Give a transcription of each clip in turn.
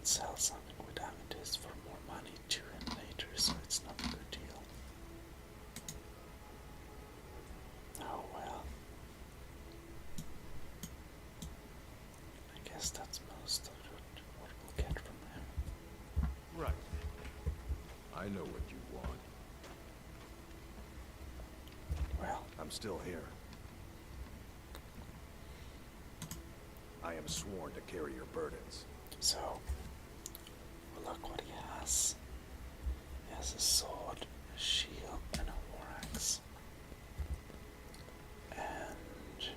sell something with amethyst for more money to him later, so it's not a good deal. Oh well. I guess that's most of what we'll get from him. Right. I know what you want. Well, I'm still here. I am sworn to carry your burdens. so look what he has. He has a sword, a shield, and a war axe. And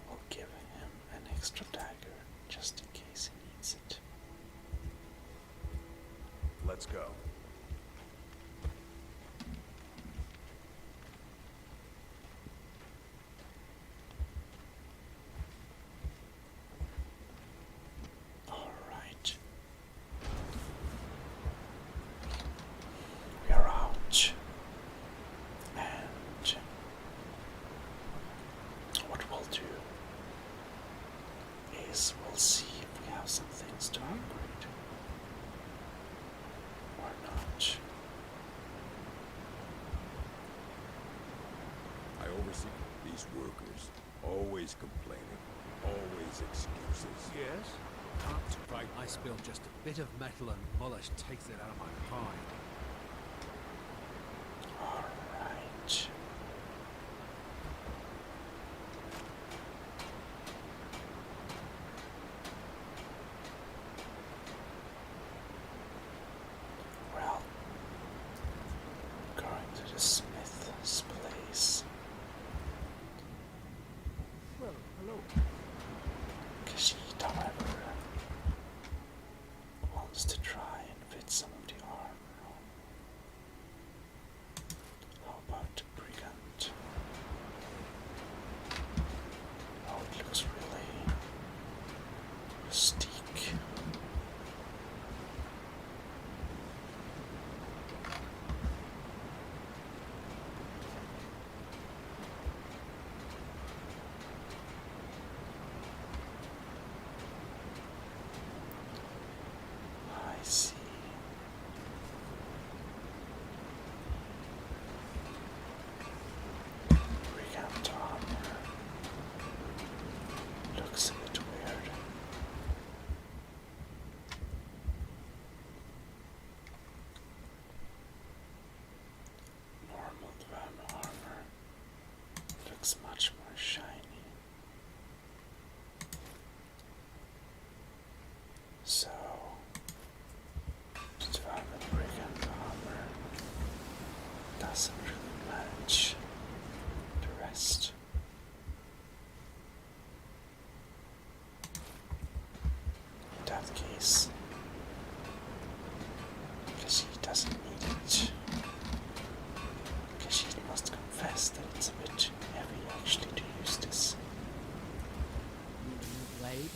we'll give him an extra dagger just in case he needs it. Let's go. Alright. We are out. And what we'll do is we'll see if we have some things to upgrade or not. I oversee these workers. Always complaining. Always excuses. Yes? That's right. I spilled just a bit of metal and Mullish takes it out of my pie. Alright. Well, going to the smith's place. Well, hello. Kashid, however, wants to try and fit some of the armor on. How about the brigand? Oh, it looks really rustique. I see. Brigand armor looks a bit weird. Normal dwarf armor looks much more shiny. So, the dwarf brigand armor doesn't really match the rest. In that case, because he doesn't need it, because he must confess that it's a bit heavy actually to use this. Need a new blade?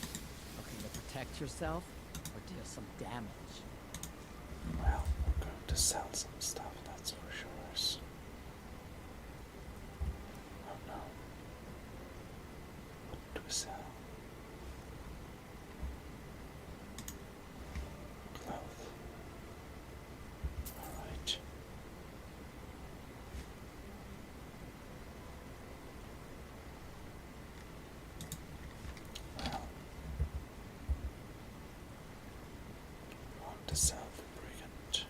Looking to protect yourself? Or deal some damage? Well, we're going to sell some stuff, that's for sure. Oh no. What do we sell? Cloth. Alright. Well, want to sell the brigand.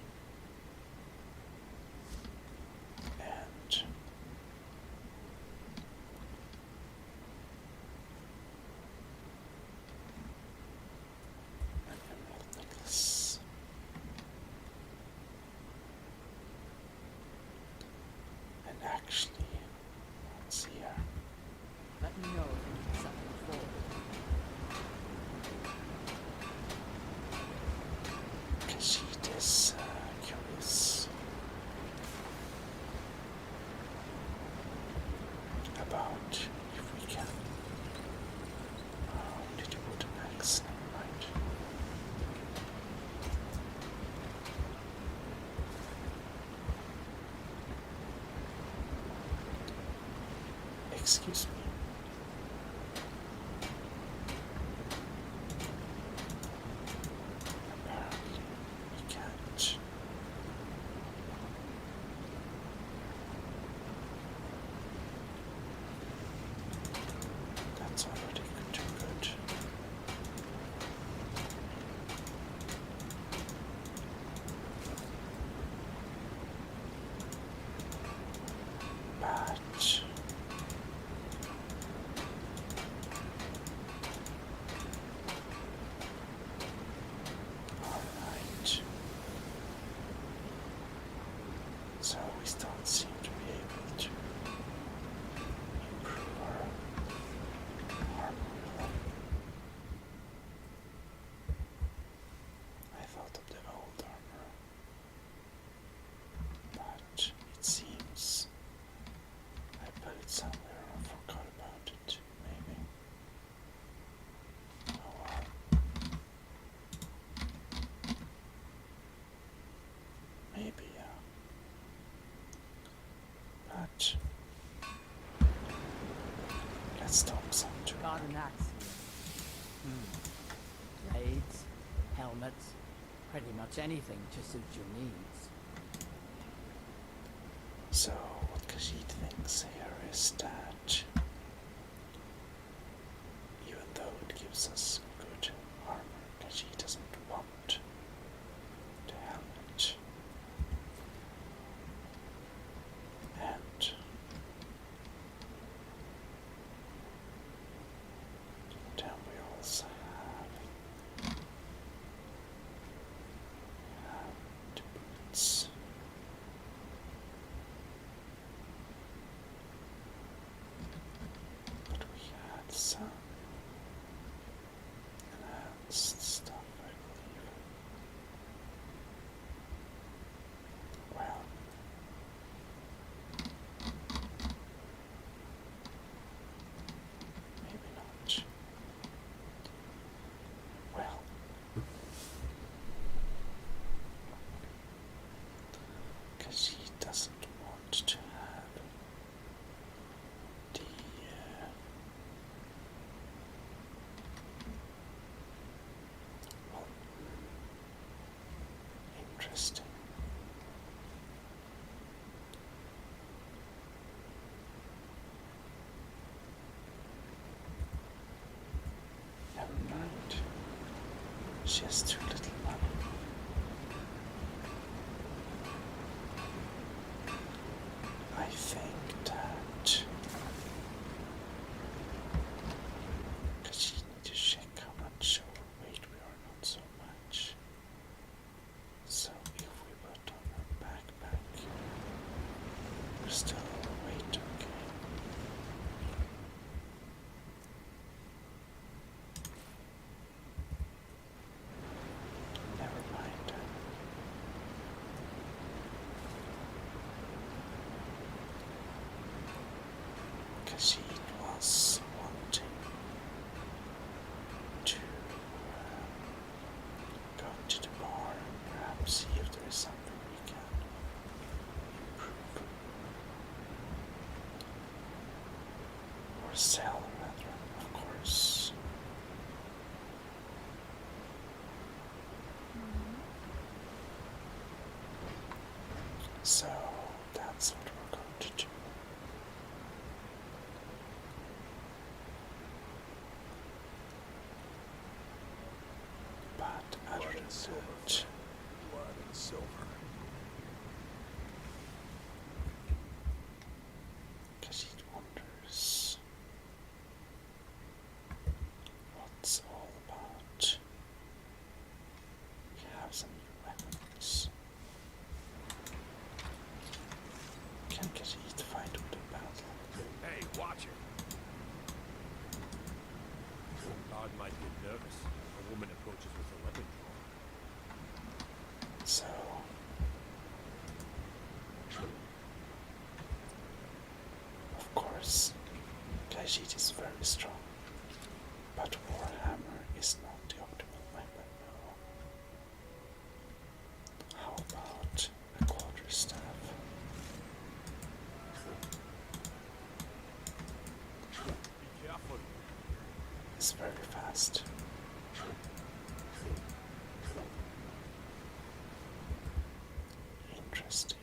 And an emerald necklace. And actually, what's here? Let me know if you need something forward. Kashid is curious about if we can. Oh, did you put an axe? Never mind. Excuse me. Blades, helmets, pretty much anything to suit your needs. So what Khajiit thinks here is that even though it gives us good armor, Khajiit doesn't want the helmet. And then we also have the boots. But we had some enhanced stuff, I believe. Well, maybe not. Well, because he doesn't want to have the well, interesting. Never mind. She has too little money. I think that because she need to check how much overweight we are, not so much. So if we put on our backpack, we're still overweight, okay. Never mind. Khajiit was wanting to go to the bar and perhaps see if there is something we can improve or sell, rather, of course. So that's what we're going to do. But other Blood than and silver. that, Blood and silver. Khajiit wonders what's all about. We have some new weapons. Can Khajiit fight with the battle? Hey, watch it. Guard might get nervous. A woman approaches with a weapon drawn. So of course Khajiit is very strong, but Warhammer is not the optimal weapon, no. How about a quarterstaff? Be careful. It's very fast. Interesting.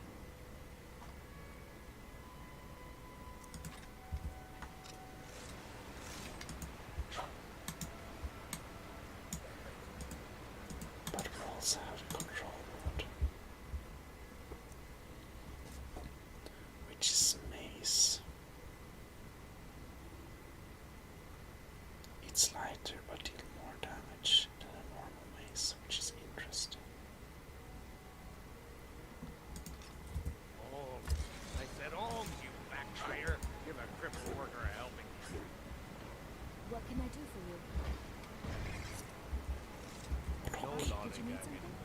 But we also have the control board, which is mace. It's lighter but deal more damage than a normal mace, which is interesting. Oh, I said arms, you backfire. Give a crippled worker a helping. What can I do for you? No Did you lollygagging. need something?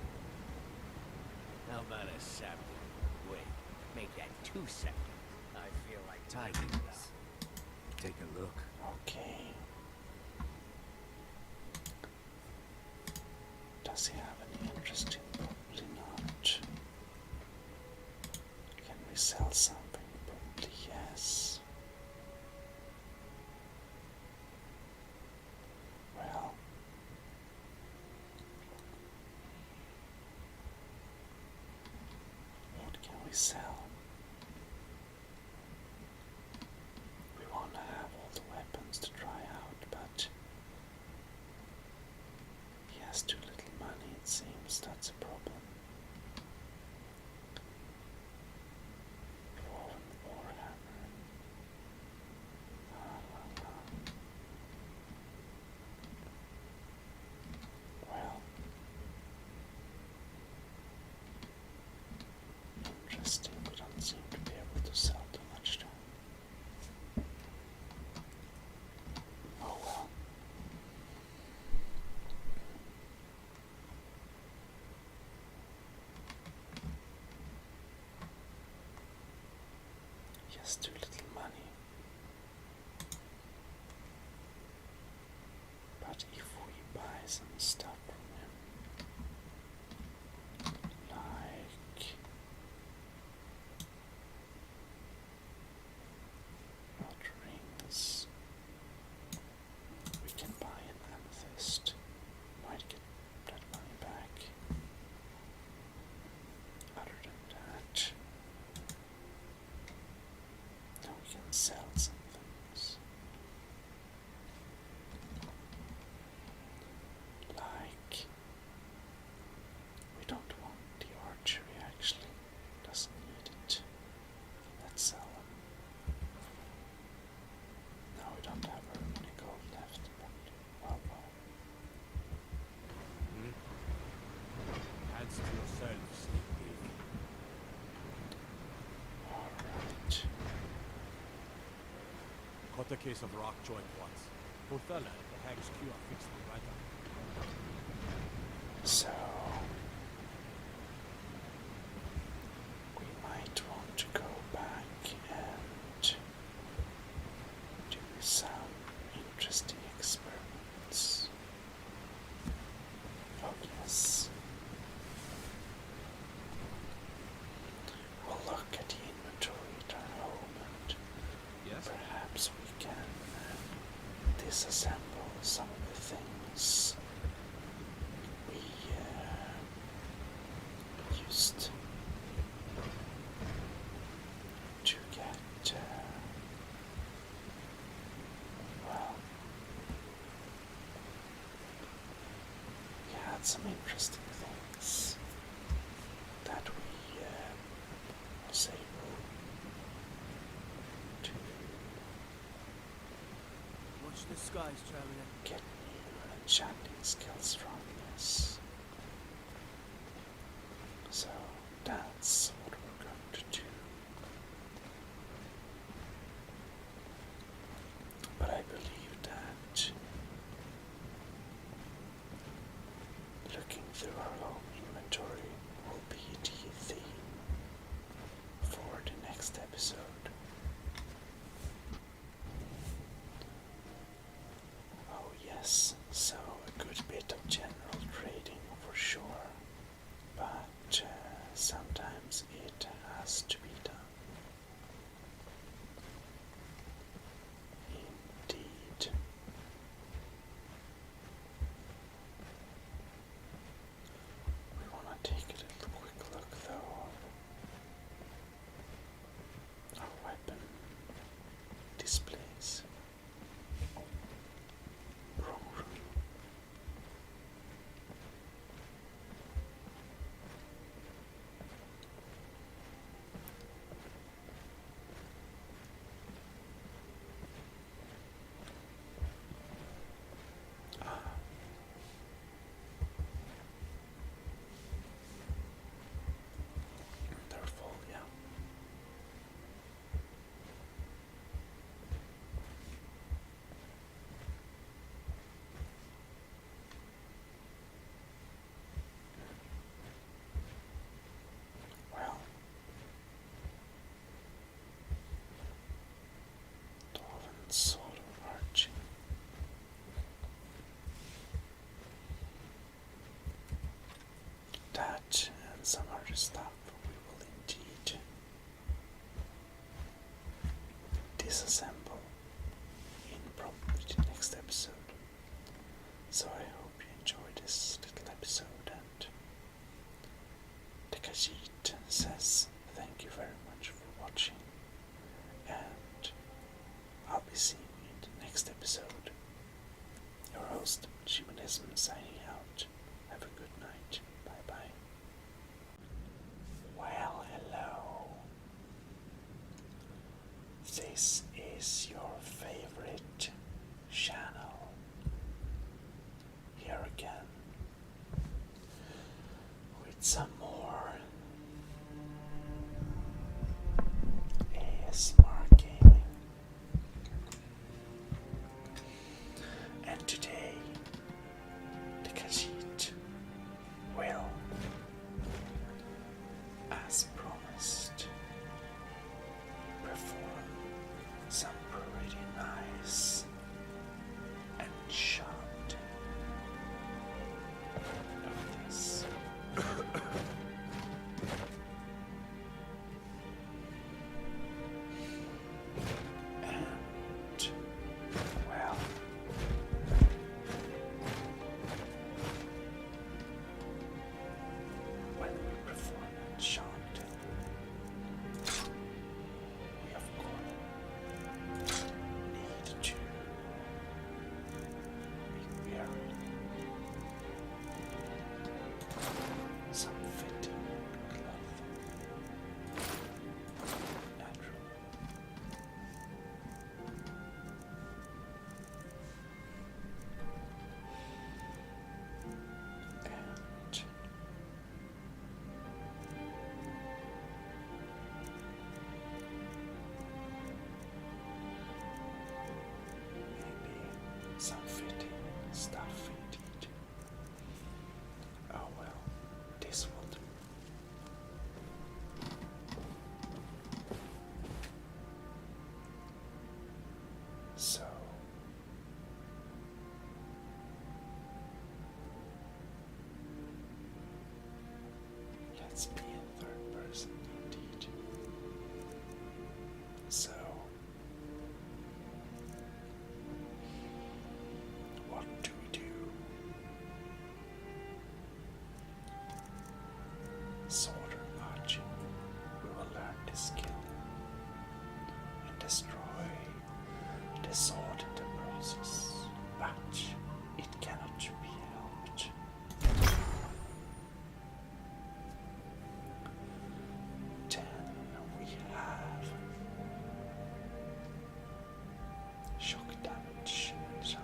How about a sapling? Wait, make that 2 seconds. I feel like typing this. Take a look. Okay. Does he have any interest in? Probably not. Can we sell something? Probably yes. Well, sell. We want to have all the weapons to try out, but he has too little money, it seems. That's a problem. Dwarven Warhammer. Well, interesting. We don't seem to be able to sell too much though. Oh well. He has too little money. But if we buy some stuff from him, like not rings, we can buy an amethyst. Might get that money back. Other than that, now we can sell some things. Like, we don't want the archery actually, doesn't need it. Let's sell them. Now we don't have very many gold left, but well. Hands to yourself, sneak thief. Alright. Cut a case of rock joint once. Poor fella, the hag's cure fixed me right up. So we might want to go back and do some interesting experiments. Oh yes. We'll look at the inventory at our home and Yes? perhaps we can disassemble some of the things we used to get, well, we had some interesting things that we was able to Watch the skies, traveler. get new enchanting skills from this. So that's what we're going to do. But I believe that looking through our home inventory will be the theme for the next episode. Oh yes, so a good bit of general trading for sure, but sometimes it has to be done. Indeed. We want to take a little quick look though. Our weapon displays. Wrong room. They're full, yeah. Well, Dwarven sort of arching. That and some other stuff we will indeed disassemble in probably the next episode. So I hope you enjoyed this little episode, and the Khajiit says thank you host, Gmodism, signing out. Have a good night. Bye bye. Well, hello. This is your favorite channel. Here again with some more ASMR gaming. And today, the Khajiit will, as promised, perform some pretty nice enchant of this. And, well, when we perform enchanting, we of course need to be wearing some fitting clothing, naturally. And maybe some fitting stuff indeed. Oh well, this will do. So let's be in third person indeed. So what do we do? Sword arching. We will learn this skill and destroy the sword in the process, but it cannot be helped. Then we have shock damage and some.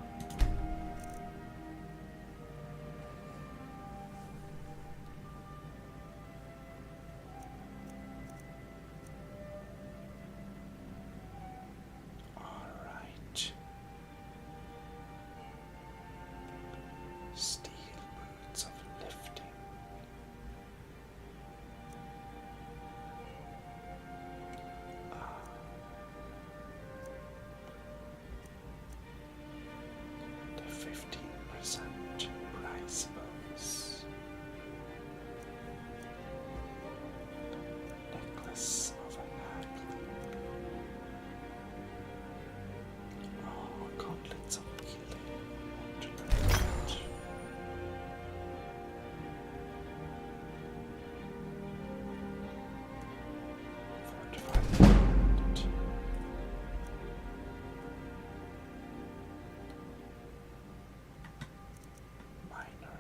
Alright. Steel boots of lifting. The 15% price bonus. Necklace of a hagling. Oh, gauntlets of healing. Wonderland. 45%. Minor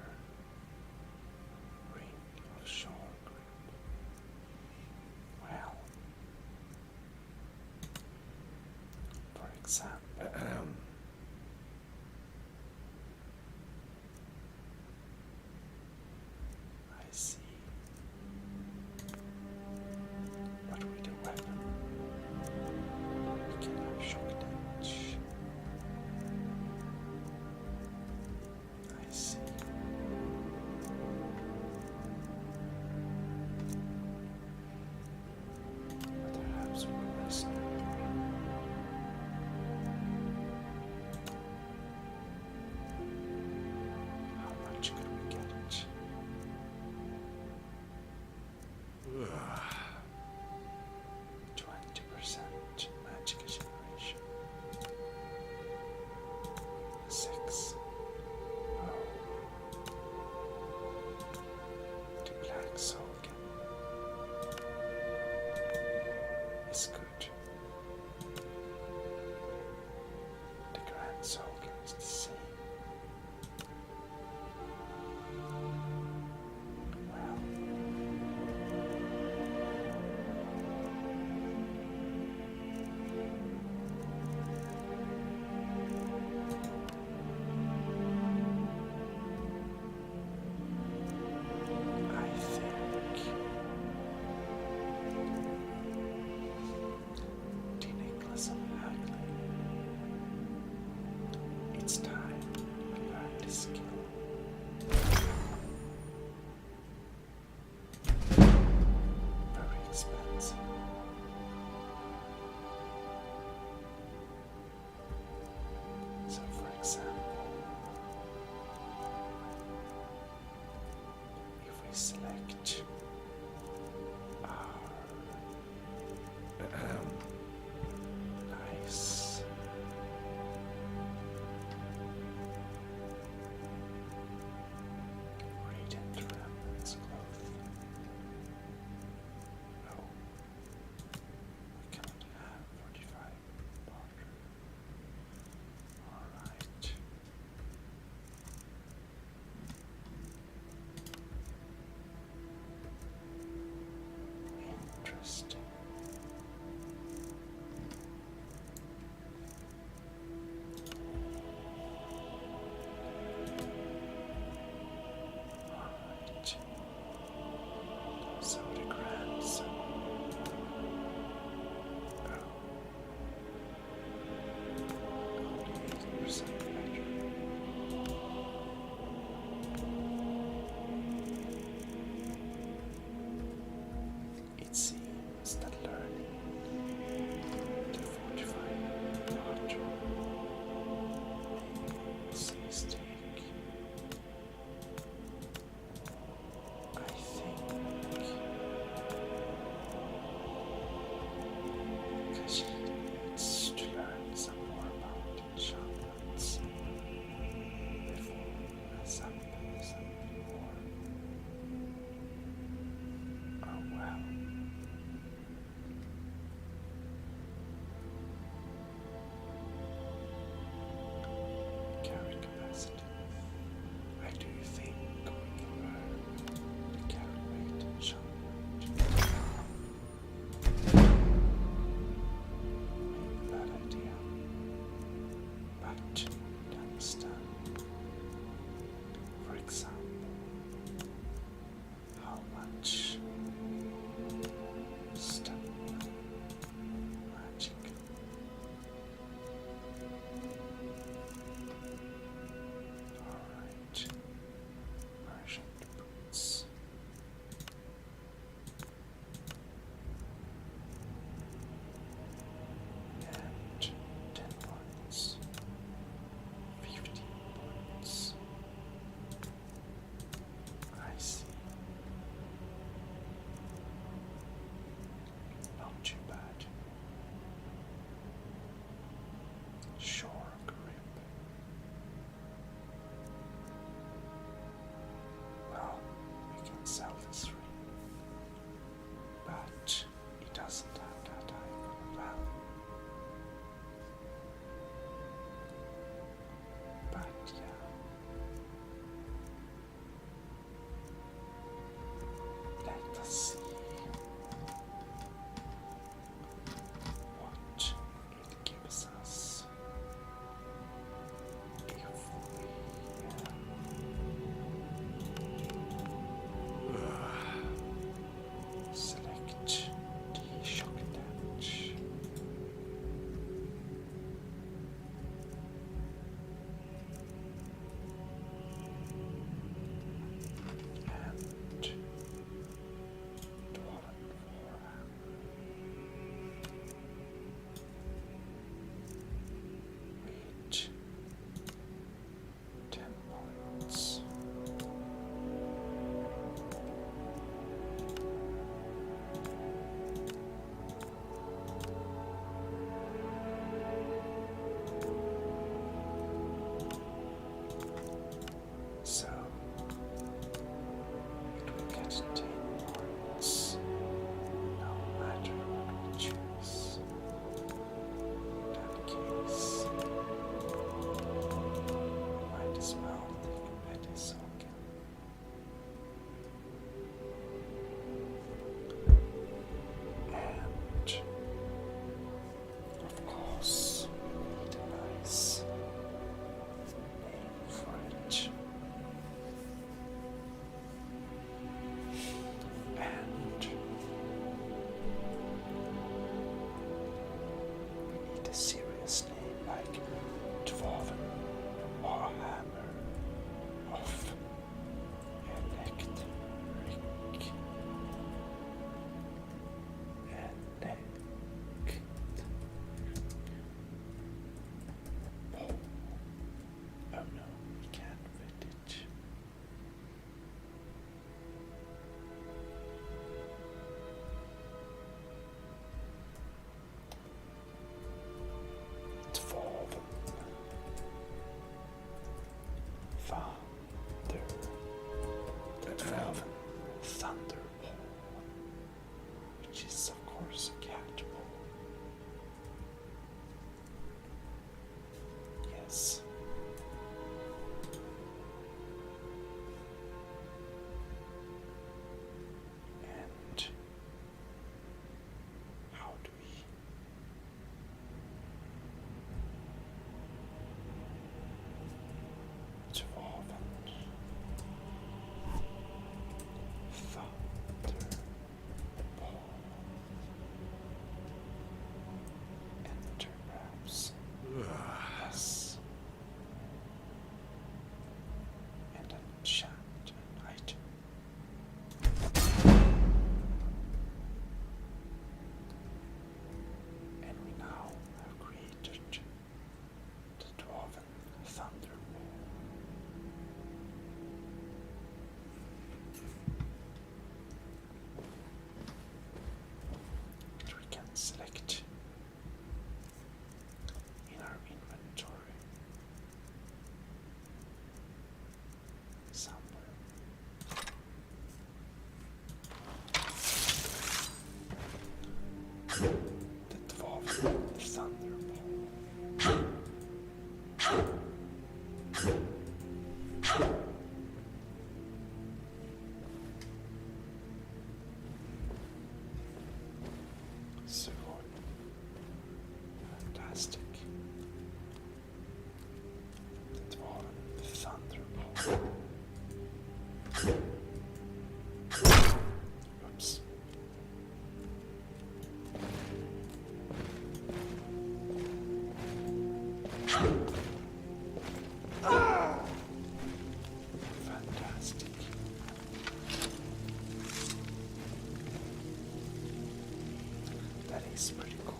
is pretty cool.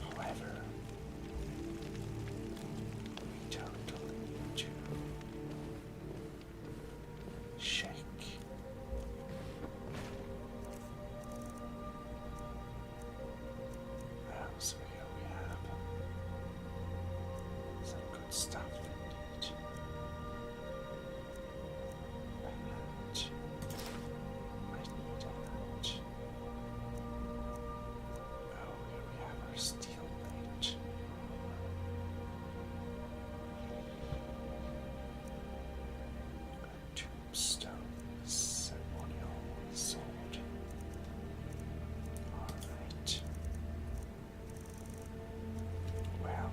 However, we totally need to shake. So here we have some good stuff indeed. A hat. Might need a hat. Oh, here we have our steel plate. A tombstone ceremonial sword. Alright. Well,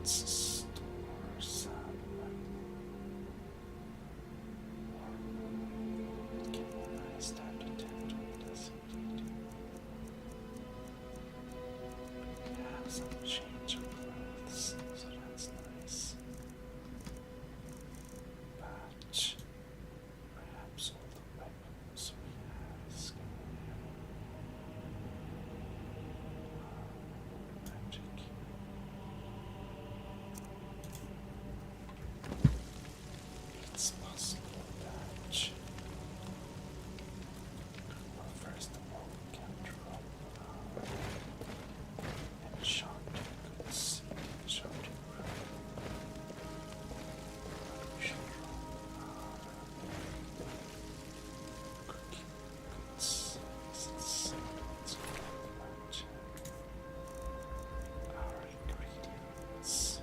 let's store some. Organize that attempt with this. Have some change of clothes, so that's nice. But perhaps all the weapons we have is going to have magic. It's possible that, well, first of all, we can drop enchanted goods in the enchanting room. We should drop cooking goods. Since it's about our ingredients.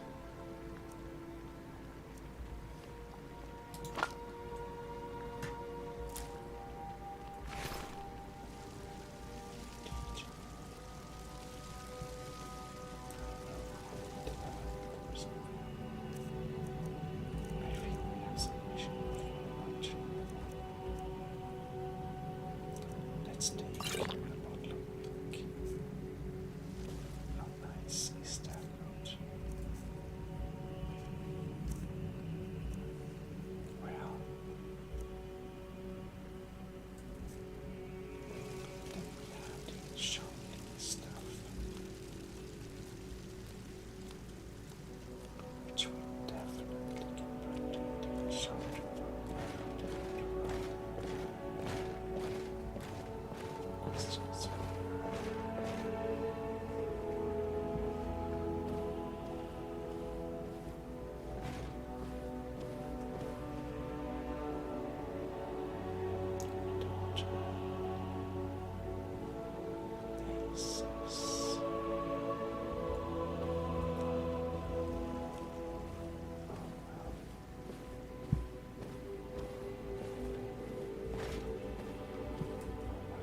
Let's take a bottle of milk. How nice is that not? Well, then we have the shopping stuff, which we definitely can put in the shopping questions here.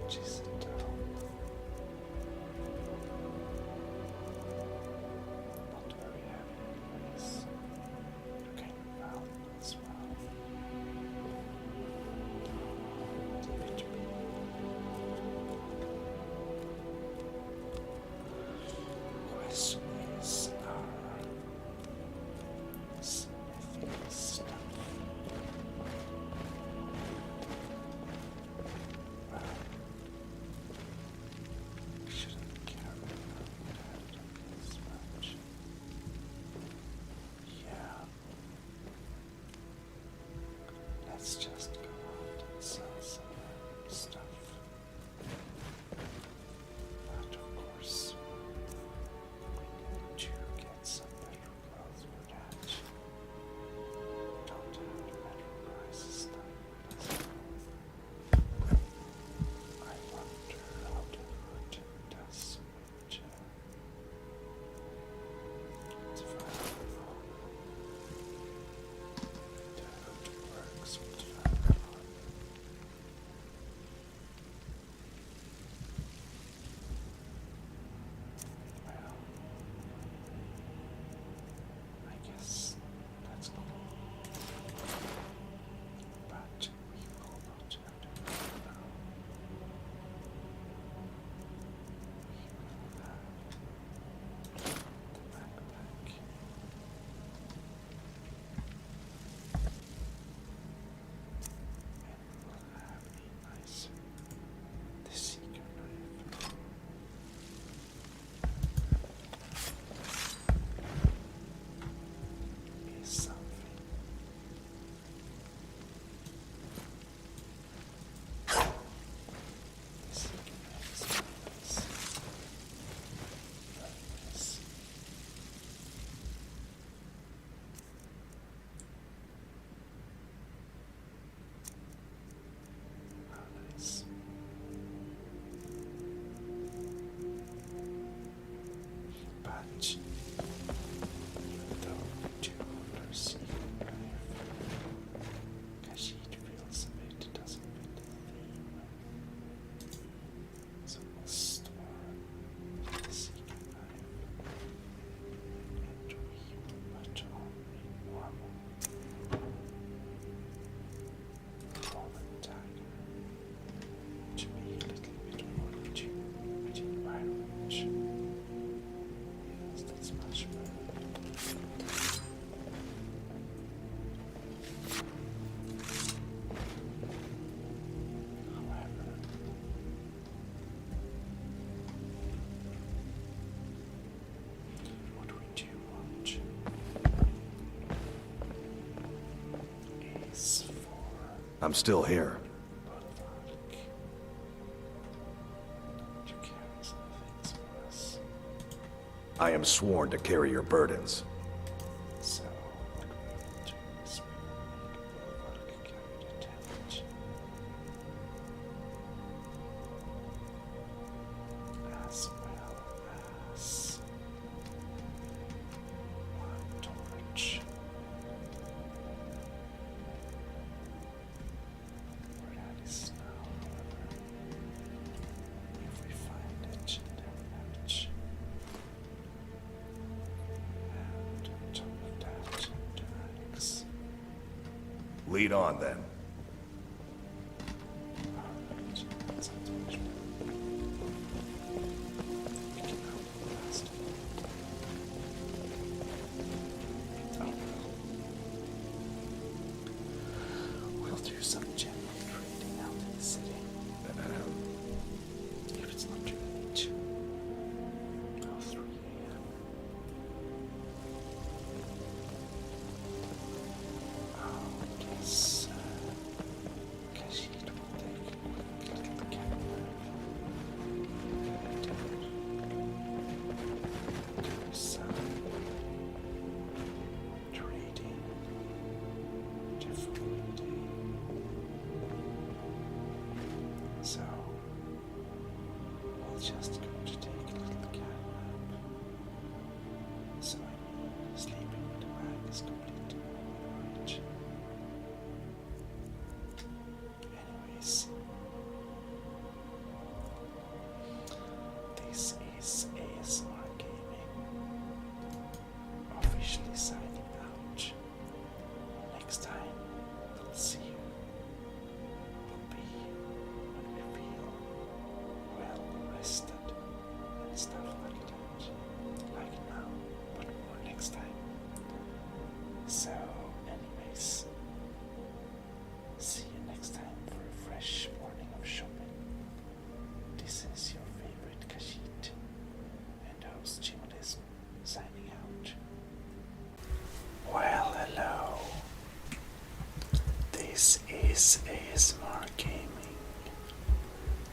Just not very heavy anyways. Okay, well, as well. Leave it to me. Question is our smithing stuff. Well, shouldn't carry that as much. Yeah. Let's just go out and sell some stuff. But of course, we need to get some better clothes for that. Don't have better prices than I wonder how the hood does with it's firearm. The hood works with firearm. Well, I guess that's cool. But we will not have to go now. We will have the backpack. And we will have a nice the secret knife. Is something. The secret knife is very nice. Very nice. How nice. But even though we do our secret knife, Kashid feels a bit doesn't fit the theme. So we'll store the secret knife and we will I'm still here. Bulwark. You carry some things for us. I am sworn to carry your burdens. So what we'll do is we will make Bulwark carry the damage. As well as one torch. Where that is now, however, if we find it, then match. And on top of that, the axe. Lead on then. Alright, that sounds much better. We can help faster. Oh well. We'll do some general trading out in the city. If it's not too late. Oh, 3 a.m. I guess Kashid will take a quick little cat do some trading differently. So we'll just go to take a little cat nap. So I mean, sleeping with the bag is completely alright. Anyways, this is ASMR Gaming officially signing out. Next time we'll see you will be when we feel well rested and stuff like that. Like now, but more next time. So, anyways, see you next time for a fresh morning of shopping. This is your favorite Kashid and host Gmodism signing out. Well, hello. This is ASMR Gaming.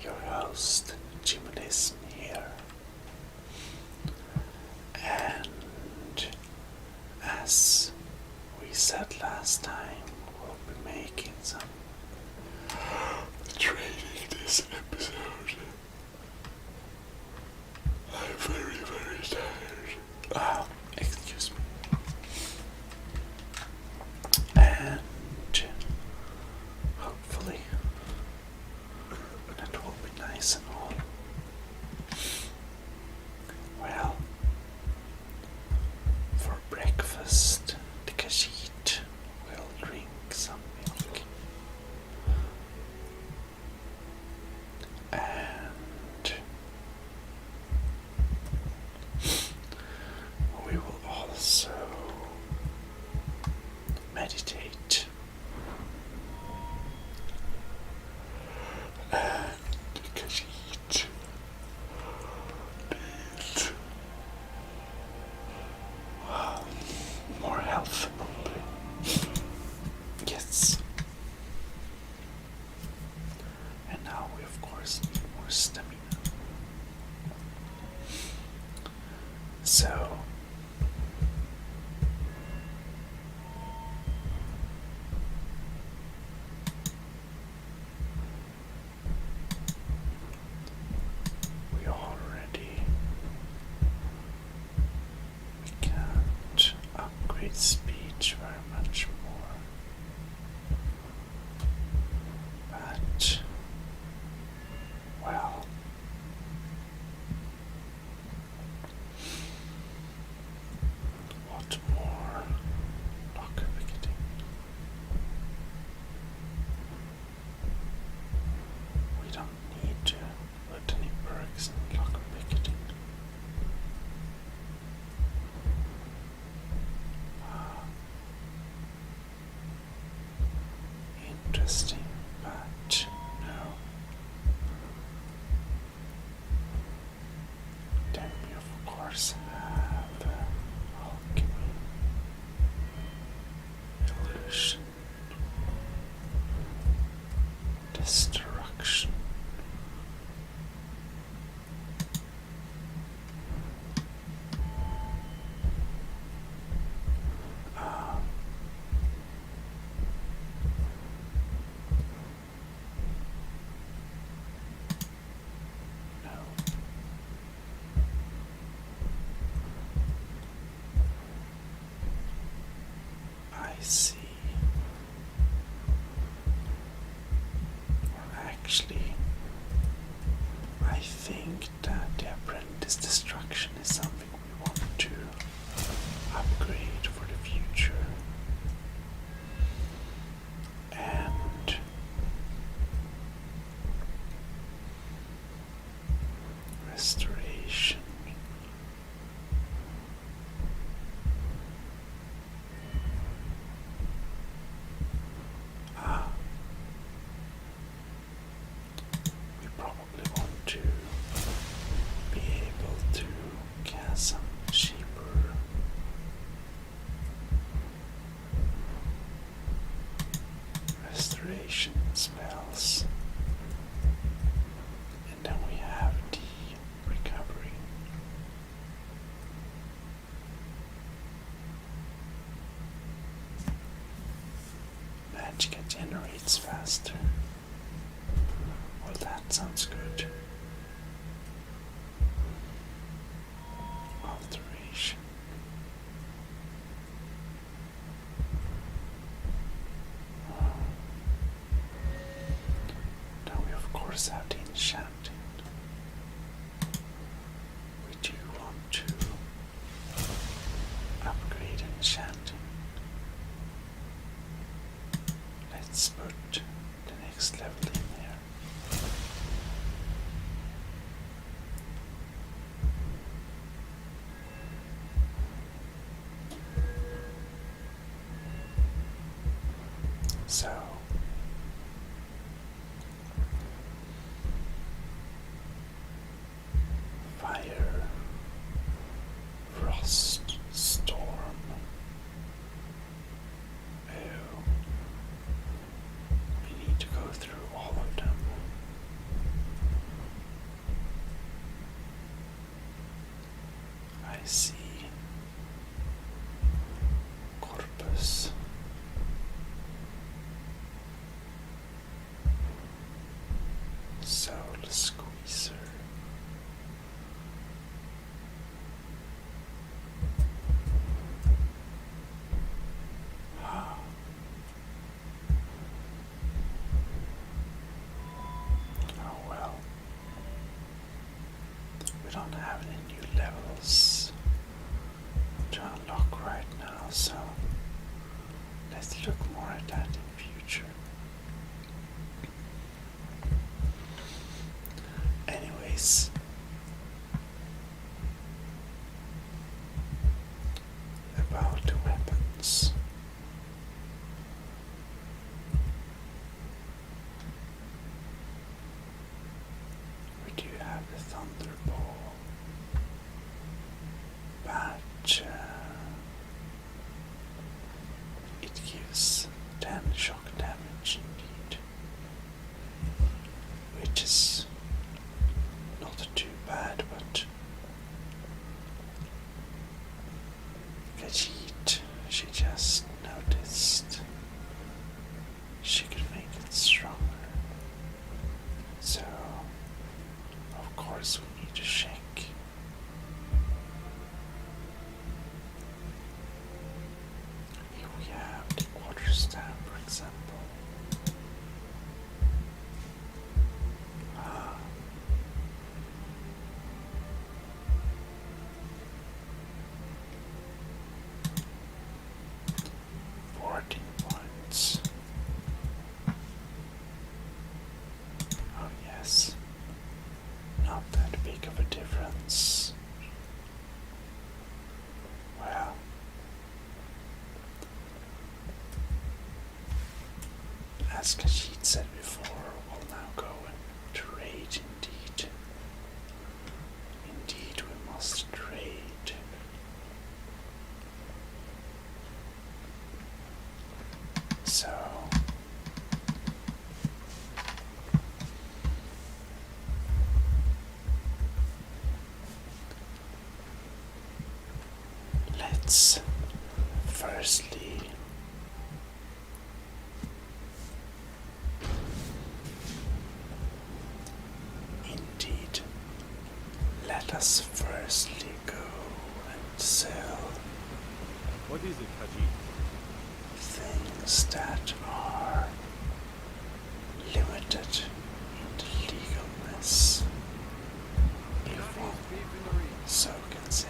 Your host Gmodism here. And as we said last time, we'll be making some trading this episode. I'm very, very tired. Excuse me. And hopefully that will be nice and all. Well, for breakfast, the Kashid will drink some milk. And we will also meditate. And the Kashid needs more health, probably. Yes. And now we, of course, need more stamina. So, we can't upgrade speech very much more. But, well, what more locker picketing? We don't need to put any perks in locker picketing. Interesting, but no. Then we of course have alchemy, illusion, I see. Or actually, I think that the apprentice destruction is something we want to upgrade for the future. And restoration. We probably want to be able to cast some cheaper restoration spells. And then we have the recovery. Magic generates faster. Well, that sounds good. Alteration. Now we of course have the enchanting. We do want to upgrade enchanting. Let's put the next level in there. So fire, frost, storm. Oh, we need to go through all of them. I see. Corpus. Soul Squeezer. Ah. Oh well. We don't have any new levels to unlock right now, so let's look more at that in future. Anyways, about the weapons. We do have the Thunderball, but it gives 10 shock damage indeed, which is not too bad, but Khajiit, she just noticed she could make it stronger. So, of course, we need to check. Here we have the quarterstaff, for example. Ah. 14 points. Oh yes, not that big of a difference. Well, as Khajiit said before, we'll now go and trade indeed. Indeed, we must trade. So let's firstly indeed let us firstly go and sell What is it, Haji? things that are limited in the legalness, if one so can say.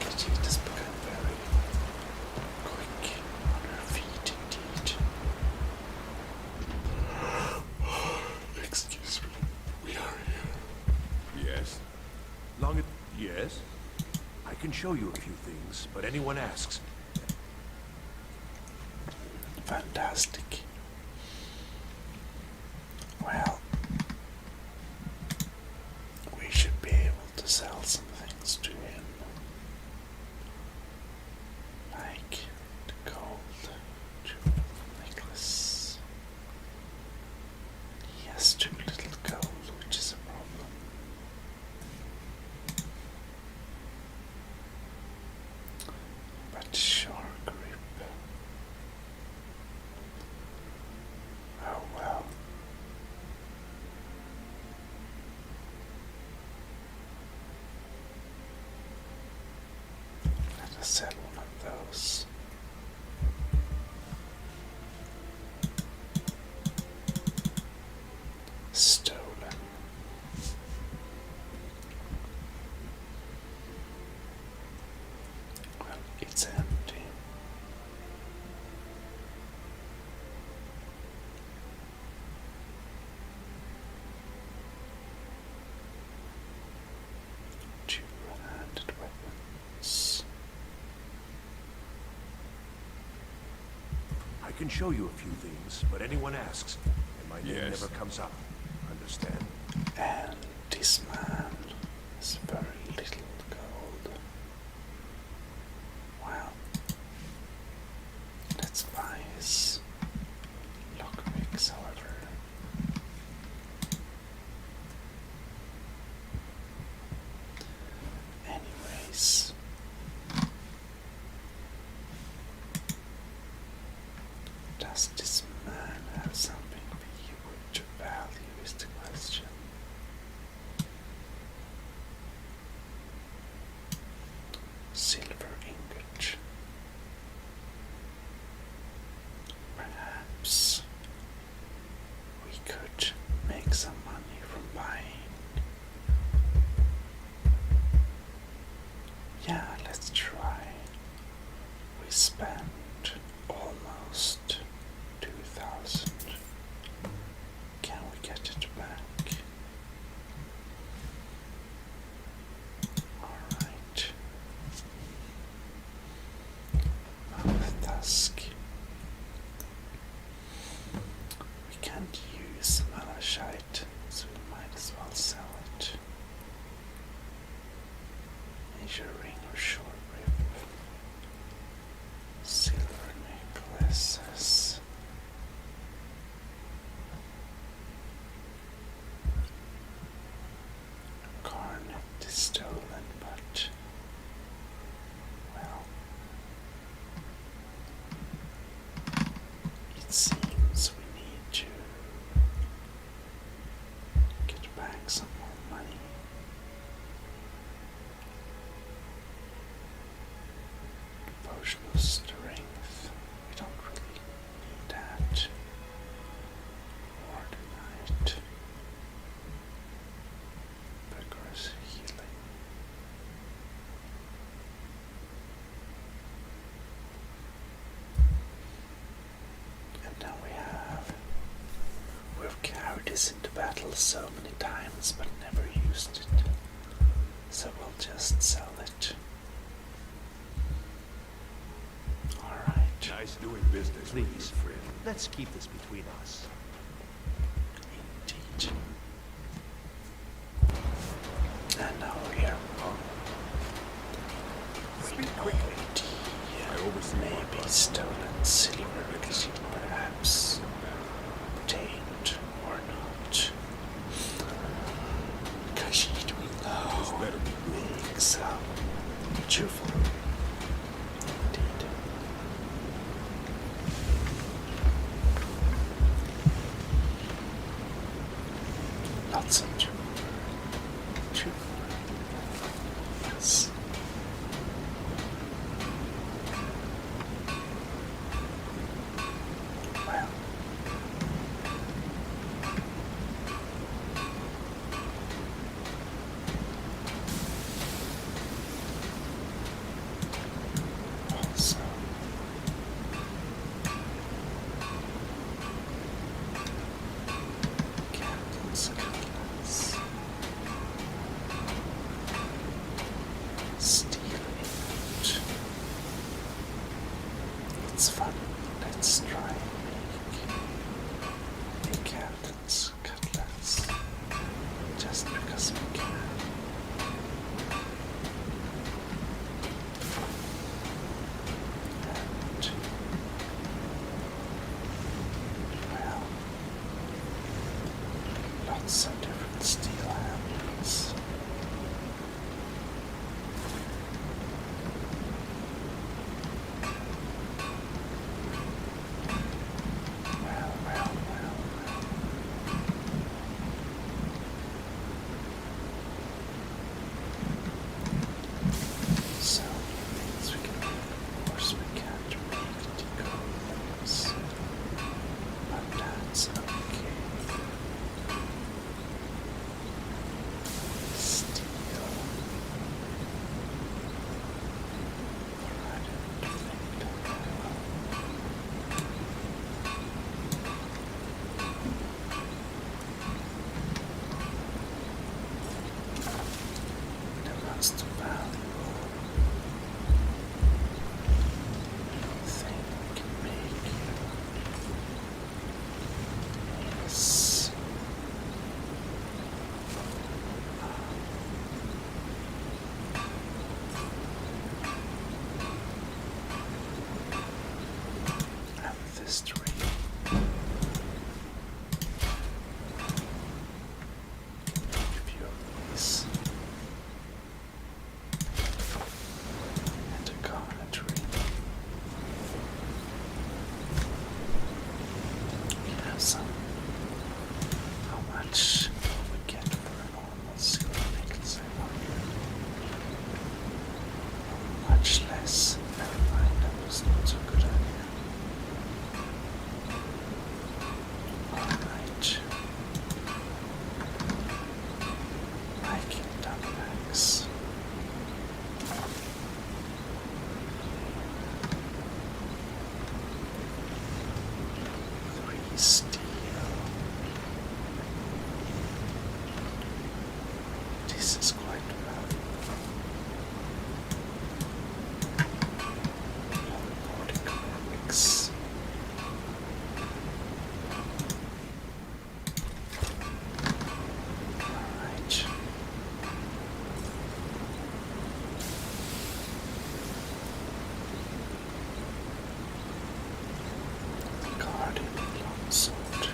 Khajiit has become very quick on her feet indeed. Excuse me, we are here. Yes? Yes? I can show you a few things, but anyone asks. Fantastic. Well, we should be able to sell some things to him, like the gold jewel necklace. He has too little gold, which is a problem. But shark grip. Oh well. Let us sell one of those. Stolen. Well, it's empty. Two-handed weapons. I can show you a few things, but anyone asks, and my name Yes. never comes up. Understand? And this man has very little gold. Wow. Let's buy his lockpicks, however. Anyways. Does this man have something we would value is the question. Silver ingot. Perhaps we could make some money from buying. Yeah, let's try. We spent almost 2,000. Can we get it back? Alright. Mammoth tusk. We can't use malachite, so we might as well sell it. Major ring or short rib. Silver necklaces. Garnet is stolen, but well, it seems we need to get back some more money. Potion of strength. We don't really need that. Ordinate. Vigorous healing. And now we've carried this into battle so many times but never used it. So we'll just sell it. Alright. Nice doing business. Please, friend. Let's keep this between us. Indeed. And now we are on. Speak quickly. Maybe stolen silver, perhaps obtained or not. Khajiit will know. better be Being so cheerful. Indeed. Lots of cheerful. Yes. some different steel handles. Well. So, things we can make, of course we can't make decorations, but that's okay. Steel. I didn't think that well. The most valuable thing we can make is amethyst ring. A few of these. And a garnet ring. We have some. How much will we get for a normal silver necklace? I wonder. Much less. Never mind, that was not so good idea. Alright. Making dumbbacks. 3 steel. This is quite valuable. Nordic mix. Alright. The guardian longsword.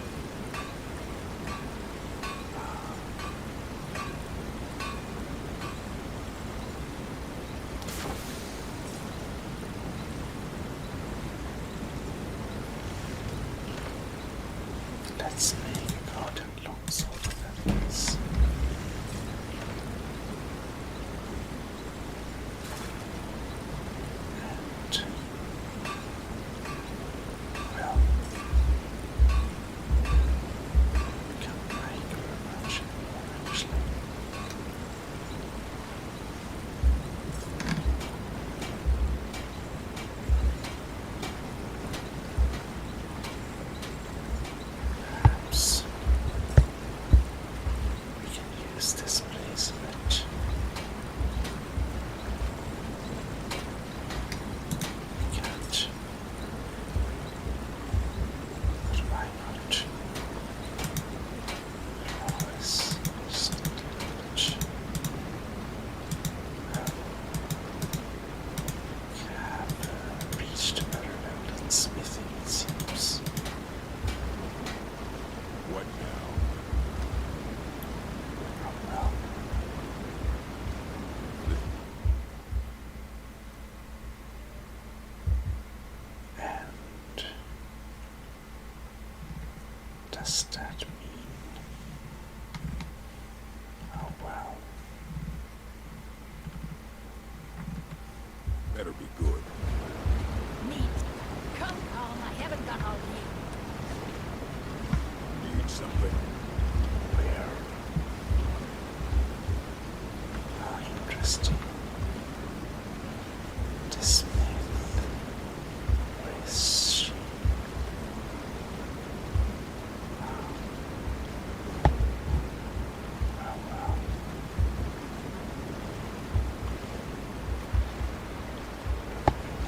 Let's make a guardian longsword in that case. And well, we can make very much more actually. Perhaps we can use this place a bit. We can't. But why not? Always just a little bit. We have reached a better level in smithing, it seems. What now? Oh well. And does that mean? Oh well. Better be good. Neat. Come, I haven't got all you. Need something? Where? How interesting. This myth. Where is she? Oh well.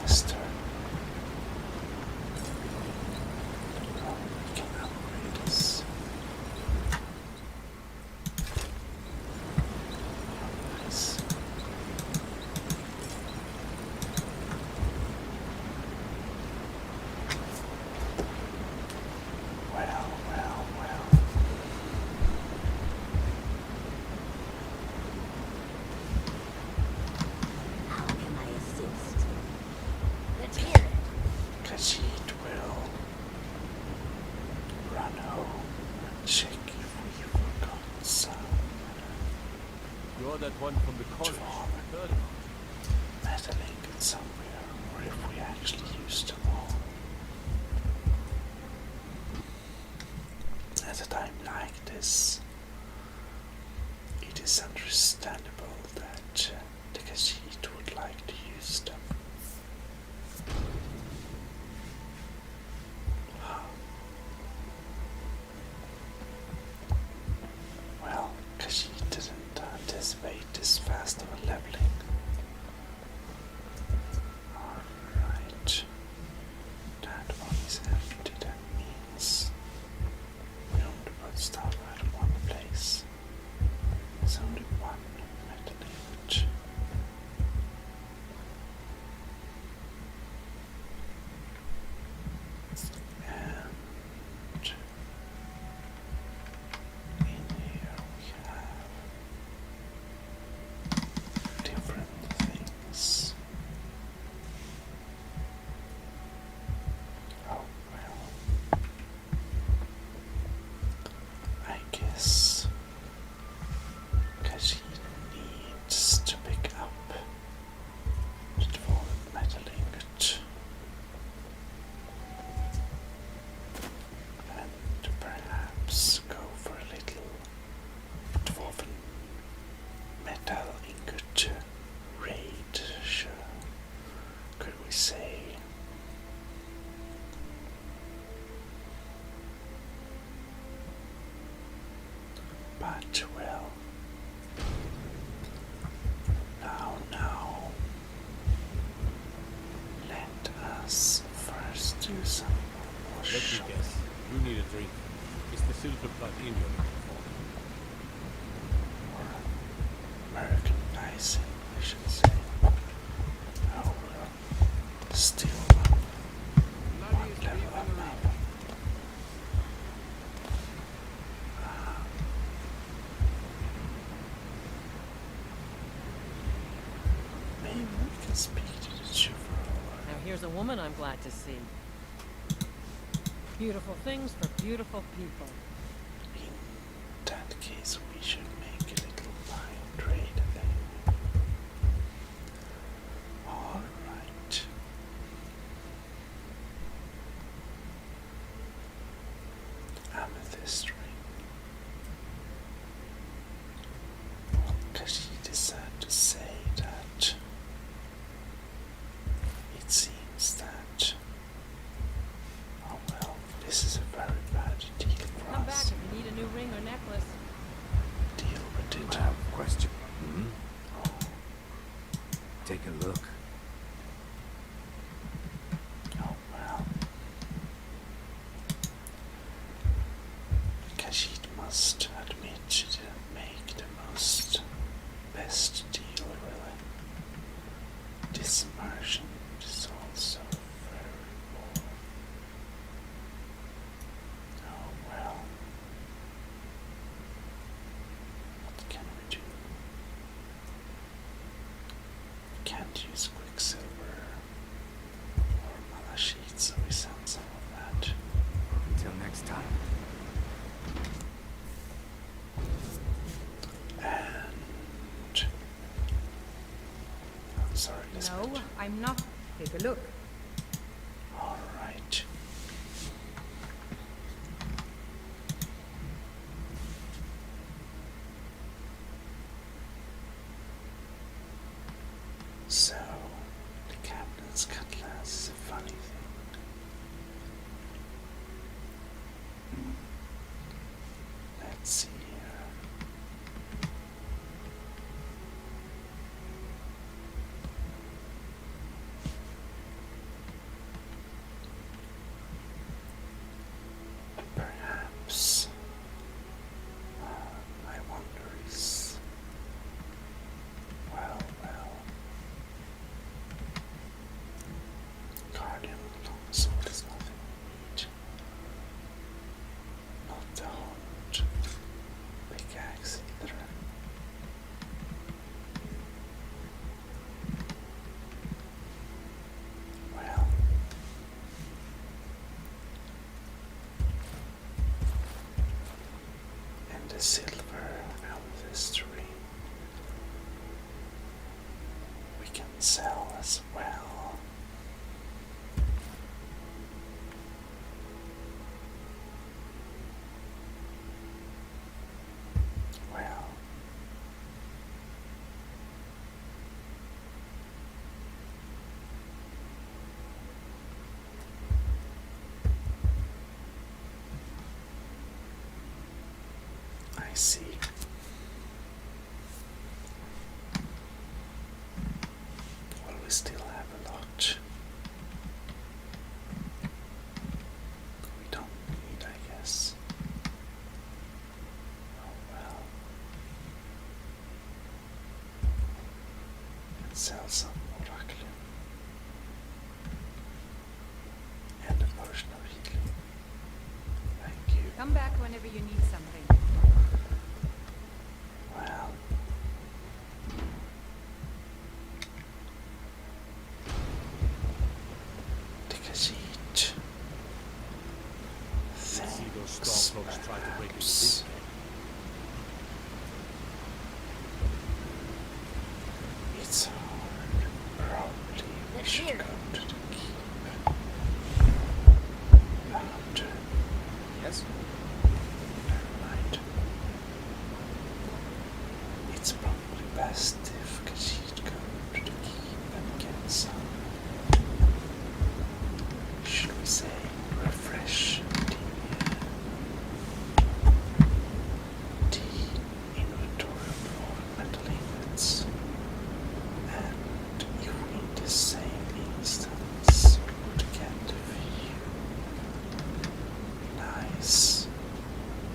Mister. Oh, we can upgrade this. Nice. You're that one from the college. Heard of metal ingots somewhere, or if we actually used them all. At a time like this, it is understandable that the Khajiit would like to use them. Well, Khajiit didn't anticipate this fast of a leveling. Alright. That one is empty, that means we only put stuff at one place. There's only one metal ingot. And in here we have different things. Oh well, I guess Khajiit needs to pick up the dwarven metal ingot and perhaps go for a little dwarven metal ingot raid, sure, could we say. But well, now, let us first do some more Let me shopping. guess. You need a drink. It's the silver plug-in you're looking for. Or Americanizing, I should say. Oh well, still one level up maybe. Maybe we can speak to the chauffeur. Now here's a woman I'm glad to see. Beautiful things for beautiful people. In that case, we should make a little fine trade then. Alright. Amethyst ring. Well, Khajiit is sad to say that it seems that, oh well, this is a very bad deal for Come back us. if you need a new ring or necklace. Deal with it. I have a question. Oh, Take a look. oh well. Khajiit must admit she didn't make the most best deal, really. This merchant is also very poor. Oh well. What can we do? Can't use quicksilver or malachite, so we send some of that. Until next time. And I'm sorry, Lisbeth. No, I'm not. Take a look. All right. So, the captain's cutlass is a funny thing. Let's see here. Perhaps I wonder is well. Guardian longsword is nothing we need. Not the horned pickaxe either. Well, and the silver amethyst ring sell as well. Well, I see. Well, we still have a lot. We don't need, I guess. Oh well. And sell some oracle. And a potion of healing. Thank you. Come back whenever you need something. Well. Take a seat. See those storm folks try to break into this thing. It's hard. Probably we Let's should hear go it. to the keep. But Yes? never mind. It's probably best if Khajiit go to the keep and get some, should we say, refresh the inventory of metal ingots. And if we in the same instance would get a few nice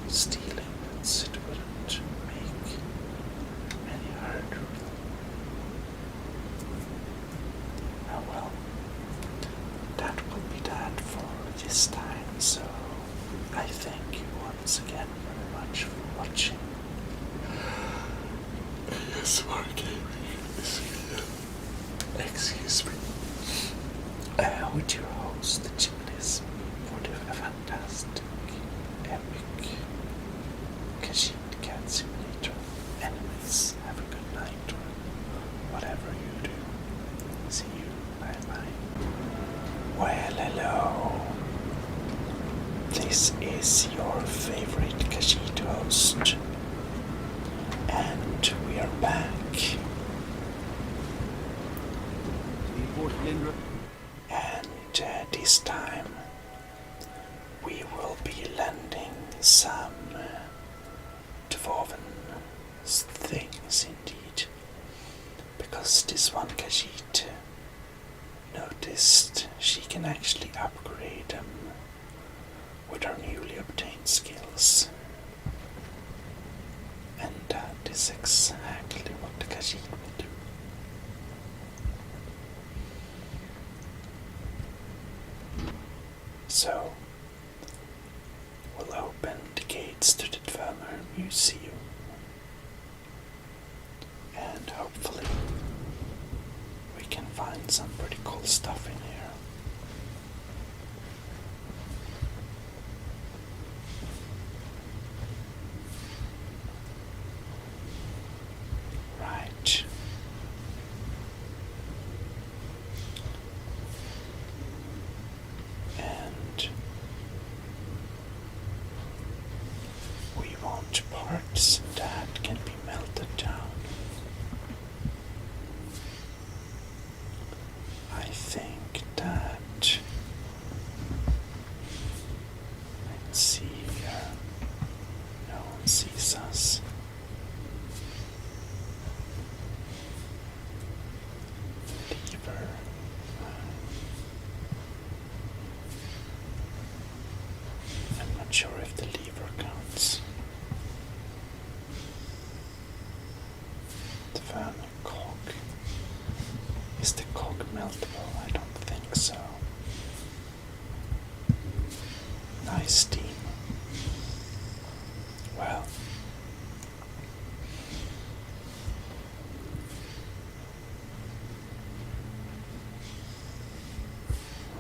steel ingots, it wouldn't make any harder. Oh well, that will be that for this time, so I thank you once again very much for watching. ASMR Gaming is here. Excuse me. With your host, Gmodism, for the fantastic, epic Khajiit Cat Simulator. Anyways, have a good night or whatever you do. See you. Bye bye. Well, hello. This is your favorite Khajiit host. And we are back. Report Lindra. And this time we will be lending some dwarven things indeed. Because this one Khajiit noticed she can actually upgrade them with her newly obtained skills. And that is exactly what the Khajiit will do. So, we'll open the gates to the Dwemer Museum. And hopefully, we can find some pretty cool stuff in here. Right. And we want parts that can be melted down. I think that, let's see here, no one sees us. Lever. I'm not sure if the lever counts. The fan cog. Is the cog meltable? I don't think so. Nice steam. Well.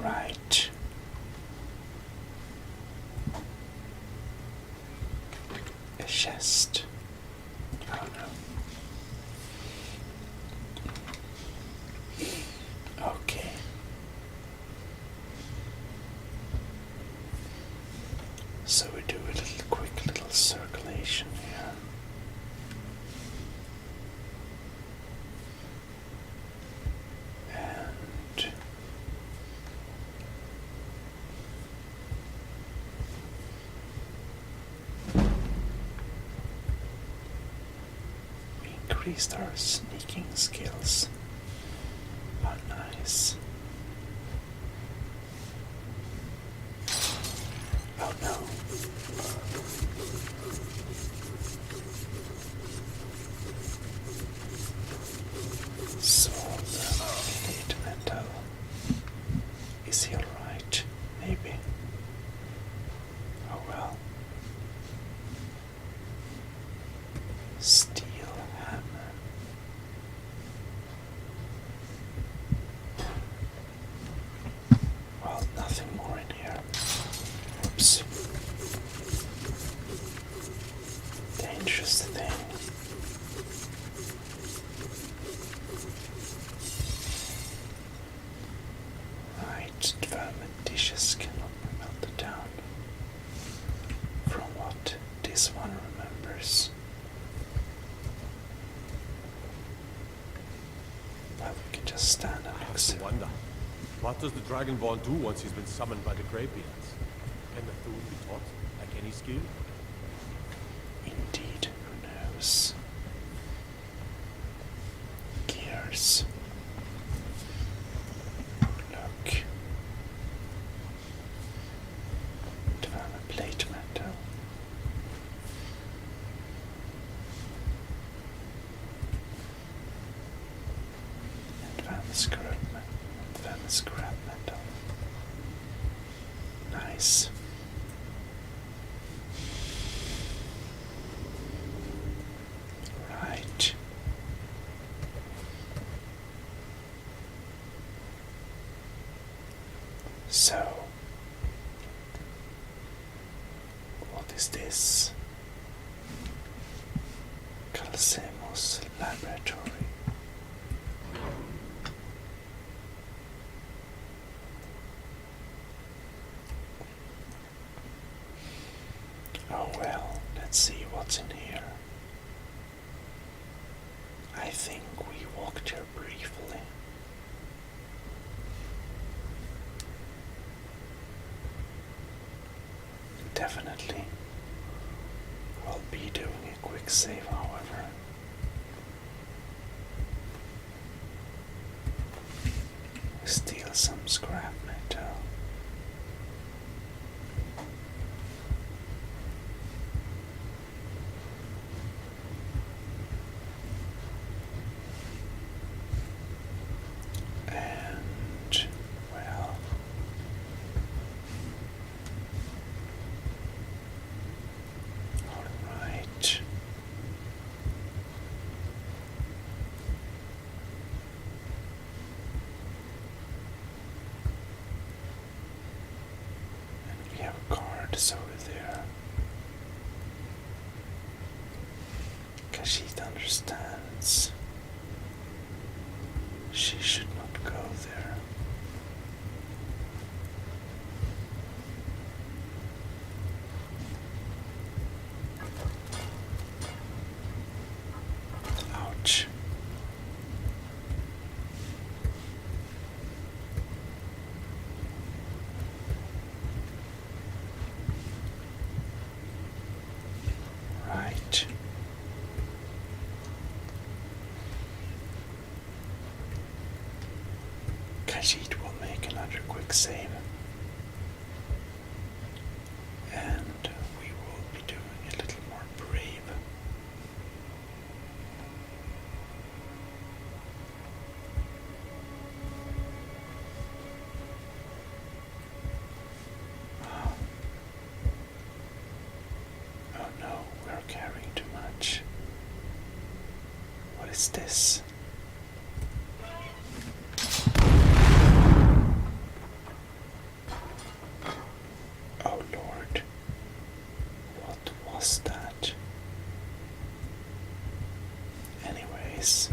Right. A chest. Oh no. increased our sneaking skills. Oh, nice. Oh no. Sold plate metal. Is he alright? Maybe. Oh well. Steel hammer. Well, nothing more in here. Oops. Dangerous thing. Right, development dishes cannot be melted down. From what this one remembers. Well, we can just stand and I look. wonder, what does the Dragonborn do once he's been summoned by the Greybeards? Can the Thune be taught, like any skill? Indeed, who knows? Gears. Look. Develop plate metal. Advanced scrap metal. Nice. Right. So, what is this? Calcemos laboratory. Oh well, let's see what's in here. I think we walked here briefly. Definitely. We'll be doing a quick save, however. Steal some scrap metal. And, well, alright. And we have guards over there. Kashid understands. She should not go there. Ouch. Right. Khajiit will make another quick save. And we will be doing a little more brave. Oh no, we're carrying too much. What is this? Oh Lord, what was that? Anyways,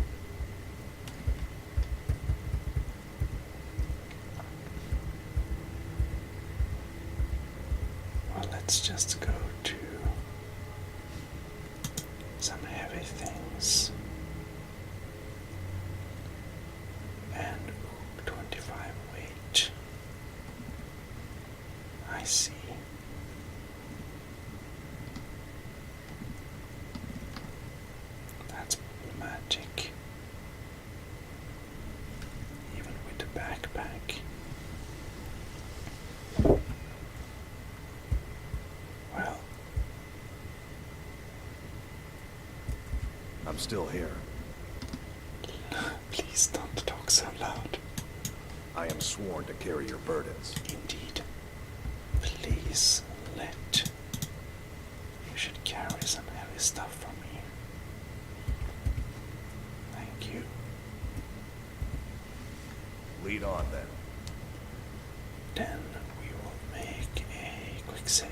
well, let's just go to some heavy things. And 25 weight. I see. That's problematic. I'm still here. Please don't talk so loud. I am sworn to carry your burdens. Indeed. Please let. You should carry some heavy stuff for me. Thank you. Lead on then. Then we will make a quick save.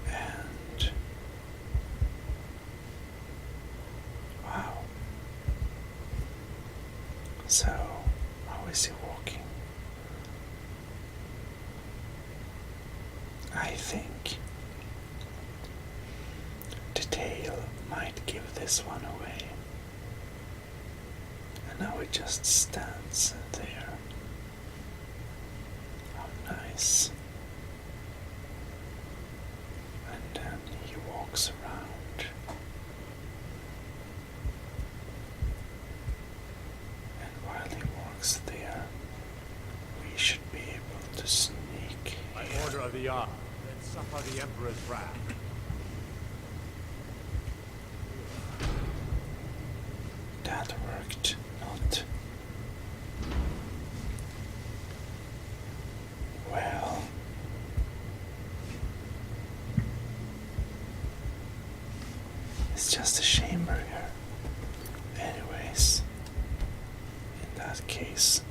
And wow. So, how is he walking? I think the tail might give this one away. And now it just stands there. How nice. And then he walks around. And while he walks there, we should be able to sneak By here. order of the Yard, then suffer the Emperor's wrath. That worked not. Well. It's just a chamber here. Anyways, in that case,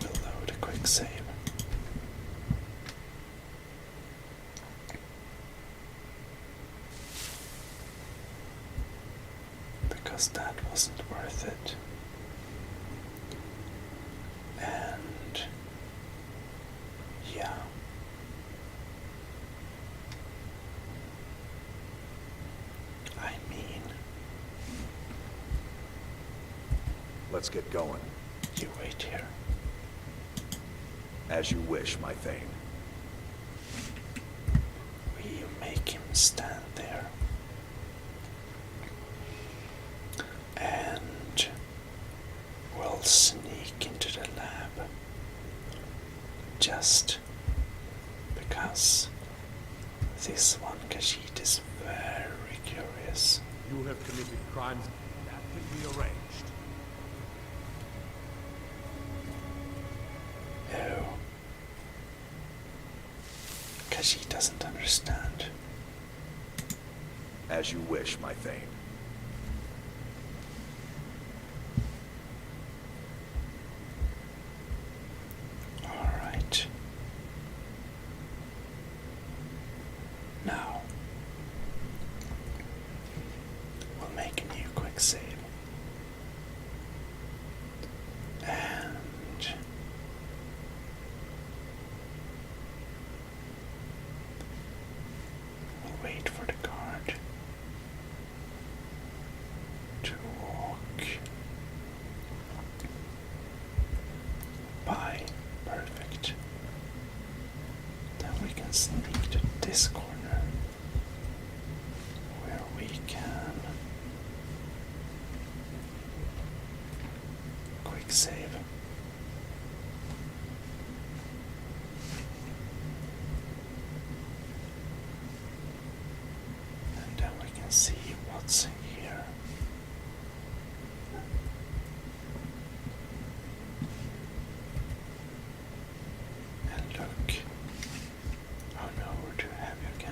we'll load a quick save. Because that wasn't worth it. And yeah. I mean, Let's get going. you wait here. As you wish, my Thane. We make him stand there. And we'll sneak into the lab. Just because this one Khajiit is very curious. You have committed crimes that can be arranged. Oh. Khajiit doesn't understand. As you wish, my Thane. Alright. Now, we'll make a new quick save. And we'll wait for the guard to walk by. Perfect. Then we can sneak to this corner where we can quick save. And then we can see what's here. And look. Oh no, we're too heavy again.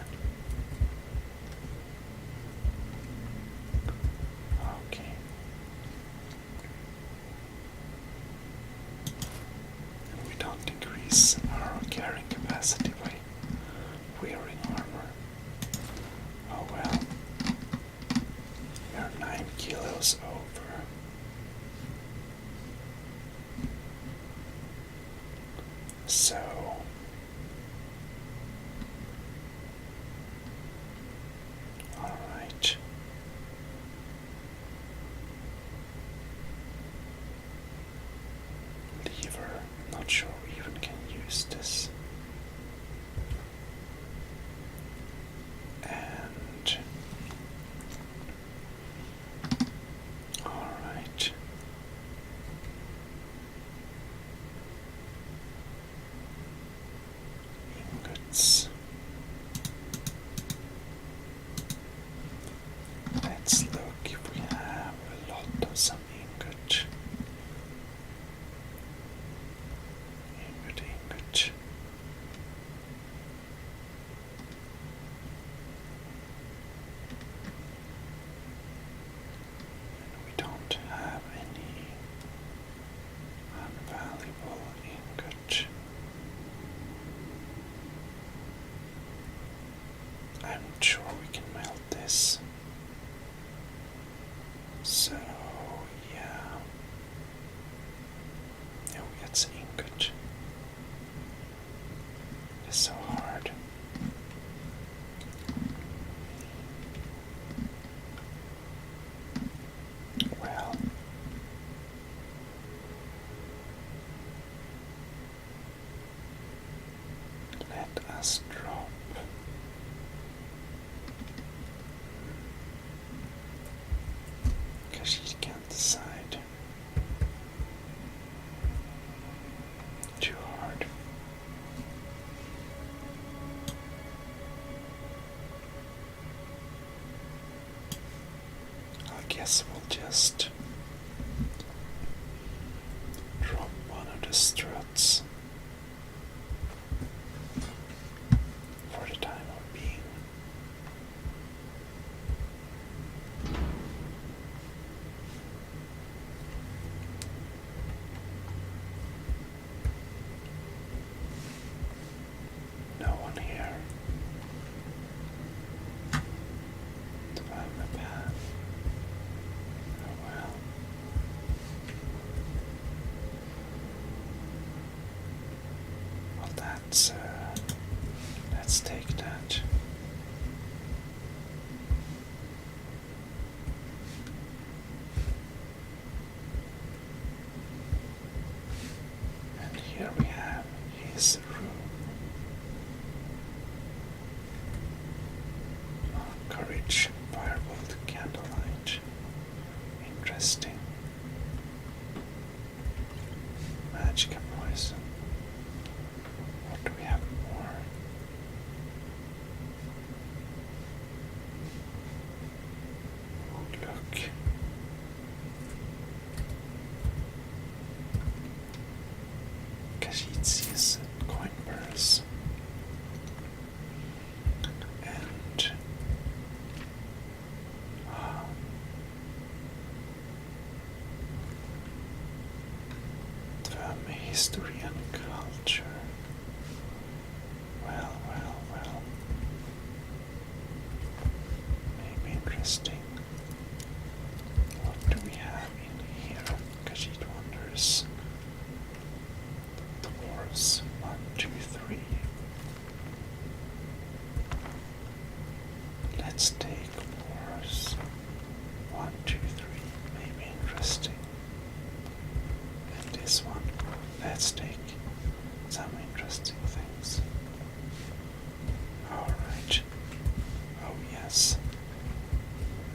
I'm sure we can melt this. So, yeah. Yeah, we got some ingot. It's so hard. Well, let us drop. Because she can't decide. Too hard. I guess we'll just drop one of the struts for the time of being. No one here to find the path. Oh well. Well, let's take that. And here we have his room. Courage, firebolt, candlelight. Interesting. Magic and poison. What do we have more? Oh, look. Kashitzi's coin purse. And history and culture. Well, well, well. Maybe interesting. What do we have in here? Kashit wonders. Dwarves. 1, 2, 3. Let's take dwarves. 1, 2, 3. Maybe interesting. And this one. Let's take some interesting things. Alright. Oh yes.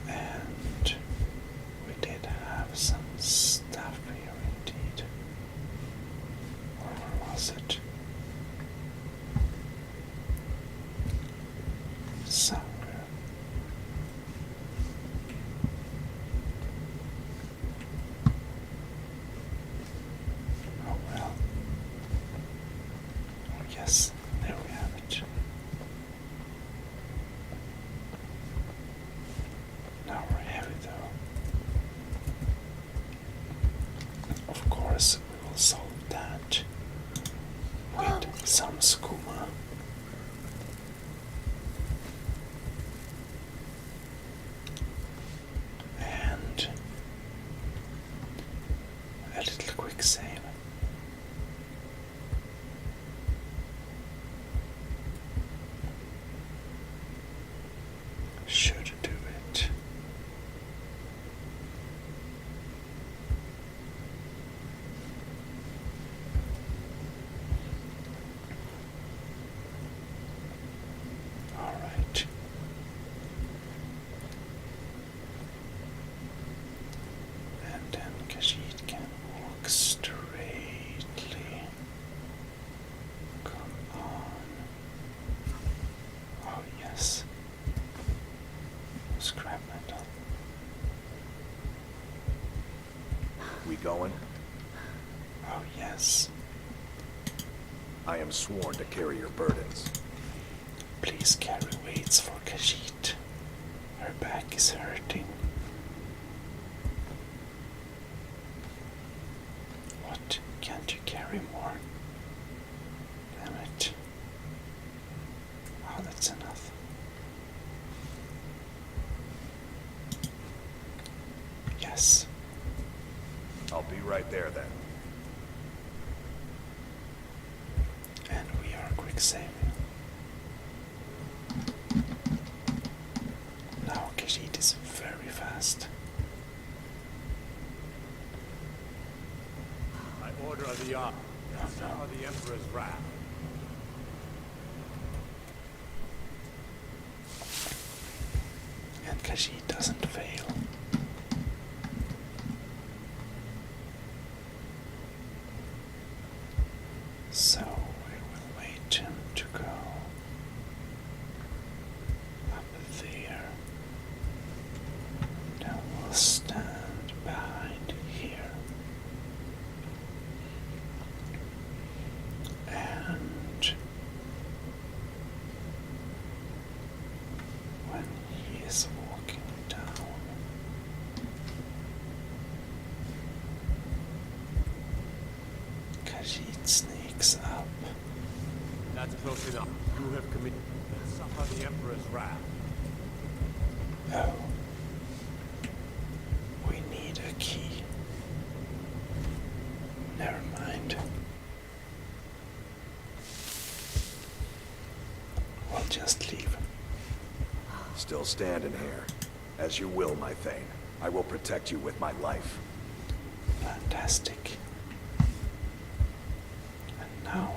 And we did have some stuff here indeed. Or where was it? Somewhere. Oh well. Oh yes, there we have it. Now we're heavy though. Of course we will solve that with some skooma. And a little quick save. Should do it. All right. And then Kashid can walk straightly. Come on. Oh yes. Scrap metal. We going? Oh yes. I am sworn to carry your burdens. Please carry weights for Kashid. Her back is hurting. What? Can't you carry more? Damn it. Oh, that's enough. Yes. I'll be right there then. And we are quick saving. Now Khajiit is very fast. I order the suffer the Emperor's wrath. And Khajiit doesn't fail. So we will wait him to go up there. Then we'll stand behind here. And when he is walking down, Khajiit sneaks up. That's close enough. You have committed. Suffer the Emperor's wrath. Oh, we need a key. Never mind. We'll just leave. Still standing here. As you will, my Thane. I will protect you with my life. Fantastic. And now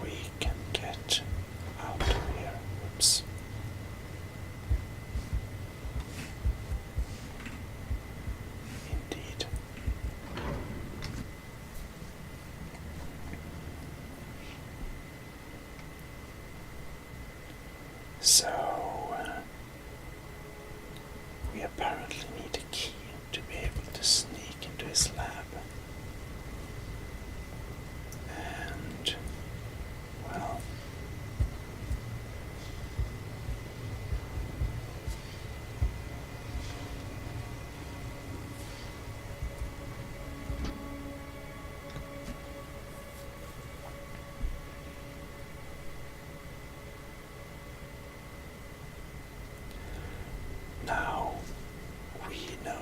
we can get out of here. Oops. Indeed. So, we apparently need a key to be able to sneak into his lab. And, well, now we know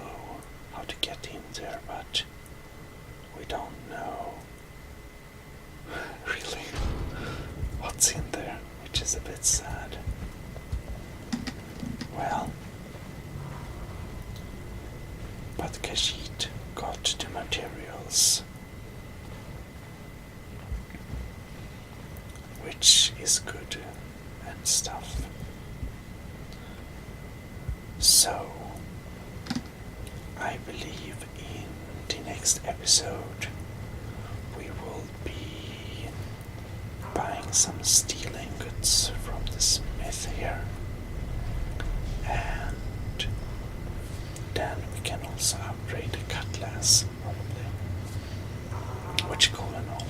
how to get in there, but we don't know really what's in there, which is a bit sad. Well, but Khajiit got the materials, which is good and stuff. So, I believe in the next episode we will be buying some steel ingots from the smith here, and then we can also upgrade the cutlass probably, which cool and all.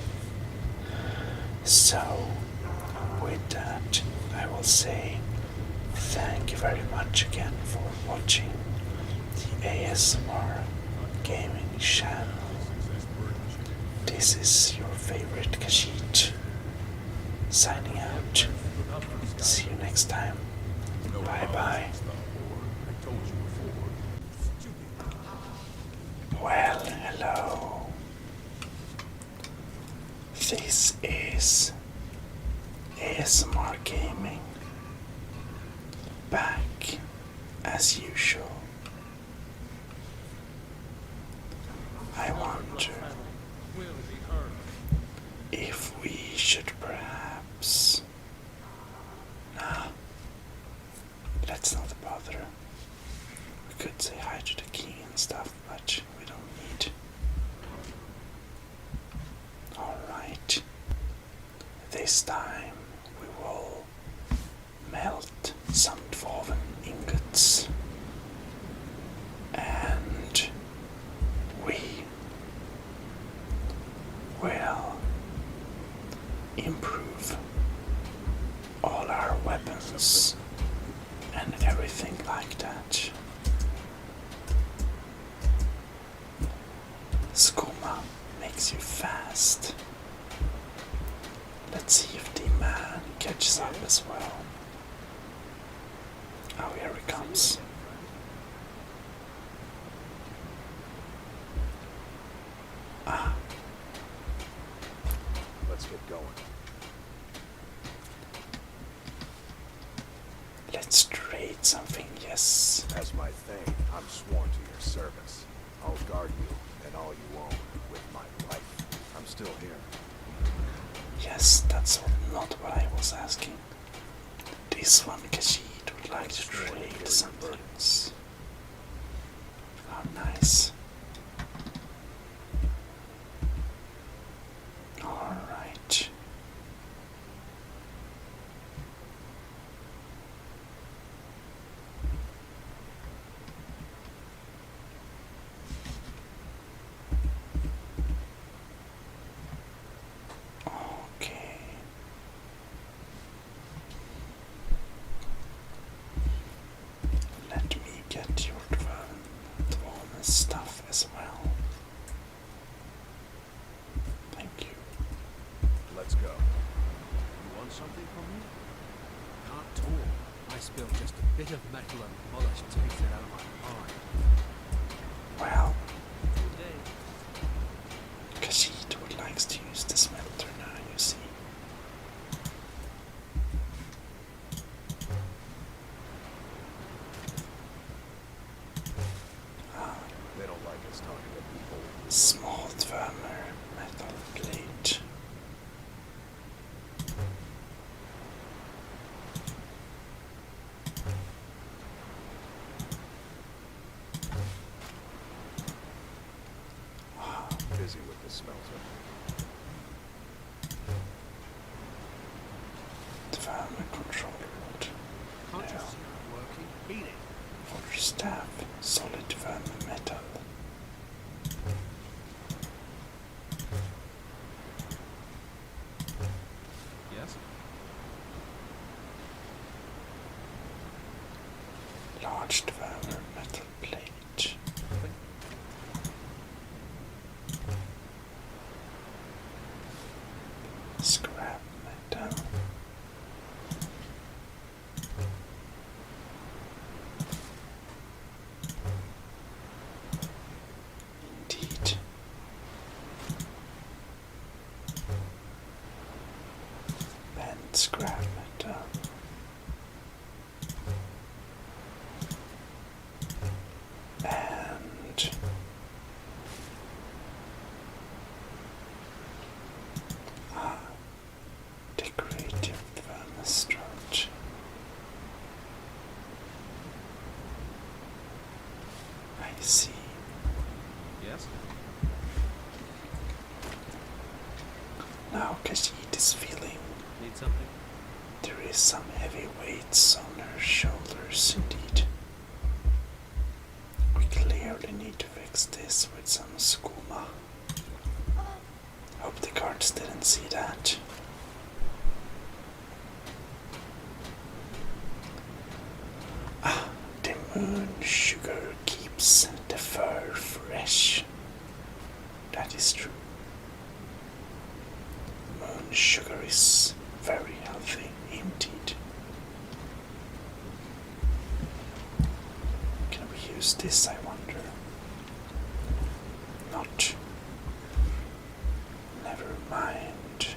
So with that I will say thank you very much again for watching the ASMR gaming channel. This is your favorite Khajiit signing out. See you next time. Bye bye. Well, hello. This is ASMR Gaming, back as usual. I wonder if we should perhaps... Nah, let's not bother. We could say hi to the king and stuff, but we don't need. Alright, this time we will melt some dwarven ingots, and we will improve all our weapons and everything like that. Skooma makes you fast. Let's see if the man catches up as well. Oh, here he comes. Let's get going. Let's trade something, yes. As my thane, I'm sworn to your service. I'll guard you and all you own with my life. I'm still here. Yes, that's not what I was asking. This one, Kashid, would like to trade some things. Oh, nice. Alright. Okay. Let me get your dwarven stuff as well. Thank you. Let's go. You want something from me? Can't talk. I spill just a bit of metal and polish takes it out of my mind. Well, Good day. Kashid would like to use the smelter now, you see. They don't like us talking to people. Small thermal metal plate. Busy with the smelter. Thermal control rod. Can't you No. see it working? Beat it. For staff, solid thermal metal. Yes? Large thermal metal plate. Scrap metal. Indeed. And scrap metal. And decorative thermostat. I see. Yes? Now Kashid is feeling Need something? there is some heavy weights on her shoulders indeed. We clearly need to fix this with some skooma. Hope the guards didn't see that. Ah, the moon sugar keeps the fur fresh. That is true. Moon sugar is very healthy indeed. Can we use this, I wonder? Not. Never mind.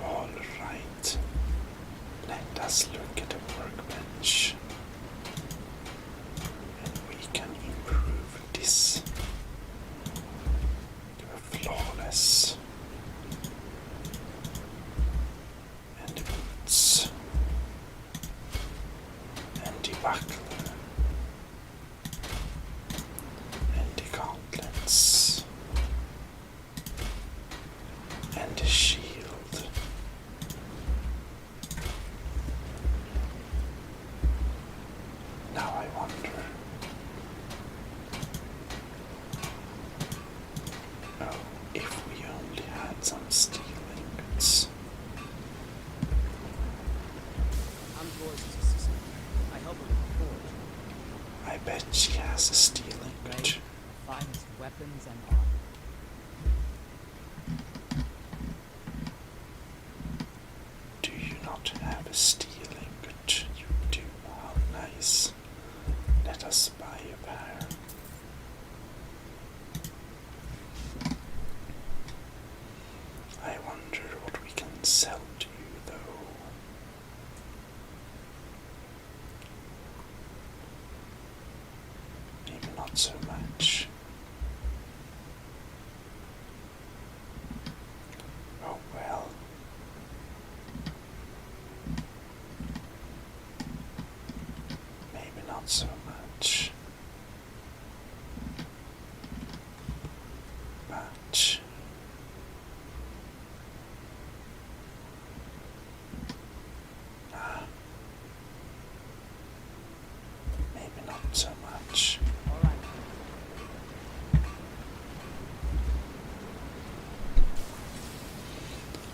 Alright. Let us look at the workbench. And we can improve this to a flawless. And the boots. And the buckler. And the gauntlets. And the shield. Now I wonder. Oh, if we only had some steel ingots. I'm Joyce's assistant. I help her with the forge. I bet she has a steel Right? ingot. Finest weapons and armor. Do you not have a steel ingot? You do. How nice. Let us buy a pair. sell to you though. Maybe not so much. Oh well. Maybe not so much. But maybe not so much.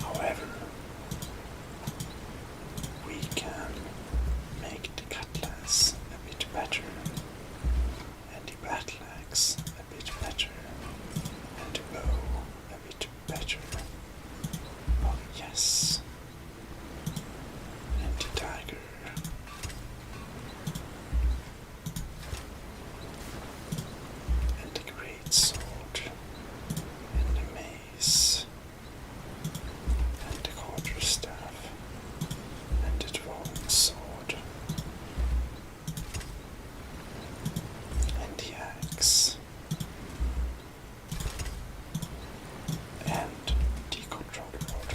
However, we can make the cutlass a bit better, and the battle axe a bit better, and the bow a bit better. Oh yes. And the dagger. And the great sword. And the mace. And the quarterstaff. And the dwarven sword. And the axe. And the control rod.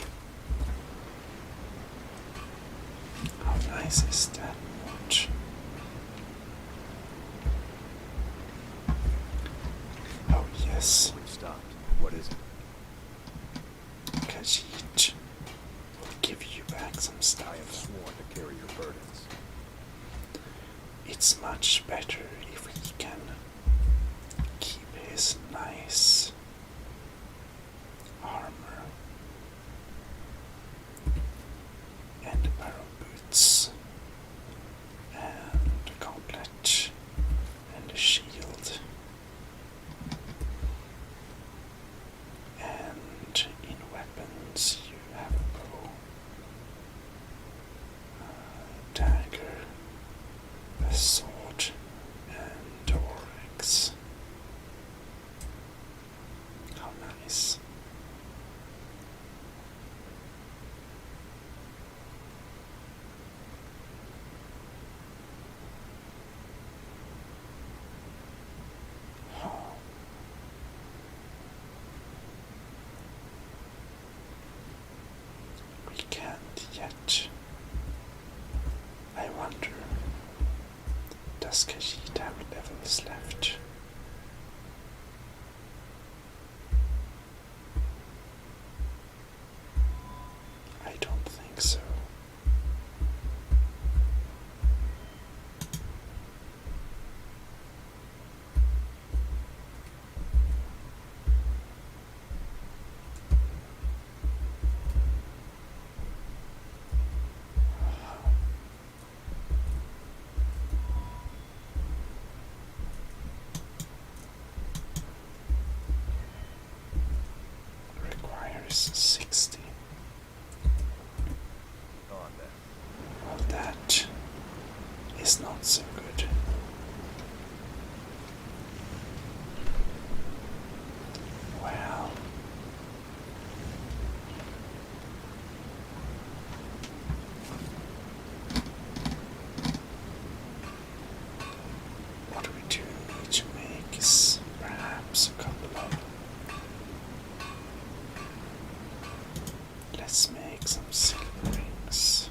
How nice is that watch? Oh yes, We've stopped. What is it? Khajiit will give you back some I stuff. have sworn to carry your burdens. It's much better if he can keep his nice armor and the barrel boots and the gauntlet and the shield, and in weapons you have a bow, dagger, a sword, and door axe. How nice. We can't yet. I wonder, does Khajiit have levels left? I don't think so. Requires 60. On then. Well, that is not so good. Well, what we do need to make is perhaps a couple of. Let's make some silver rings.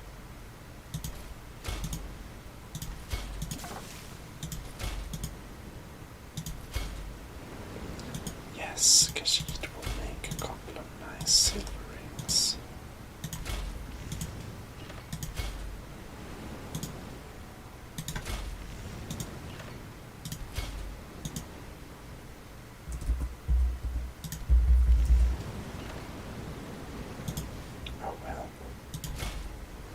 Yes, Khajiit will make a couple of nice silver rings. Oh well.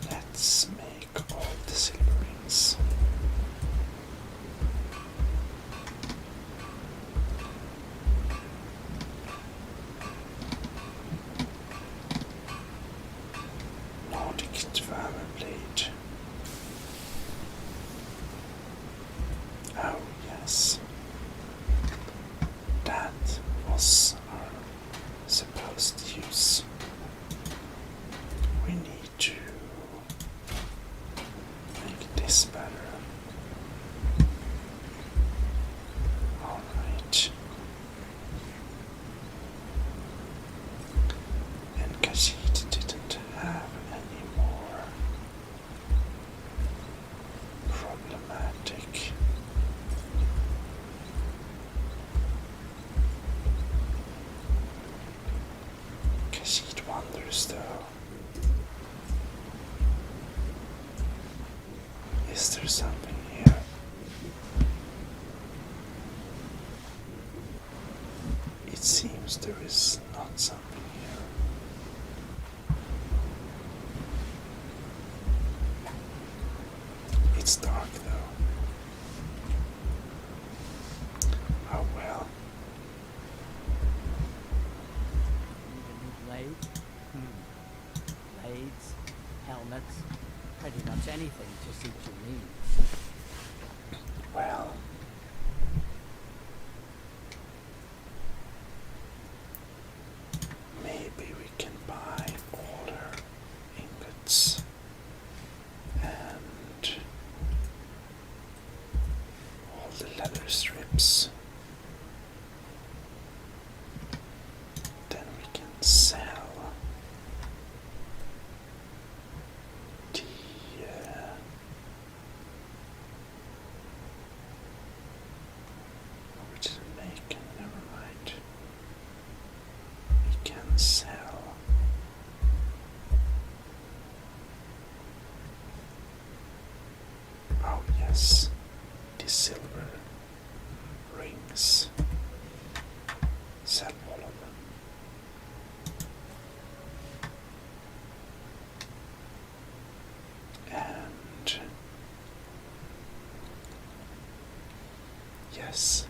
Let's make all the silver rings. Nordic Dwemer blade. Oh yes. That was our supposed use. Is there something here? It seems there is not something here. It's dark though. Oh well. Need a new blade? Blades, helmets, pretty much anything to suit your needs. Well. Maybe we can buy older ingots and all the leather strips. Then we can sell the which is making, never mind. We can sell oh yes, the silver rings. Sell all of them. And yes.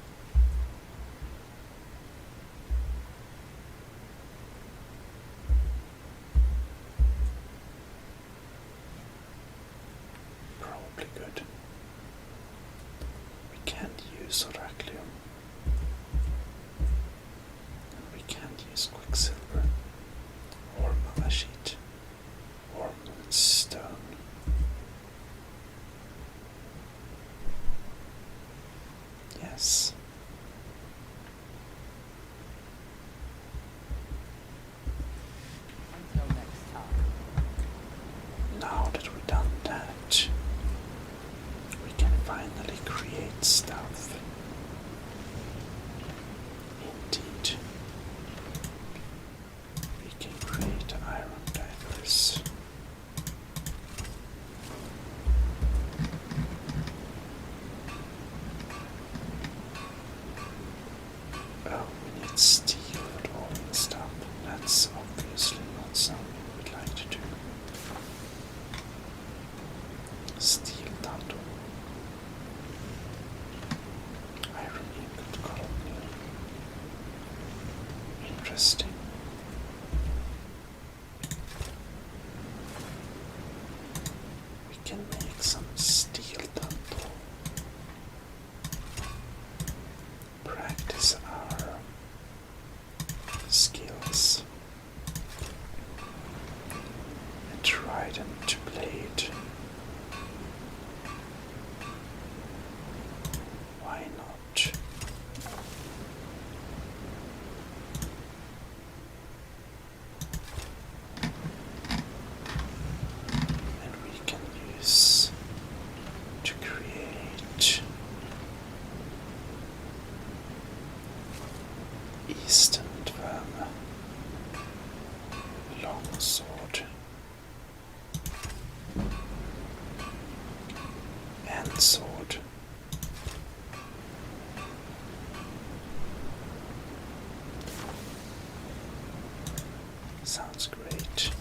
Probably good. We can't use Oracle. And we can't use Quicksilver or Malachite or Moonstone. Yes. Until next time. Now that we've done that, we can finally create stuff. Indeed. We can create iron daggers. Oh, we need steel for all and stuff. That's obviously not something we'd like to do. Steel Tanto. Iron ingot colony. Interesting. We can make some steel Tanto. Practice our skills. A trident blade. Why not? And we can use to create Eastern Dwarf longsword and sword. Sounds great.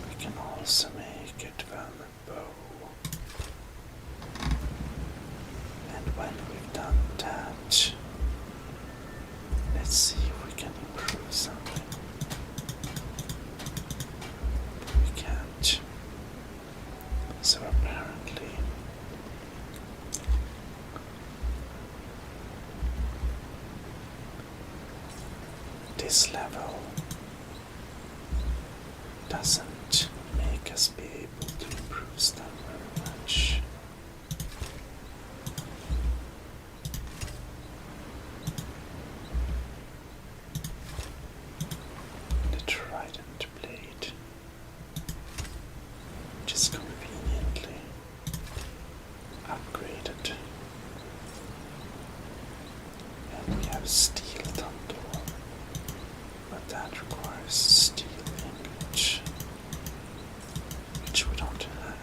We can also make a Dwarf bow. And when we've done that, let's see if we can improve something. We can't. So apparently this level doesn't make us be able to improve stuff very much. The trident blade, which is conveniently upgraded. And we have steel Tantor, but that requires steel ingot, which we don't have.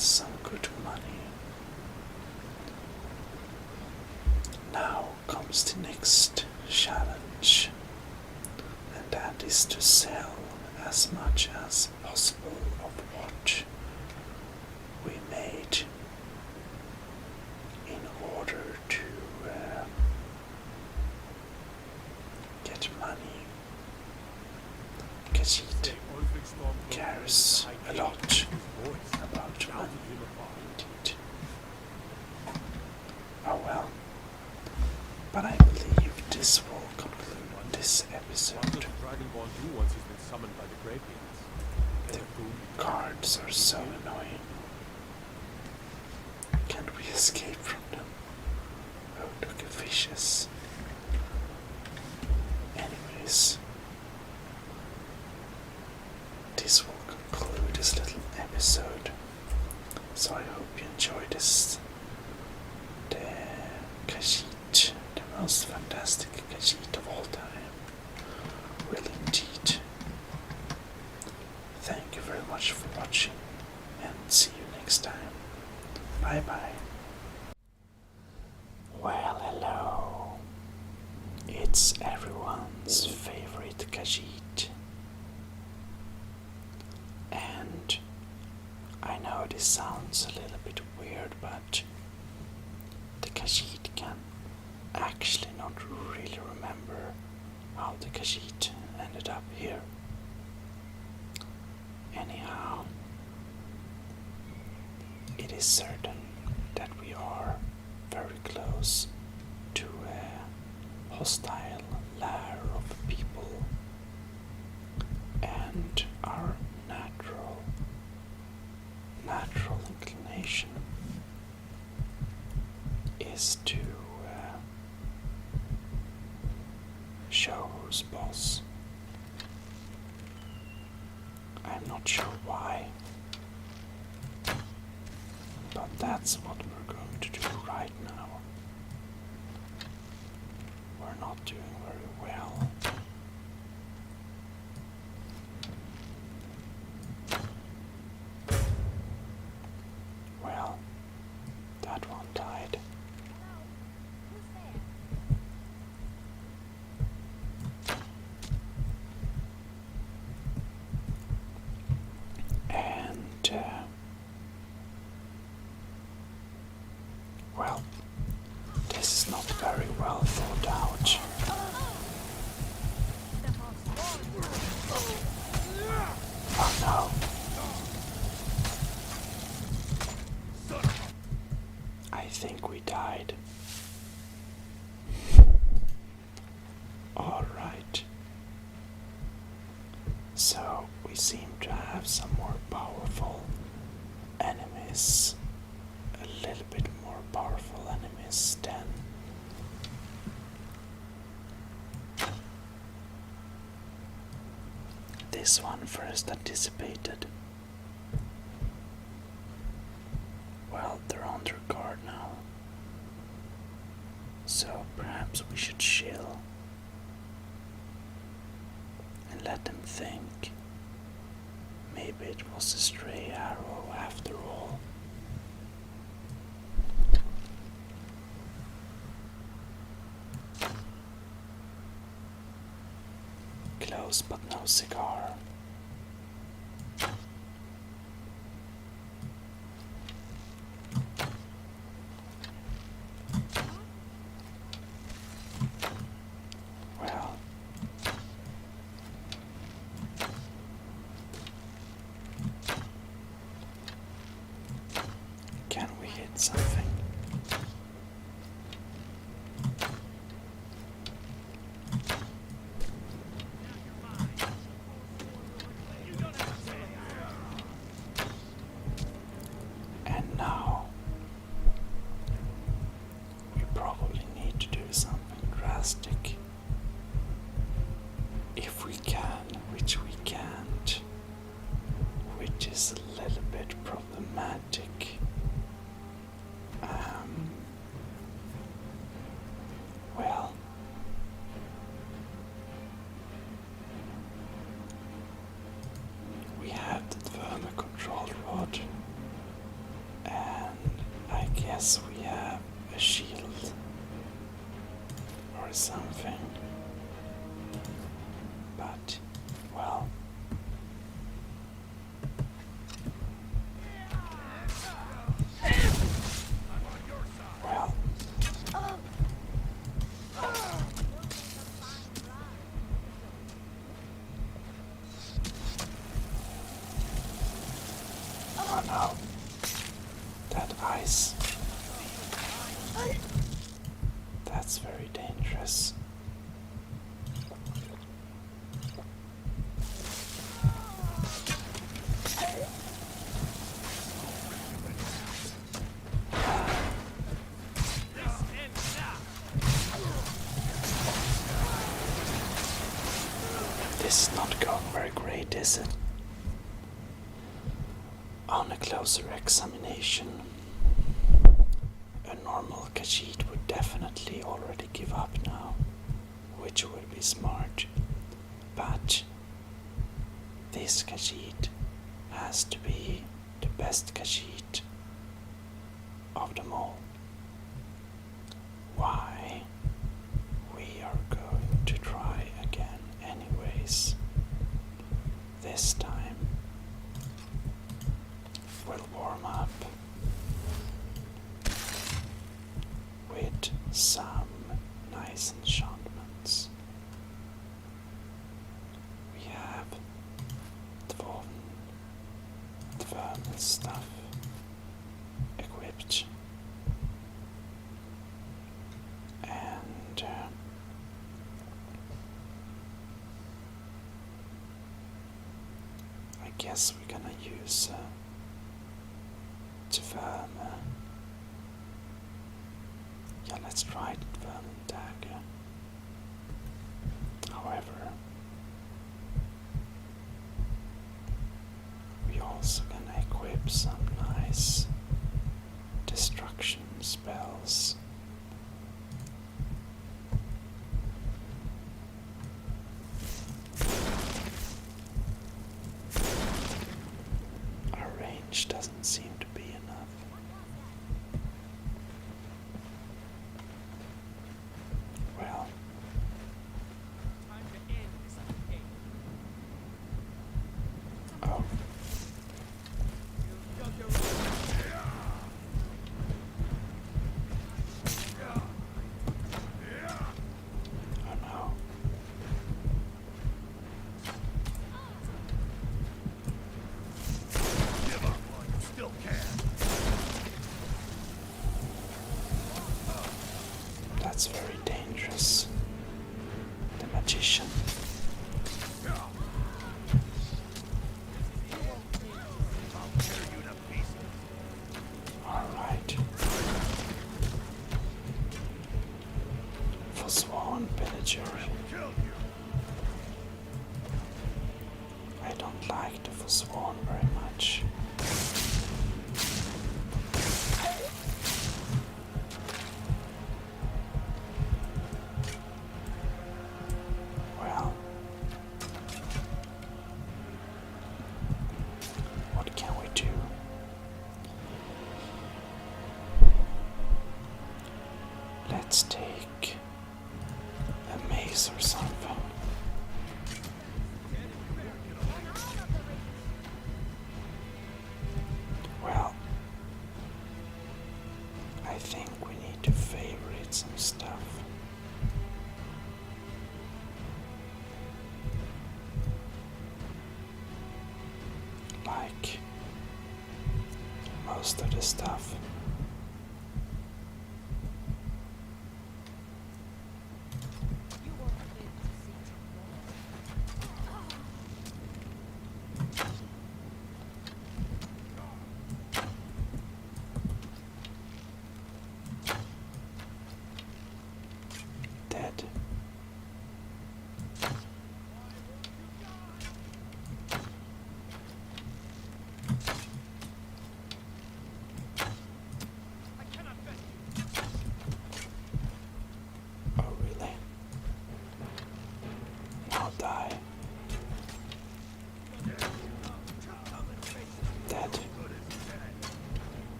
us some good money. Now comes the next challenge, and that is to sell as much as possible of what we made in order to get money. Khajiit cares a lot about money, indeed. Oh well. But I believe this will conclude this What episode. does the Dragonborn do once he's been summoned by the Greybeards? The guards are so annoying. Can't we escape from them? Oh, look at fishes. Anyways, this will conclude this little episode. So I hope you enjoyed this. The Khajiit, the most fantastic Khajiit of all time. Really indeed. Thank you very much for watching, and see you next time. Bye bye. Well, hello. It's everyone's favorite Khajiit. And I know this sounds a little bit weird, but the Khajiit can actually not really remember how the Khajiit ended up here. Anyhow, it is certain that we are very close to a hostile lair of people, and our natural inclination is to show who's boss. I'm not sure why, but that's what we're going to do right now. We're not doing very well. Well, that one died. And, well, this is not very well thought out. Oh no. I think we died. Alright. So we seem to have some more powerful enemies. A little bit more powerful enemies than this one first anticipated. Well, they're under guard now. So perhaps we should chill and let them think. Maybe it was a stray arrow after all. Close but no cigar. Well, can we hit something? And now we probably need to do something drastic. If we can, which we can't, which is a little bit problematic. I guess we have a shield or something. But, well. Well. Oh no. That ice. That's very dangerous. This is not going very great, is it? On a closer examination, a normal Khajiit would definitely already give up now, which would be smart. But this Khajiit has to be the best Khajiit of them all. Why? We are going to try again anyways. This time we'll warm up with some nice enchantments. We have dwarven stuff equipped, and I guess we're gonna use Dverme. Yeah, let's try the Dverme dagger. However, we also gonna equip some nice destruction spells. Our range doesn't seem to be enough. Well, oh. Oh no. Give up while you still can. That's very dangerous. The magician. I'll tear you to pieces. Alright. For Swan Pillager. Kill you. I don't like the Forsworn very much. Well, what can we do? Let's take a mace or something. Well, I think we need to favorite some stuff. Like most of the stuff. Dead.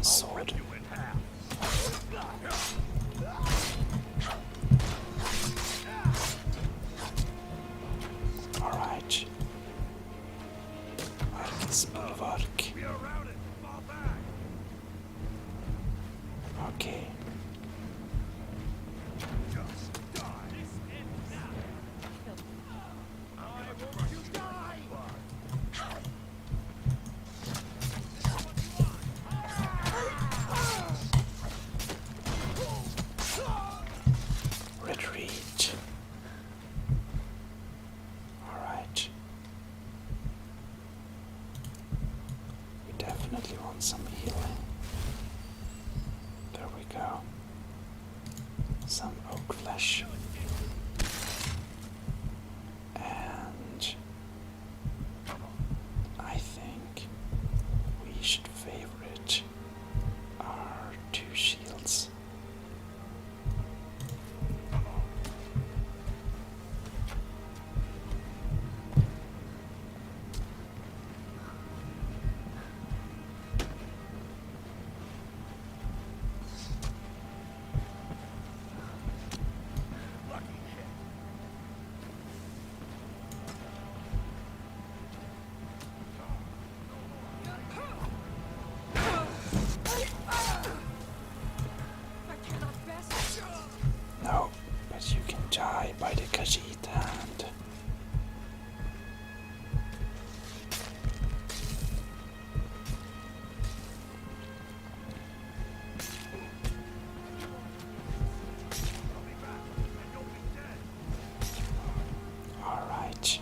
sword. You in half. Alright. Arkismulvark. We are routed. Fall back. Okay. Just die. This ends now. I won't you die. Retreat. Alright. We definitely want some healing. There we go. Some oak flesh. And I think we should favorite our 2 shields. Lucky hit. I cannot best. No, but you can die by the Khajiit hand. Alright.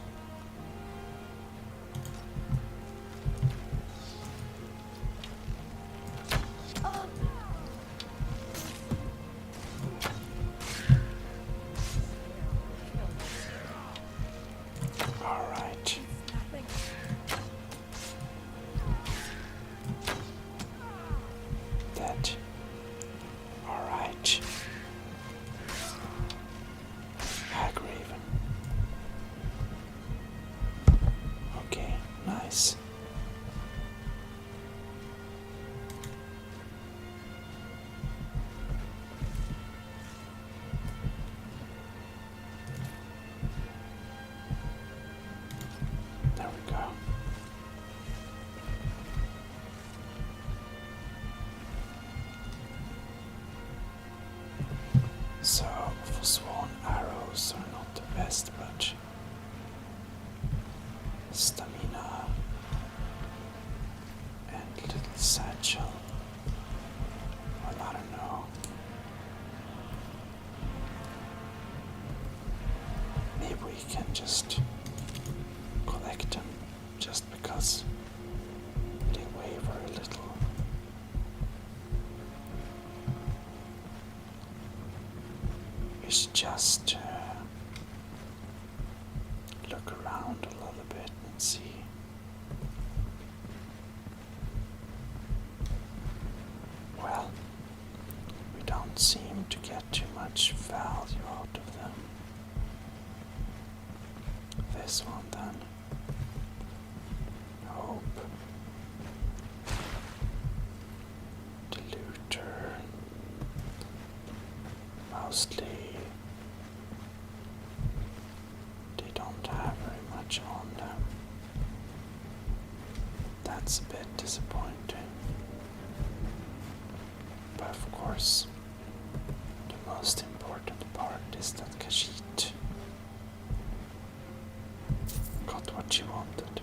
Alright. Nothing. Dead. Alright. Hagraven. Okay, nice. There we go. So, for sworn arrows are not the best, but stamina and little satchel. Well, I don't know. Maybe we can just collect them just because they weigh very little. It's just look around a little bit and see. Well, we don't seem to get too much value out of them. This one then. Hope. Diluter. Mostly they don't have very much on them. That's a bit disappointing. But of course, the most important part is that Khajiit got what she wanted.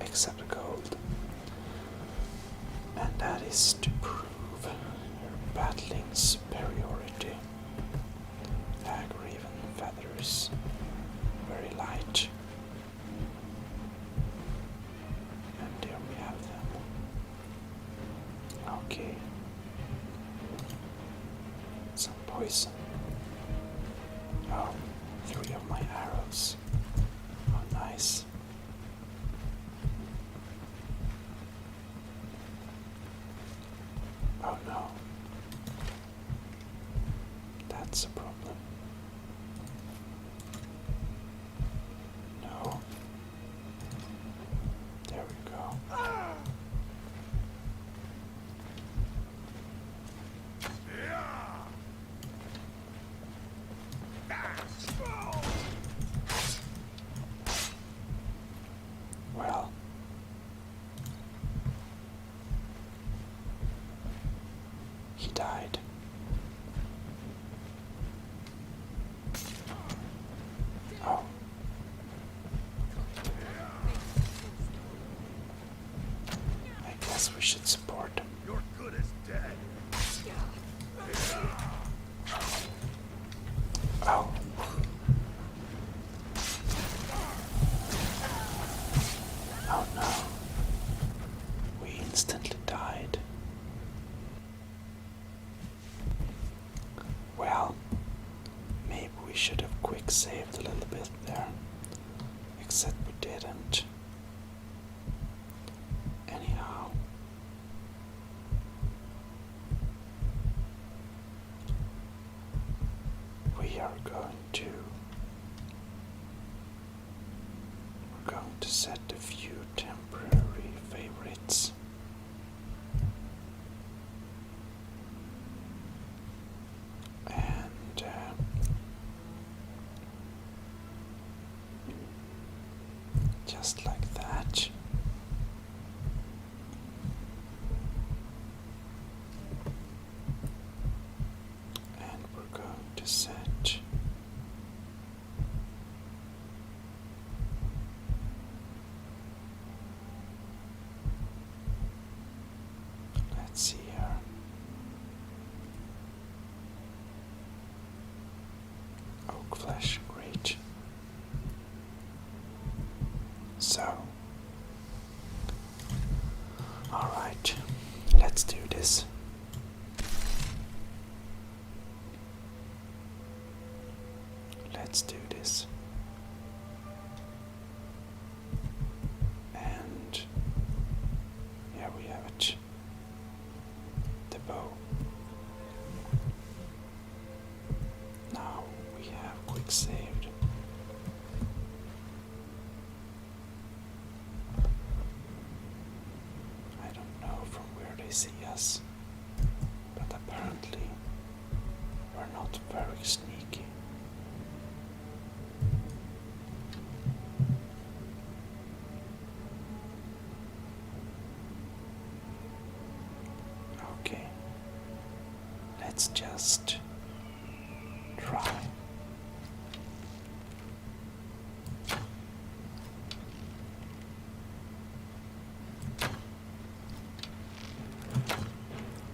Except the gold. And that is to prove her battling superiority. Hagraven feathers, very light. And there we have them. Okay. Some poison. Oh, 3 of my arrows. Oh, nice. Oh no. That's a problem. No. There we go. he died. Oh. I guess we should support him. You're good as dead. Oh. Oh no. We instantly died. Well, maybe we should have quick saved a little bit there. Except we didn't. Anyhow. We are going to set a few temporary favorites. And just like that. And we're going to set let's see here. Oak flesh, great. So, alright, let's do this. Let's do this. And here we have it. The bow. Now we have quick saved. I don't know from where they see us, but apparently we're not very sneaky. Okay, let's just try.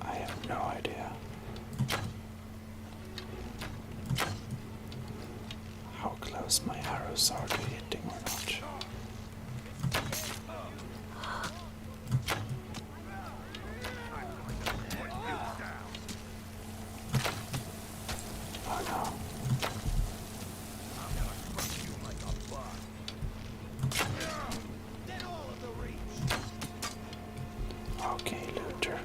I have no idea how close my arrows are to hitting or not. Oh no. Okay, Luther.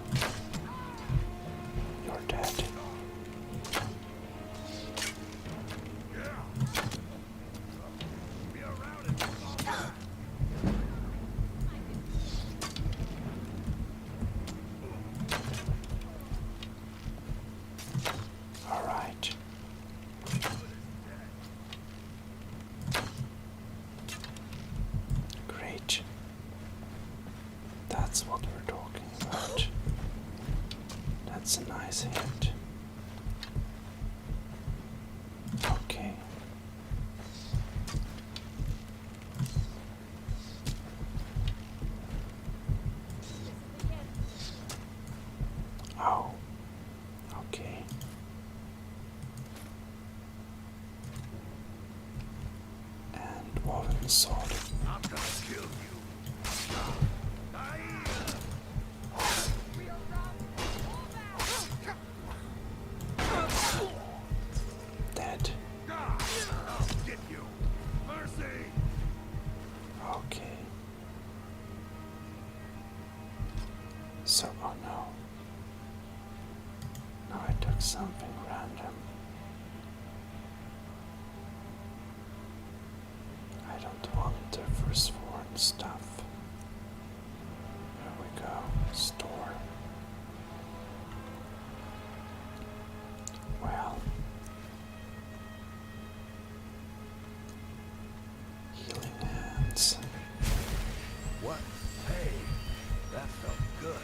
You're dead. All right. Great. That's what we're talking about. That's a nice hit. Okay. Oh. Okay. And woven sword. I'm gonna kill you. Dead. I'll get you. Mercy. Okay. So, oh no. Now I took something random. I don't want the first foreign stuff. There we go. Store. Well. Healing hands. What? Hey, that felt good.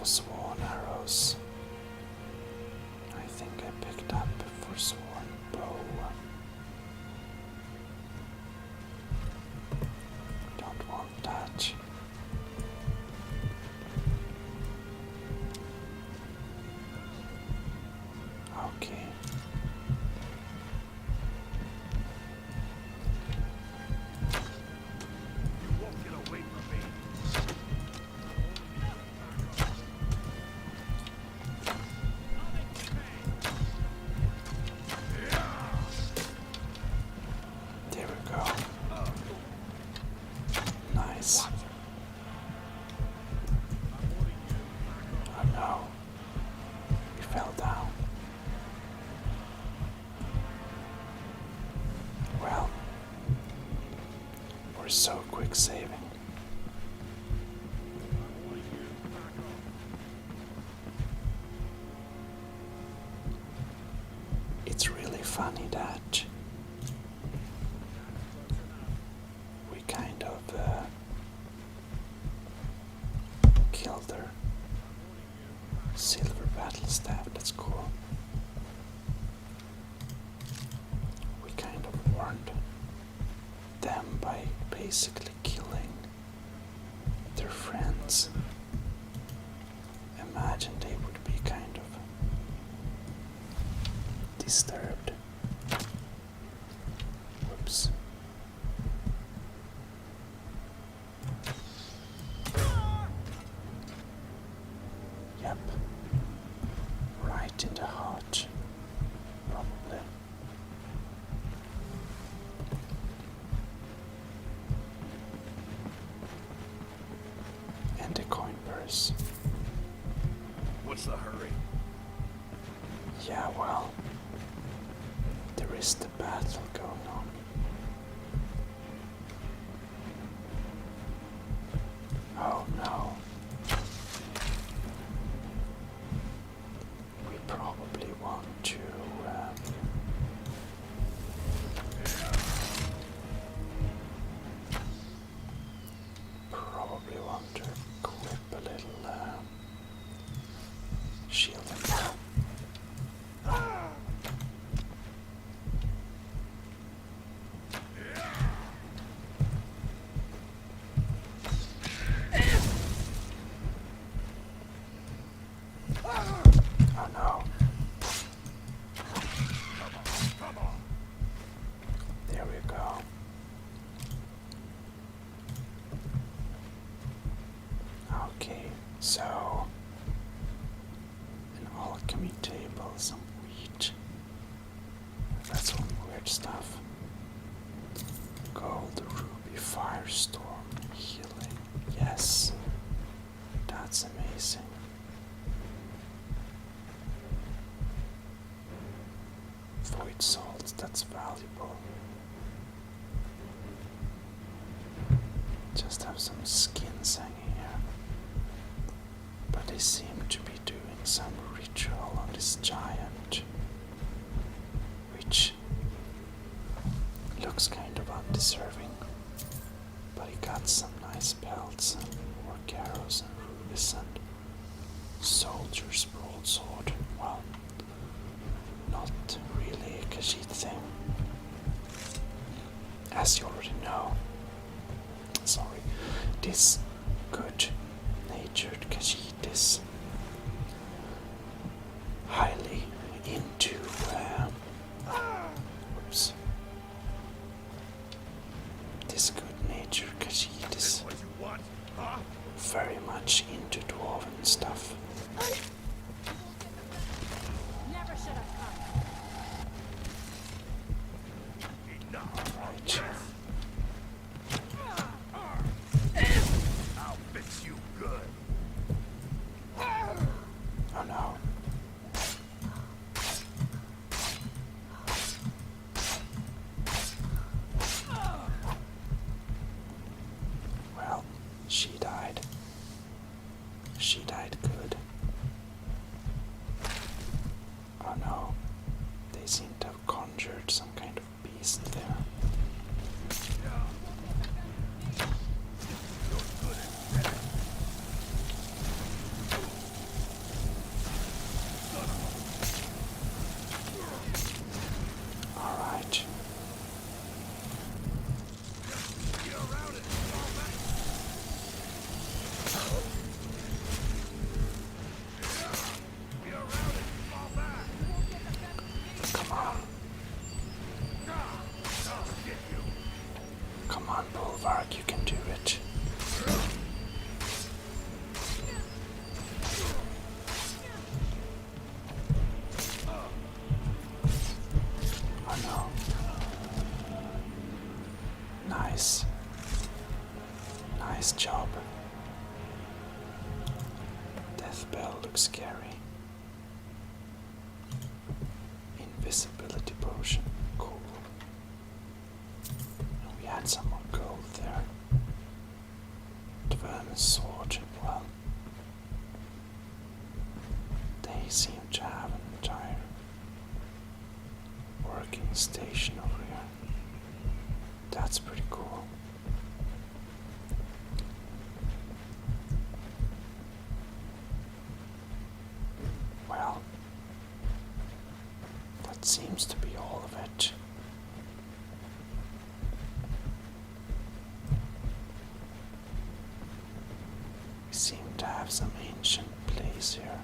sworn arrows. I think I picked up for sworn bow. Don't want that. Okay. You won't get away from me. There we go. Nice. Oh no. We fell down. Well, we're so quick saving. It's really funny that we kind of killed her silver battle staff. That's cool. We kind of warned them by basically killing their friends. Imagine they would be kind of disturbed. Whoops. Yep. Right in the heart. Probably. And the coin purse. What's the hurry? Yeah, well, there is the battle going on. Oh no. We probably want to equip a little shield and oh no. Come on. There we go. Okay, so an alchemy table, some wheat. That's some weird stuff. Gold, ruby, firestorm, healing. Yes, that's amazing. Void salt, that's valuable. Just have some skins hanging here. But they seem to be doing some ritual on this giant, which looks kind of undeserving. But he got some nice pelts and more arrows and rubies and soldier's broadsword. Well, not really a Khajiit thing. As you already know. Sorry, this good-natured Khajiit is highly into whoops. This good-natured Khajiit is What you want, huh? very much into dwarven stuff. Never should have come. Enough. Right. I'll fix you good. Oh no. Well, she died. She died good. Oh no. They seem to have conjured some kind of beast there. health bell looks scary. Invisibility potion, cool. And we had some more gold there. Dverm's sword, well, they seem to have an entire working station over here. That's pretty cool. Well, that seems to be all of it. We seem to have some ancient place here.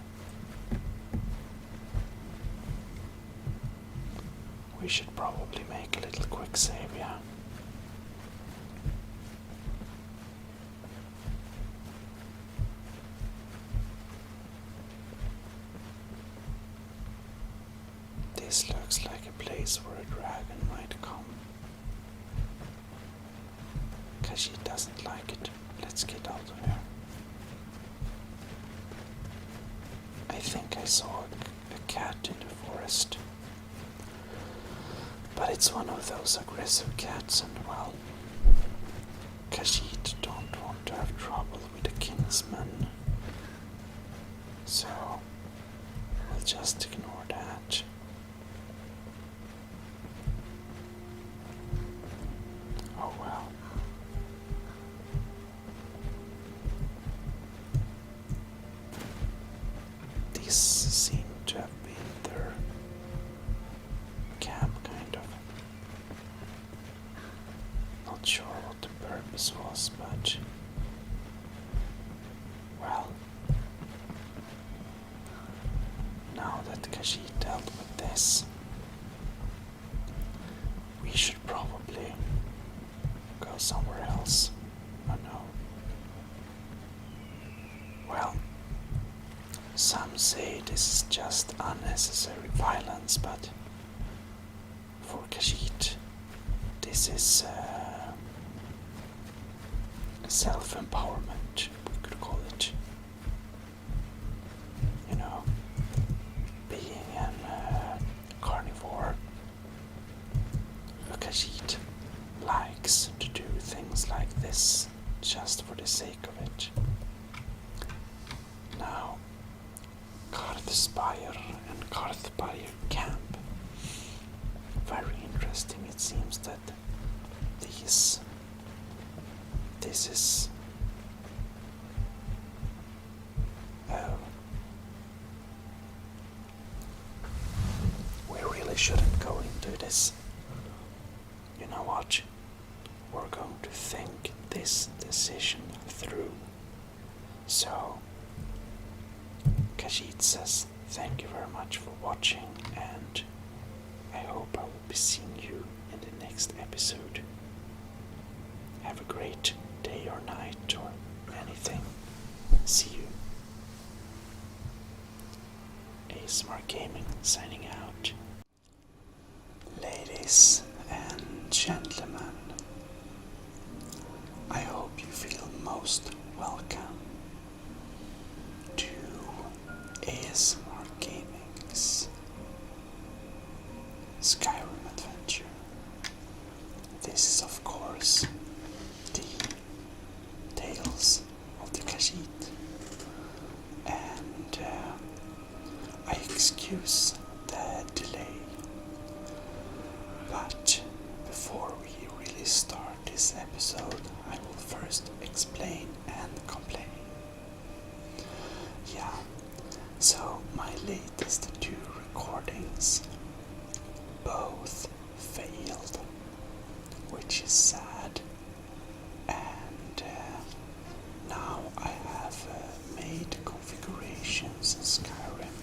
We should probably make a little quick save, yeah. This looks like a place where a dragon might come. Kashi doesn't like it. Let's get out of here. I think I saw a cat in the forest. But it's one of those aggressive cats, and well, Khajiit don't want to have trouble with the kinsman. So, we'll just ignore that. Oh well. These seem to have been their camp, kind of. Not sure what the purpose was, but well, now that Khajiit dealt with this, we should probably go somewhere else. Oh no. Well, some say this is just unnecessary violence, but for Khajiit, this is self-empowerment, we could call it. You know, being an carnivore, Khajiit likes to do things like this just for the sake of it. Now, Karthspire and Karthspire camp. Very interesting. It seems that this is we really shouldn't go into this. You know what? We're going to think this decision through. So, Khajiit says thank you very much for watching, and I hope I will be seeing you in the next episode. Have a great day or night or anything. See you. ASMR Gaming signing out. Ladies and gentlemen, I hope you feel most welcome to ASMR Gaming's Skyrim adventure. This is of course the Tales of the Khajiit, and I excuse the delay, but before we really start this episode, I will first explain and complain. Yeah, so my latest 2 recordings both failed, which is sad, and now I have made configurations in Skyrim,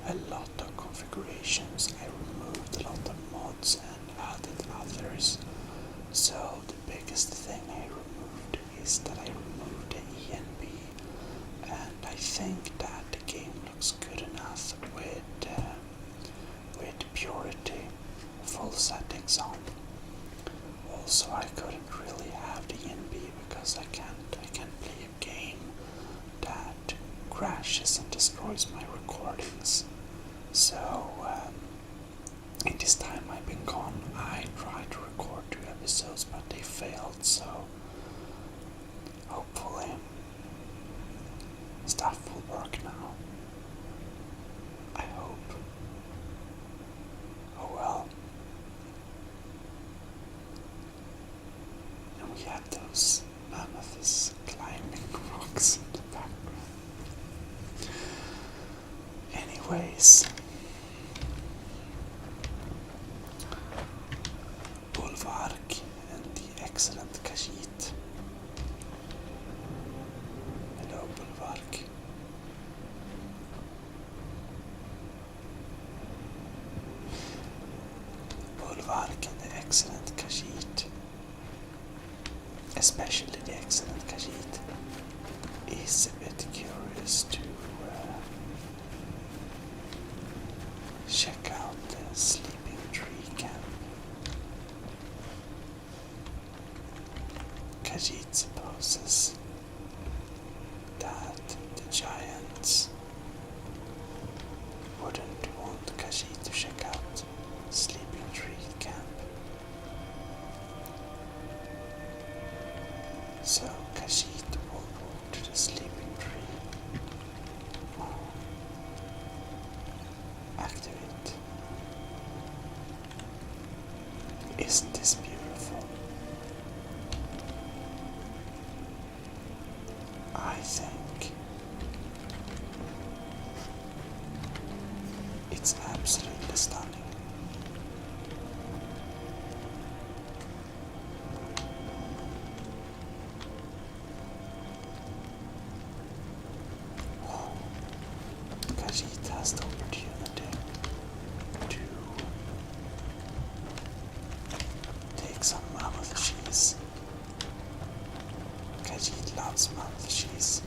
a lot of configurations. I removed a lot of mods and added others. So the biggest thing I removed is that I removed the ENB, and I think that the game looks good enough with purity, full settings on. Also, I couldn't really have the ENB because I can't play a game that crashes and destroys my recordings. So, in this time I've been gone, I tried to record 2 episodes, but they failed, so hopefully stuff will work now. I hope. Oh well. And we have those mammoths climbing rocks in the background. Anyways. Bulwark and the excellent Khajiit. Hello, Bulwark. Bulwark and the excellent Khajiit, especially the excellent Khajiit, is a bit curious to check out the sleeping tree camp. Khajiit supposes that the giants wouldn't want Khajiit to check out sleeping tree camp. So Khajiit will walk to the sleeping tree. Activate. Isn't this beautiful? I think it's absolutely stunning. Khajiit has the opportunity to take some mammoth cheese. Khajiit loves mammoth cheese.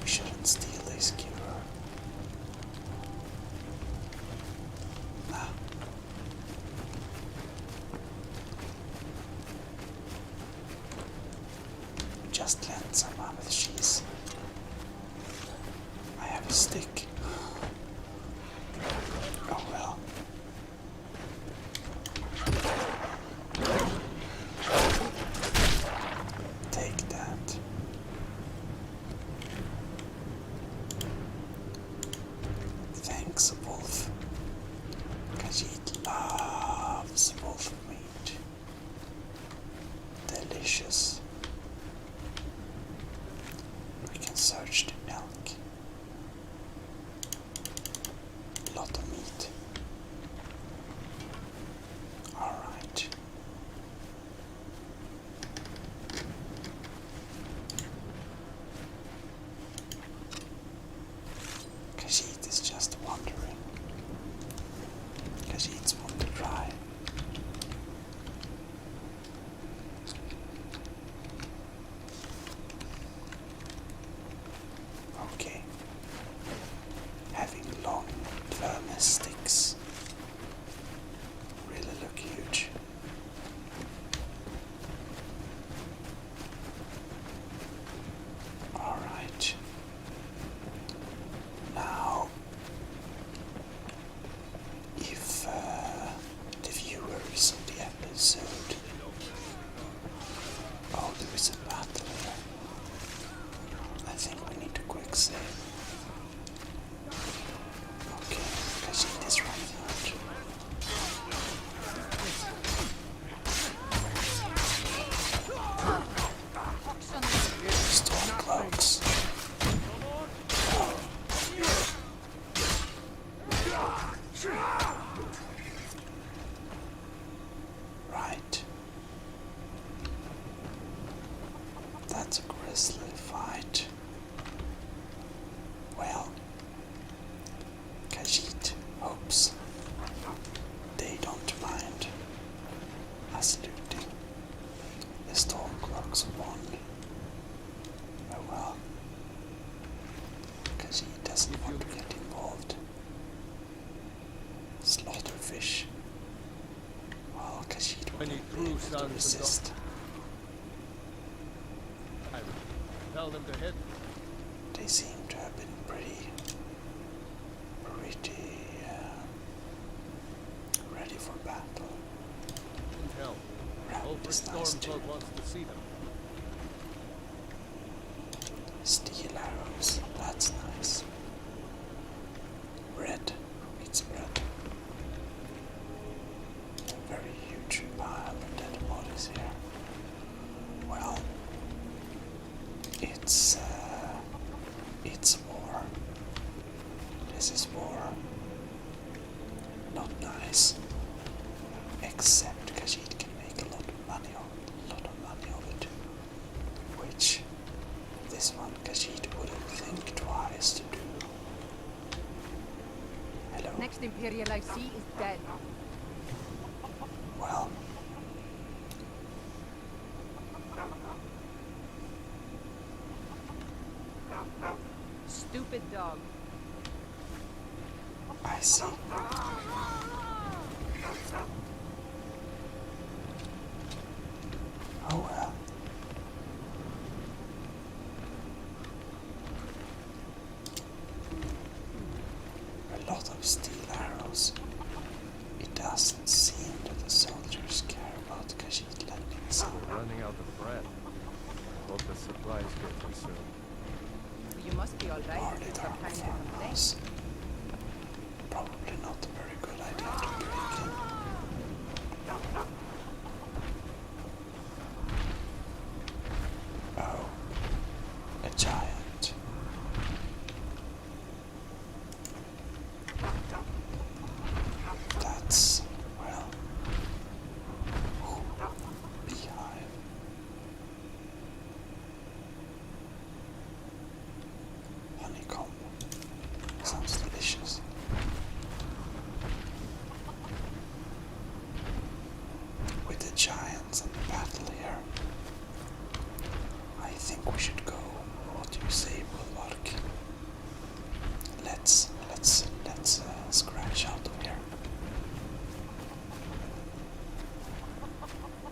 We shouldn't steal this skewer. Nah. Just lend some mammoth cheese. I have a stick. Oh well. Take that. Thanks, wolf. Khajiit loves wolf meat. Delicious. We can search the elk. Lot of meat. Alright. Khajiit is just wandering. Khajiit's want to try. Okay. Having long, firm sticks really look huge. Alright. Now, if the viewers of the episode... Oh, there is a battle here. I think we need to quick save. Okay, Khajiit is running out. Storm clouds. Right. That's a grisly fight. Well, Khajiit hopes they don't mind us looting the storm clocks one. Oh well. Khajiit doesn't want to get involved. Slaughter fish. Well, Khajiit will be able to resist. Tell them to hit. they seem to have been pretty ready for battle. Hell, Round old is nice too. Stormcloak wants to see them. Steel arrows, that's nice. Red, it's red. A very huge pile of dead bodies here. Well, it's war. This is war. Not nice. Except Khajiit can make a lot of money of it. Which this one Khajiit wouldn't think twice to do. Hello. Next Imperial I see is dead. Well, Stupid dog. I see. Oh well. A lot of steel arrows. It doesn't seem that the soldiers care about Khajiit lending some. We're running out of bread. Hope the supplies get here soon. You must be alright. Hardly Some dark kind of a place. farmhouse. Probably not a very good idea to break in. Oh, a giant. That's, well, ooh, beehive. Honeycomb. Sounds delicious. With the giants and the battle here, I think we should go. What do you say, Bulwark? Let's scratch out of here.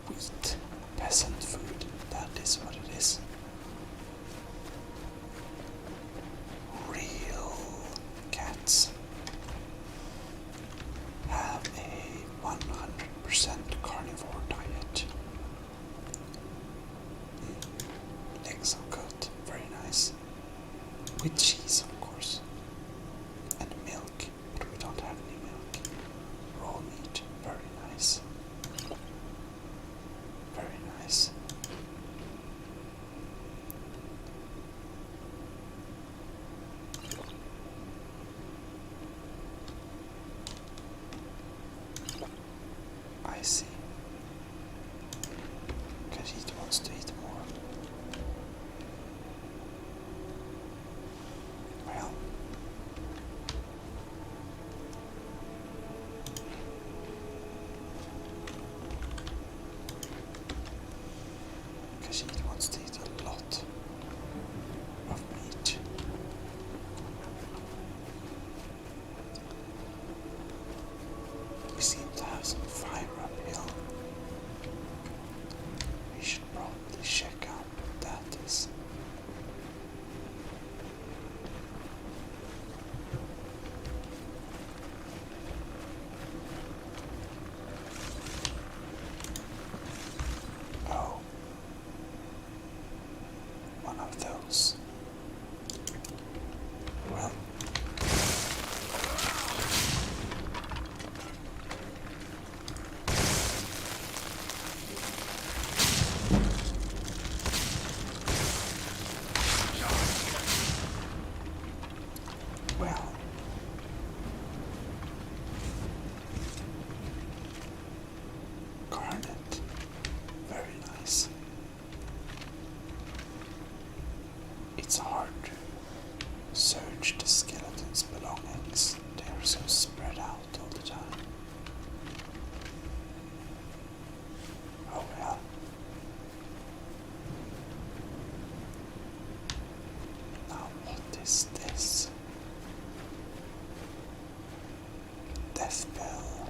Wheat, peasant food, that is what it is. Real cats have a 100% carnivore diet. Legs of goat, very nice. With cheese, of course. And milk, but we don't have any milk. Raw meat, very nice. Very nice. I see. Khajiit wants to eat more. Well, Khajiit wants to eat a lot of meat. We seem to have some fire uphill. We should probably check out what that is. Oh, one of those. Well, well, Garnet, very nice. It's hard to search the skeleton's belongings. They are so spread out all the time. Oh well. Now what is this? Death bell,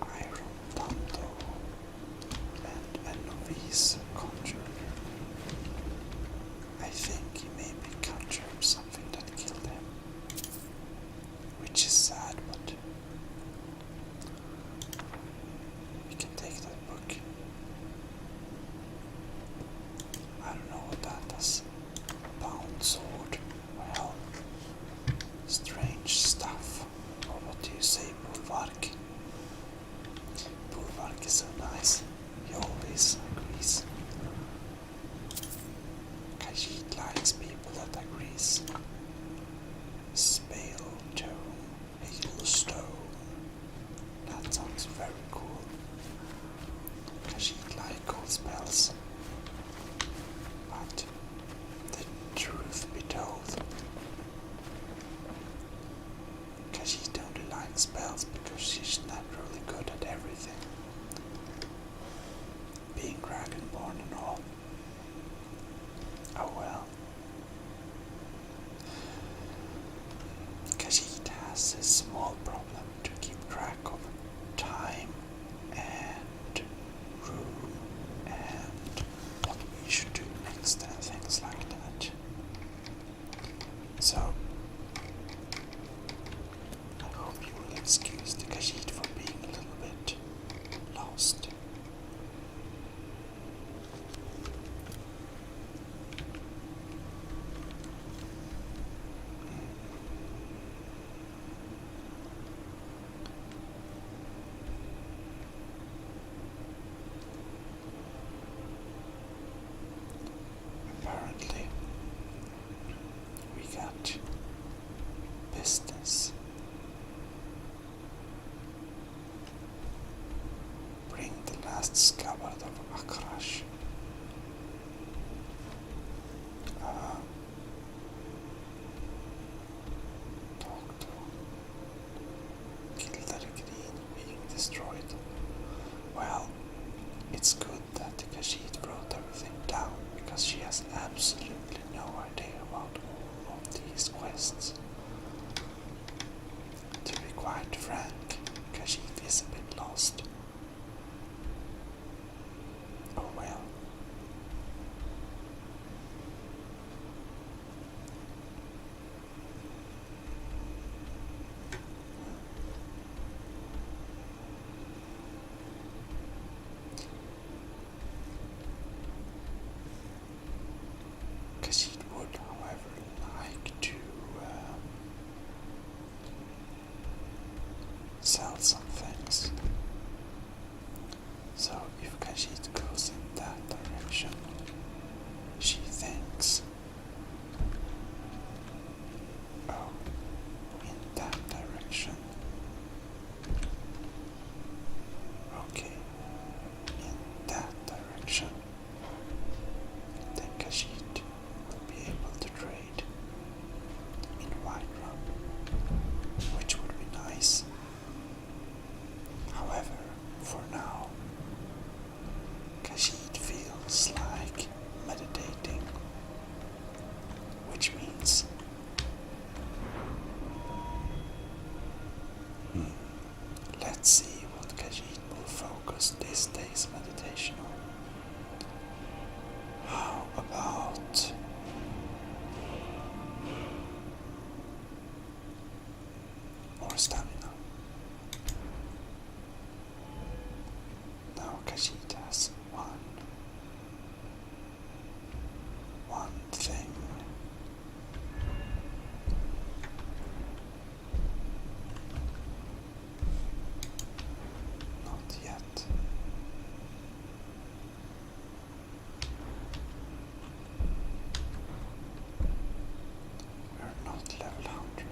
iron tanto, and a novice conjurer. I think he may So, I hope you will excuse the Khajiit for being a little bit lost. Apparently, we got business. Bring the last scabbard of Akrash. Talk to Gildar Green being destroyed. Well, it's good that the Khajiit wrote everything down because she has absolutely no idea about all of these quests. To be quite frank, Khajiit is a bit lost. Oh well. Khajiit would, however, like to sell some things. So if Khajiit goes in that direction, she thinks, oh, in that direction. Okay, in that direction. Then Khajiit will be able to trade in Whiterun, which would be nice. However, for now, Khajiit feels like meditating, which means let's see what Khajiit will focus this day's meditation on. How about more stamina? Now Khajiit has one thing. Not yet. We're not level 100.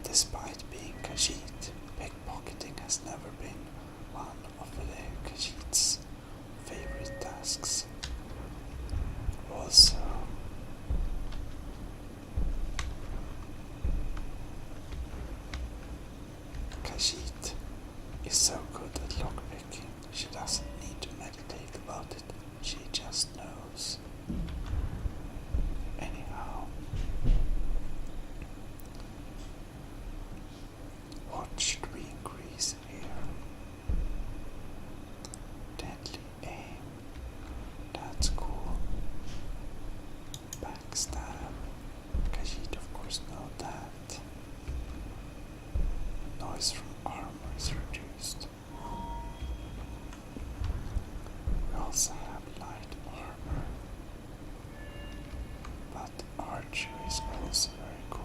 Despite being Khajiit, pickpocketing has never been one of the Khajiit's favorite tasks. Also, Khajiit is so good at lockpicking, she doesn't need to meditate about it, she just knows. Anyhow, what should we increase here? Deadly aim. That's cool. Backstab. Khajiit of course know that. Noise from armor is reduced. We also have light armor. But archery is also very cool.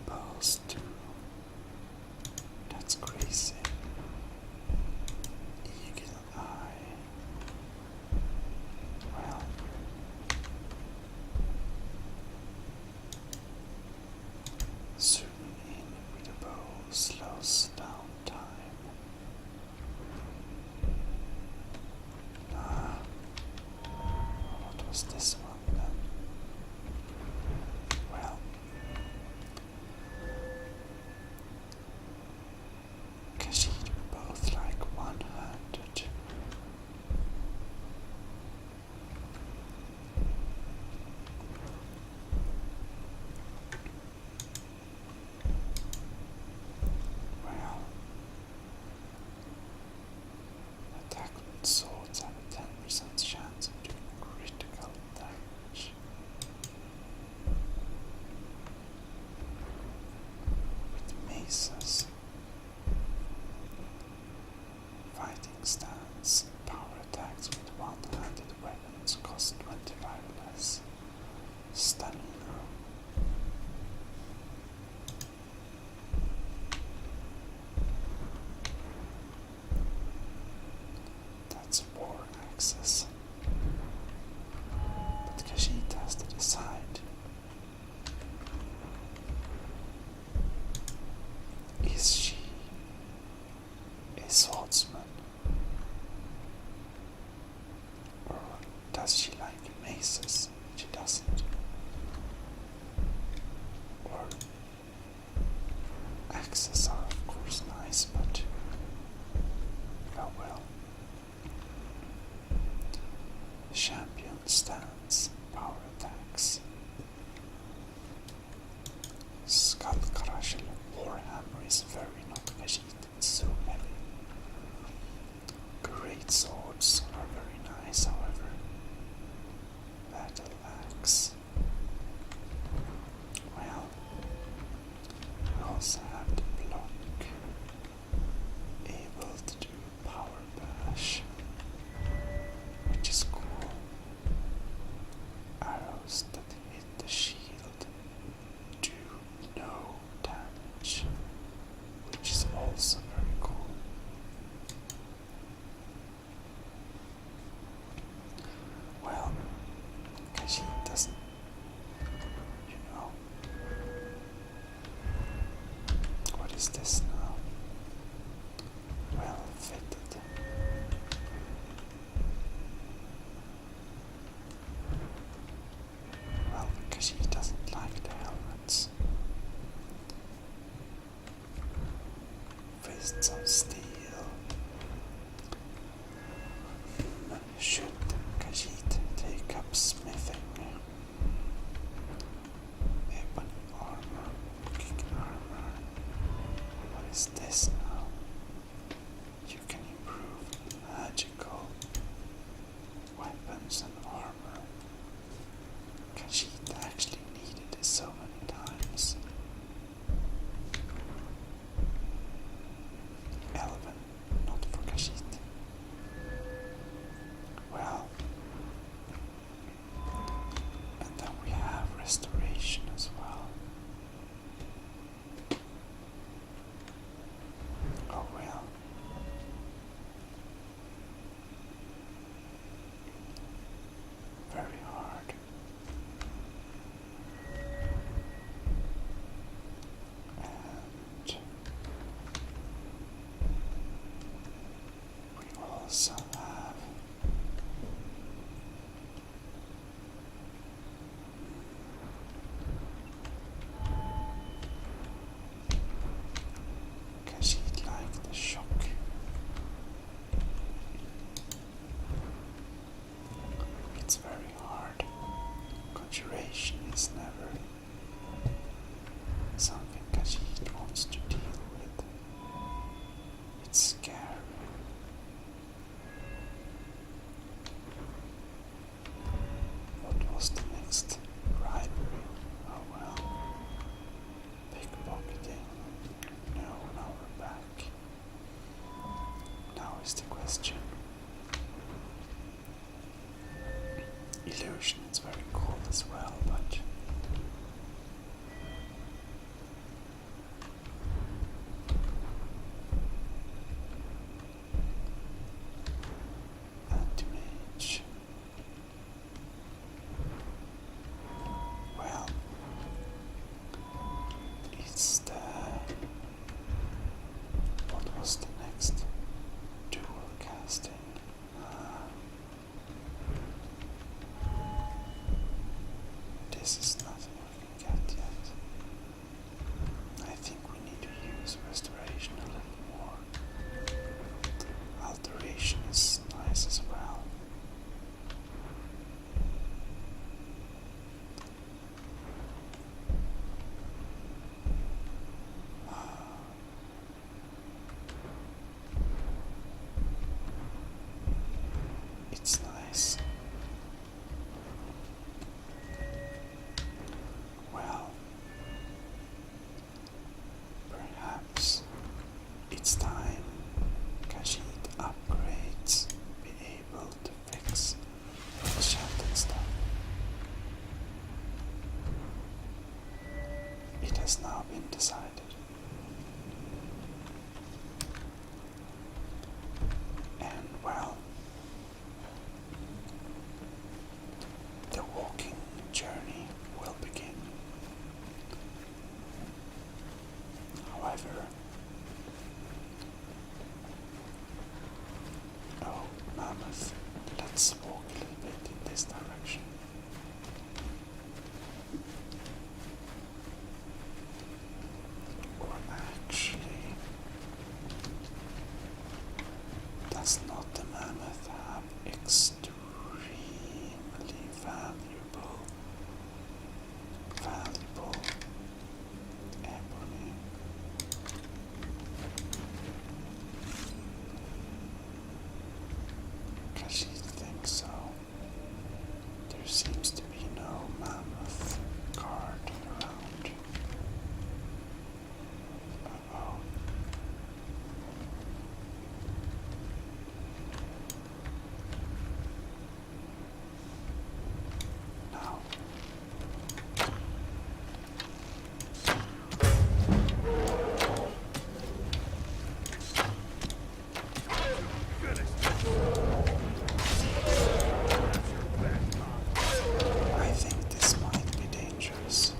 Bows too. That's crazy. Eagle eye. Well, zooming in with a bow slows down time. What was this one then? Well, Khajiit both like one-handed. Well, maces. Fighting stance. Power attacks with one-handed weapons cost 25 less. Stamina. That's war axis. But Khajiit has to decide. Is she a swordsman? Or does she like maces? She doesn't. Or axes are of course nice, but oh well. Champion stance, power attacks. Skull Crusher Warhammer is very not Khajiit, it's so heavy. Great swords are very nice, however. Battle axe. Well, we also have the block. Able to do power bash, which is cool. Arrows that hit the shield do no damage, which is also very cool. Well, Khajiit doesn't, you know. What is this now? Well fitted. Well, Khajiit doesn't like the helmets. Fists of steel. Should Khajiit take up smithing? Ebony armor, kick armor. What is this now? You can improve magical weapons and armor. Khajiit actually needed it so many times. Elven, not for Khajiit. Well, and then we have restoration as well. Oh well. Very hard. And we also have Khajiit like the shock. It's very hard. Conjuration is never something Khajiit wants to deal with. It's scary. driver. Oh, mammoth. Let's walk a little bit in this direction. Or actually, does not the mammoth have extremely valuable ebony? She thinks so. There seems to be no mammoth guard around. Uh-oh. Now. I think this might be dangerous.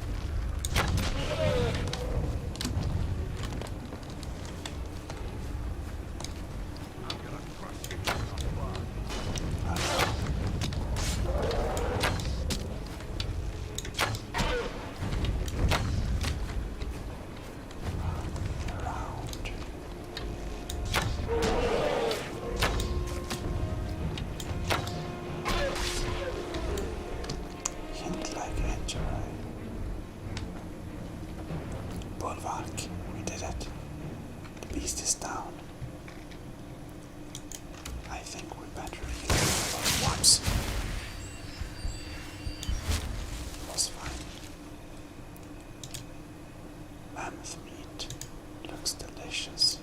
Around. Hint like injury. Bulwark, we did it. The beast is down. I think we better heal our once. It was fine. Mammoth meat looks delicious.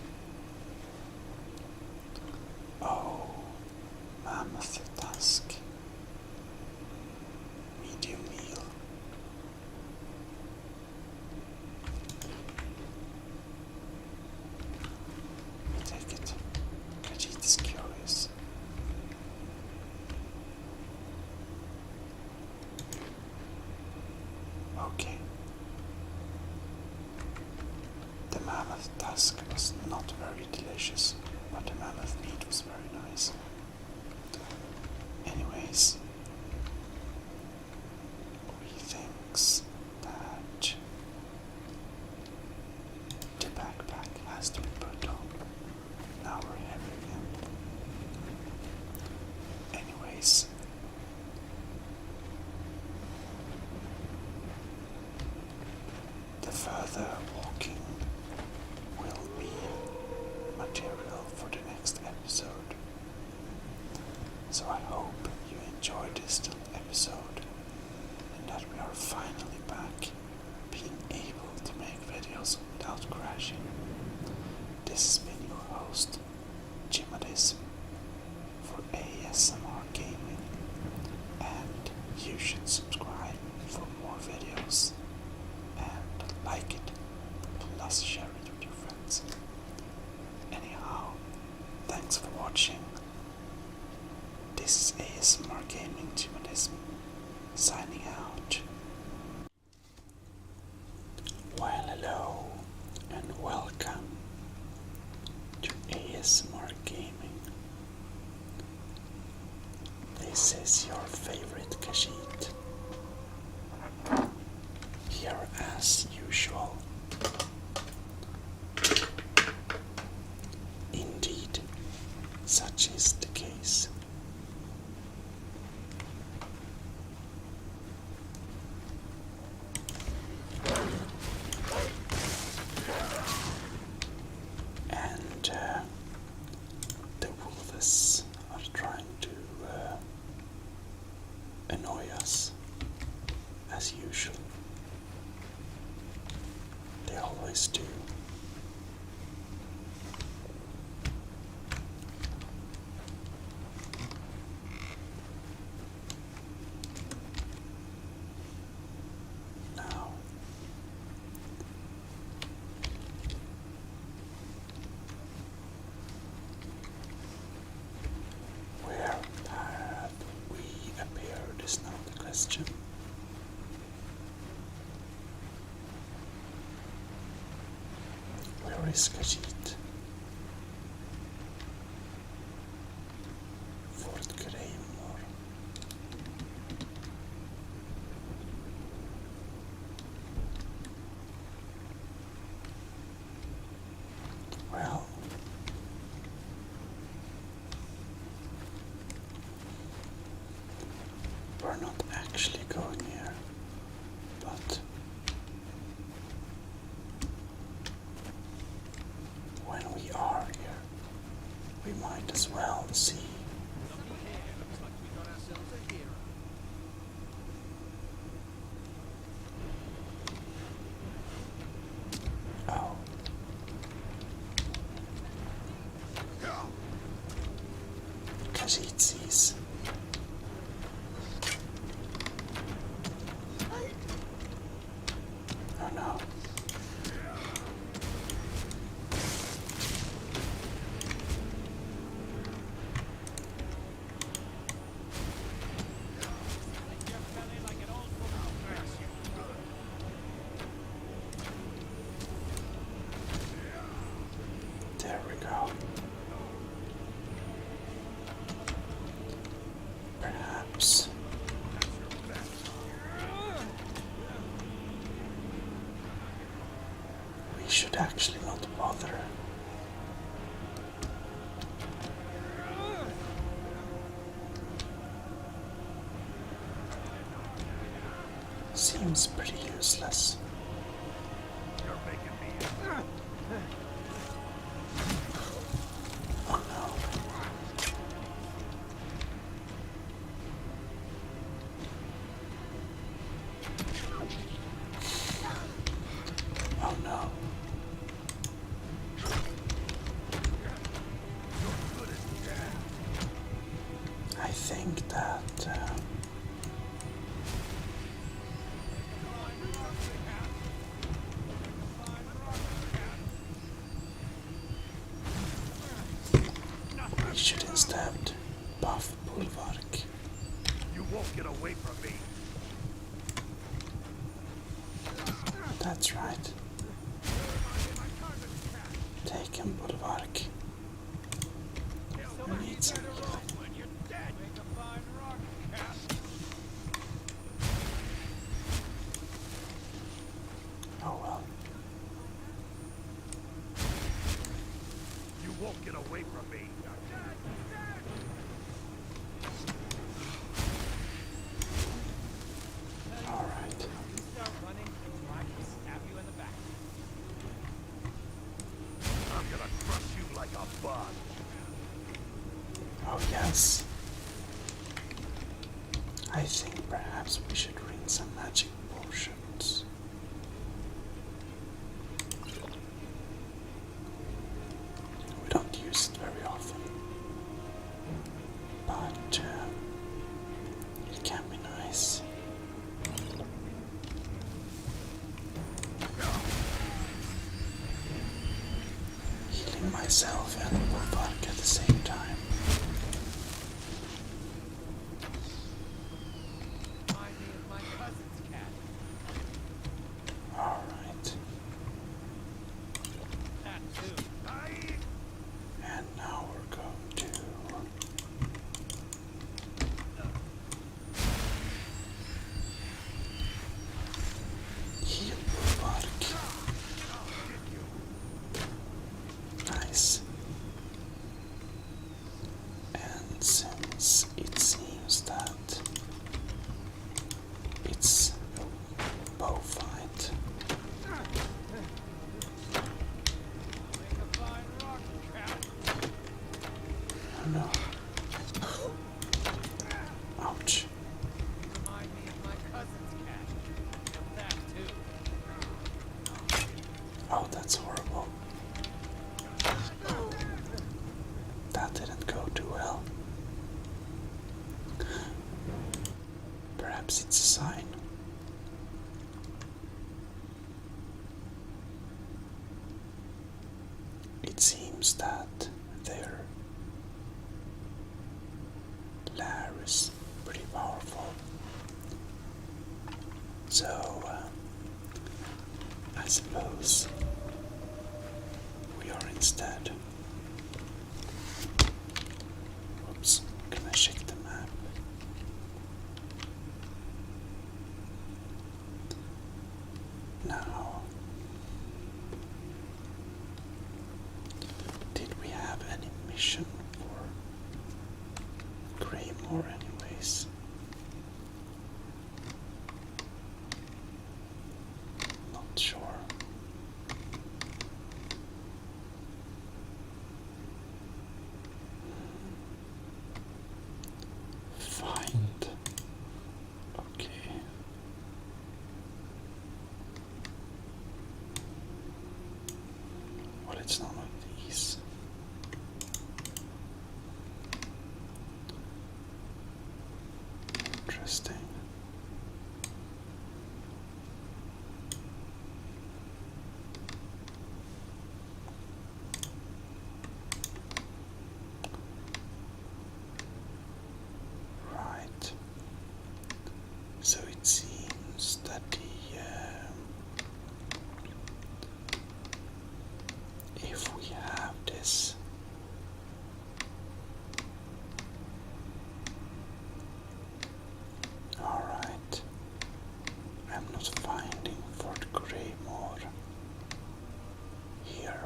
Oh, mammoth tusk. Medium meal. We take it. Khajiit is curious. Okay. The mammoth tusk was not very delicious, but the mammoth meat was very nice. Anyways, he thinks that the backpack has to be put on. Now we're heavy again. Anyways, the further walking will be material for the next episode. So I hope you enjoyed this little episode and that we are finally back being able to make videos without crashing. This has been your host, Gmodism, for ASMR Gaming, and you should subscribe for more videos and like it, plus share it with your friends. Anyhow, thanks for watching. This is ASMR Gaming Gmodism, signing out. Well, hello and welcome to ASMR Gaming. This is your favorite Khajiit. Here as usual. Indeed, such is the case. And the wolves are trying to annoy us, as usual. They always do. friska hit. Fort Greymore. Well, we're not actually going here, but when we are here, we might as well see. Looks like we got ourselves a hero. Oh. Khajiits. Oh no. There we go. Perhaps we should actually not bother. Seems pretty useless. Oh no. Oh no. I think that we should instead buff Bulwark. You won't get away from me. That's right. Take him, Bulwark. We need some healing. When you're dead, make a fine rock, cat. Oh well. You won't get away from me. Alright. Start running, and I can stab you in the back. I'm gonna crush you like a bug. Oh yes. I think perhaps we should drink some magic potions. We don't use it very often, but it can be nice. Healing myself and Bulwark at the same time. Remind me of my cousin's cat. Alright. That too. And now we're going to heal Bulwark. Nice. And since it seems that it's a bow fight, Make a fine rock, cat. oh no. Ouch. Remind me of my cousin's cat. That too. Oh, that's horrible. That didn't go too well. Perhaps it's a sign. It seems that their lair is pretty powerful. So, I suppose instead. Oops, can I check the map? Now, did we have any mission for Greymore anyways? Not sure. Find. Okay. Well, it's none of these. Interesting. Right. So it seems that if we have this, all right. I'm not finding Fort Greymore here,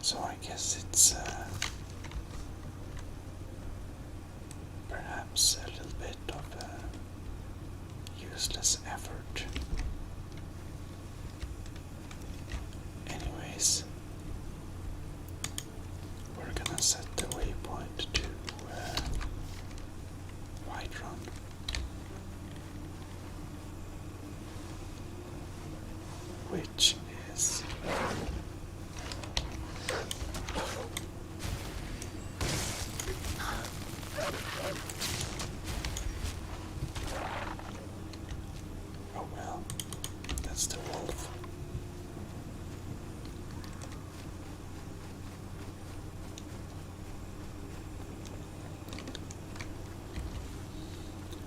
so I guess it's perhaps a little bit of a useless effort. Anyways, we're gonna set the waypoint to Whiterun. Which is oh well, that's the wolf.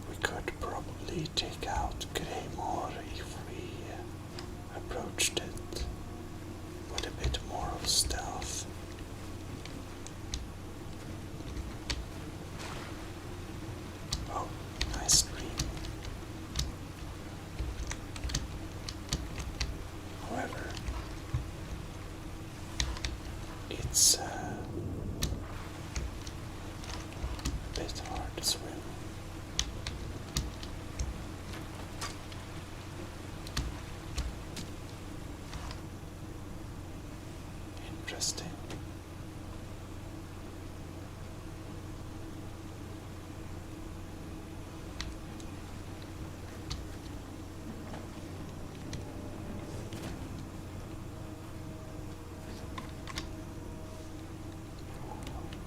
We could probably take out Greymore if we approached it with a bit more of stealth. Oh, nice stream. However, it's a bit hard to swim. Interesting.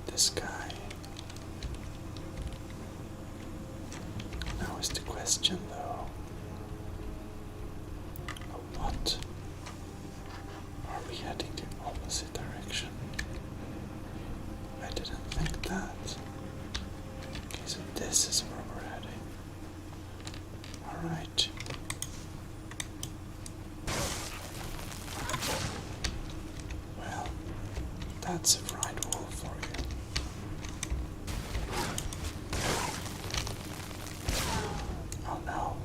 This guy. Now is the question though. What? Are we heading the opposite direction? I didn't think that. Okay, so this is where we're heading. Alright. Well, that's a fried wolf for you. Oh no.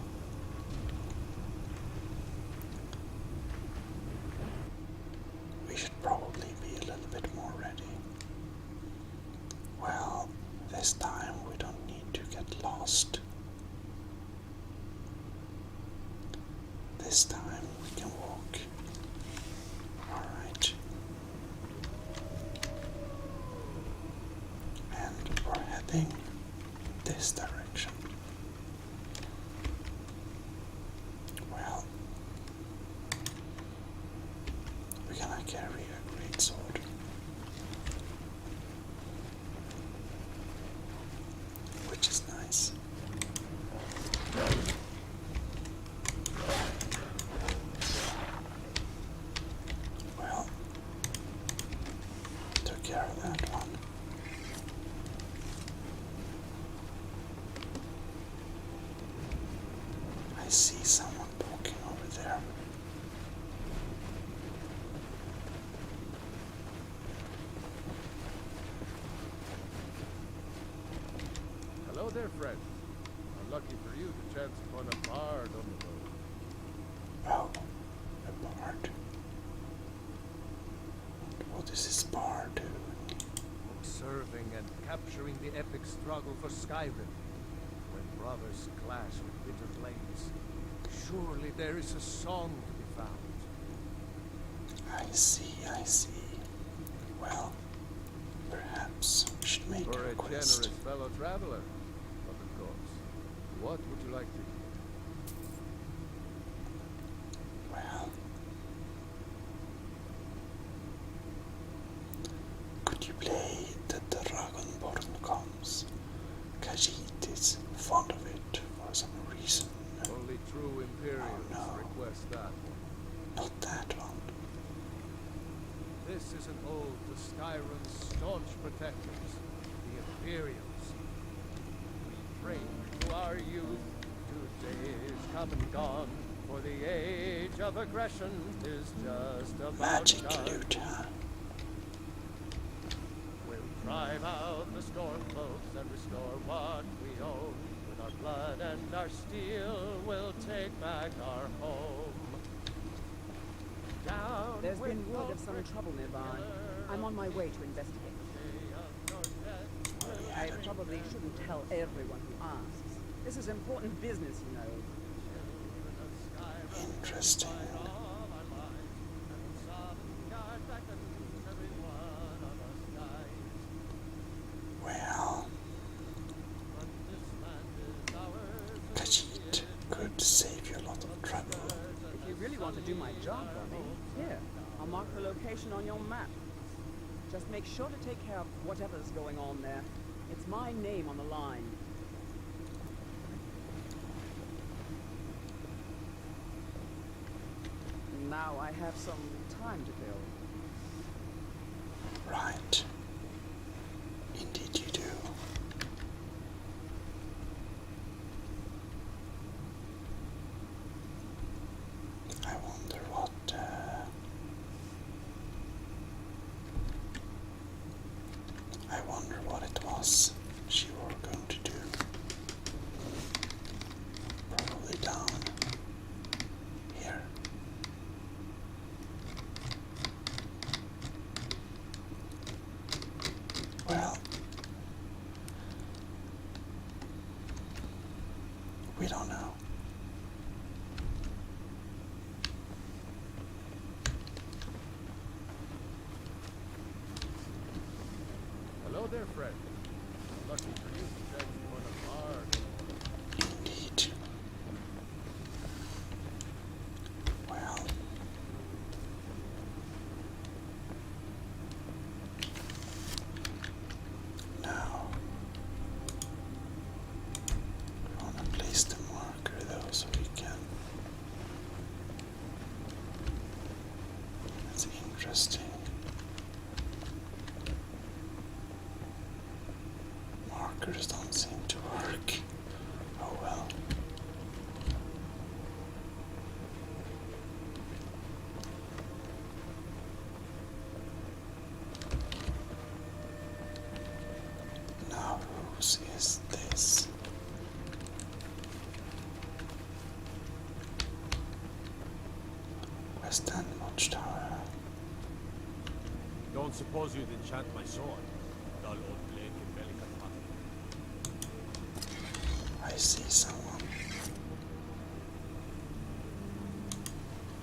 We should probably be a little bit more ready. Well, this time we don't need to get lost. This time we can walk. Alright. And we're heading this direction. Well, we're gonna carry a great sword. Which is nice. Well, took care of that one. I see someone walking over there. there, friend. Unlucky for you to chance upon a bard on the road. Oh, a bard. What is this bard doing? Observing and capturing the epic struggle for Skyrim, when brothers clash with bitter blades. Surely there is a song to be found. I see, I see. Well, perhaps we should make For a a generous request. fellow traveler, of course. What would you like to hear? Well, could you play The Dragonborn Comes? Khajiit is fond of it for some reason. Only true Imperials no. request that one. Not that one. This is an ode to Skyrim's staunch protectors, the Imperials. We pray to our youth, today is come and gone, for the age of aggression is just about Magic done. loot, huh? We'll drive out the stormcloaks and restore what we own. With our blood and our steel, we'll take back our home. Down There's with been word of some Ulfric, trouble nearby. killer I'm on my of way to investigate. day of your death. I probably shouldn't tell everyone who asks. This is important business, you know. Interesting. Well, Khajiit could save you a lot of trouble. If you really want to do my job for me, here, I'll mark the location on your map. Just make sure to take care of whatever's going on there. It's my name on the line. Now I have some time to kill. Right. Indeed you do. I wonder what it was she were going to do. Probably down here. Well, we don't know. Hello there, friend. Lucky for you to chance upon a bard. Indeed. Well, now we want to place the marker though, so we can. That's interesting. Markers don't seem to work. Oh well. Now whose is this? West End Watchtower. Don't suppose you'd enchant my sword? Dull old blade in Bellicatana. I see someone.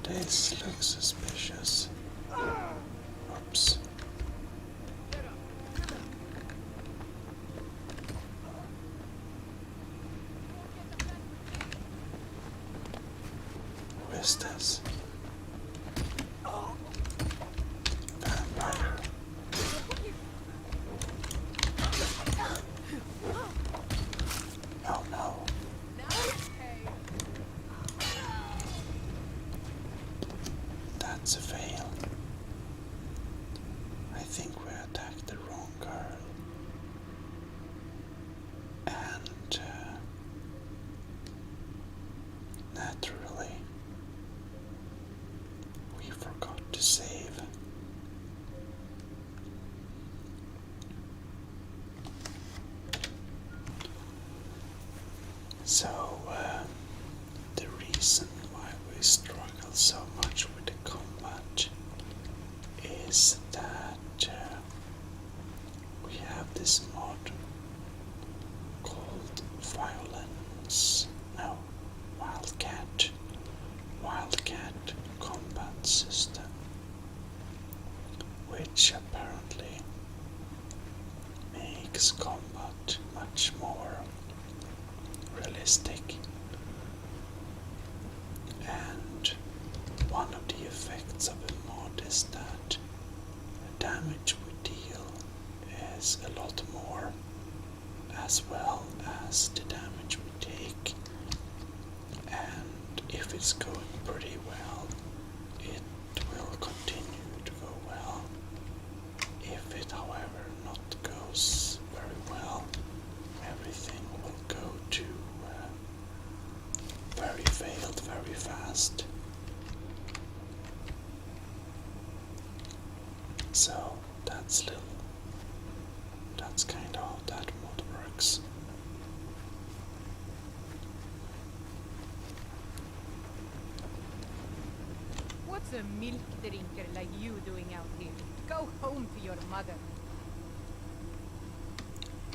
This looks suspicious. Oops. Who is this? Vampire. Oh no. That's a fail. is that we have this mod called Violence. No, Wildcat. Wildcat Combat System, which apparently makes combat much more realistic. And one of the effects of a mod is that the damage we deal is a lot more, as well as the damage we take. And if it's going pretty well, it will continue to go well. If it, however, not goes very well, everything will go to very failed very fast. So that's kind of how that mod works. What's a milk drinker like you doing out here? Go home to your mother.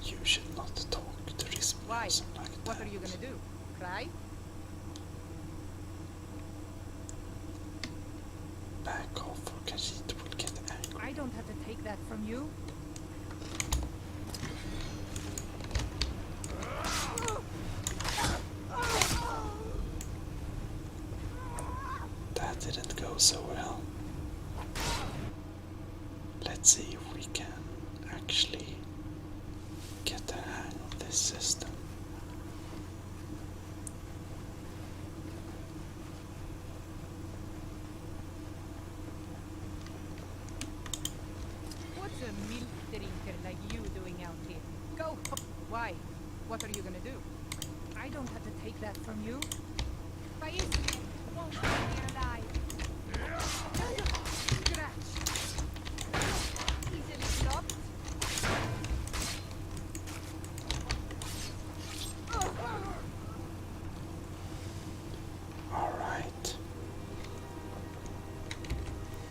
You should not talk to this Why? person like that. What are you gonna do? Cry? Back off, or Khajiit will get angry. I don't have to take that from you. That didn't go so well. Let's see if we can actually get the hang of this system. What's a milk drinker like you doing out here? Go home. Why? What are you gonna do? I don't have to take that from you. By instinct, won't leave me alive. Scratch. Easily stopped. Alright.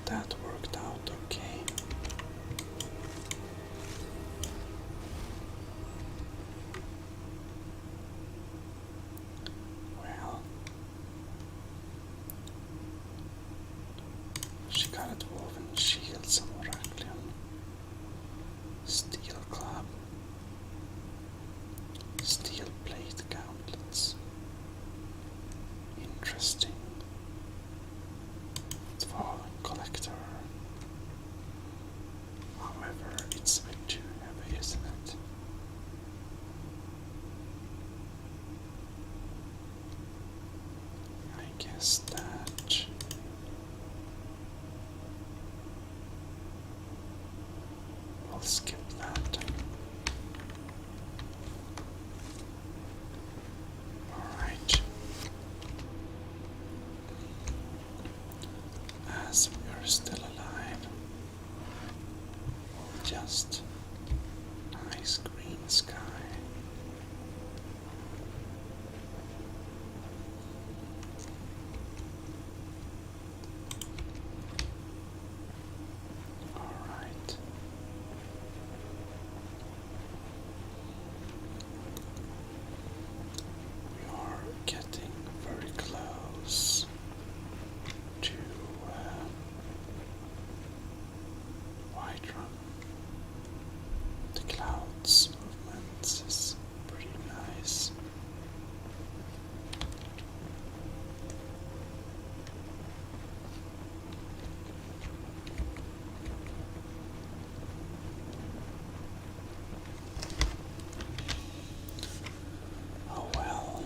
That worked out okay. Well, she got a dwarven shield, some Oracle, steel club, steel plate gauntlets. Interesting. Dwarven collector. However, it's a bit too heavy, isn't it? I guess that we'll skip that. Alright. As we are still alive, just nice green sky. Alright. We are getting very close to Whiterun. The clouds movement is pretty nice. Oh well.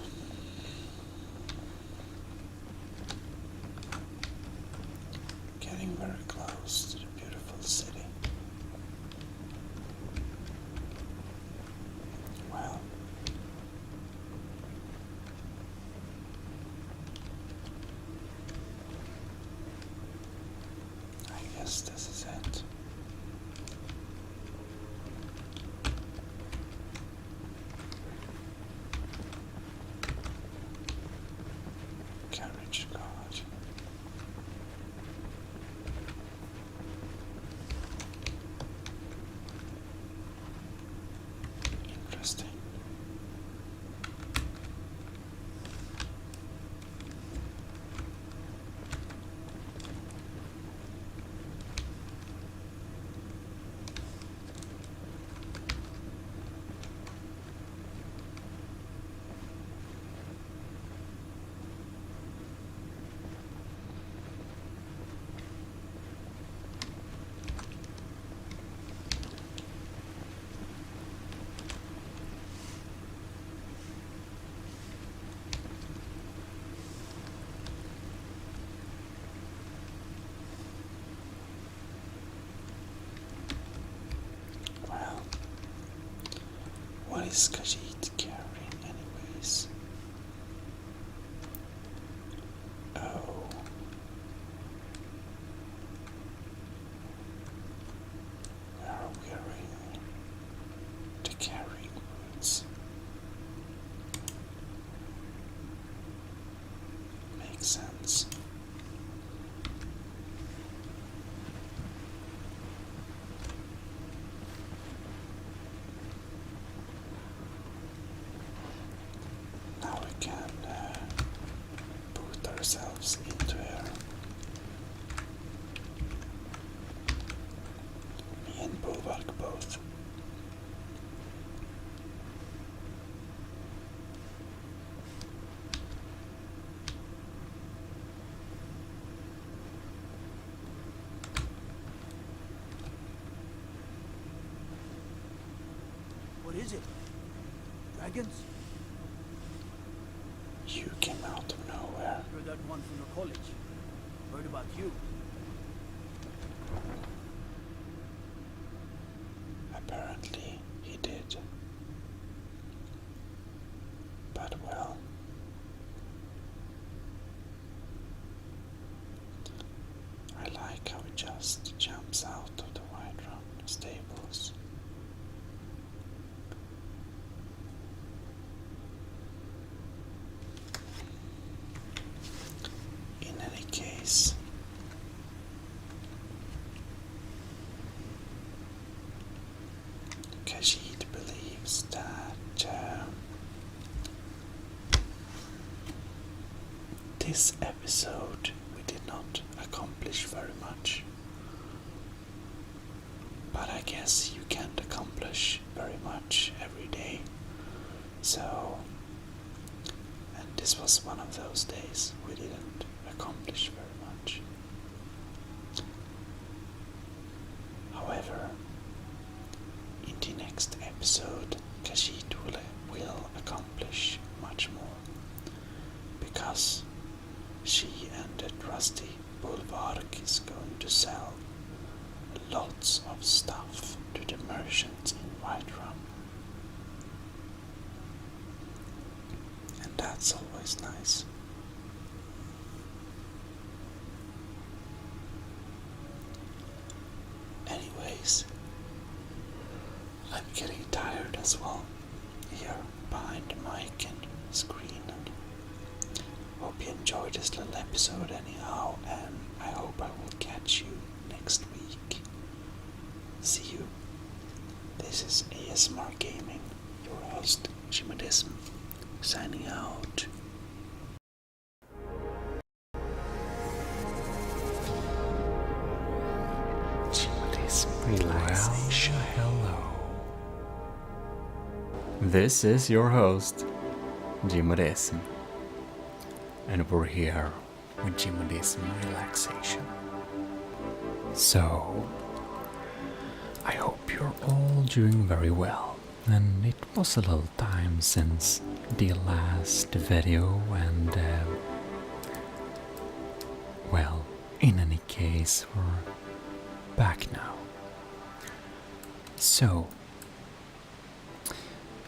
Getting very close to the beautiful city. Well, I guess this is it. Carriage guard. is Khajiit carrying anyways? Oh. We are wearing the carrying boots. Makes sense. Now we can boot ourselves into here. Me and Bulwark both. What is it? Dragons? You came out of nowhere. Heard that one from the college. Heard about you. Apparently he did. But well, I like how he just jumps out of the Whiterun stables. In any case, Khajiit believes that this episode we did not accomplish very much. But I guess you can't accomplish very much every day. So, and this was one of those days we didn't accomplish very much. However, in the next episode, Khajiit will accomplish much more, because she and the trusty Bulwark is going to sell lots of stuff to the merchants in Whiterun. And that's always nice. Anyways, I'm getting tired as well here behind the mic and screen, and hope you enjoyed this little episode anyhow, and I hope I will catch you next week. See you. This is ASMR Gaming, your host Gmodism, signing out. Relaxation. Well, hello. This is your host, Gmodism, and we're here with Gmodism Relaxation. So, I hope you're all doing very well, and it was a little time since the last video, and well, in any case, we're back now. So,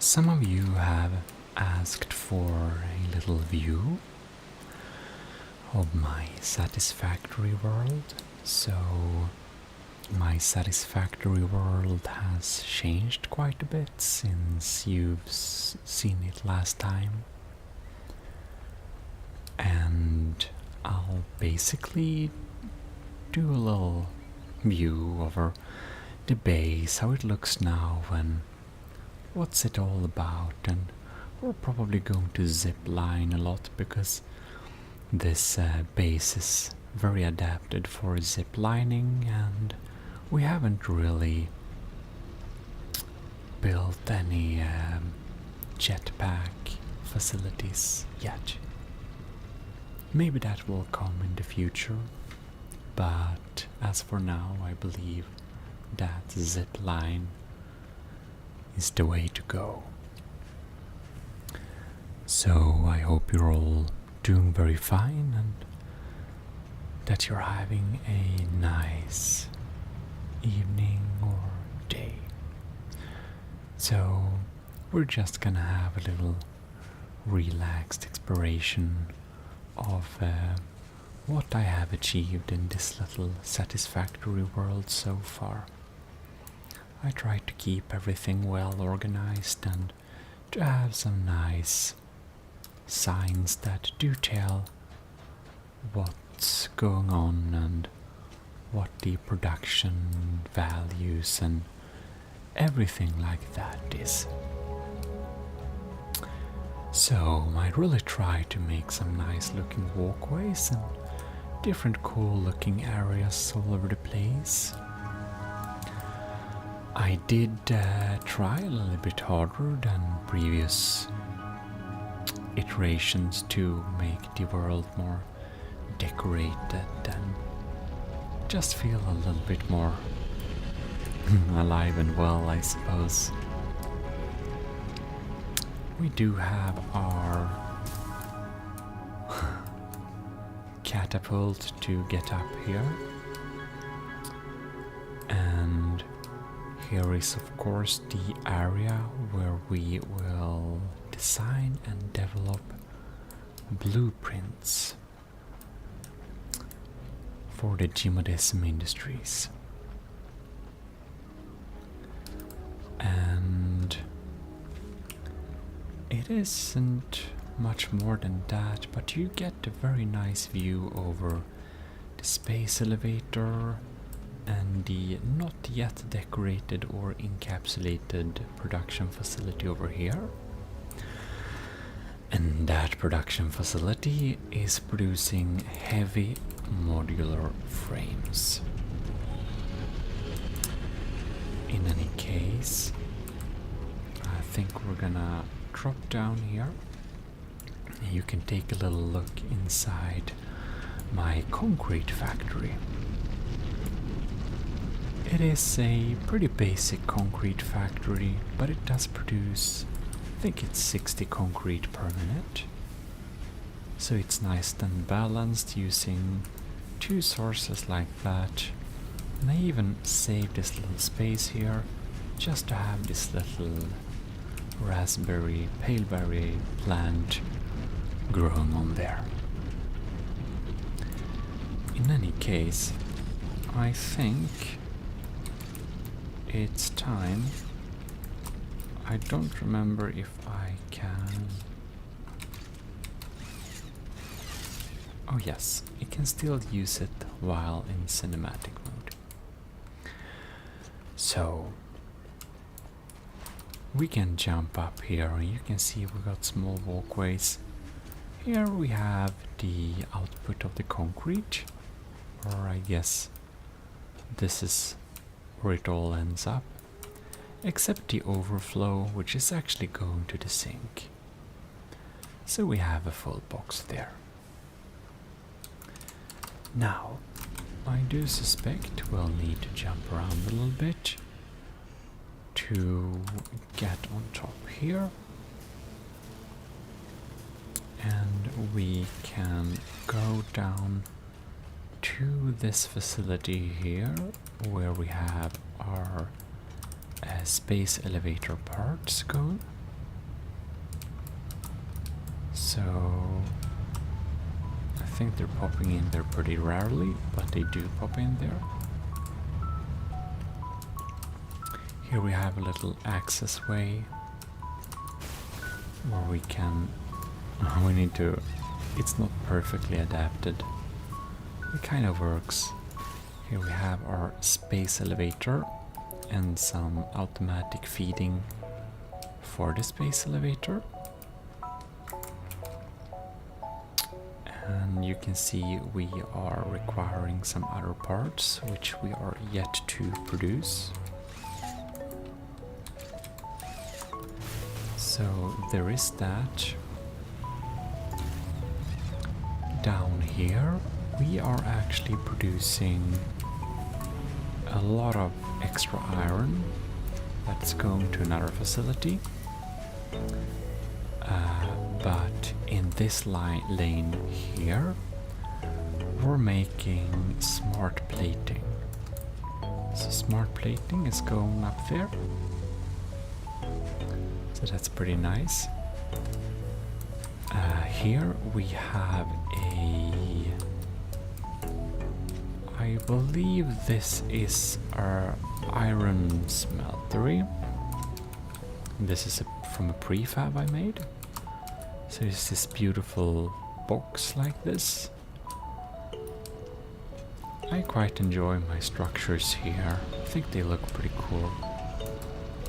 some of you have asked for a little view of my satisfactory world. So, my satisfactory world has changed quite a bit since you've seen it last time. And I'll basically do a little view over the base, how it looks now, and what's it all about. And we're probably going to zip line a lot, because this base is very adapted for zip lining, and we haven't really built any jetpack facilities yet. Maybe that will come in the future, but as for now, I believe that zip line is the way to go. So I hope you're all doing very fine, and that you're having a nice evening or day. So we're just gonna have a little relaxed exploration of what I have achieved in this little satisfactory world so far. I try to keep everything well organized and to have some nice signs that do tell what's going on and what the production values and everything like that is. So I really try to make some nice looking walkways and different cool looking areas all over the place. I did try a little bit harder than previous iterations to make the world more decorated and just feel a little bit more alive and well, I suppose. We do have our catapult to get up here, and here is of course the area where we will design and develop blueprints for the Gmodism industries. And it isn't much more than that, but you get a very nice view over the space elevator and the not yet decorated or encapsulated production facility over here. And that production facility is producing heavy modular frames. In any case, I think we're gonna drop down here. You can take a little look inside my concrete factory. It is a pretty basic concrete factory, but it does produce, I think it's 60 concrete per minute. So it's nice and balanced using two sources like that. And I even saved this little space here just to have this little raspberry, paleberry plant growing on there. In any case, I think it's time. I don't remember if I can. Oh yes, you can still use it while in cinematic mode. So we can jump up here and you can see we got small walkways. Here we have the output of the concrete, or I guess this is where it all ends up, except the overflow, which is actually going to the sink. So we have a full box there. Now, I do suspect we'll need to jump around a little bit to get on top here. And we can go down to this facility here where we have our space elevator parts going. So I think they're popping in there pretty rarely, but they do pop in there. Here we have a little access way where we can, we need to, it's not perfectly adapted. It kind of works. Here we have our space elevator and some automatic feeding for the space elevator. And you can see we are requiring some other parts which we are yet to produce. So there is that. Down here we are actually producing a lot of extra iron that's going to another facility. But in this lane here, we're making smart plating. So smart plating is going up there. So that's pretty nice. Here we have I believe this is our iron smeltery. This is from a prefab I made. So it's this beautiful box like this. I quite enjoy my structures here. I think they look pretty cool.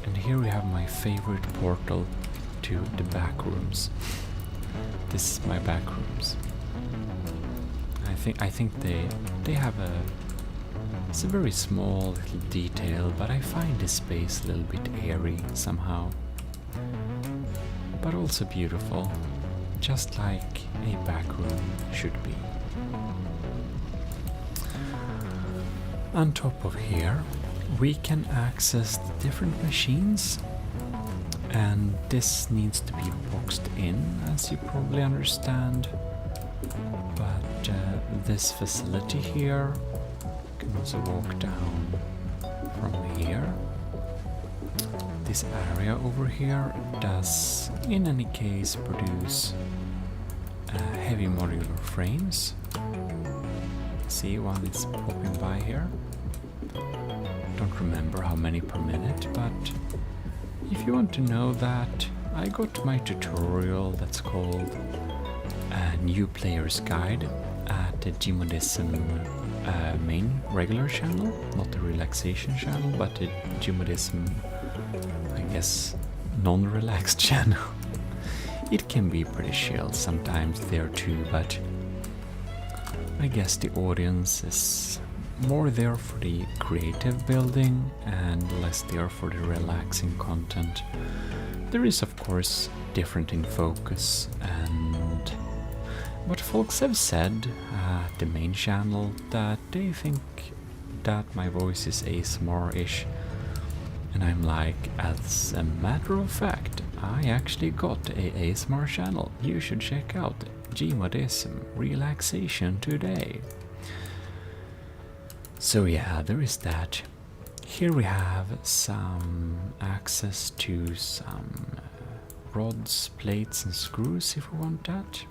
And here we have my favorite portal to the back rooms. This is my back rooms. I think they have it's a very small little detail, but I find this space a little bit airy somehow. But also beautiful, just like a back room should be. On top of here, we can access the different machines, and this needs to be boxed in, as you probably understand. But this facility here, you can also walk down from here. This area over here does, in any case, produce heavy modular frames. See, one is popping by here. Don't remember how many per minute, but if you want to know that, I got my tutorial that's called New Player's Guide at the Gmodism main regular channel, not the Relaxation channel, but the Gmodism, I guess, non-relaxed channel. It can be pretty chill sometimes there too, but I guess the audience is more there for the creative building and less there for the relaxing content. There is of course different in focus, and what folks have said at the main channel that they think that my voice is ASMR-ish, and I'm like, as a matter of fact, I actually got a ASMR channel. You should check out Gmodism Relaxation today. So yeah, there is that. Here we have some access to some rods, plates and screws if we want that.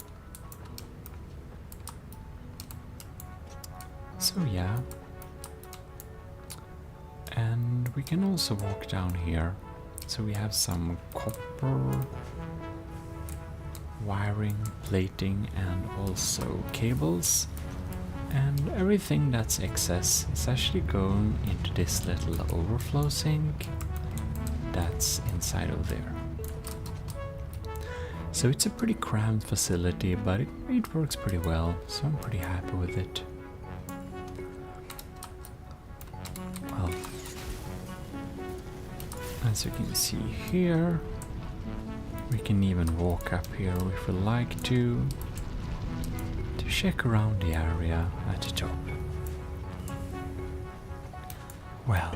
So yeah. And we can also walk down here. So we have some copper wiring, plating and also cables. And everything that's excess is actually going into this little overflow sink that's inside of there. So it's a pretty cramped facility, but it works pretty well, so I'm pretty happy with it. Well, as you can see here, we can even walk up here if we like to check around the area at the top. Well,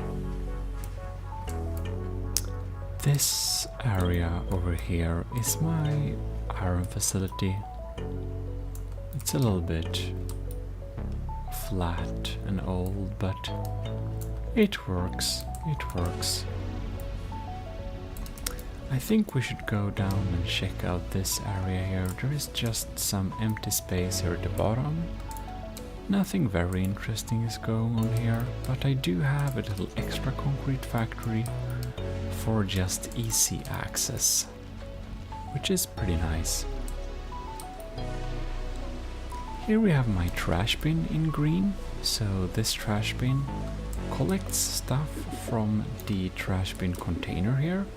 this area over here is my iron facility. It's a little bit flat and old, but it works, it works. I think we should go down and check out this area here. There is just some empty space here at the bottom. Nothing very interesting is going on here, but I do have a little extra concrete factory for just easy access, which is pretty nice. Here we have my trash bin in green. So this trash bin collects stuff from the trash bin container here.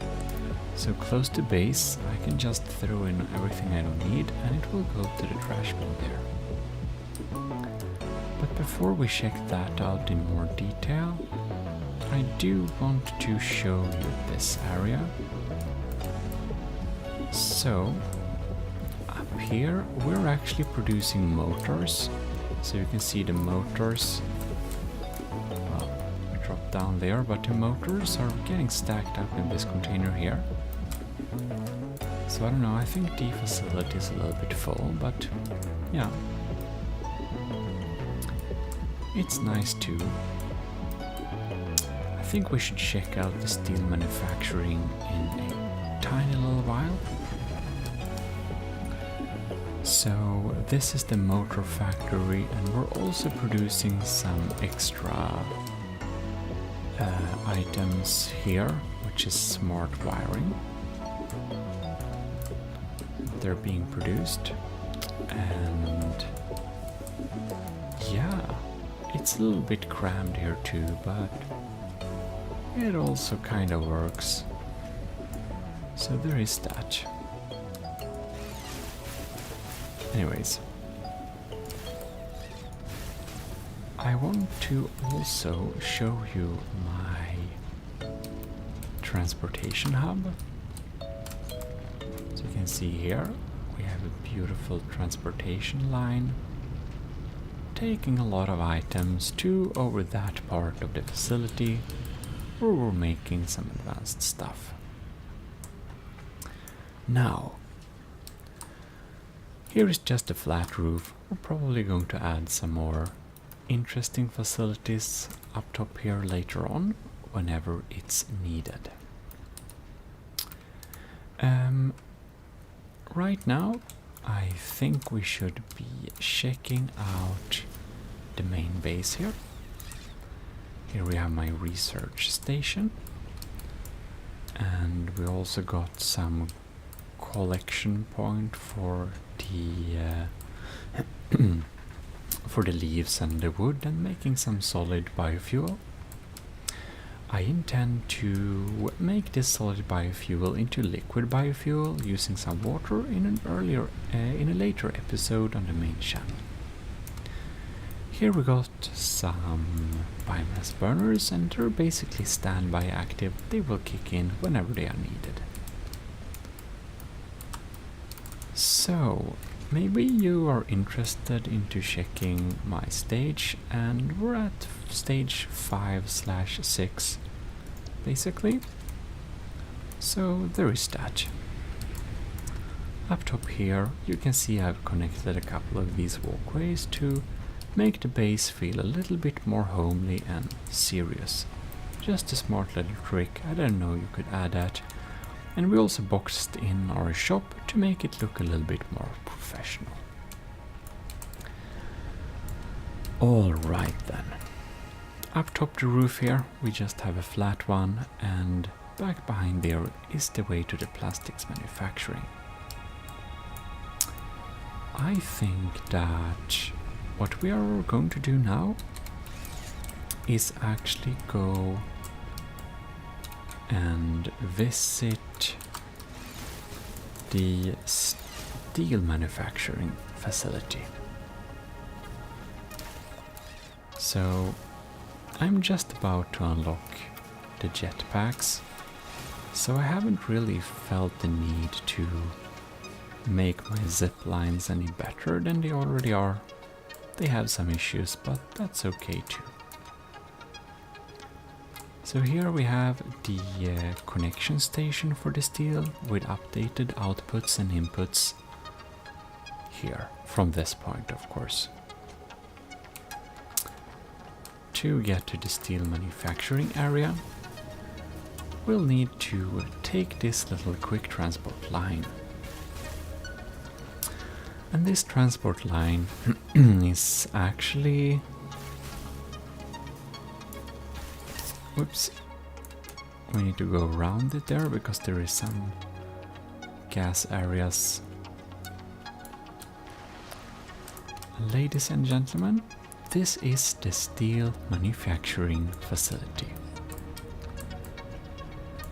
So close to base, I can just throw in everything I don't need and it will go to the trash bin there. But before we check that out in more detail, I do want to show you this area. So, up here we're actually producing motors. So you can see the motors, well, we drop down there, but the motors are getting stacked up in this container here. So I don't know, I think the facility is a little bit full, but yeah. It's nice too. I think we should check out the steel manufacturing in a tiny little while. So this is the motor factory, and we're also producing some extra items here, which is smart wiring. They're being produced, and yeah, it's a little bit crammed here too, but it also kind of works. So there is that. Anyways, I want to also show you my transportation hub. So you can see here we have a beautiful transportation line taking a lot of items to over that part of the facility where we're making some advanced stuff. Now, here is just a flat roof. We're probably going to add some more interesting facilities up top here later on, whenever it's needed. Right now, I think we should be checking out the main base here. Here we have my research station, and we also got some collection point for the for the leaves and the wood, and making some solid biofuel. I intend to make this solid biofuel into liquid biofuel using some water in a later episode on the main channel. Here we got some biomass burners, and they're basically standby active. They will kick in whenever they are needed. So, maybe you are interested into checking my stage, and we're at stage 5/6 basically. So there is that. Up top here you can see I've connected a couple of these walkways to make the base feel a little bit more homely and serious. Just a smart little trick. I didn't know you could add that. And we also boxed in our shop to make it look a little bit more professional. Alright then. Up top the roof here we just have a flat one, and back behind there is the way to the plastics manufacturing. I think that what we are going to do now is actually go and visit the steel manufacturing facility. So I'm just about to unlock the jetpacks, so I haven't really felt the need to make my zip lines any better than they already are. They have some issues, but that's okay too. So here we have the connection station for the steel with updated outputs and inputs here, from this point of course. To get to the steel manufacturing area, we'll need to take this little quick transport line. And this transport line is actually... Whoops. We need to go around it there because there is some gas areas. Ladies and gentlemen, this is the steel manufacturing facility.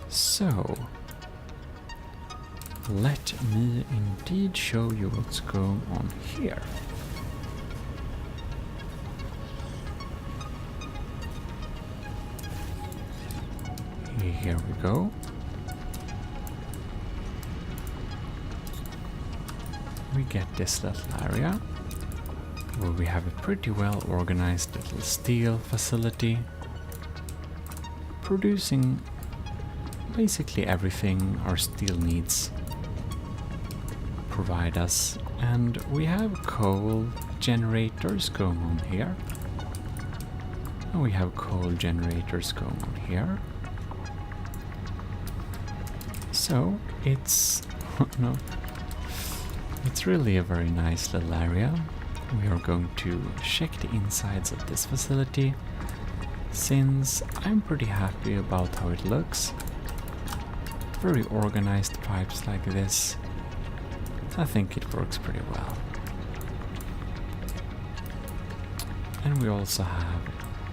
So, let me indeed show you what's going on here. Here we go. We get this little area where we have a pretty well organized little steel facility producing basically everything our steel needs provide us. And we have coal generators going on here, and we have coal generators going on here. So it's no, it's really a very nice little area. We are going to check the insides of this facility, since I'm pretty happy about how it looks. Very organized pipes like this. I think it works pretty well. And we also have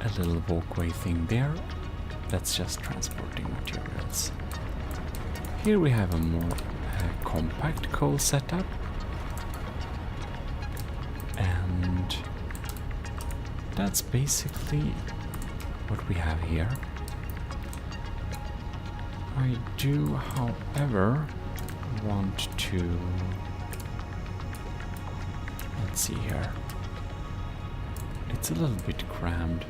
a little walkway thing there that's just transporting materials. Here we have a more compact coal setup. And that's basically what we have here. I do, however, want to... Let's see here. It's a little bit crammed.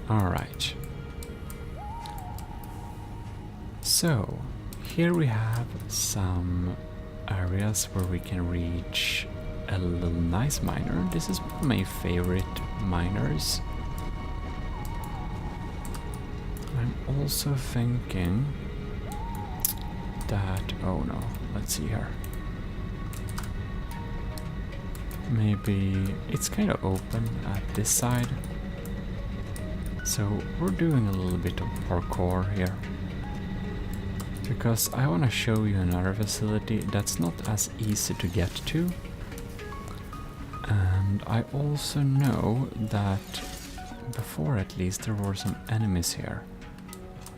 Alright. So, here we have some areas where we can reach a little nice miner. This is one of my favorite miners. I'm also thinking that... oh no, let's see here. Maybe it's kind of open at this side. So we're doing a little bit of parkour here. Because I want to show you another facility that's not as easy to get to. And I also know that before at least there were some enemies here.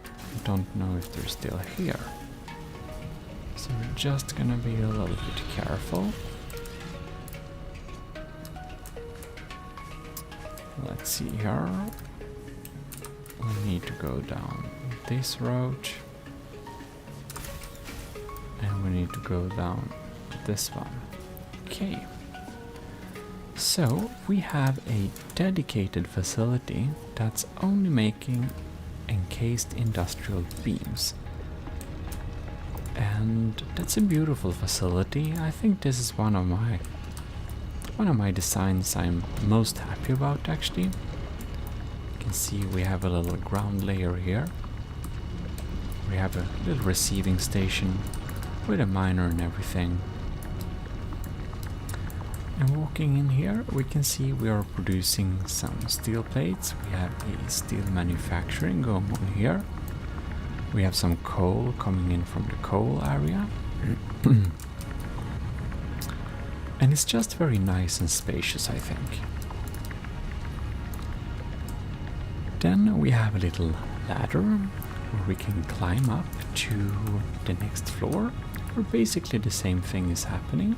I don't know if they're still here. So we're just gonna be a little bit careful. Let's see here. We need to go down this road. And we need to go down this one. Okay. So we have a dedicated facility that's only making encased industrial beams. And that's a beautiful facility. I think this is one of my designs I'm most happy about, actually. You can see we have a little ground layer here. We have a little receiving station with a miner and everything. And walking in here, we can see we are producing some steel plates. We have a steel manufacturing going on here. We have some coal coming in from the coal area. And it's just very nice and spacious, I think. Then we have a little ladder where we can climb up to the next floor, where basically the same thing is happening.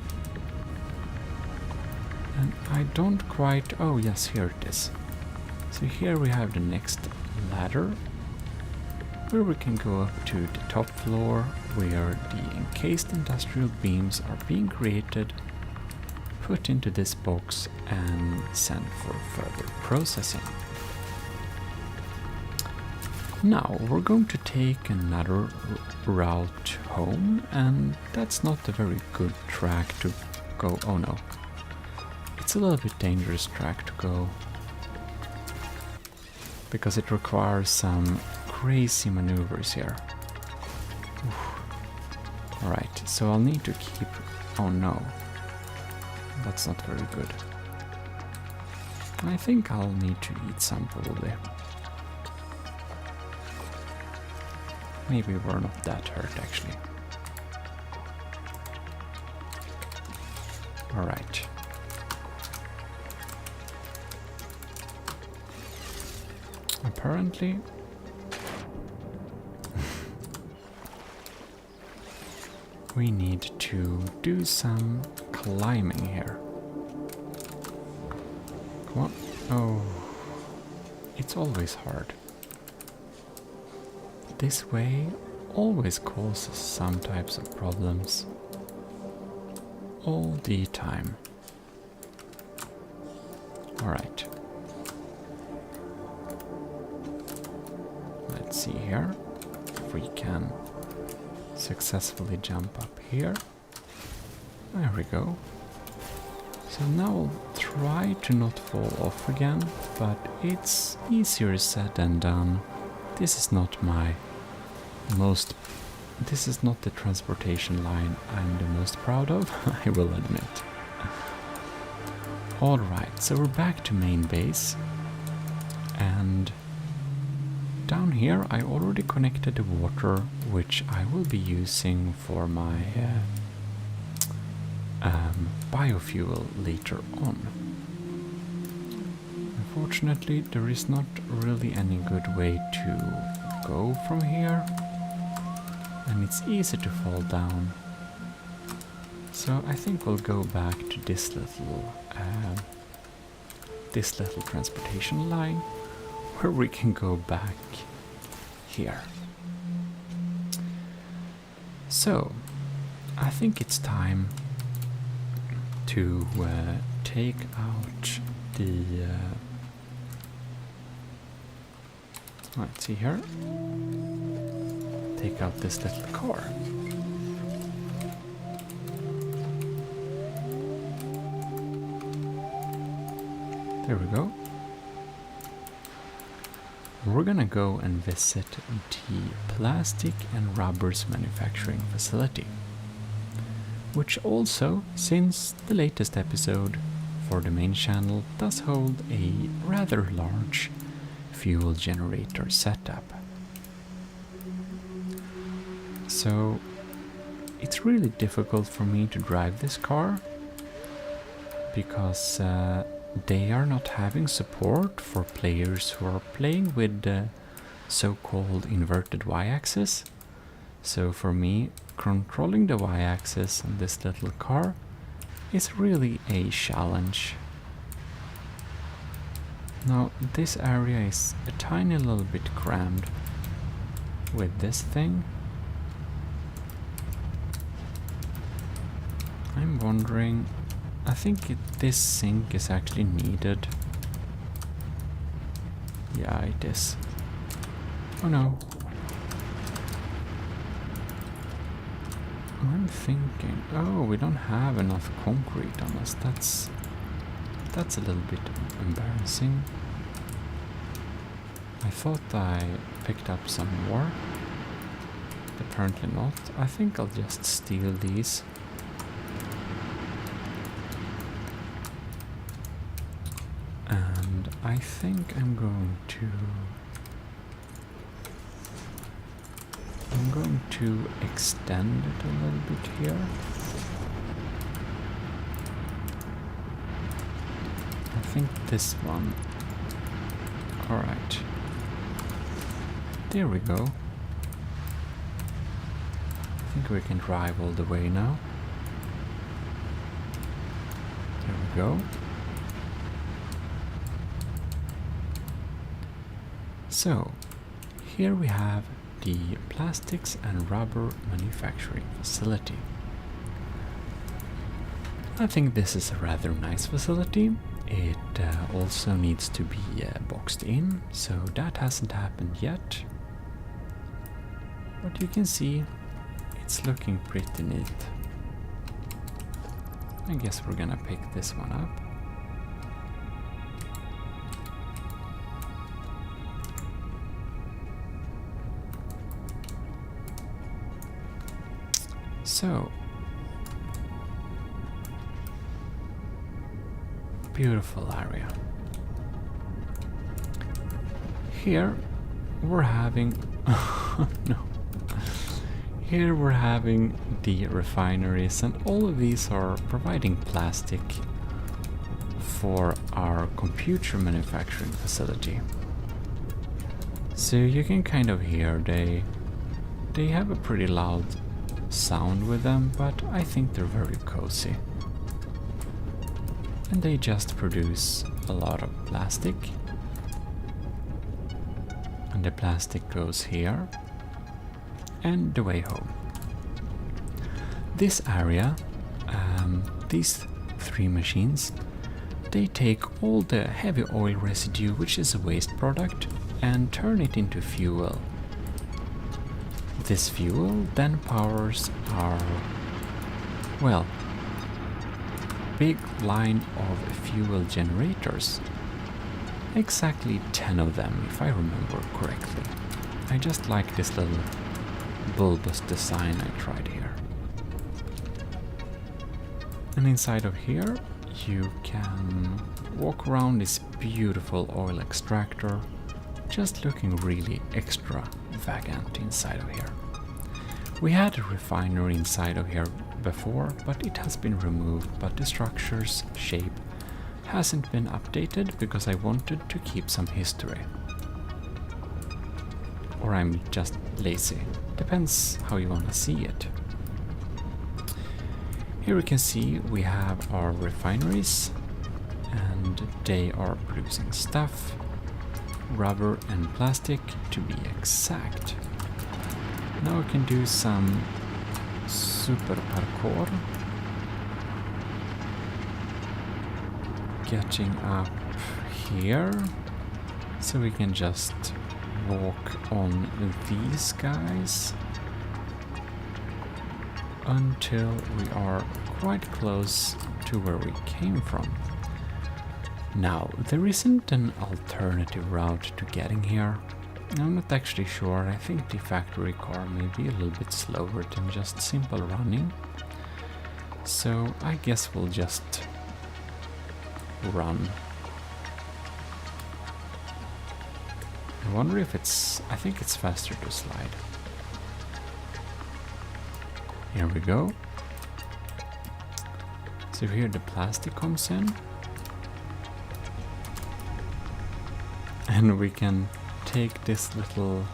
And I don't quite... oh yes, here it is. So here we have the next ladder, where we can go up to the top floor, where the encased industrial beams are being created, put into this box and sent for further processing. Now we're going to take another route home, and that's not a very good track to go. Oh no. It's a little bit dangerous track to go, because it requires some crazy maneuvers here. Alright, so I'll need to keep... oh no. That's not very good. I think I'll need to eat some probably. Maybe we're not that hurt actually. Alright. Apparently we need to do some climbing here. Come on. Oh, it's always hard. This way always causes some types of problems. All the time. Alright. Let's see here if we can successfully jump up here. There we go. So now I'll try to not fall off again, but it's easier said than done. This is not the transportation line I'm the most proud of, I will admit. Alright, so we're back to main base. And down here I already connected the water, which I will be using for my biofuel later on. Unfortunately, there is not really any good way to go from here, and it's easy to fall down. So I think we'll go back to this little transportation line, where we can go back here. So I think it's time to take out the let's see here, take out this little car. There we go. We're gonna go and visit the plastic and rubbers manufacturing facility, which also, since the latest episode for the main channel, does hold a rather large fuel generator setup. So it's really difficult for me to drive this car because they are not having support for players who are playing with the so-called inverted y-axis. So for me, controlling the y-axis on this little car is really a challenge. Now this area is a tiny little bit crammed with this thing. I'm wondering, I think this sink is actually needed. Yeah, it is. Oh no. I'm thinking, oh, we don't have enough concrete on us. That's a little bit embarrassing. I thought I picked up some more. Apparently not. I think I'll just steal these. And I think I'm going to extend it a little bit here. I think this one. Alright. There we go. I think we can drive all the way now. There we go. So, here we have the plastics and rubber manufacturing facility. I think this is a rather nice facility. It also needs to be boxed in, so that hasn't happened yet. But you can see it's looking pretty neat. I guess we're gonna pick this one up. So, beautiful area. Here we're having no. Here we're having the refineries, and all of these are providing plastic for our computer manufacturing facility. So you can kind of hear they have a pretty loud sound with them, but I think they're very cozy. And they just produce a lot of plastic. And the plastic goes here and the way home. This area, these three machines, they take all the heavy oil residue, which is a waste product, and turn it into fuel. This fuel then powers our, well, big line of fuel generators. Exactly 10 of them, if I remember correctly. I just like this little bulbous design I tried here. And inside of here you can walk around this beautiful oil extractor, just looking really extravagant inside of here. We had a refinery inside of here before, but it has been removed, but the structure's shape hasn't been updated because I wanted to keep some history. Or I'm just lazy. Depends how you want to see it. Here we can see we have our refineries and they are producing stuff, rubber and plastic to be exact. Now we can do some super parkour. Getting up here so we can just walk on these guys until we are quite close to where we came from. Now, there isn't an alternative route to getting here. I'm not actually sure. I think the factory car may be a little bit slower than just simple running. So I guess we'll just run. I wonder if I think it's faster to slide. Here we go. So here the plastic comes in. And we can take this little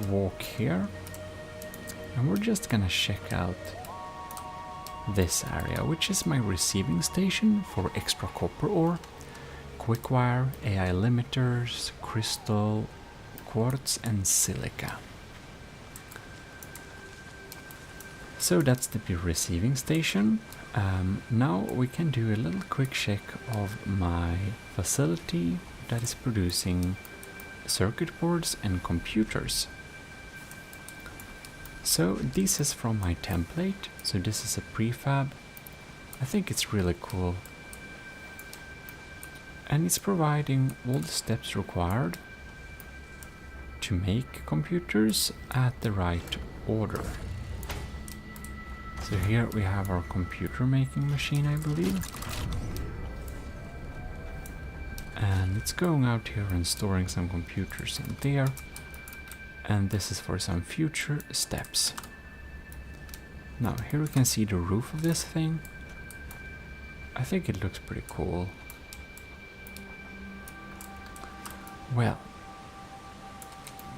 walk here. And we're just gonna check out this area, which is my receiving station for extra copper ore, quick wire, AI limiters, crystal, quartz and silica. So that's the receiving station. Now we can do a little quick check of my facility that is producing circuit boards and computers. So this is from my template, so this is a prefab. I think it's really cool. And it's providing all the steps required to make computers at the right order. So here we have our computer making machine, I believe. And it's going out here and storing some computers in there. And this is for some future steps. Now here we can see the roof of this thing. I think it looks pretty cool. Well,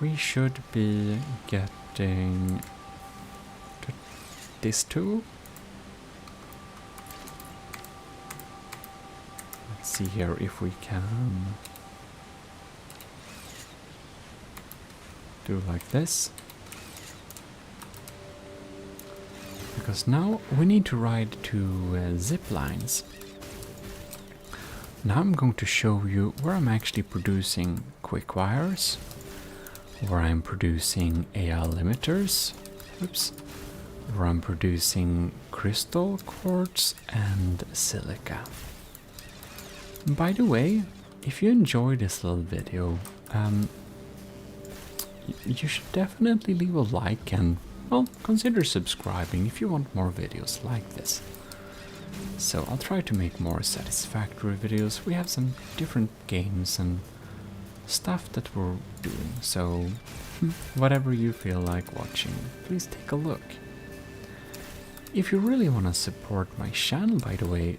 we should be getting to this tool. Let's see here if we can do like this. Because now we need to ride to zip lines. Now I'm going to show you where I'm actually producing quick wires, where I'm producing AI limiters, where I'm producing crystal, quartz and silica. By the way, if you enjoyed this little video, you should definitely leave a like and, well, consider subscribing if you want more videos like this. So I'll try to make more satisfactory videos. We have some different games and stuff that we're doing, so whatever you feel like watching, please take a look. If you really want to support my channel, by the way,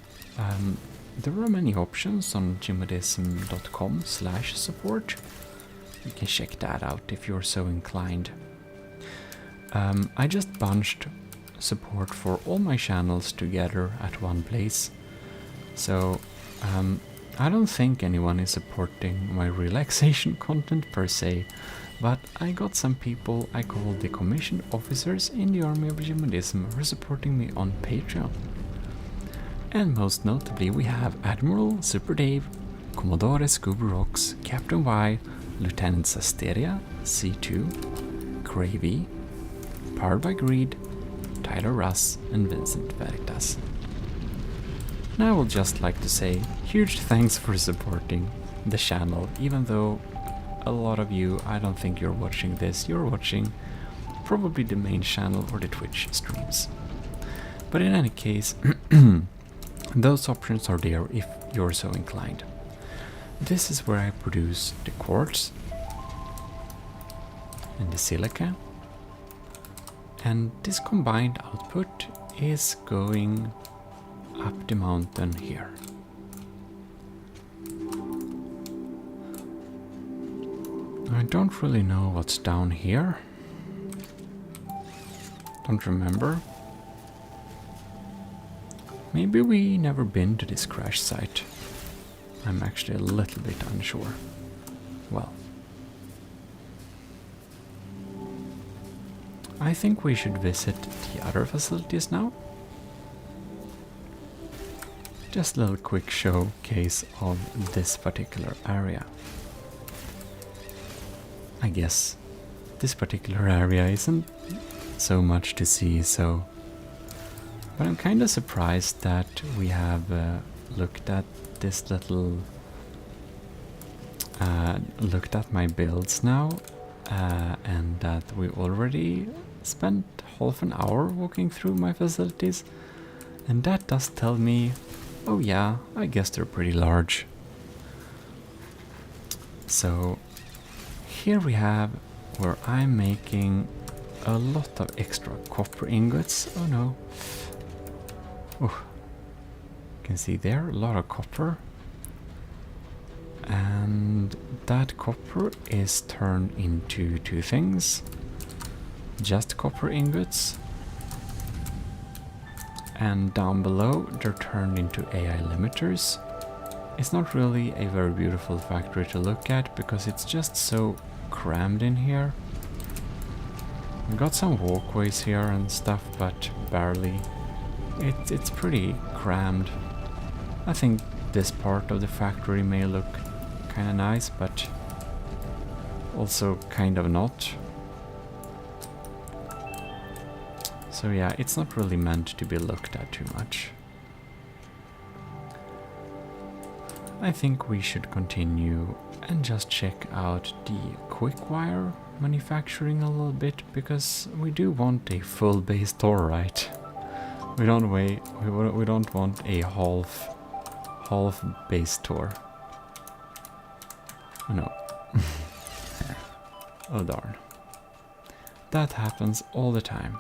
there are many options on gmodism.com/support. You can check that out if you're so inclined. I just bunched support for all my channels together at one place. So I don't think anyone is supporting my relaxation content per se, but I got some people I call the commissioned officers in the army of Gmodism who are supporting me on Patreon. And most notably we have Admiral Super Dave, Commodore Scooby Rocks, Captain Y, Lieutenant Sasteria, C2, Cravey, Powered by Greed, Tyler Russ and Vincent Veritas. And I would just like to say huge thanks for supporting the channel, even though a lot of you, I don't think you're watching this, you're watching probably the main channel or the Twitch streams. But in any case, those options are there if you're so inclined. This is where I produce the quartz and the silica, and this combined output is going up the mountain here. I don't really know what's down here. Don't remember. Maybe we never been to this crash site. I'm actually a little bit unsure. Well, I think we should visit the other facilities now. Just a little quick showcase of this particular area. I guess this particular area isn't so much to see, so... But I'm kind of surprised that we have looked at this little... looked at my builds now, and that we already spent half an hour walking through my facilities, and that does tell me, oh yeah, I guess they're pretty large. So here we have where I'm making a lot of extra copper ingots. Oh no. Oh, you can see there a lot of copper. And that copper is turned into two things. Just copper ingots. And down below they're turned into AI limiters. It's not really a very beautiful factory to look at because it's just so crammed in here. We've got some walkways here and stuff, but barely. It's pretty crammed. I think this part of the factory may look kind of nice, but also kind of not. So yeah, it's not really meant to be looked at too much. I think we should continue and just check out the quick wire manufacturing a little bit, because we do want a full base door, right? We don't want a half base door. Oh no. Oh darn. That happens all the time.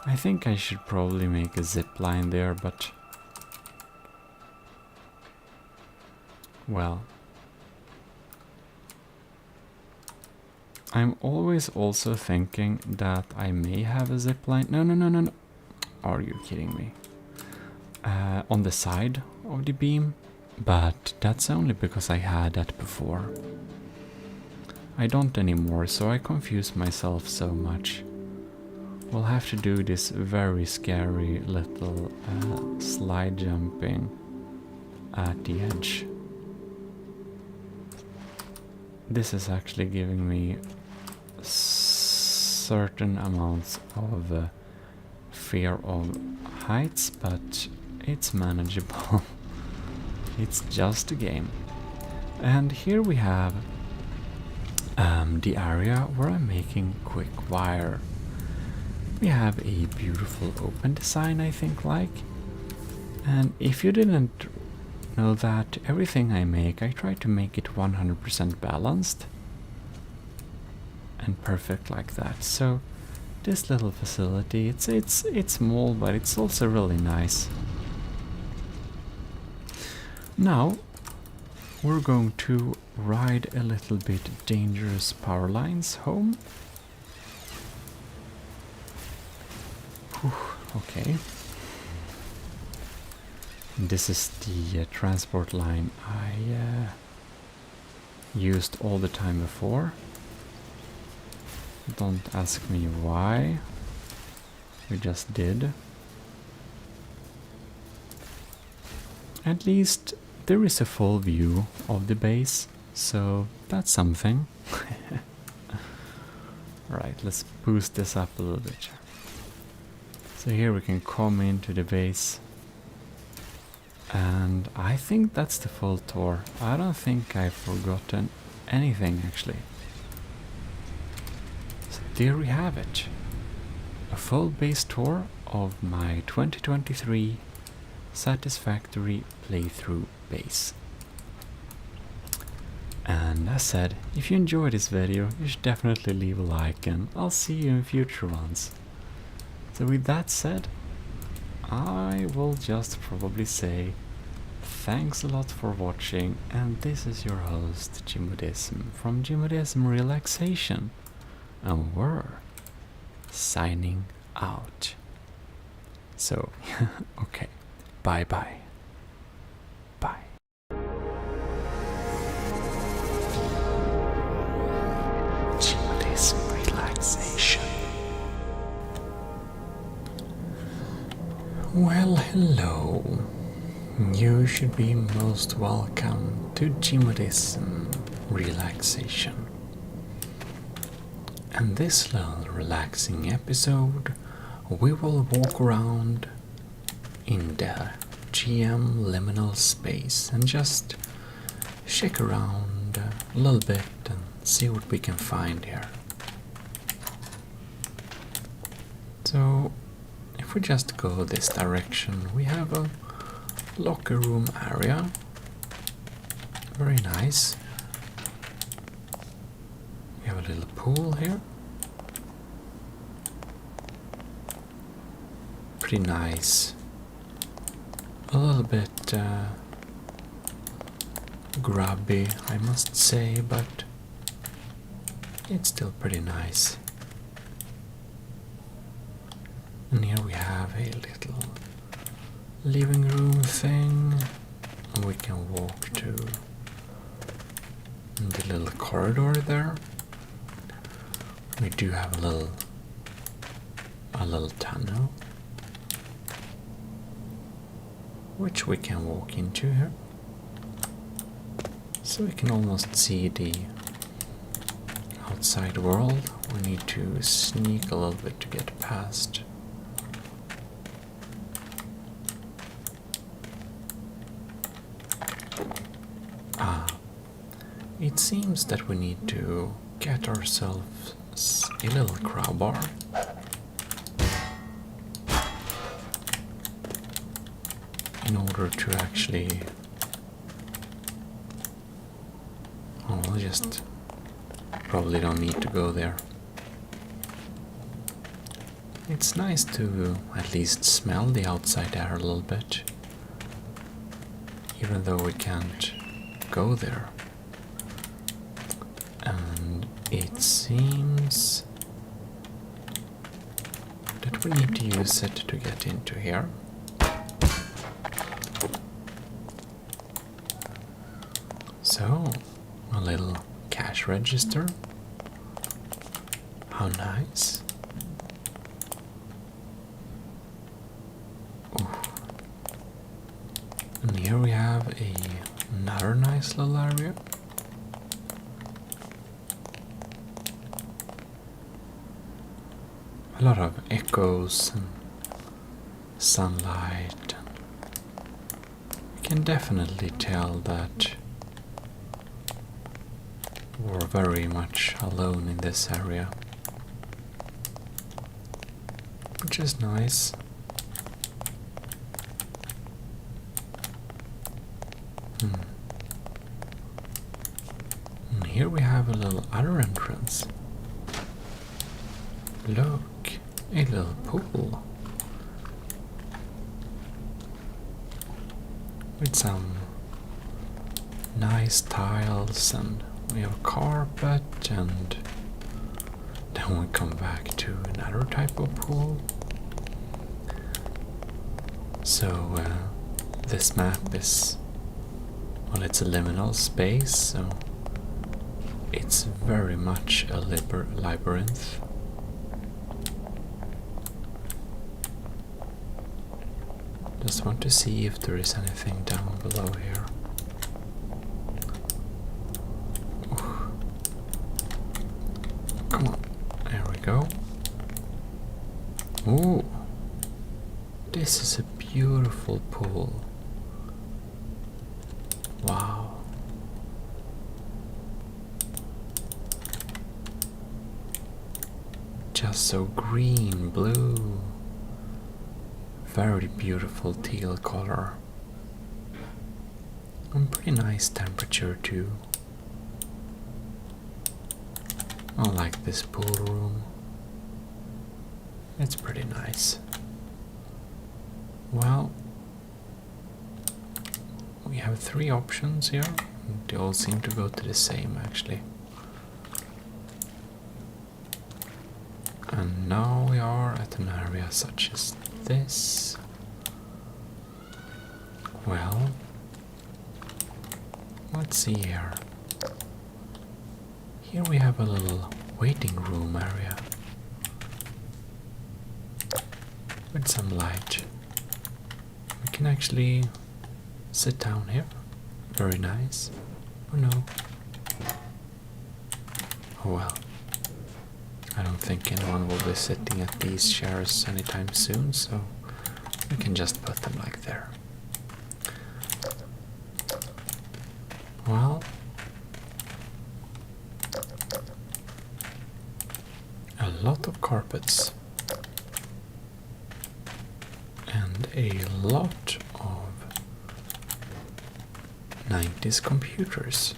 I think I should probably make a zip line there, but... well... I'm always also thinking that I may have a zip line... No. Are you kidding me? On the side of the beam, but that's only because I had that before. I don't anymore, so I confuse myself so much. We'll have to do this very scary little slide jumping at the edge. This is actually giving me certain amounts of fear of heights, but it's manageable. It's just a game. And here we have the area where I'm making quick wire. We have a beautiful open design, I think, and if you didn't know that, everything I make, I try to make it 100% balanced and perfect like that. So this little facility, it's small, but it's also really nice. Now we're going to ride a little bit dangerous power lines home. Whew, okay. This is the transport line I used all the time before. Don't ask me why. We just did. At least there is a full view of the base, so that's something. Alright, let's boost this up a little bit. So here we can come into the base. And I think that's the full tour. I don't think I've forgotten anything actually. So there we have it. A full base tour of my 2023 Satisfactory playthrough base. And as said, if you enjoyed this video, you should definitely leave a like, and I'll see you in future ones. So with that said, I will just probably say thanks a lot for watching, and this is your host Gmodism from Gmodism Relaxation, and we're signing out. So, okay, bye bye. Bye. Gmodism Relaxation. Well, hello. You should be most welcome to Gmodism Relaxation. And this little relaxing episode, we will walk around in the GM liminal space and just check around a little bit and see what we can find here. So, if we just go this direction, we have a locker room area. Very nice. We have a little pool here. Pretty nice. A little bit grubby, I must say, but it's still pretty nice. And here we have a little living room thing. We can walk to the little corridor there. We do have a little tunnel which we can walk into here. So we can almost see the outside world. We need to sneak a little bit to get past. It seems that we need to get ourselves a little crowbar. In order to actually... Oh, we'll just... probably don't need to go there. It's nice to at least smell the outside air a little bit. Even though we can't go there. And it seems that we need to use it to get into here. So, a little cash register. How nice. Ooh. And here we have another nice little area. A lot of echoes and sunlight. You can definitely tell that we're very much alone in this area, which is nice. And here we have a little other entrance. Look, a little pool with some nice tiles, and we have a carpet, and then we come back to another type of pool. So this map is, well, it's a liminal space, so it's very much a labyrinth. Just want to see if there is anything down below here. Ooh. Come on, there we go. Ooh, this is a beautiful pool Wow. Just so green, blue. Very beautiful teal color. And pretty nice temperature too. I like this pool room. It's pretty nice. Well, we have 3 options here. They all seem to go to the same actually. And now we are at an area such as this. Well, let's see here. Here we have a little waiting room area with some light. We can actually sit down here. Very nice. Oh no. Oh well. I don't think anyone will be sitting at these chairs anytime soon, so we can just put them like there. Well, a lot of carpets and a lot of 90s computers.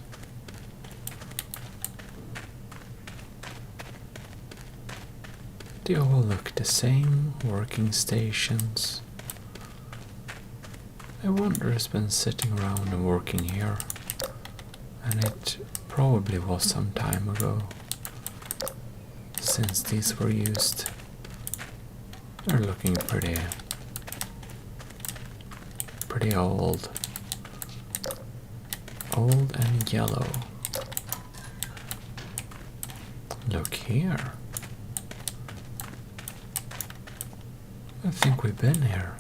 They all look the same, working stations. I wonder who's been sitting around and working here, and it probably was some time ago since these were used. They're looking pretty old. Old and yellow. Look here. I think we've been here.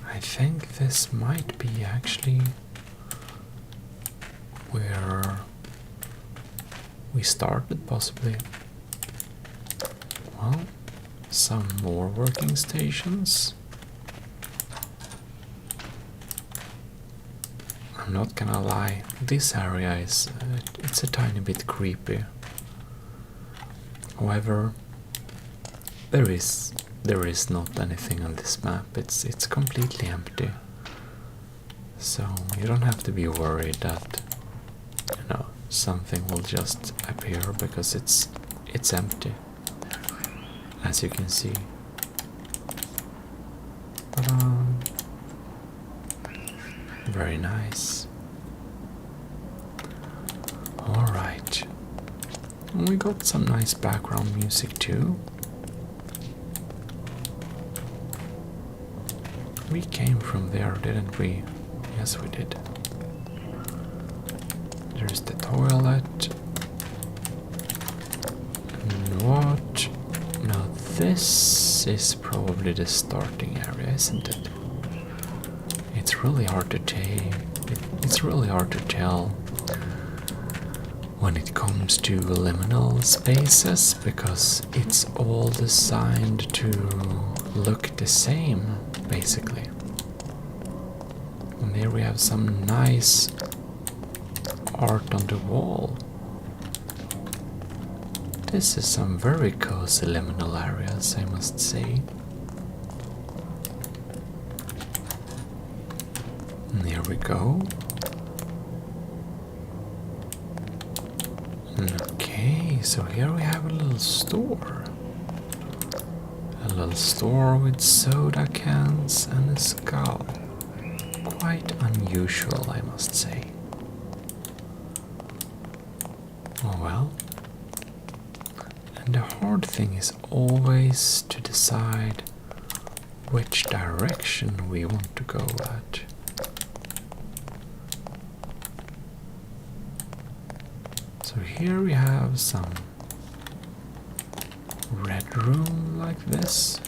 I think this might be actually where we started, possibly. Well, some more working stations. I'm not gonna lie, this area is it's a tiny bit creepy. However, there is not anything on this map. It's completely empty. So you don't have to be worried that something will just appear, because it's empty, as you can see. But, very nice. All right. We got some nice background music too. We came from there, didn't we? Yes, we did. There's the toilet. And what? Now this is probably the starting area, isn't it? It's really hard to it's really hard to tell when it comes to liminal spaces, because it's all designed to look the same, basically. And here we have some nice art on the wall. This is some very cozy liminal areas, I must say. And there we go. Okay, so here we have a little store. A little store with soda cans and a skull. Quite unusual, I must say. Oh well. And the hard thing is always to decide which direction we want to go at. So here we have some red room like this.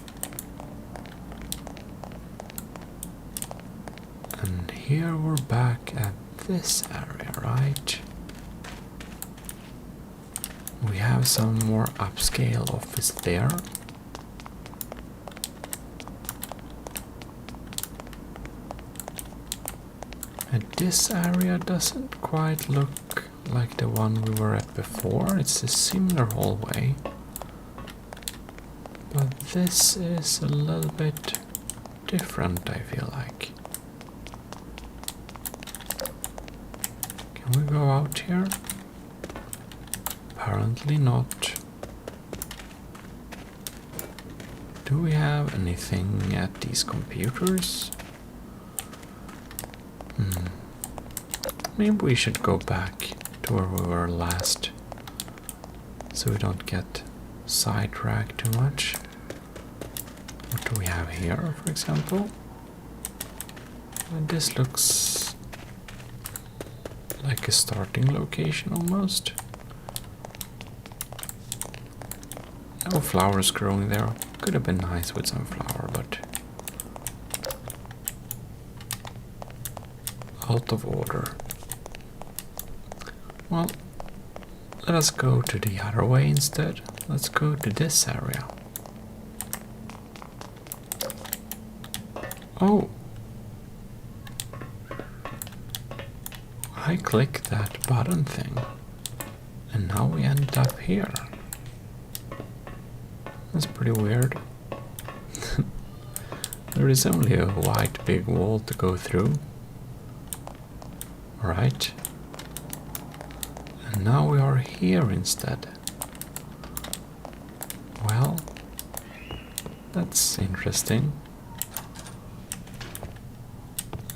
And here we're back at this area, right? We have some more upscale office there. This area doesn't quite look like the one we were at before. It's a similar hallway. But this is a little bit different, I feel like. Can we go out here? Apparently not. Do we have anything at these computers? Maybe we should go back to where we were last, so we don't get sidetracked too much. What do we have here, for example? This looks like a starting location almost. No flowers growing there. Could have been nice with some flower, but out of order. Well, let us go to the other way instead. Let's go to this area. Oh! I click that button thing, and now we end up here. That's pretty weird. There is only a white big wall to go through. Right. And now we are here instead. Well, that's interesting.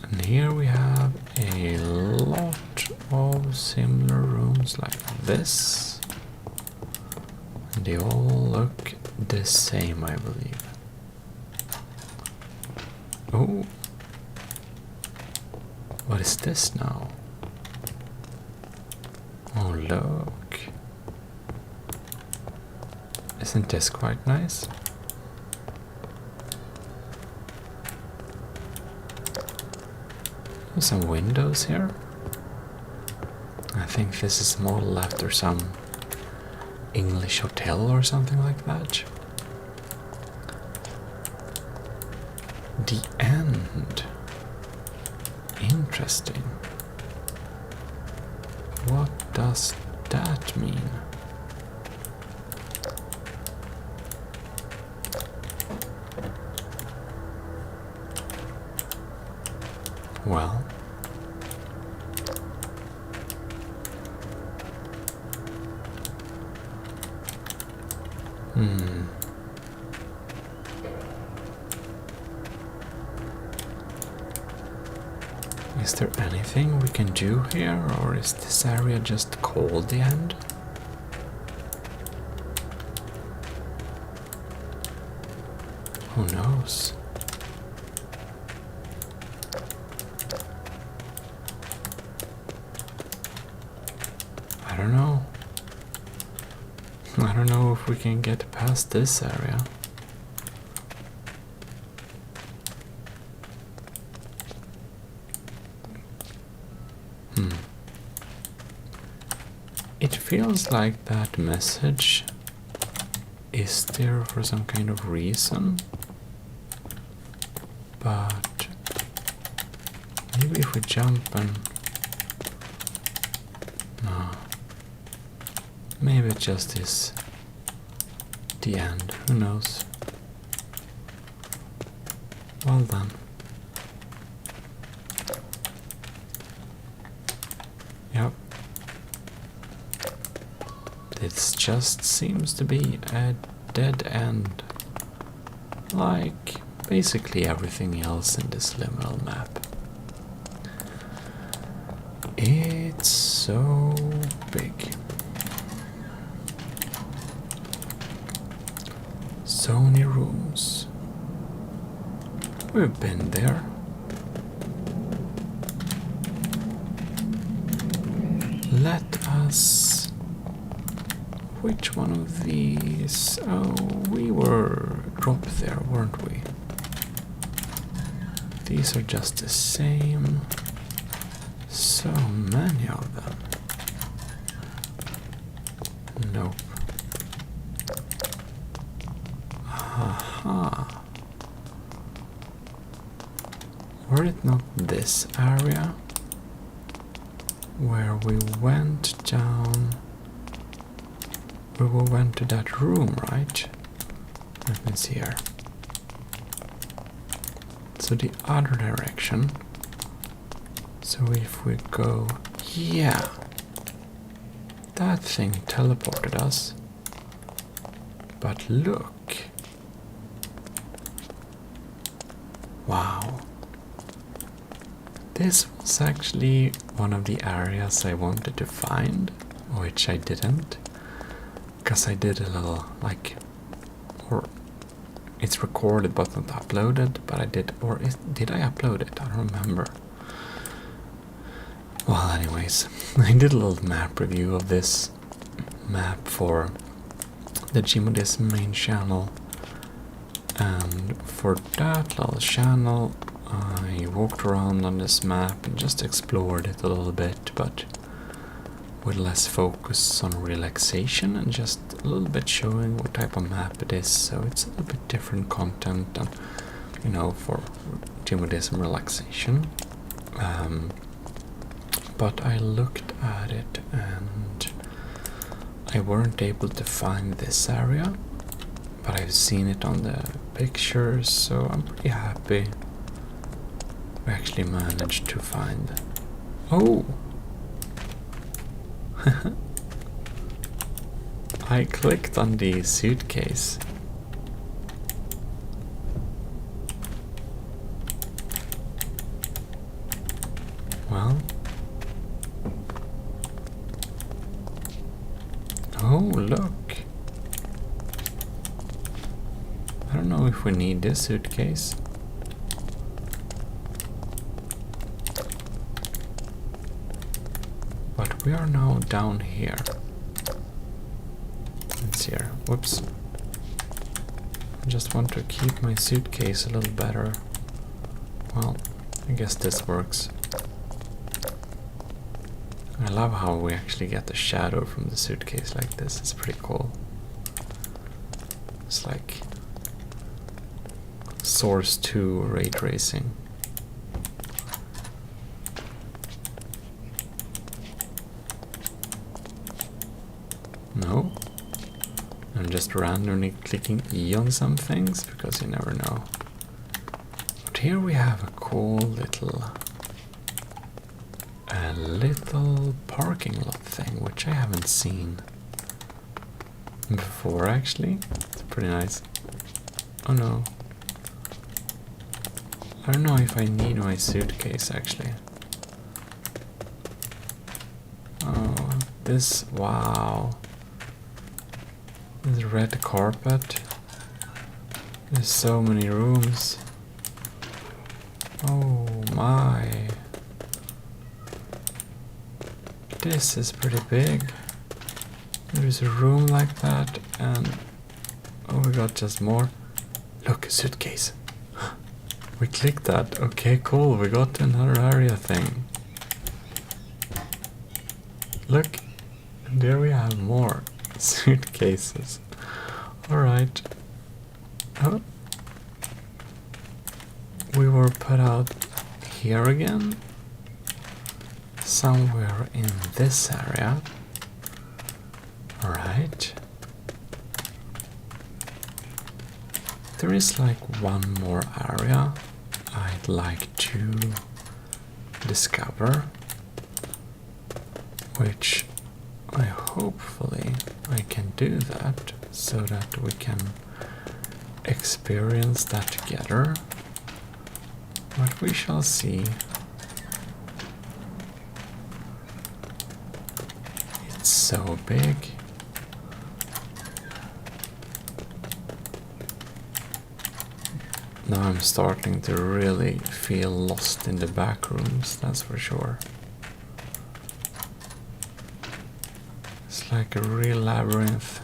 And here we have a lot of similar rooms like this. And they all look the same, I believe. Oh, what is this now? Oh, look. Isn't this quite nice? There's some windows here. I think this is modeled after some English hotel or something like that. The end. Interesting. What does that mean? Well, is there anything we can do here, or is this area just called the end? Who knows? I don't know. I don't know if we can get past this area. It feels like that message is there for some kind of reason, but maybe if we jump and... no. Maybe it just is the end, who knows. Well done. Yep. This just seems to be a dead end. Like basically everything else in this liminal map. It's so big. So many rooms. We've been there. Let us... Which one of these? Oh, we were dropped there, weren't we? These are just the same. So many of them. Nope. Aha. Were it not this area where we went down. We went to that room, right? Let me see here. So the other direction. So if we go, yeah, that thing teleported us. But look. Wow. This was actually one of the areas I wanted to find, which I didn't. Because I did a little, like, or it's recorded but not uploaded, but I did, or did I upload it? I don't remember. Well, anyways, I did a little map review of this map for the Gmodism main channel, and for that little channel I walked around on this map and just explored it a little bit, but with less focus on relaxation and just a little bit showing what type of map it is, so it's a little bit different content than, you know, for Gmodism relaxation. But I looked at it and I weren't able to find this area, but I've seen it on the pictures, so I'm pretty happy we actually managed to find. Oh! I clicked on the suitcase. Well. Oh, look. I don't know if we need this suitcase. But we are now down here. It's here. Whoops. I just want to keep my suitcase a little better. Well, I guess this works. I love how we actually get the shadow from the suitcase like this. It's pretty cool. It's like Source 2 ray tracing. No? I'm just randomly clicking E on some things because you never know. But here we have a cool little parking lot thing, which I haven't seen before actually. It's pretty nice. Oh no. I don't know if I need my suitcase actually. Oh, this, wow. This red carpet. There's so many rooms. Oh my. This is pretty big. There's a room like that, and oh, we got just more. Look, a suitcase. We clicked that. Okay, cool. We got another area thing. Look, and there we have more suitcases. Alright. Oh. We were put out here again. Somewhere in this area. Alright. There is like one more area I'd like to discover, which hopefully I can do that so that we can experience that together. But we shall see. It's so big. Now I'm starting to really feel lost in the back rooms, that's for sure. It's like a real labyrinth.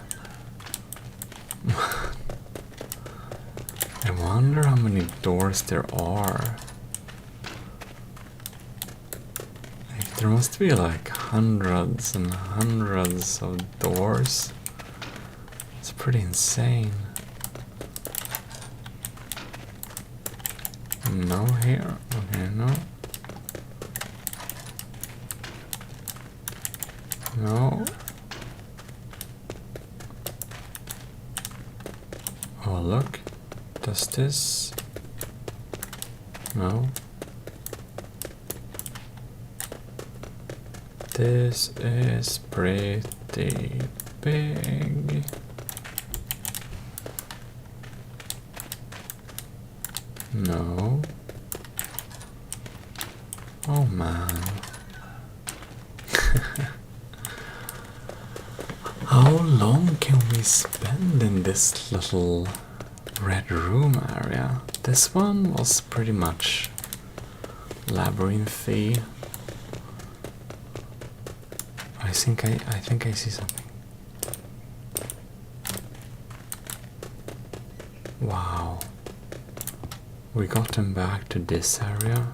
I wonder how many doors there are. Like, there must be like hundreds and hundreds of doors. It's pretty insane. No here, okay, no. No. Oh, look. Does this... No. This is pretty big. No. Oh man. How long can we spend in this little red room area? This one was pretty much labyrinthy. I think I see something. Wow. We got them back to this area.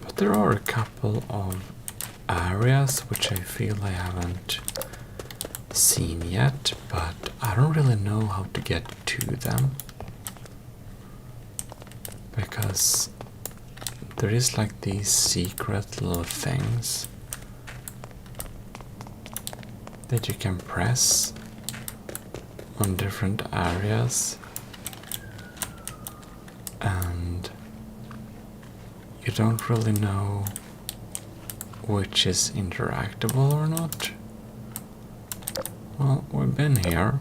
But there are a couple of areas which I feel I haven't seen yet, but I don't really know how to get to them. Because there is like these secret little things that you can press on different areas, and you don't really know which is interactable or not. Well, we've been here.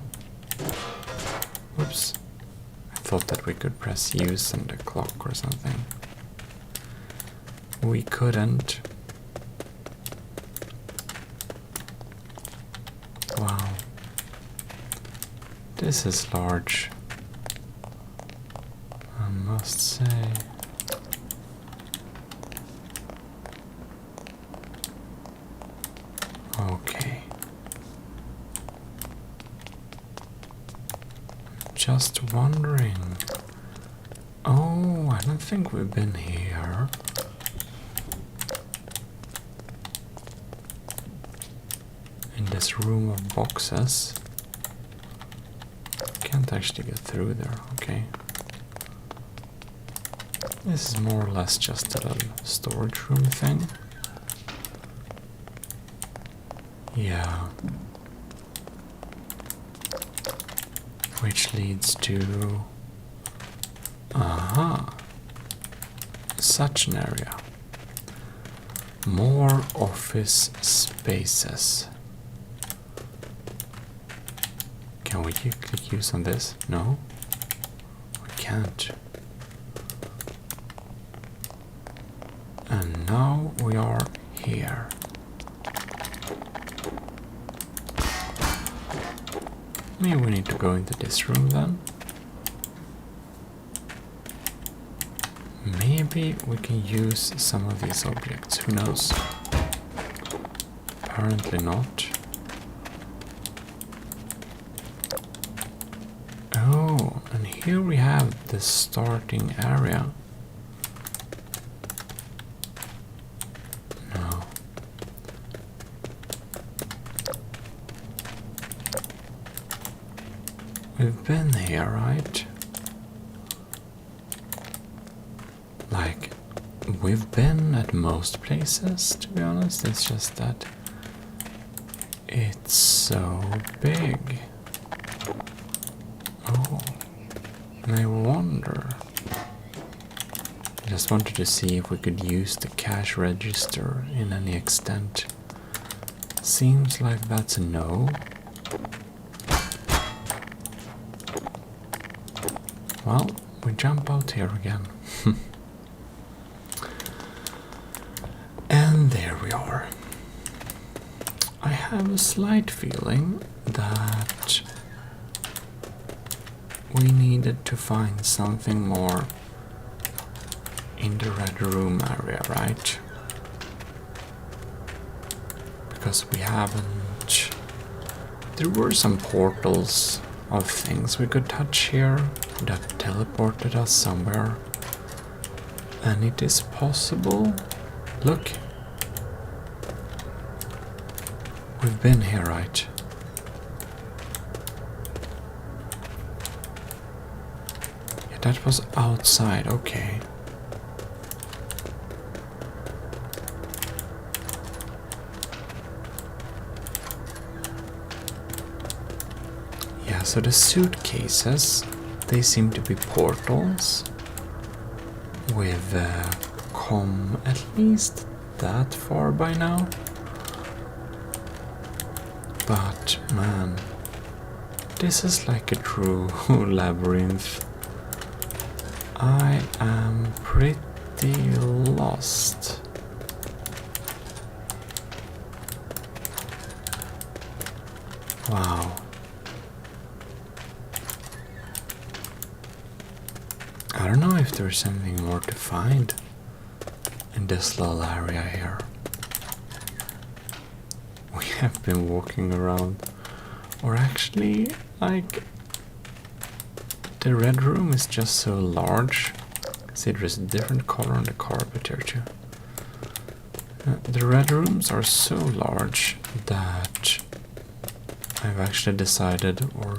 Whoops. I thought that we could press use on the clock or something. We couldn't. Wow. This is large, I must say. Okay. Just wondering. Oh, I don't think we've been here. In this room of boxes. Can't actually get through there, okay. This is more or less just a little storage room thing. Yeah. Which leads to... Aha! Such an area. More office spaces. Can we click use on this? No? We can't. And now we are here. Maybe we need to go into this room then. Maybe we can use some of these objects, who knows? Apparently not. Oh, and here we have the starting area. No. We've been here, right? Like, we've been at most places, to be honest. It's just that it's so big. Oh, and I wonder. I just wanted to see if we could use the cash register in any extent. Seems like that's a no. Well, we jump out here again. And there we are. I have a slight feeling that we needed to find something more in the red room area, right? Because we haven't... There were some portals of things we could touch here that teleported us somewhere. And it is possible. Look. We've been here, right? Yeah, that was outside, okay. So the suitcases, they seem to be portals. We've come at least that far by now. But man, this is like a true labyrinth. I am pretty lost. Wow. I don't know if there's something more to find in this little area here. We have been walking around, or actually, like, the red room is just so large. See, there's a different color on the carpet here too. The red rooms are so large that I've actually decided or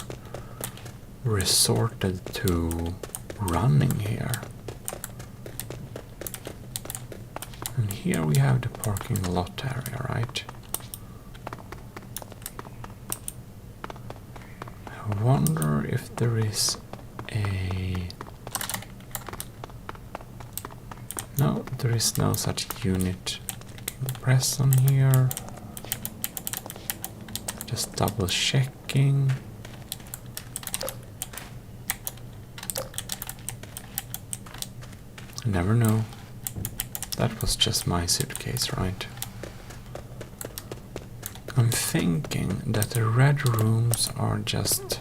resorted to running here. And here we have the parking lot area, right? I wonder if there is a... No, there is no such unit. Can press on here. Just double checking. I never know. That was just my suitcase, right? I'm thinking that the red rooms are just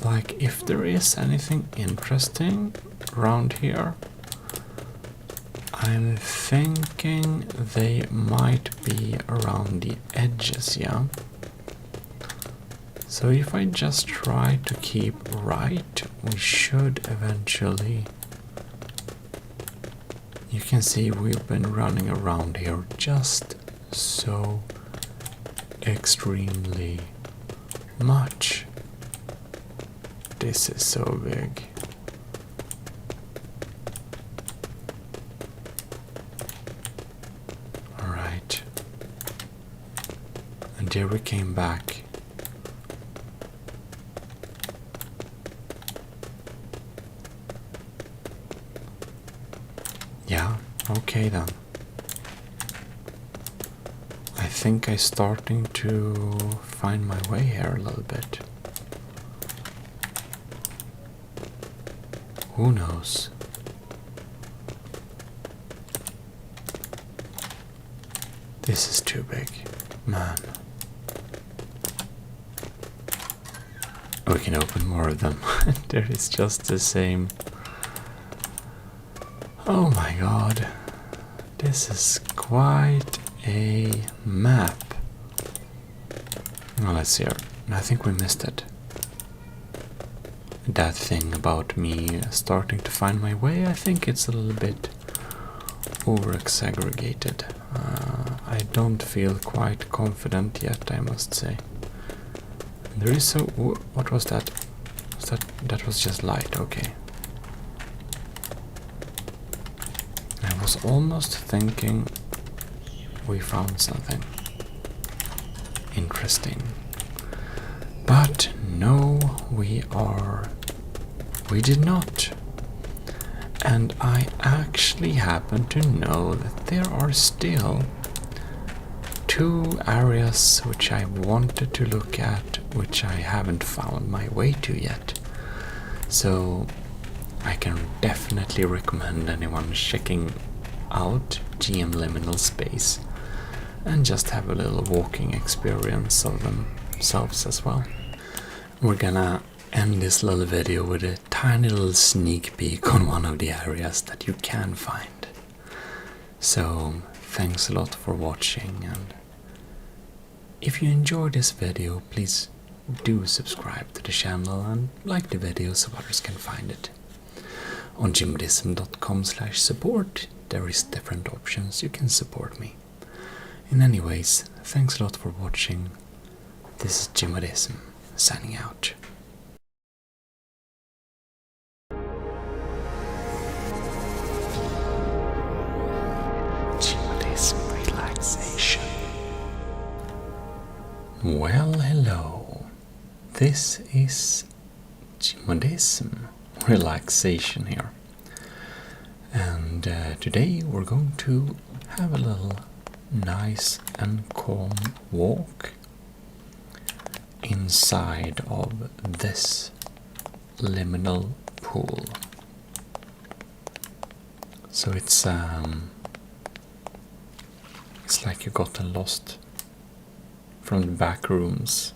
like, if there is anything interesting around here, I'm thinking they might be around the edges, yeah? So if I just try to keep right, we should eventually... You can see we've been running around here just so extremely much. This is so big. Alright. And there we came back. Yeah, okay then. I think I'm starting to find my way here a little bit. Who knows? This is too big, man. We can open more of them. There is just the same. Oh my god. This is quite a map. Well, let's see here. I think we missed it. That thing about me starting to find my way, I think it's a little bit over-exaggerated. I don't feel quite confident yet, I must say. There is so... What was that? That was just light, okay. I was almost thinking we found something interesting. But no, we did not. And I actually happen to know that there are still 2 areas which I wanted to look at, which I haven't found my way to yet. So I can definitely recommend anyone checking out GM Liminal Space and just have a little walking experience of themselves as well. We're gonna end this little video with a tiny little sneak peek on one of the areas that you can find. So thanks a lot for watching, and if you enjoyed this video, please do subscribe to the channel and like the video so others can find it. On gmodism.com/support there is different options you can support me. In anyways, thanks a lot for watching. This is Gmodism signing out. Gmodism Relaxation. Well, hello. Hello, this is Gmodism, Relaxation here, and today we're going to have a little nice and calm walk inside of this liminal pool. So it's like you gotten lost from the back rooms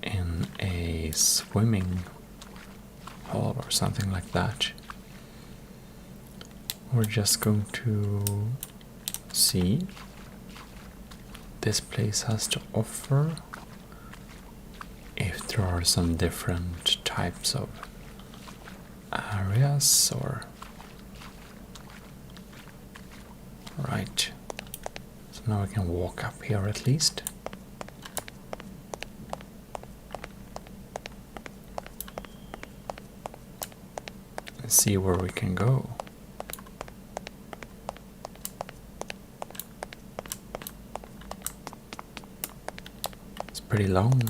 in a swimming hall or something like that. We're just going to see this place has to offer, if there are some different types of areas or right. So now we can walk up here at least. And see where we can go. It's pretty long.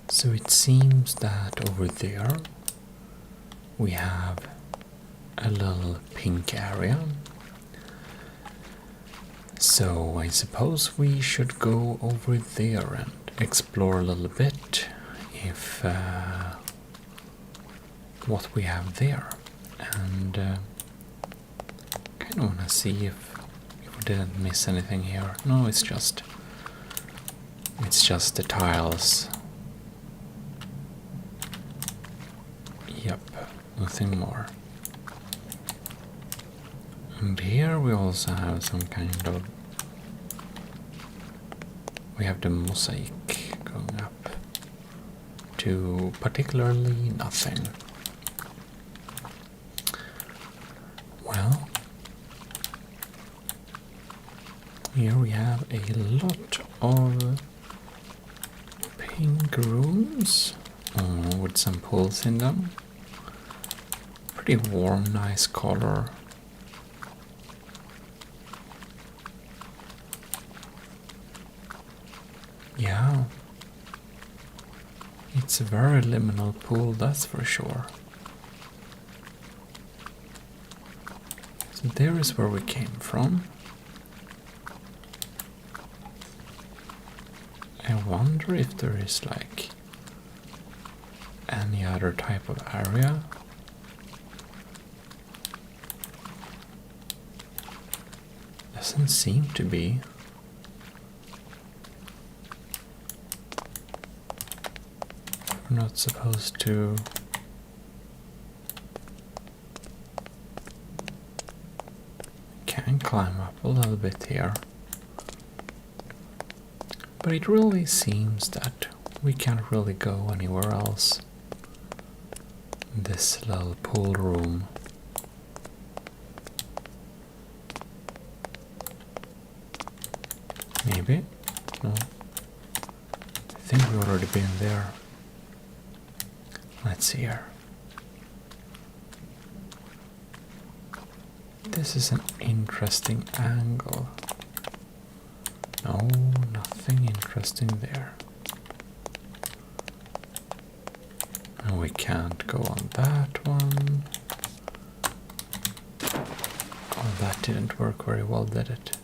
So it seems that over there we have a little pink area. So I suppose we should go over there and explore a little bit if what we have there, and kind of want to see if we didn't miss anything here. No, it's just the tiles. Yep, nothing more. And here we also have some kind of... we have the mosaic going up to particularly nothing. Well, here we have a lot of pink rooms with some pools in them. Pretty warm, nice color. Yeah, it's a very liminal pool, that's for sure. So there is where we came from. I wonder if there is like any other type of area. Doesn't seem to be. We're not supposed to. Can climb up a little bit here. But it really seems that we can't really go anywhere else. This little pool room. Maybe? No. I think we've already been there. Let's see here. This is an interesting angle. No, nothing interesting there. And we can't go on that one. Oh, that didn't work very well, did it?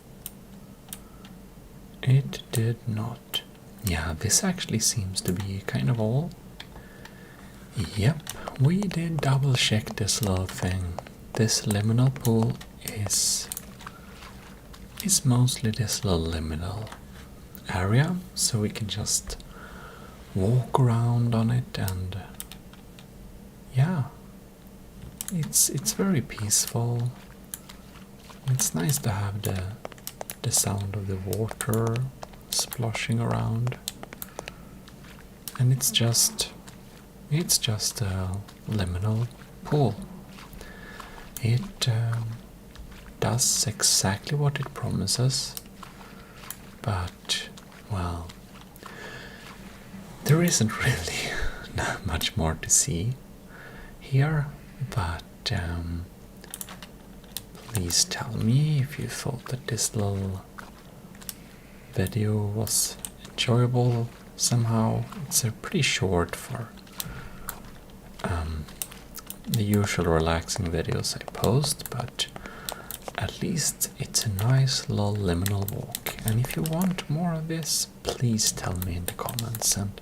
It did not. Yeah, this actually seems to be kind of all. Yep, we did double check this little thing. This liminal pool is mostly this little liminal area, so we can just walk around on it, and yeah, it's very peaceful. It's nice to have the sound of the water splashing around, and it's just a liminal pool. It does exactly what it promises, but well, there isn't really not much more to see here, but please tell me if you thought that this little video was enjoyable somehow. It's pretty short for the usual relaxing videos I post, but at least it's a nice little liminal walk. And if you want more of this, please tell me in the comments, and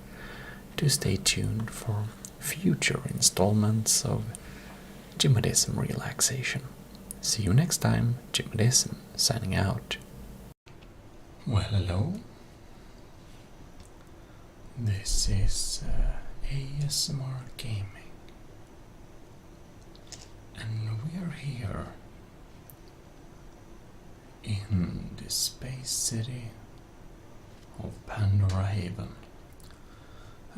do stay tuned for future installments of Gmodism Relaxation. See you next time. Gmodism signing out. Well, hello. This is ASMR Gaming, and we're here in the space city of Pandora Haven.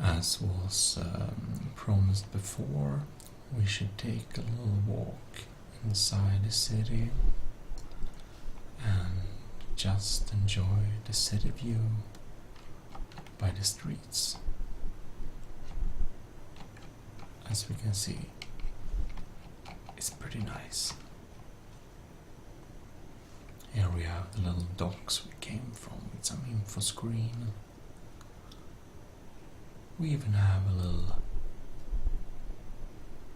As was promised before, we should take a little walk inside the city and just enjoy the city view by the streets. As we can see, it's pretty nice. Here we have the little docks we came from with some info screen. We even have a little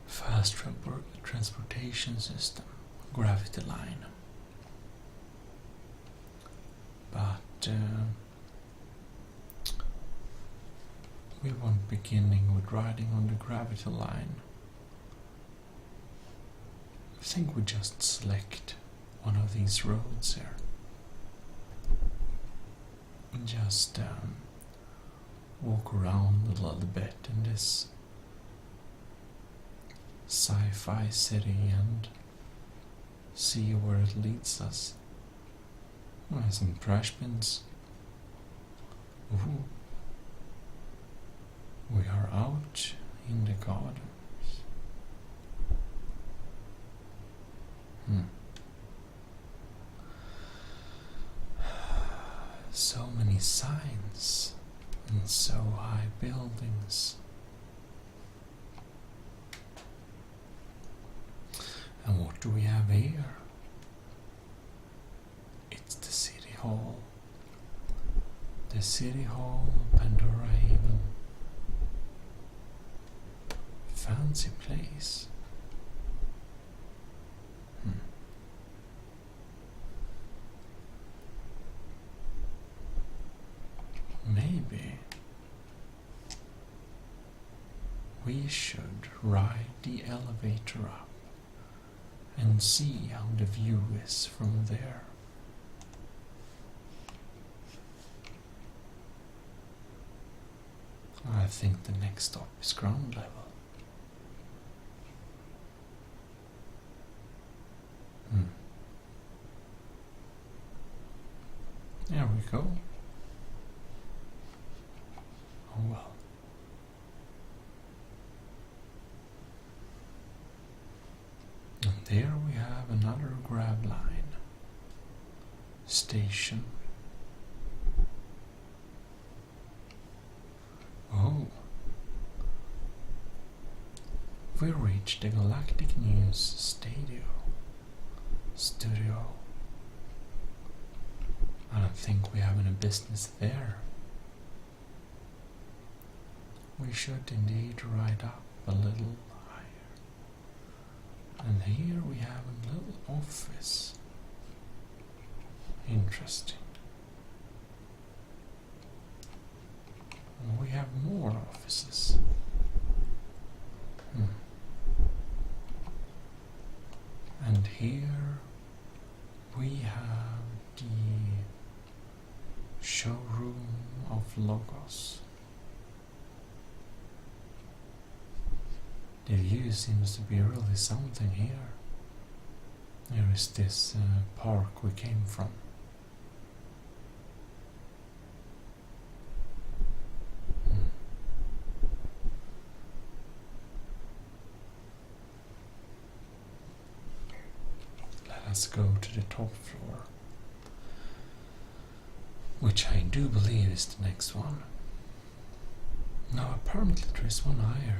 fast transportation system, gravity line. But we won't be beginning with riding on the gravity line. I think we just select one of these roads here. And just walk around a little bit in this sci-fi city and see where it leads us. Oh, some trash bins. Ooh. We are out in the gardens. So many signs and so high buildings. And what do we have here? It's the City Hall. The City Hall of Pandora Haven. Fancy place. Maybe we should ride the elevator up and see how the view is from there. I think the next stop is ground level. There we go. Oh well. And there we have another grab line station. Oh, we reached the Galactic News studio. I don't think we have any business there. We should indeed ride up a little higher. And here we have a little office. Interesting. We have more offices. And here we have the showroom of Logos. The view seems to be really something here. There is this park we came from. Let's go to the top floor, which I do believe is the next one. Now apparently there is one higher.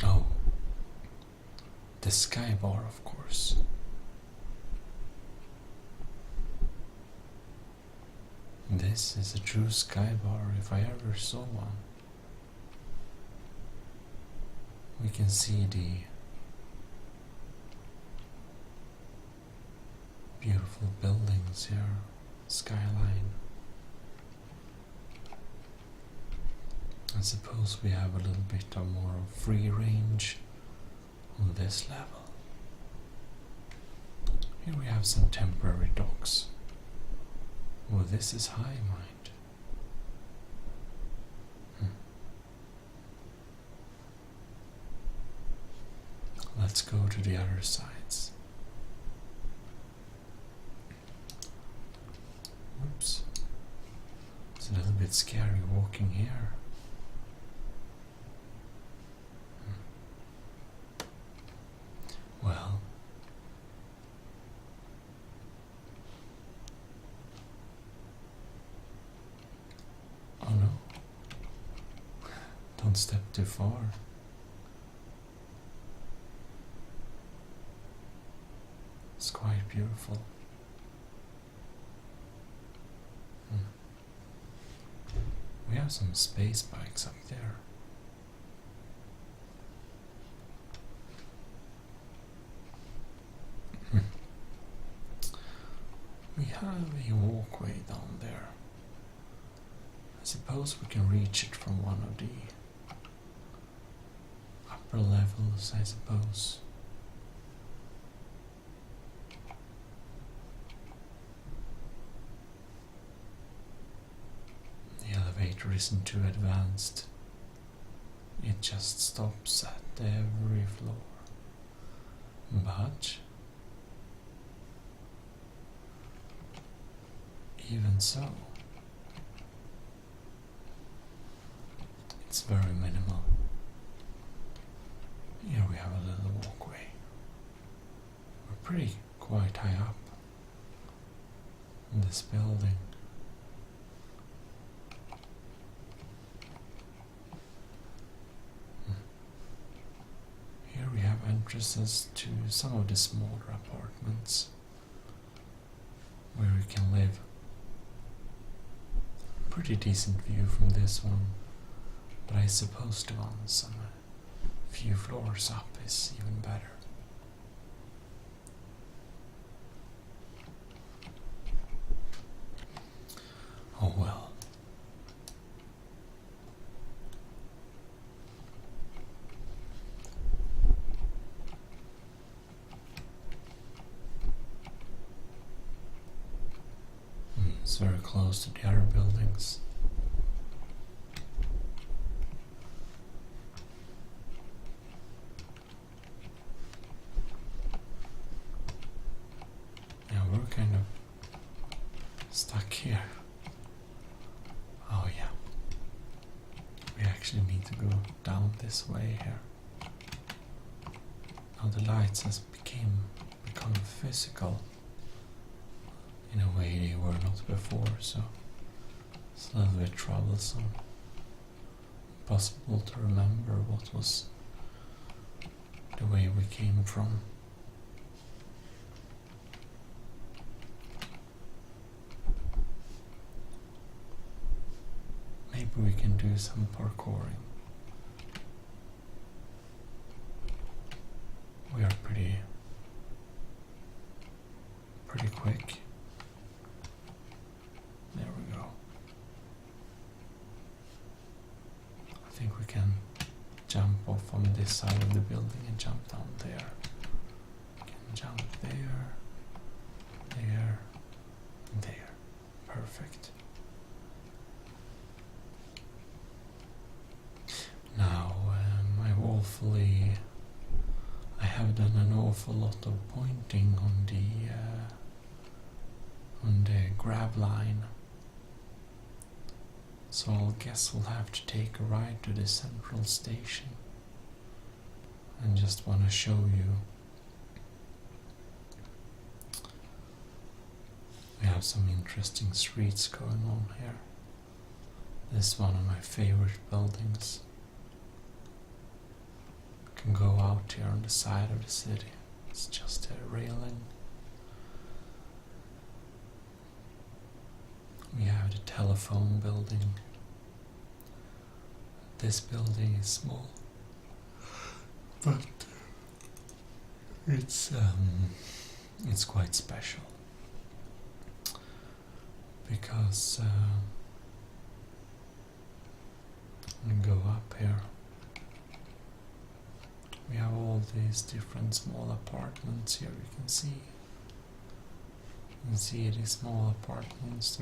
Oh, the sky bar, of course. This is a true sky bar if I ever saw one. We can see the beautiful buildings here, skyline. I suppose we have a little bit of more free range on this level. Here we have some temporary docks. Oh, this is high, mind. Let's go to the other sides. Oops. It's a little bit scary walking here. Well, oh no, don't step too far. It's quite beautiful. We have some space bikes up there. We have a walkway down there. I suppose we can reach it from one of the upper levels, I suppose. The elevator isn't too advanced. It just stops at every floor. But even so, it's very minimal. Here we have a little walkway. We're quite high up in this building. Here we have entrances to some of the smaller apartments where we can live. Pretty decent view from this one, but I suppose the one some few floors up is even better. Oh well. It's very close to the other buildings. Yeah, we're kind of stuck here. Oh yeah. We actually need to go down this way here. Now the lights has become physical. In a way they were not before, so it's a little bit troublesome. Possible to remember what was the way we came from. Maybe we can do some parkouring. We are pretty quick. There we go. I think we can jump off on this side of the building and jump down there. We can jump there, there, and there. Perfect. Now, I have done an awful lot of pointing on the grab line. So I guess we'll have to take a ride to the central station. And just want to show you. We have some interesting streets going on here. This is one of my favorite buildings. You can go out here on the side of the city. It's just a railing. We have the telephone building. This building is small, but it's quite special because we go up here. We have all these different small apartments here. You can see these small apartments.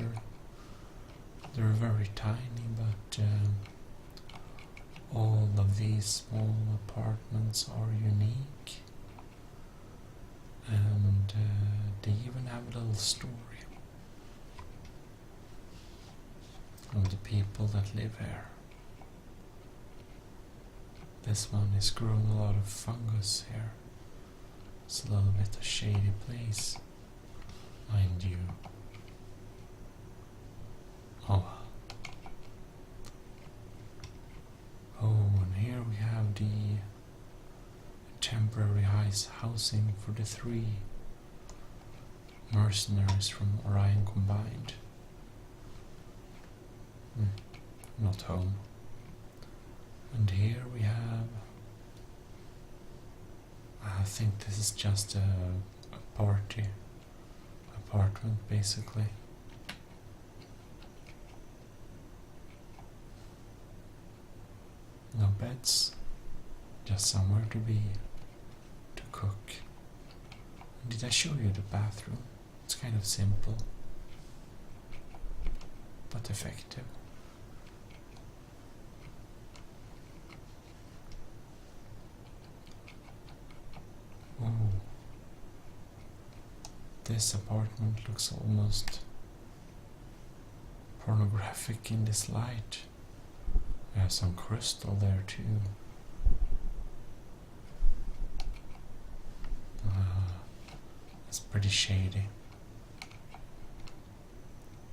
They're very tiny, but all of these small apartments are unique, and they even have a little story of the people that live here. This one is growing a lot of fungus here. It's a little bit of a shady place, mind you. Oh, and here we have the temporary housing for the 3 mercenaries from Orion Combined. Not home. And here we have, I think this is just a party apartment basically. No beds, just somewhere to be, to cook. Did I show you the bathroom? It's kind of simple, but effective. Oh, this apartment looks almost pornographic in this light. We have some crystal there too. It's pretty shady.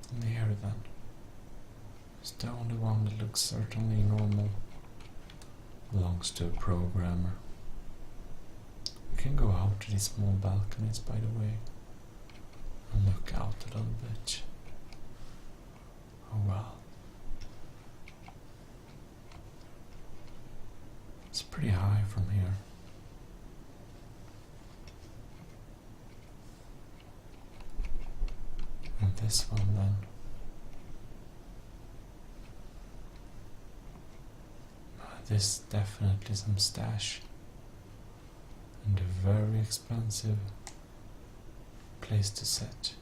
And here then, it's the only one that looks certainly normal. Belongs to a programmer. You can go out to these small balconies, by the way, and look out a little bit. Oh well. It's pretty high from here. And this one then. This definitely some stash. And a very expensive place to sit.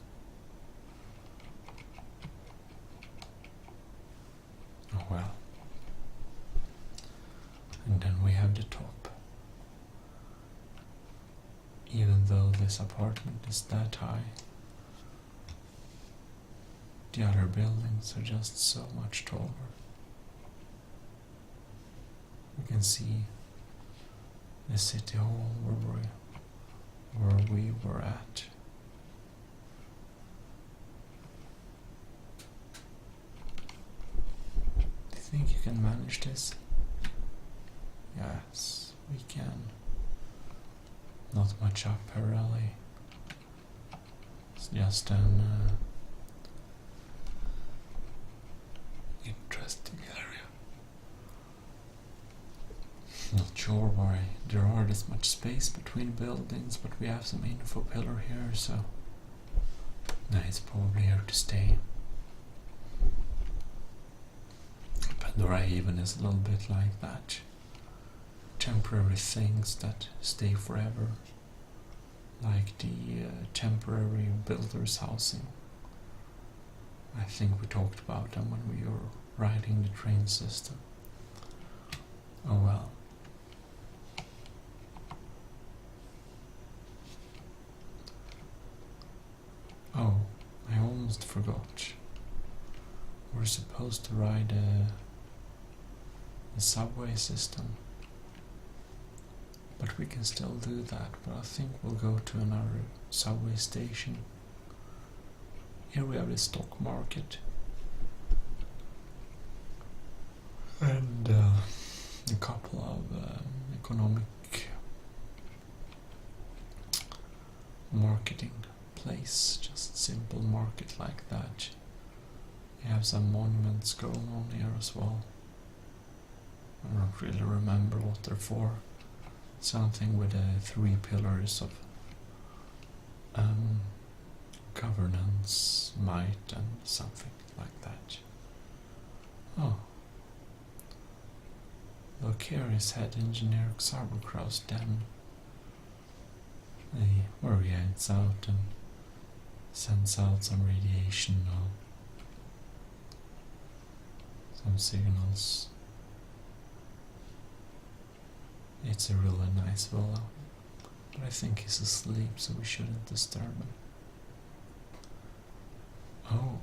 Oh well. And then we have the top. Even though this apartment is that high, the other buildings are just so much taller. You can see the city hall where we were at. Do you think you can manage this? Yes, we can. Not much up here really. It's just an interesting area. Not sure why there are this much space between buildings, but we have some info pillar here, so it's probably here to stay. Pandora even is a little bit like that. Temporary things that stay forever, like the temporary builder's housing. I think we talked about them when we were riding the train system. Oh well. Oh, I almost forgot. We're supposed to ride the subway system. But we can still do that, but I think we'll go to another subway station. Here we have the stock market. and a couple of economic marketing place, just simple market like that. You have some monuments going on here as well. I don't really remember what they're for. Something with 3 pillars of governance, might, and something like that. Oh. Look here is head engineer Xarberkrau's den. Where he heads out and sends out some radiation or some signals. It's a really nice villa, but I think he's asleep, so we shouldn't disturb him. Oh,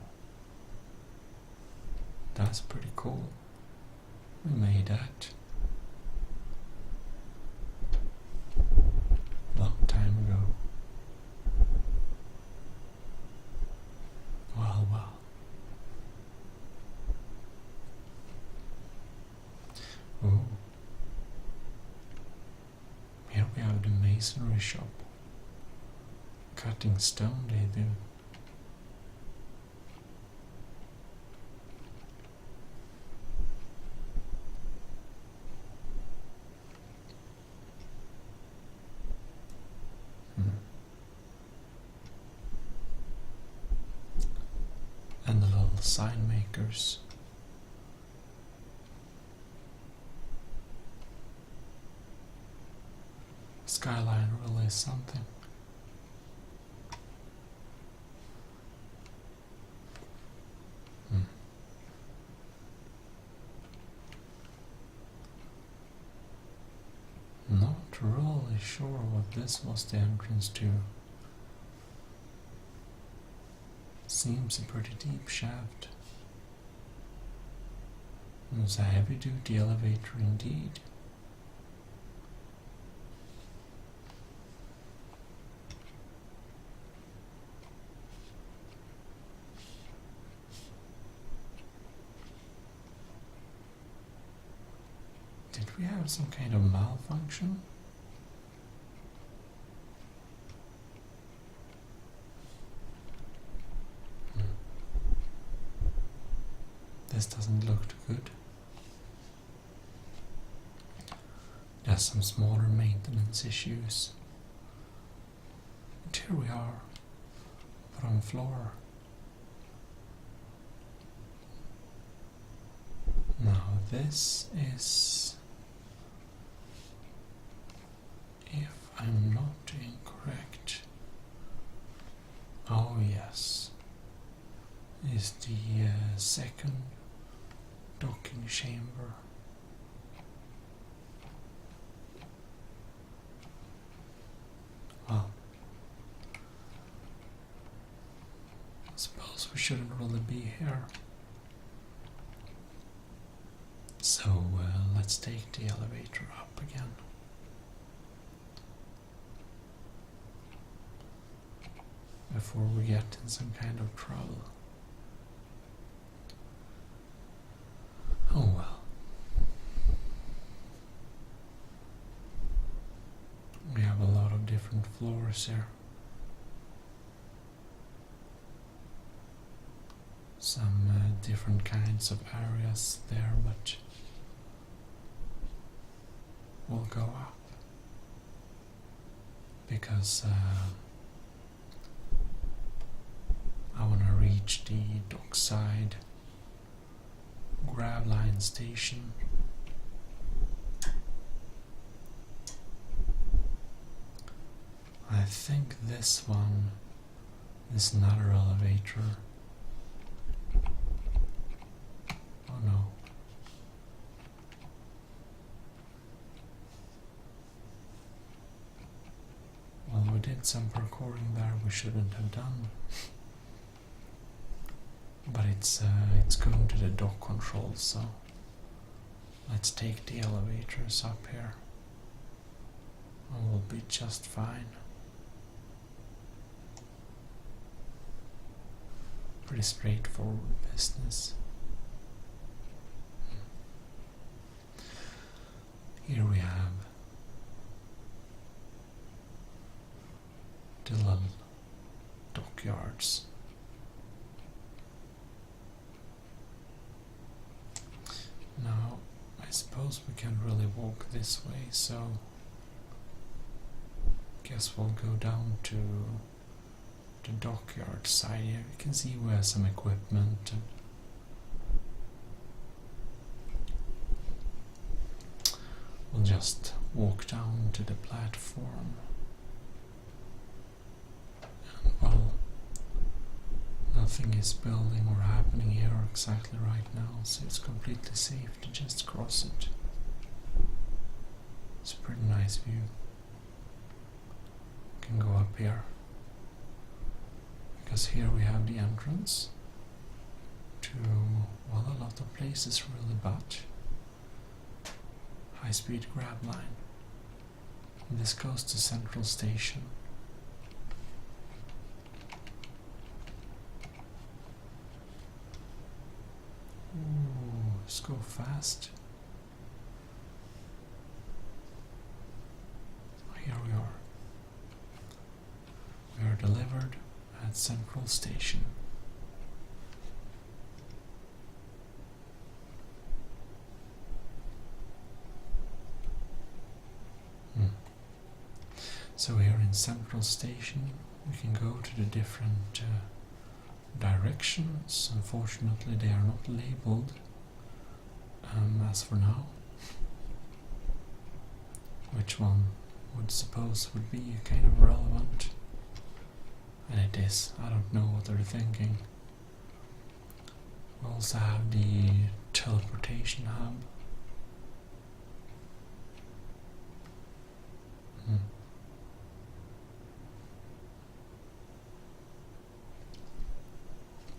that's pretty cool. We made that long time ago. Well, well. Oh. Here we have the masonry shop. Cutting stone they do. And the little sign makers. Skyline really is something. Not really sure what this was the entrance to. Seems a pretty deep shaft. It's a heavy-duty elevator indeed. Did we have some kind of malfunction? This doesn't look too good. There's some smaller maintenance issues. And here we are, bottom floor. Now this is, if I'm not incorrect, oh yes, is the second docking chamber. Well, I suppose we shouldn't really be here. So let's take the elevator up again. Before we get in some kind of trouble. Oh well. We have a lot of different floors here. Some different kinds of areas there, but we'll go up because I want to reach the dockside grab line station. I think this one is another elevator. Oh no. Well, we did some parkouring there we shouldn't have done. But it's going to the dock control, so let's take the elevators up here and we'll be just fine. Pretty straightforward business. Here we have the little dockyards. Now, I suppose we can't really walk this way, so guess we'll go down to the dockyard side here. You can see we have some equipment. And we'll just walk down to the platform. And well, nothing is building or happening here exactly right now, so it's completely safe to just cross it. It's a pretty nice view. Can go up here, because here we have the entrance to, well, a lot of places really, but high-speed grab line. And this goes to Central Station. Ooh, let's go fast. Here we are. We are delivered at Central Station. So here in Central Station we can go to the different directions. Unfortunately they are not labeled as for now. Which one would suppose would be kind of relevant? And it is. I don't know what they're thinking. We also have the teleportation hub.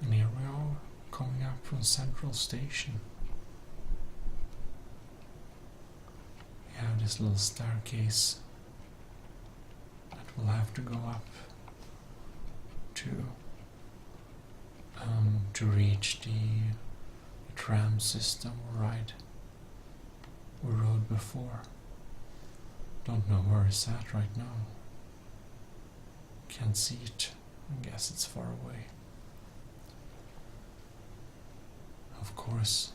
And here we are, coming up from Central Station. We have this little staircase that we'll have to go up to reach the tram system we rode before. Don't know where it's at right now. Can't see it. I guess it's far away. Of course,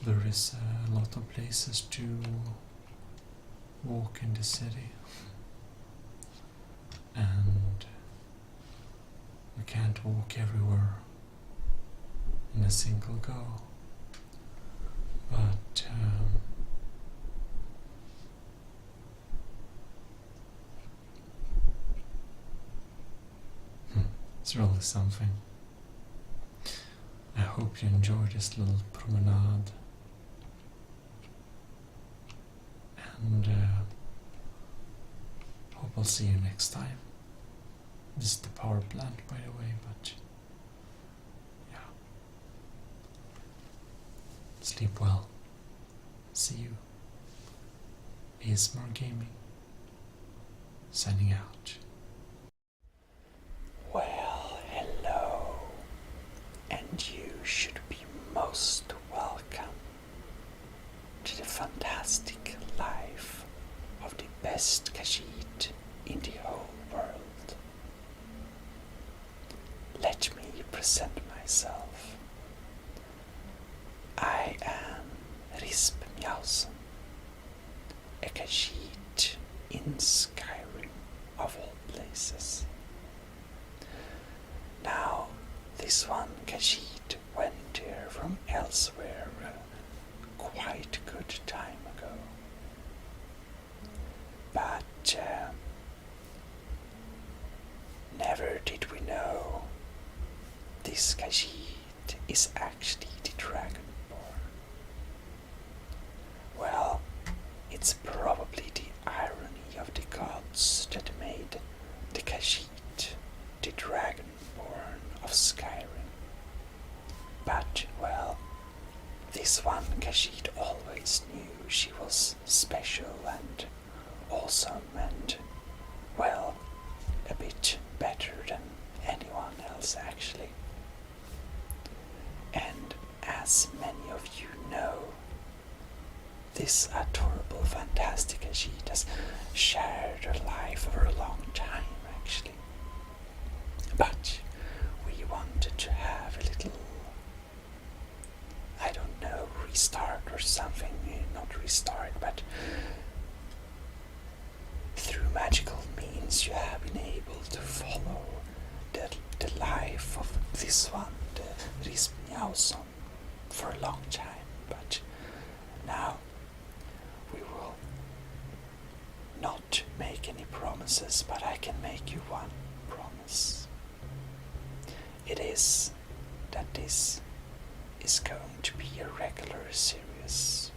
there is a lot of places to walk in the city, and we can't walk everywhere in a single go, but it's really something. I hope you enjoy this little promenade, and hope I'll see you next time. This is the power plant, by the way, but yeah. Sleep well. See you. ASMR Gaming, signing out. Well, hello, and you should be most welcome to the fantastic life of the best Khajiit in the whole world. Let me present myself. I am Risp Mjausen, a Khajiit in Skyrim, of all places. Now, this one Khajiit went here from elsewhere quite a good time ago. But never did we know this Khajiit is actually the Dragonborn. Well, it's probably the irony of the gods that made the Khajiit the Dragonborn of Skyrim. But, well, this one Khajiit always knew she was special and awesome and, well, a bit better than anyone else actually. And as many of you know, this adorable, fantastic Ajit has shared her life over a long time, actually. But we wanted to have a little, I don't know, restart or something. Not restart, but through magical means you have been able to follow the life of this one, the Rismjauson, for a long time. But now we will not make any promises, but I can make you one promise. It is that this is going to be a regular series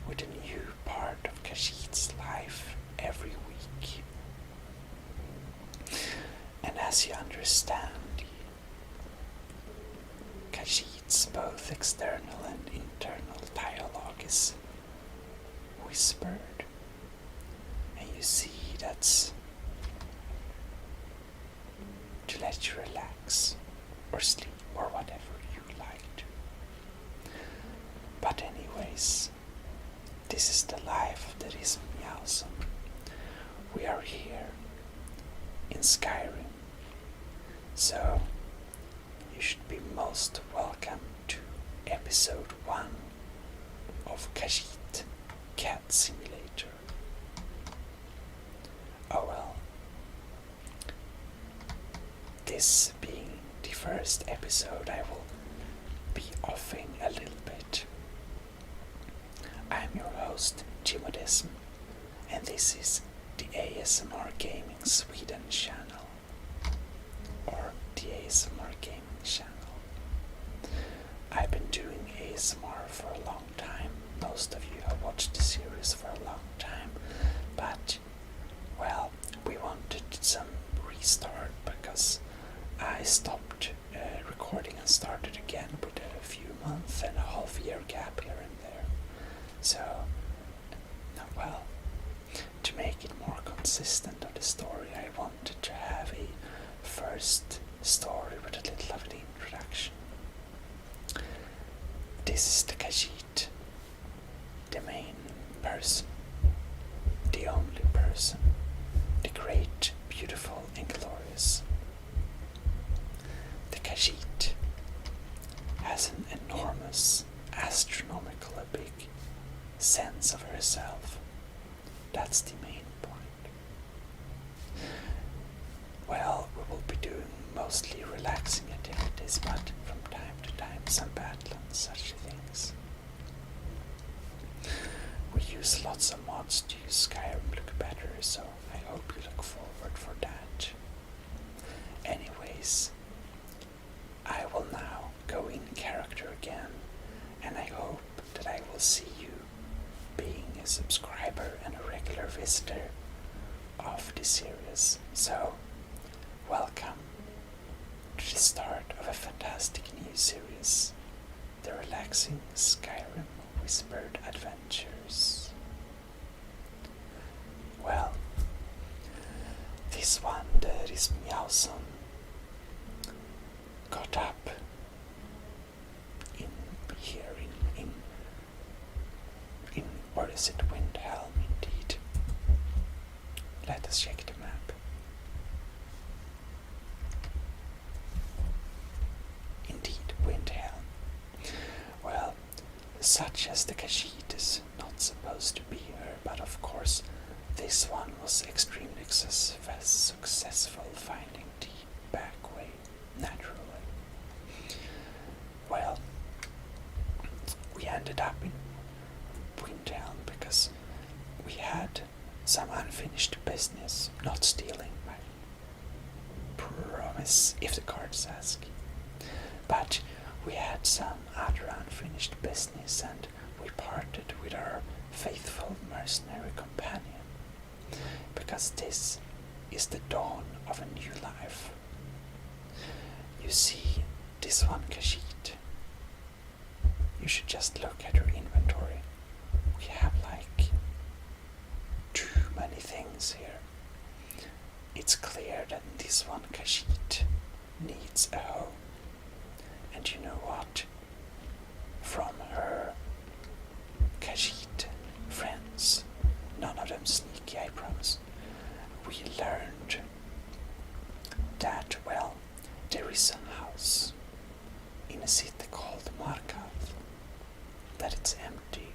with a new part of Khajiit's life every week. And as you understand, Khajiit's both external and internal dialogue is whispered, and you see that's to let you relax or sleep or whatever you like to. But anyways, this is the life of the Rismjausen. We are here in Skyrim, so you should be most welcome to episode 1 of Khajiit Cat Simulator. Oh well, this being the first episode, I will be offing a little bit. I'm your host, Gmodism, and this is the ASMR Gaming Sweden channel, or the ASMR Gaming channel. I've been doing ASMR for a long time. Most of you have watched the series for a long time, but, well, we wanted some restart because I stopped recording and started again with a few months and a half year gap here and there. So, well, to make it more consistent of the story, I wanted to have a first story with a little of an introduction. This is the Khajiit, the main person, the only person, the great, beautiful, and glorious. The Khajiit has an enormous, astronomically big sense of herself. That's the main point. Well, we will be doing mostly relaxing activities, but from time to time some battle and such things. We use lots of mods to use Skyrim look better, so I hope you look forward for that. Anyways, I will now go in character again, and I hope that I will see you being a subscriber and a regular visitor of this series. So, welcome to the start of a fantastic new series, the relaxing Skyrim Whispered Adventures. Well, this one, the Rismjausen, got up in here in what is it, Windhelm, indeed. Let us check the map. Indeed, Windhelm. Well, such as the Khajiit is not supposed to be here, but of course this one was extremely successful finding the back way, naturally. Well, we ended up in Windhelm because we had some unfinished business, not stealing, I promise, if the cards ask. But we had some other unfinished business, and we parted with our faithful mercenary companion, because this is the dawn of a new life. You see, this one Khajiit, you should just look at her inventory. We have like too many things here. It's clear that this one Khajiit needs a home. And you know what? From her that it's empty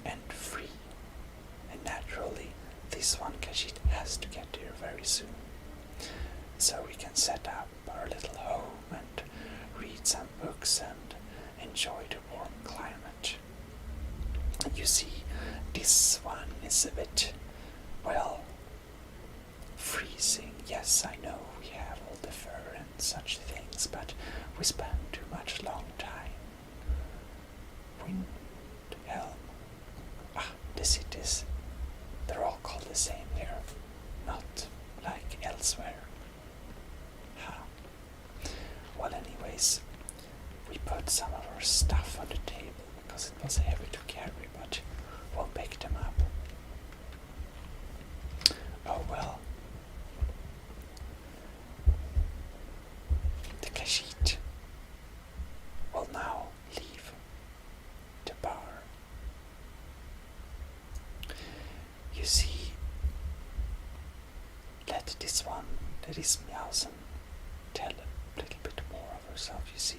and free. And naturally, this one Khajiit has to get here very soon. So we can set up our little home and read some books and enjoy the warm climate. You see, this one is a bit, well, freezing. Yes, I know we have all the fur and such things, but we spend too much long time. Windhelm. The cities, they're all called the same here, not like elsewhere. Well, anyways, we put some of our stuff on the table because it was heavy to carry, but we'll pick them up. Oh well. The Khajiit will now leave the bar. You see, let this one, that is Meowsen, tell a little bit more of herself. You see,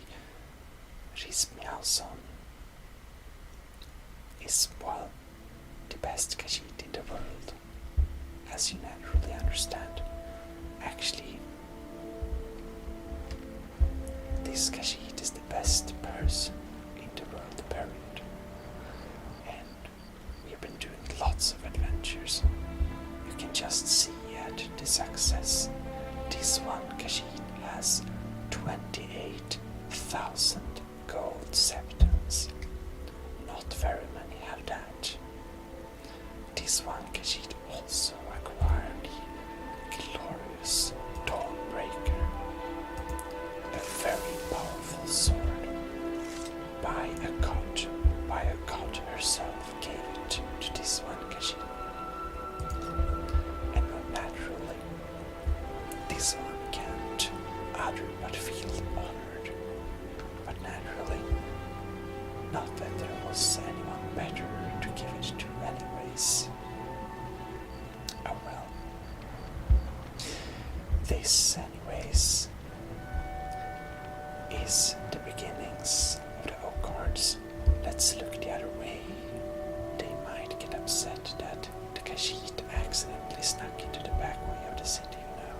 she's Meowsen is, well, the best Khajiit in the world, as you naturally understand. Actually, this Khajiit is the best person in the world, period. And we've been doing lots of adventures. You can just see at the success. This one Khajiit has 28,000 gold septums. Not very many have that. This one Khajiit also acquired the glorious Dawnbreaker, a very powerful sword. By a god herself gave it to this one Khajiit. And naturally, this one can't other but feel honored. But naturally, not that there was anyone better to give it to anyways. Oh well. This anyways is the beginnings of the oak cards. Let's look the other way. They might get upset that the Khajiit accidentally snuck into the back way of the city, you know.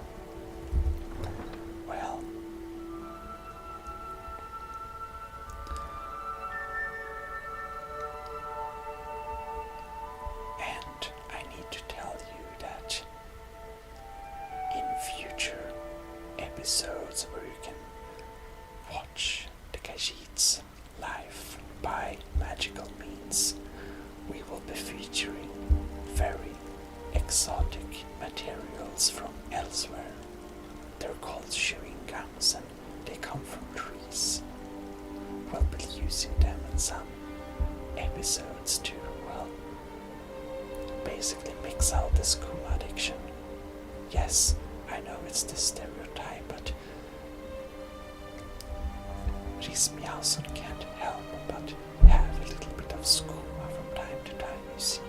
Well, and I need to tell you that in future episodes where you can watch the Khajiit's life by magical means, we will be featuring very exotic materials from elsewhere. They're called chewing gums and they come from trees. We'll be using them in some episodes to, well, basically mix out the school addiction. Yes, I know it's the stereotype, but Rhys Meowsen can't help but have a little bit of skooma from time to time, you see.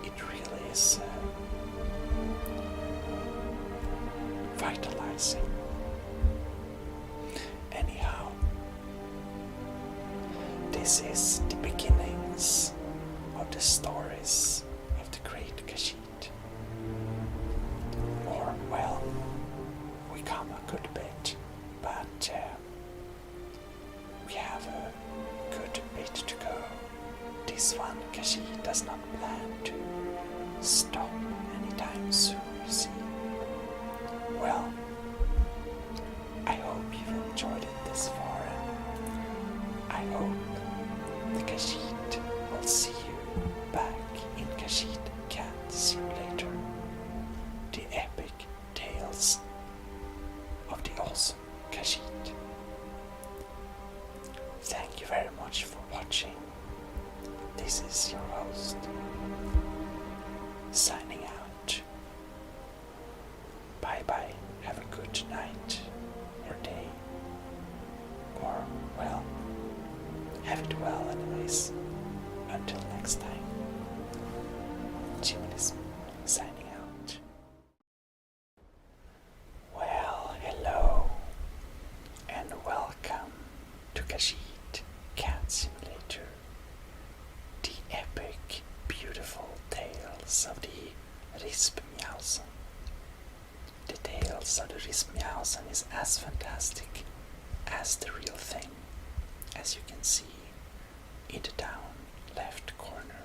It really is vitalizing. Anyhow, this is the beginnings of the stories of the great Khajiit. Or, well, we come a good bit, but we have a good bit to go. This one Khajiit does not plan to stop anytime soon, you see. Well, I hope you've enjoyed it this far, and I hope the Khajiit will see you back in Khajiit Cat Simulator. The epic tales of the awesome Khajiit. Thank you very much for watching. This is your host, signing out. Bye bye. Have a good night or day. Or, well, have it well anyways. Until next time. Gmodism signing out. Well, hello and welcome to Khajiit Cat Simulator. epic, beautiful tales of the Rispmjausen. The tales of the Rispmjausen is as fantastic as the real thing, as you can see in the down left corner,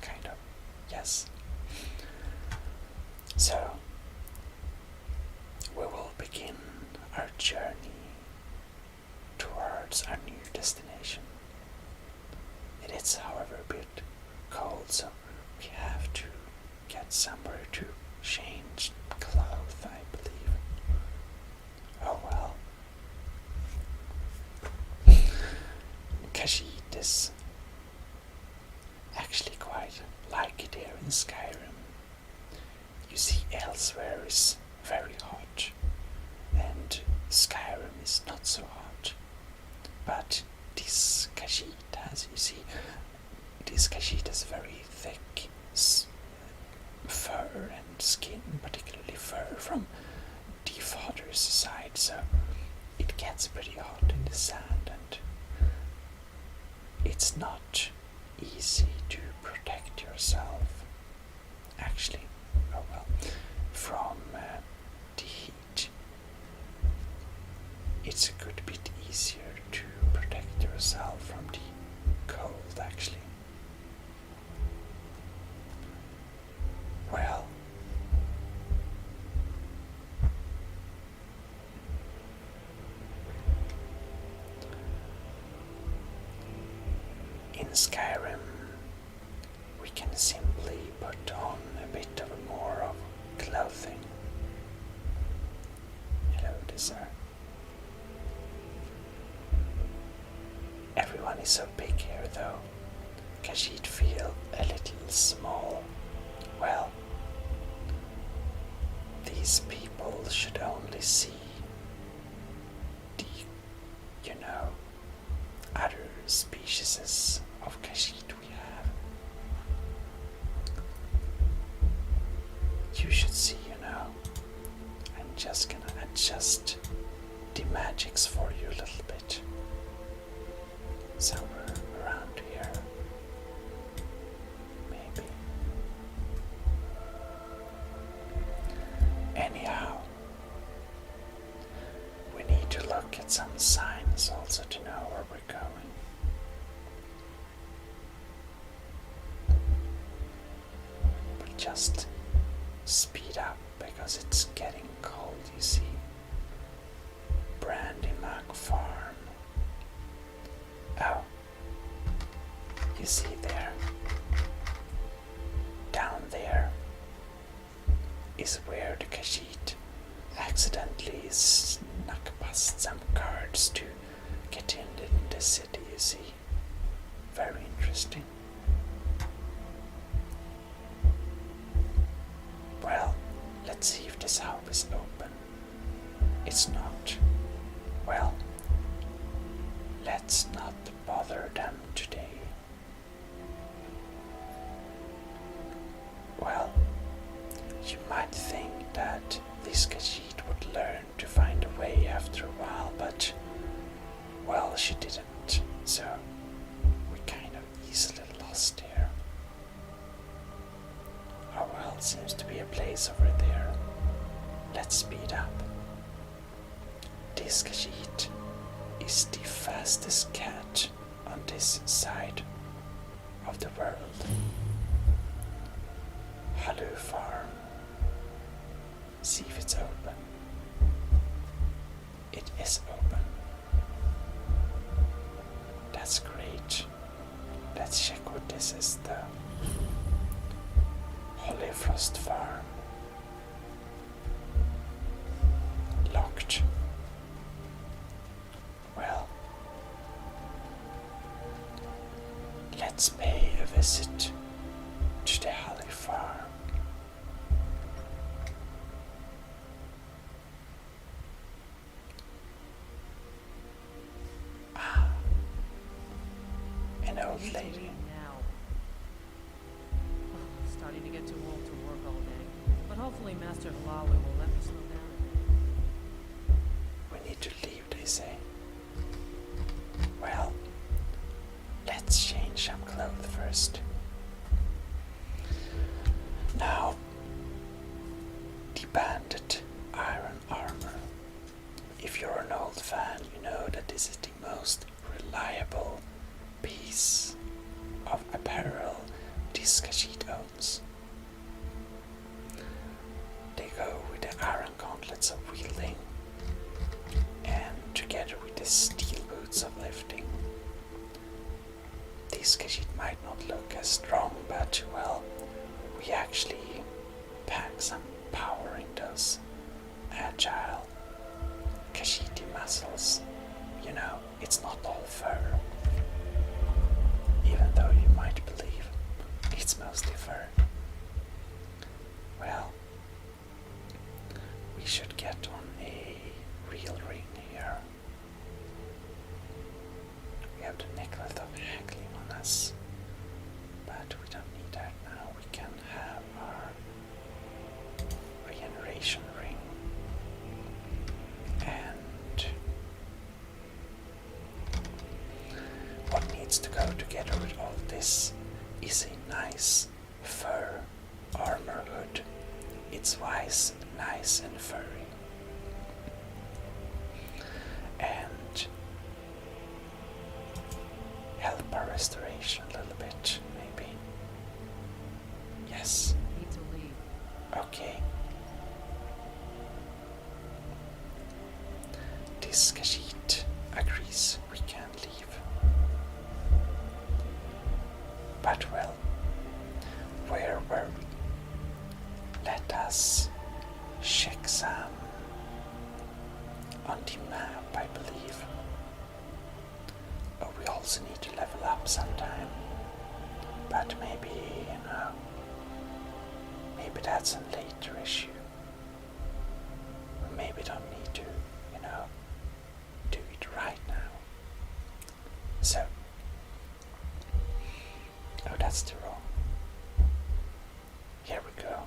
kind of, yes. So, we will begin our journey towards our new destination. It is, however, a bit cold, so we have to get somewhere to change clothes, I believe. Oh well. Kashyyyt is actually quite like it here in Skyrim. You see, elsewhere is very hot, and Skyrim is not so hot. But this Kashyyyt has, you see, this Kashyyyt has very thick fur and skin, particularly fur from the father's side, so it gets pretty hot in the sand, and it's not easy to protect yourself, actually, oh well, from the heat. It's a good bit easier to protect yourself from the cold, actually. Well, in Skyrim, we can simply put on a bit of more of clothing. Hello, dessert. Everyone is so big here, though. Kashyyyt feel a little small. Well, these people should only see the, other species of Kashyyyt we have. You should see, I'm just gonna adjust the magics for you a little bit. Somewhere around here. Maybe. Anyhow, we need to look at some signs also to know where we're going. We'll just speed up because it's getting cold, you see. Brandymark Farm. Oh, you see there, down there is where the Kashyyyt accidentally snuck past some guards to get in the city, you see. Very interesting. Well, let's see if this house is open. It's not. Well, let's not bother them today. Well, you might think that this Kashyyyt would learn to find a way after a while, but, well, she didn't, so we kind of easily lost here. Oh well, it seems to be a place over there. Let's speed up. This Kashyyyt is the fastest cat on this side of the world. Hello, farm. See if it's open. It is open. That's great. Let's check what this is, though. Holyfrost Farm. Locked. Well, let's pay a visit to the Holly Farm. Ah, an old lady. Now. Starting to get too old to work all day. But hopefully Master Halawi will let me slow down a bit. We need to leave, they say. Well, let's change change some clothes first. Now, the banded iron armor. If you're an old fan, you know that this is the most reliable piece of apparel Discashit owns. They go with the iron gauntlets of wielding and together with the steel boots of lifting. Discashit might not look as strong, but well, we actually pack some power in those agile Kashiti muscles. You know, it's not all fur. Even though you might believe it's mostly fur. Well, we should get on a real ring here. We have the necklace of haggling on us, but we don't need that now. We can have our regeneration ring. And what needs to go together with all this is a nice fur armor hood. It's nice and furry. And help our restoration a little bit, maybe. Yes. Need to leave. Okay. Discashit agrees we can leave. But well, where were we? Let us check some on the map, I believe. Oh, we also need to level up sometime. But maybe, maybe that's a later issue. Or maybe don't need to, do it right now. So, oh, that's the wrong. Here we go.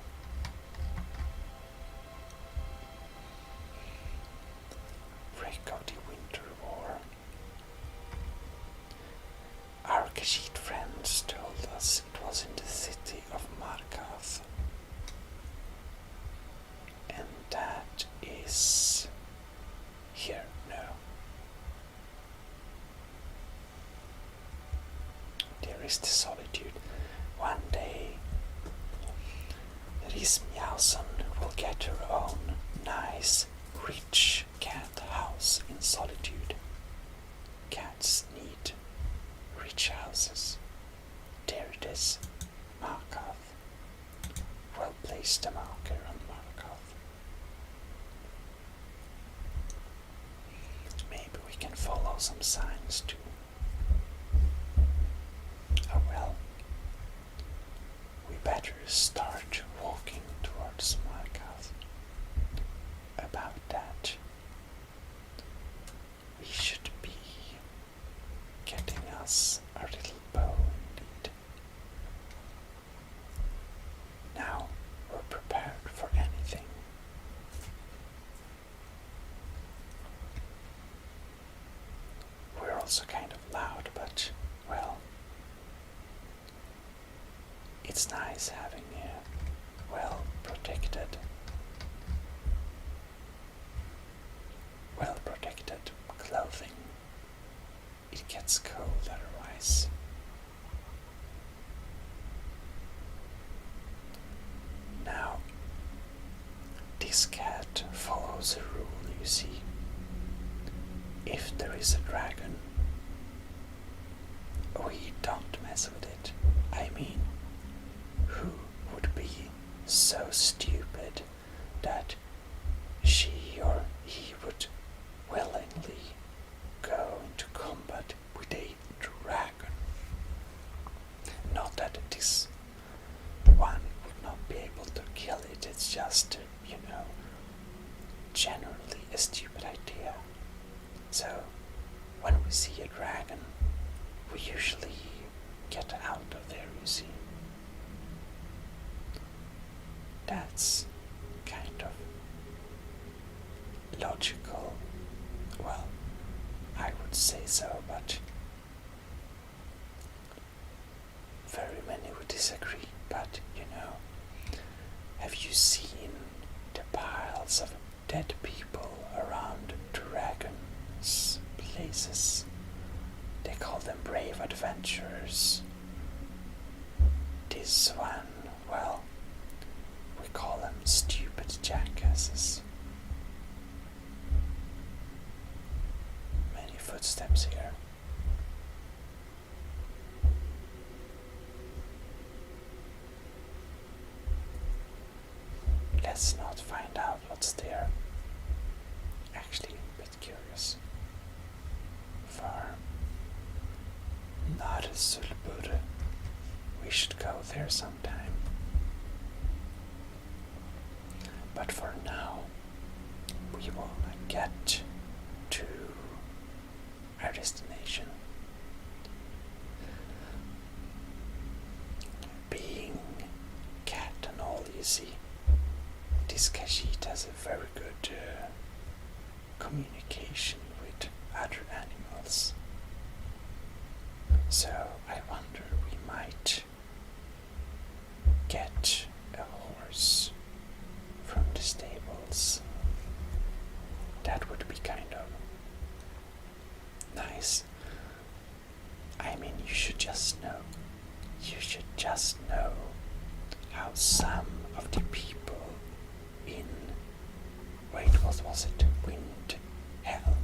Break of the Winter War. Our Kashid friends told us it was in the city of Markath. And that is here, no. There is the solitude. One day, Rismjausen will get her own nice, rich cat house in solitude. Cats need rich houses. There it is, Markath. Well placed, the marker on Markath. Maybe we can follow some signs too. Oh well. We better start walking towards Markath. About that, we should be getting us a little bow indeed. Now we're prepared for anything. We're also kind of loud, but, well, it's nice having well protected clothing. It gets cold otherwise. Now, this cat follows a rule, you see. If there is a dragon, we don't mess with it. I mean, who would be so stupid that she or he would willingly go into combat with a dragon? Not that this one would not be able to kill it, it's just, generally a stupid idea. So, when we see a dragon, we usually get out of there, you see. That's kind of logical. Well, I would say so, but very many would disagree, but you know, have you seen the piles of dead people around dragons' places? They call them brave adventurers. This one, well, we call them stupid jackasses. Many footsteps here. Let's not find out what's there. Actually, a bit curious. Farm. Not a Sulbur. We should go there sometime. But for now, we will get to our destination. Being cat and all, you see, this Khajiit has a very good communication with other animals. So I wonder, we might get a horse from the stables. That would be kind of nice. I mean, you should just know how some of the people in, wait, what was it? Windhelm,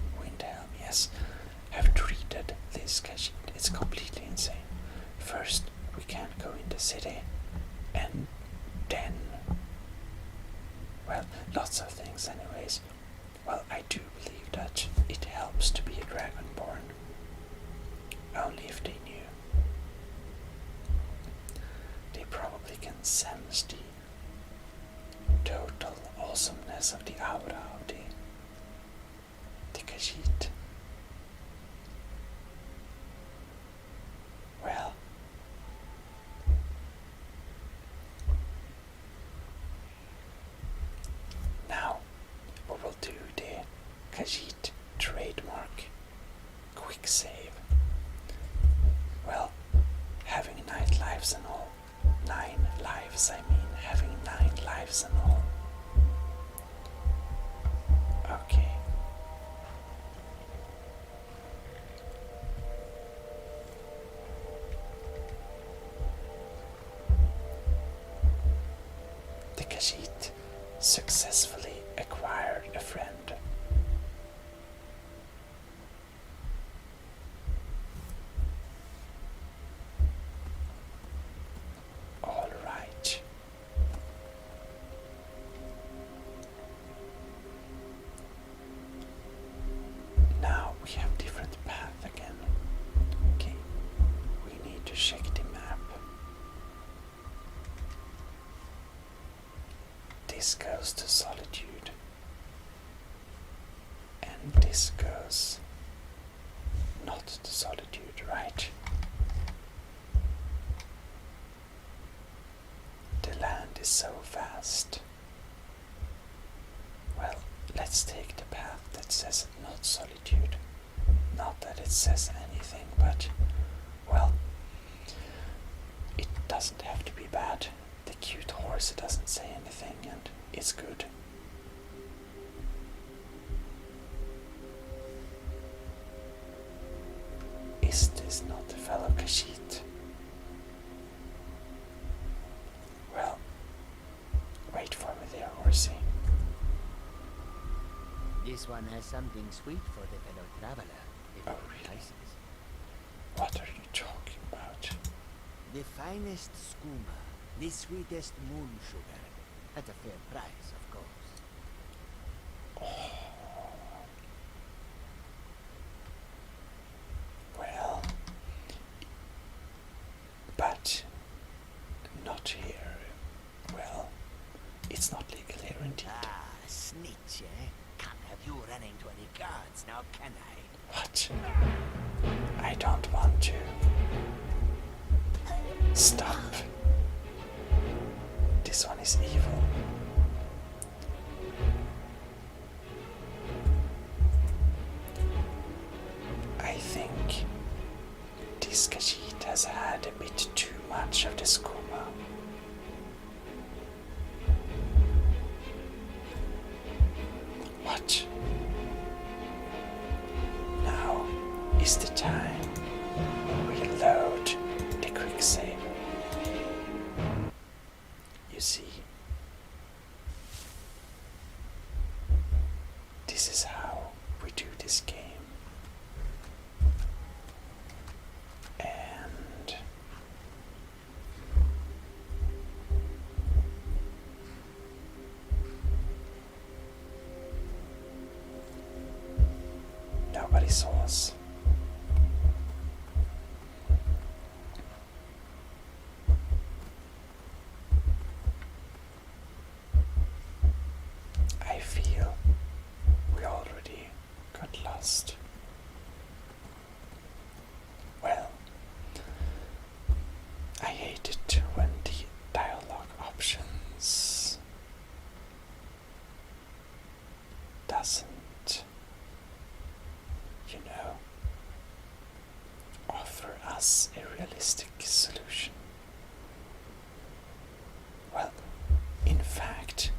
yes, have treated this Khajiit. It's completely insane. First, we can't go in the city, and then, well, lots of things anyways. Well, I do believe that it helps to be a dragonborn. Only if they knew. They probably can sense the total awesomeness of the aura of the Khajiit. Well, now we will do the Khajiit trademark quick save. Well, having 9 lives and all. 9 lives, I mean, having 9 lives and all. Okay. The Khajiit successfully acquired a friend. All right. Now we have different path again. Okay, we need to check the map. This goes to Solitude, and this goes not to Solitude, right? The land is so vast. Well, let's take the path that says not Solitude. Not that it says anything, but, well, it doesn't have to be bad. The cute horse doesn't say anything, and it's good. Is this not a fellow Khajiit? Well, wait for me there, horsey. This one has something sweet for the fellow traveler, if Oh, it really? entices. What are you talking about? The finest skooma, the sweetest moon sugar, at a fair price, of course. Well, but not here. Well, it's not legal here indeed. Ah, snitch, eh? Can't have you running to any guards now, can I? What? I don't want to. Stop. This one is evil. I think this Khajiit has had a bit too much of the skooma. What? Now is the time. Reload the quick save. You see, this is how we do this game. And nobody saw us. I feel we already got lost. Well, I hate it when the dialogue options doesn't, offer us a realistic solution. Well, in fact,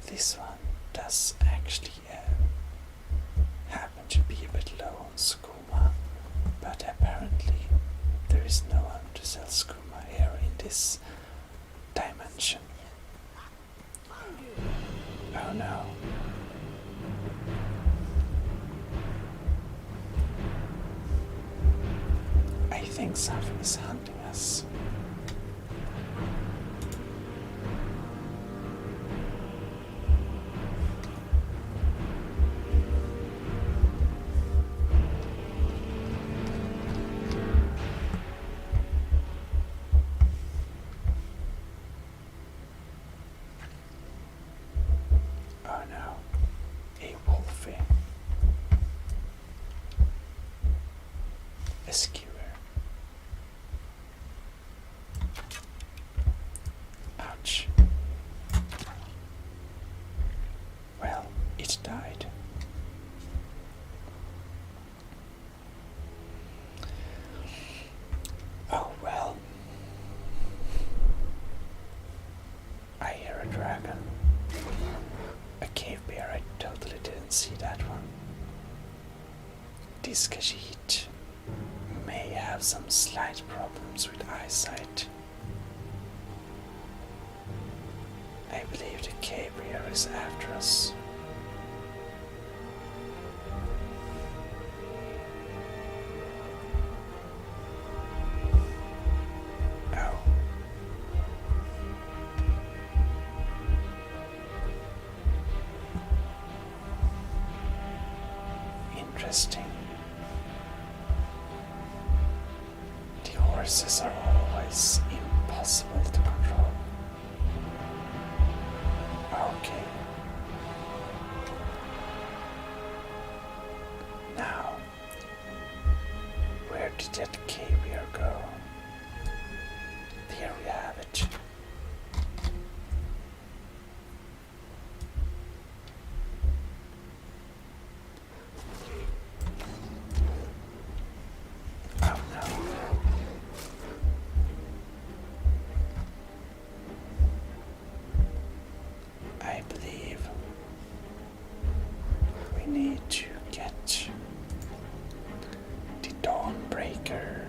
this one does actually happen to be a bit low on skooma, but apparently there is no one to sell skooma here in this dimension. Oh no. I think something is hunting us. Oh no, a wolfie. A skewer. Ouch. Well, it died. Oh well. I hear a dragon. A cave bear, I totally didn't see that one. This Khajiit may have some slight problems with eyesight. I believe the cave bear is after us. Oh. Interesting. The horses are always impossible to control. Okay. Now, where did that cave bear go? There we have it. Oh no. I believe we need to get the Dawnbreaker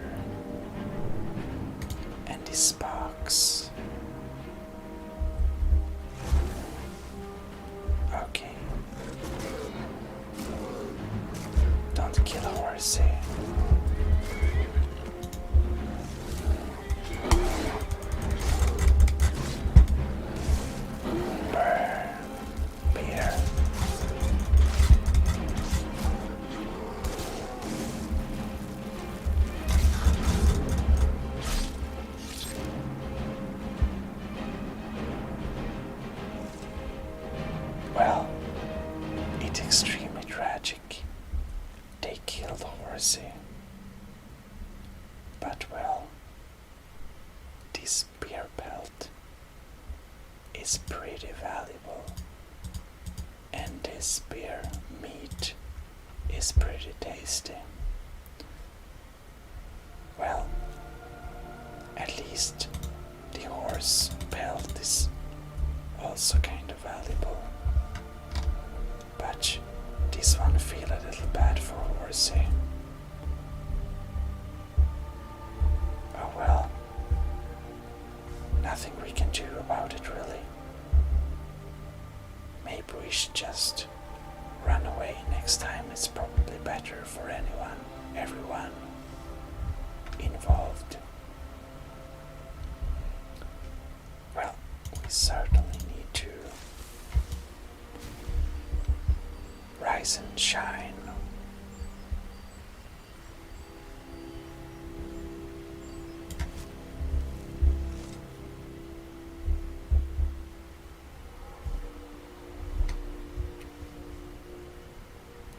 and the sparks. Okay. Don't kill a horsey. Burn, beer. Well, it's extremely tragic. They killed Horsey. But well, this beer pelt is pretty valuable. And this beer meat is pretty tasty. Well, at least least the horse pelt is also kind of valuable. But this one feel a little bad for Horsey. Oh well. Nothing we can do about it really. Maybe we should just run away next time. It's probably better for everyone involved. Well, we certainly need to rise and shine.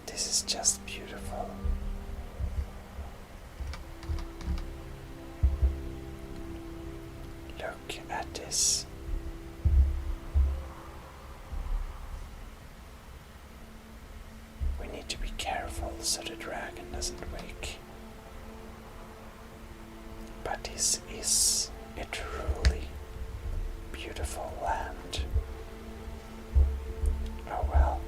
This is just beautiful. Look at this. We need to be careful so the dragon doesn't wake. But this is a truly beautiful land. Oh well.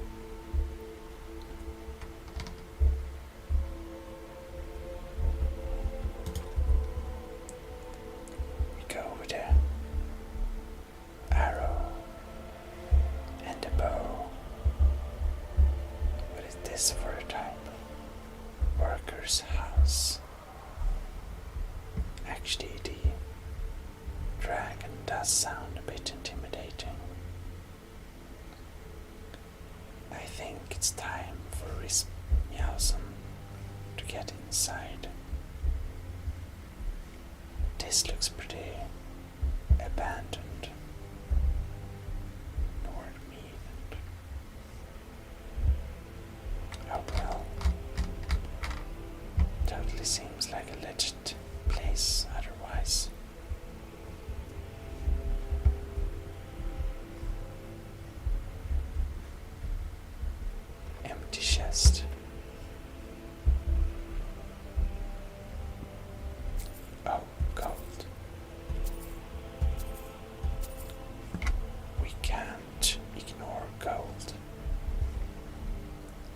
We go with the arrow and the bow. What is this for a type? Worker's house. Actually, the dragon does sound a bit intimidating. I think it's time for Meowson to get inside. This looks pretty abandoned. Nordmead. Oh well. Totally seems like a legit place otherwise. Empty chest. Oh, gold. We can't ignore gold.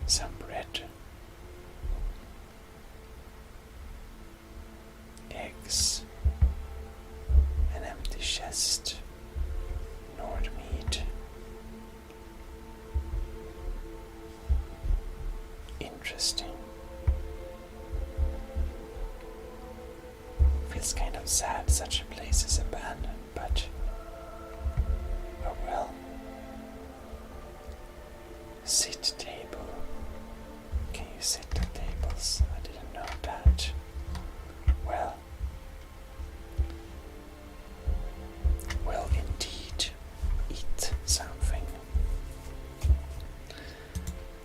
Some bread. Eggs. An empty chest. Nordmead. Interesting. Feels kind of sad such a place is abandoned, but oh well. Sit table. Can you sit at tables? I didn't know that. Well, we'll indeed eat something.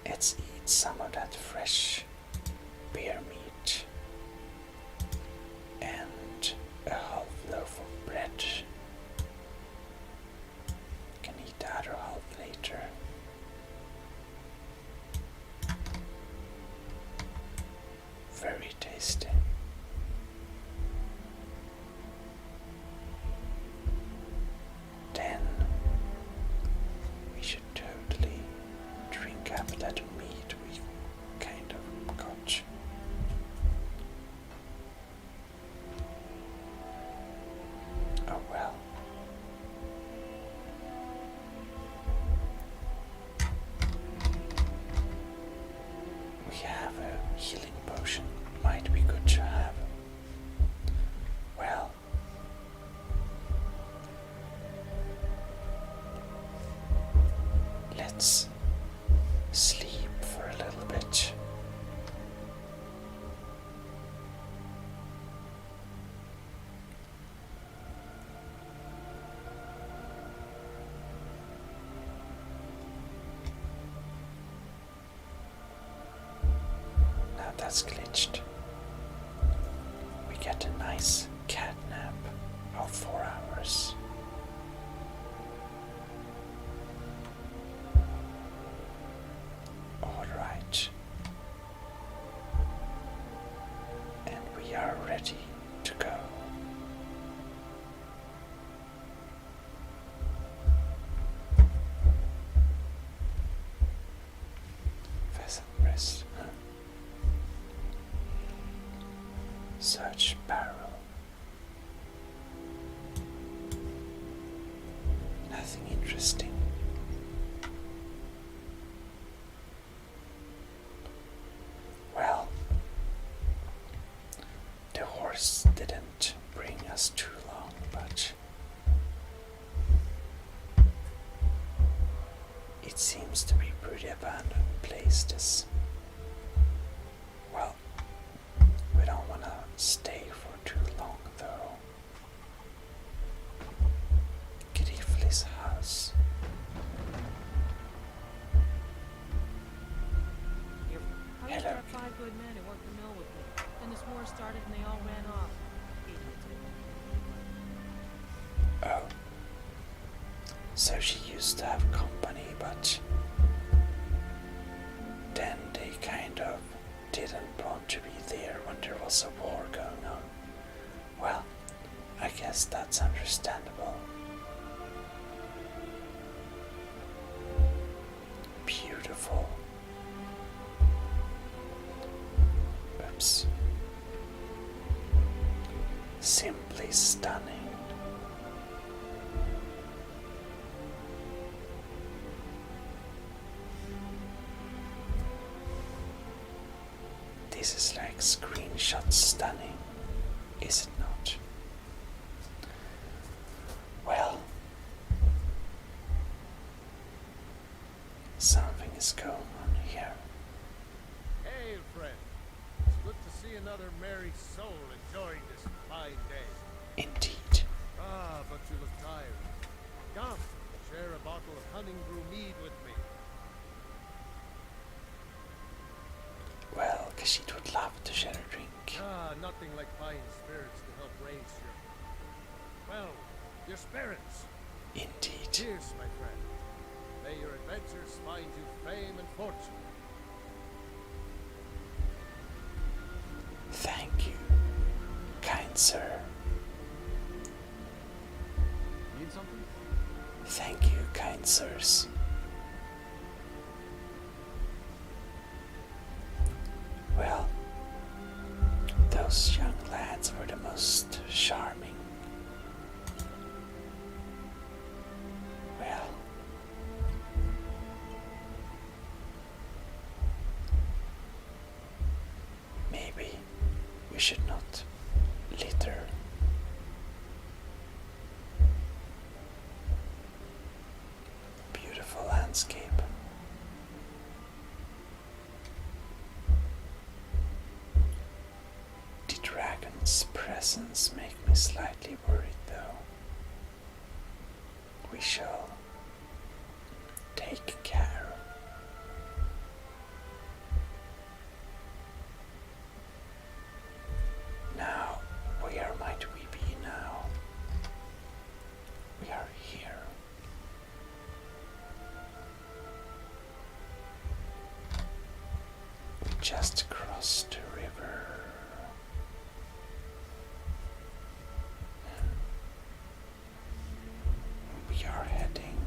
Let's eat some of that fresh bear meat and a half loaf of bread. Can eat the other half later. Very tasty. Then we should totally drink up that meat we kind of got. Oh well. We have a healing potion. Might be good to have. Well. Let's sleep for a little bit. Now that's glitched. We get a nice cat nap of 4 hours. Alright. And we are ready to go. chest. Huh? Search barrel. Nothing interesting. Well, the horse didn't bring us too long, but it seems to be pretty abandoned place, this. Well, we don't want to stay for too long though. Griffly's house. I used to have 5 good men who worked the mill with me. Then this war started and they all ran off. Oh. So she used to have company, but then they kind of didn't want to be there when there was a war going on. Well, I guess that's understandable. Beautiful. Oops. Simply stunning. This is like screenshot stunning, is it not? Well, something is going on here. Hey, friend. It's good to see another merry soul enjoying this fine day. Indeed. Ah, but you look tired. Come, share a bottle of honey brew mead with me. Well, Kashid would love to share a drink. Ah, nothing like fine spirits to help raise your... well, your spirits. Indeed. Cheers, my friend. May your adventures find you fame and fortune. Thank you, kind sir. Need something? Thank you, kind sirs. Well, those young lads were the most charming. Well, maybe we should not litter. Beautiful landscape. The dragon's presence makes me slightly worried though. We shall take care. Now, where might we be now? We are here. We just crossed the river. We are heading.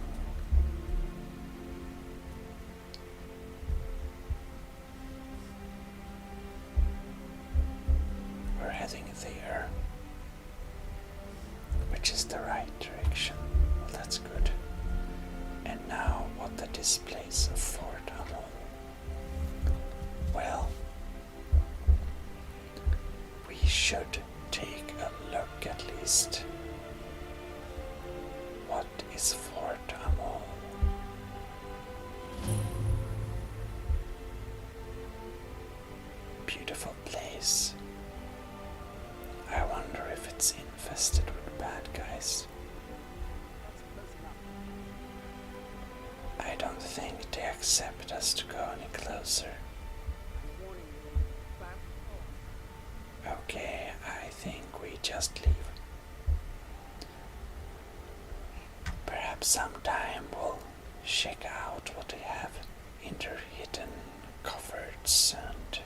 We're heading there, which is the right direction. Well, that's good. And now, what the displays of Fort Amon? Well, we should take a look at least. What is Fort Amon? Beautiful place. I wonder if it's infested with bad guys. I don't think they accept us to go any closer. Okay, I think we just leave. Perhaps sometime we'll check out what they have in their hidden cupboards and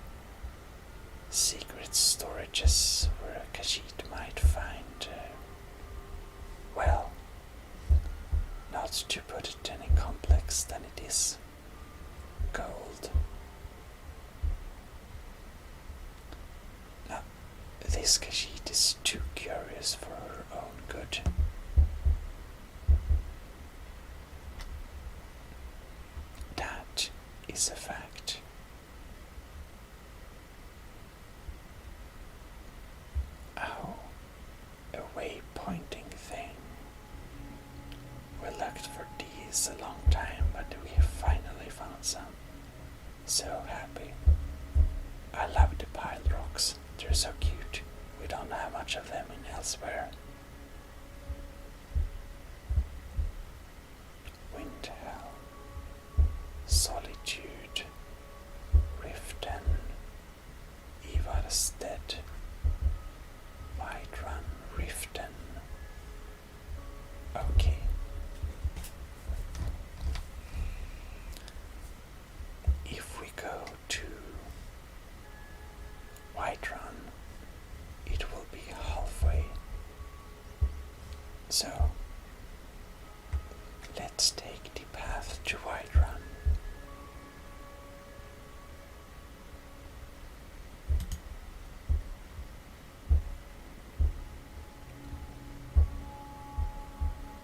secret storages where Khajiit might find, well, not to put it any complex than it is, gold. Discashit is too curious for her own good. That is a fact. Oh, a waypointing thing. We looked for these a long time, but we have finally found some. So happy. I love the pile rocks. They're so cute. We don't have much of them in elsewhere. Windhell, Solitude, Riften, Ivarstead, Whiterun, Riften. Okay. If we go to Whiterun, it will be halfway. So let's take the path to Whiterun.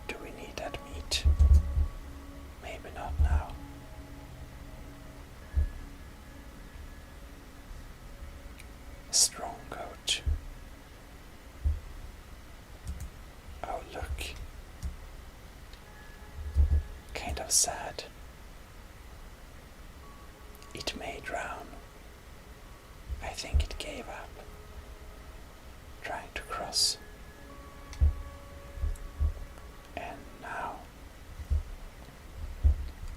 Do we need that meat? Maybe not now. Strong coat. Oh, look. Kind of sad. It may drown. I think it gave up. Trying to cross. And now,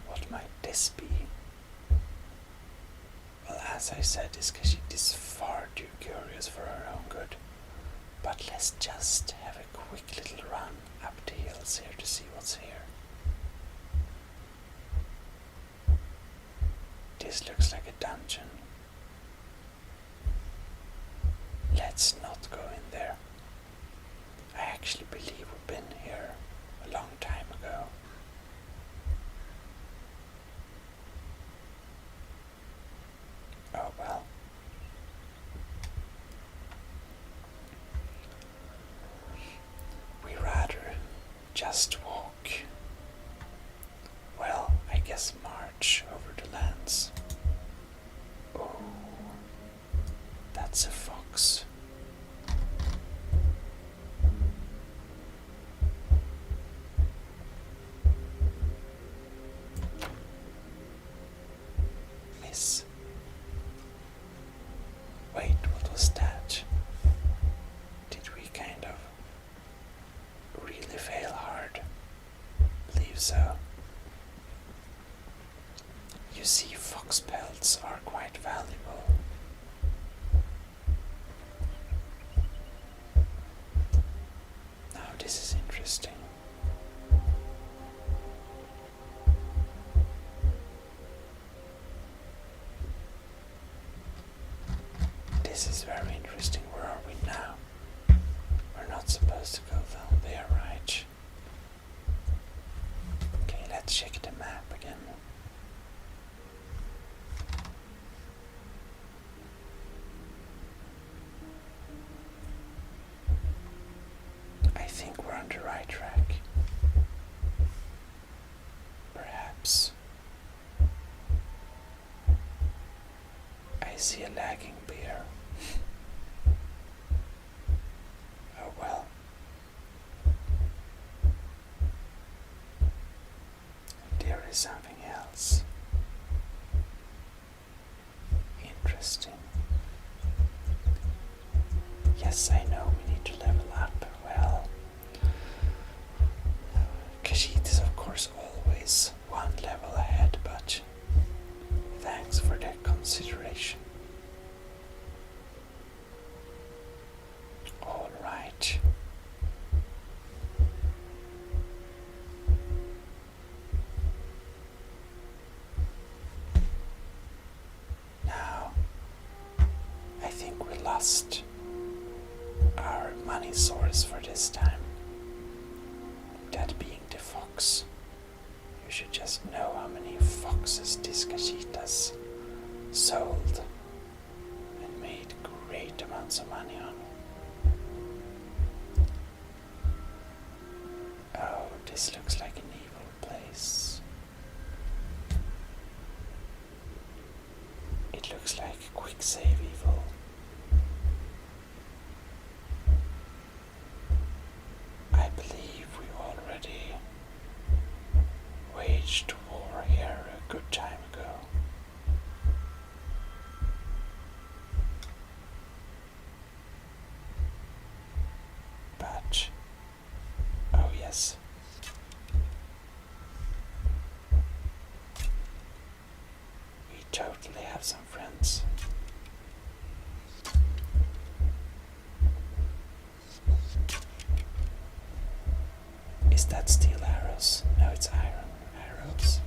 what might this be? Well, as I said, Discashit is far too curious for her own good. But let's just have a quick little run up the hills here to see what's here. This looks like a dungeon. Let's not go in there. I actually believe we've been here a long time ago. Oh well. We rather just walk. Well, I guess march over the lands. Oh, that's a fox. Miss. Wait, what was that? Did we kind of really fail hard? Believe so. You see, fox pelts are quite valuable. Now this is interesting. This is very interesting. Where are we now? We're not supposed to go down there, right? Okay, let's check the map again. I think we're on the right track. Perhaps. I see a lagging bear. Oh well. There is something else. Interesting. Yes, I know we need to level up. Well, Kashid is of course always one level ahead, but thanks for the consideration. All right. Now, I think we lost our money source for this time. That being the fox. You should just know how many foxes Discashit has sold and made great amounts of money on. This looks like an evil place. It looks like a quick save evil. I believe we already waged war here a good time ago. But, oh yes. We totally have some friends. Is that steel arrows? No, it's iron arrows.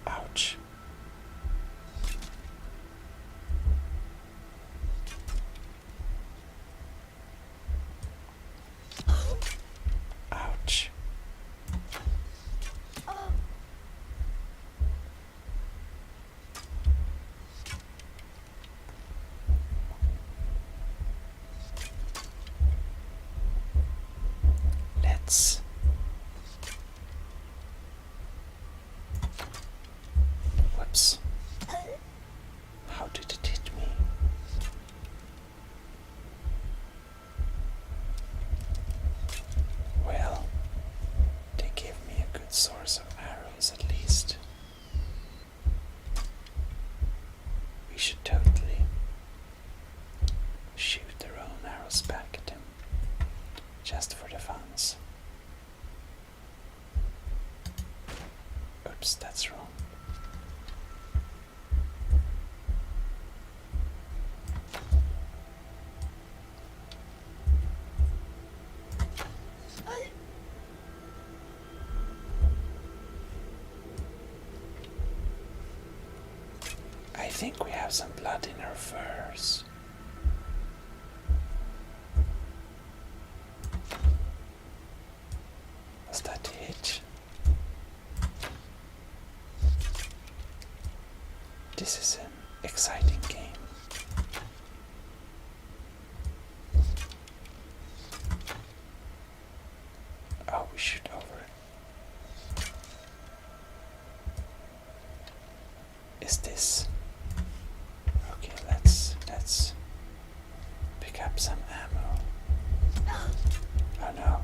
Ouch. Ouch. Let's whoops. How did it hit me? Well, they gave me a good source of arrows at least. We should totally shoot their own arrows back at him, just for the funs. Oops, that's wrong. I think we have some blood in our furs. Was that a hit? This is an exciting game. Oh, we shoot over it. Is this? Okay, let's pick up some ammo. Oh no.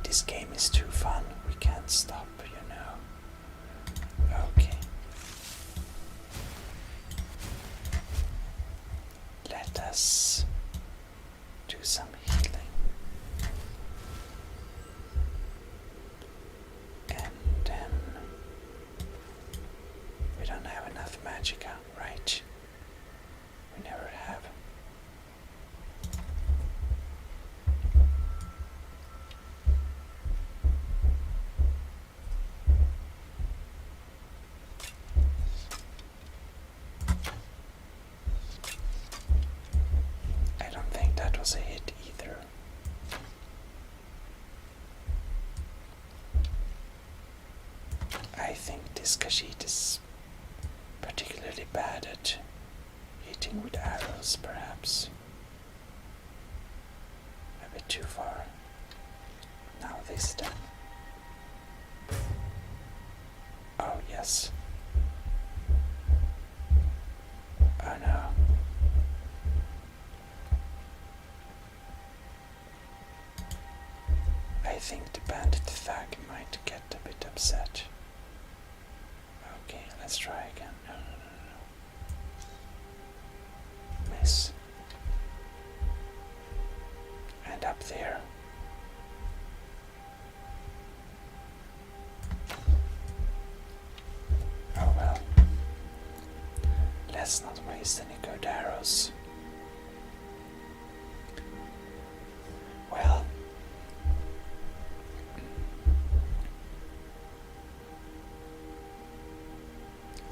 This game is too fun. We can't stop, you know. Okay. Let us do some healing. And then we don't have enough magic out, right? We never have. I don't think that was a hit either. I think this Khajiit is particularly bad at hitting with arrows, perhaps. A bit too far. Now this then. Oh yes. Oh no. I think the bandit thug might get a bit upset. Okay, let's try again. No. Miss. And up there. Oh well. Let's not waste any good arrows. Well.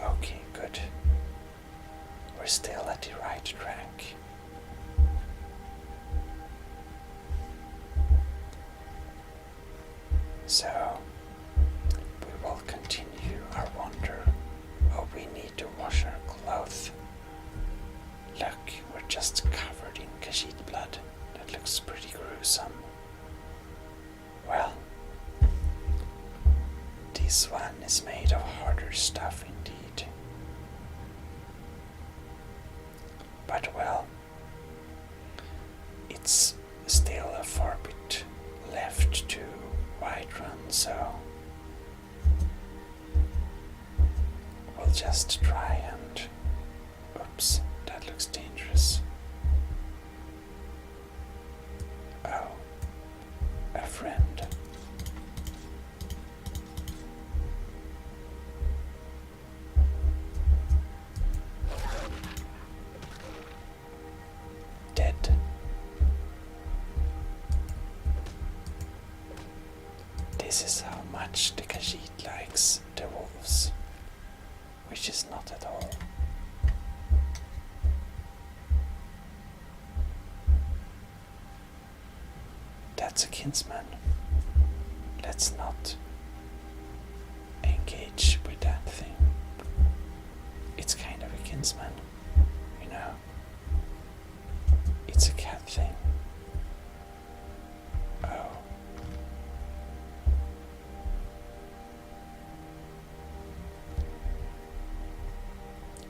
Okay, good. We're still at the right track. just covered in Khajiit blood. That looks pretty gruesome. Well, this one is made of harder stuff indeed. But well, it's still a far bit left to Whiterun, so we'll just try and... Oops, that looks dangerous. Oh, a friend. Dead. This is how much the Khajiit likes the wolves, which is not at all. That's a kinsman. Let's not engage with that thing. It's kind of a kinsman, you know. It's a cat thing. Oh.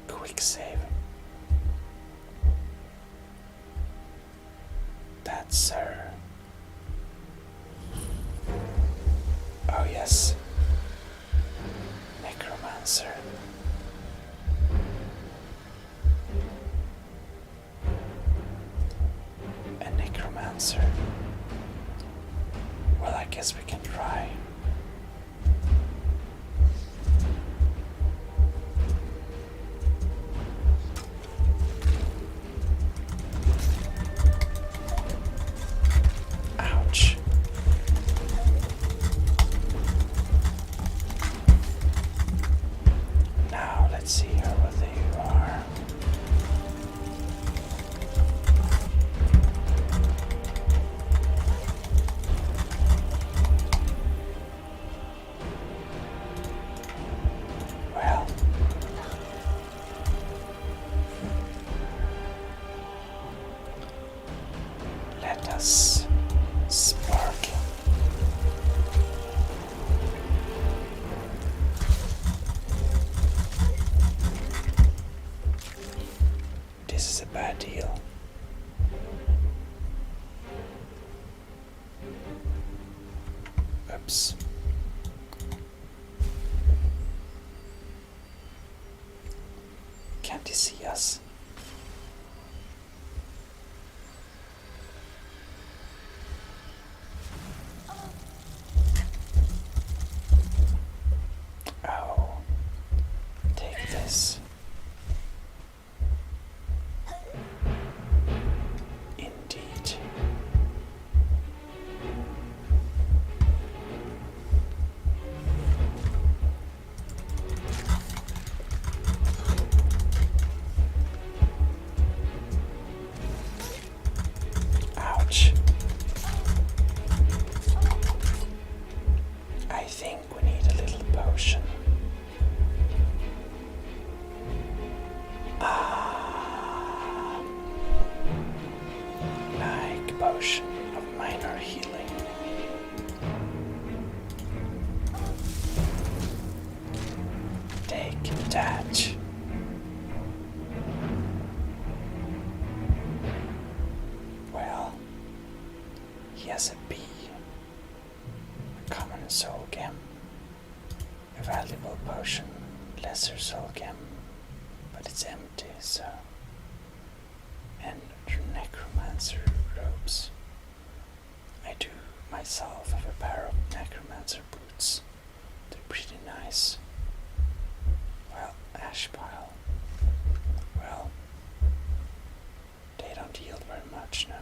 Quick save. That's her. Oh yes. Necromancer. A necromancer. Well, I guess we can try. Ouch. Now let's see here what they are. Well, let us spark. This is a bad deal. Oops. Can't he see us? Oh, take this. Indeed. Ouch. I think we need a little potion. Like potion of minor healing. Take that. Well, he has a bee, a common soul gem, a valuable potion, lesser soul gem, but it's empty, so. And necromancer robes. I do myself have a pair of necromancer boots. They're pretty nice. Well, ash pile. Well, they don't yield very much now.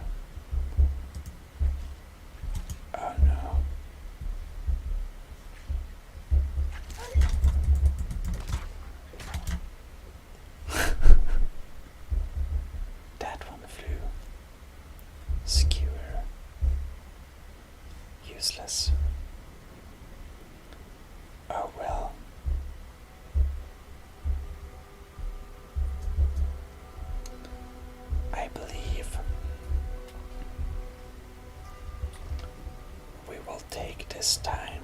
Oh no. That one flew. Skewer. Useless. Oh well. I is time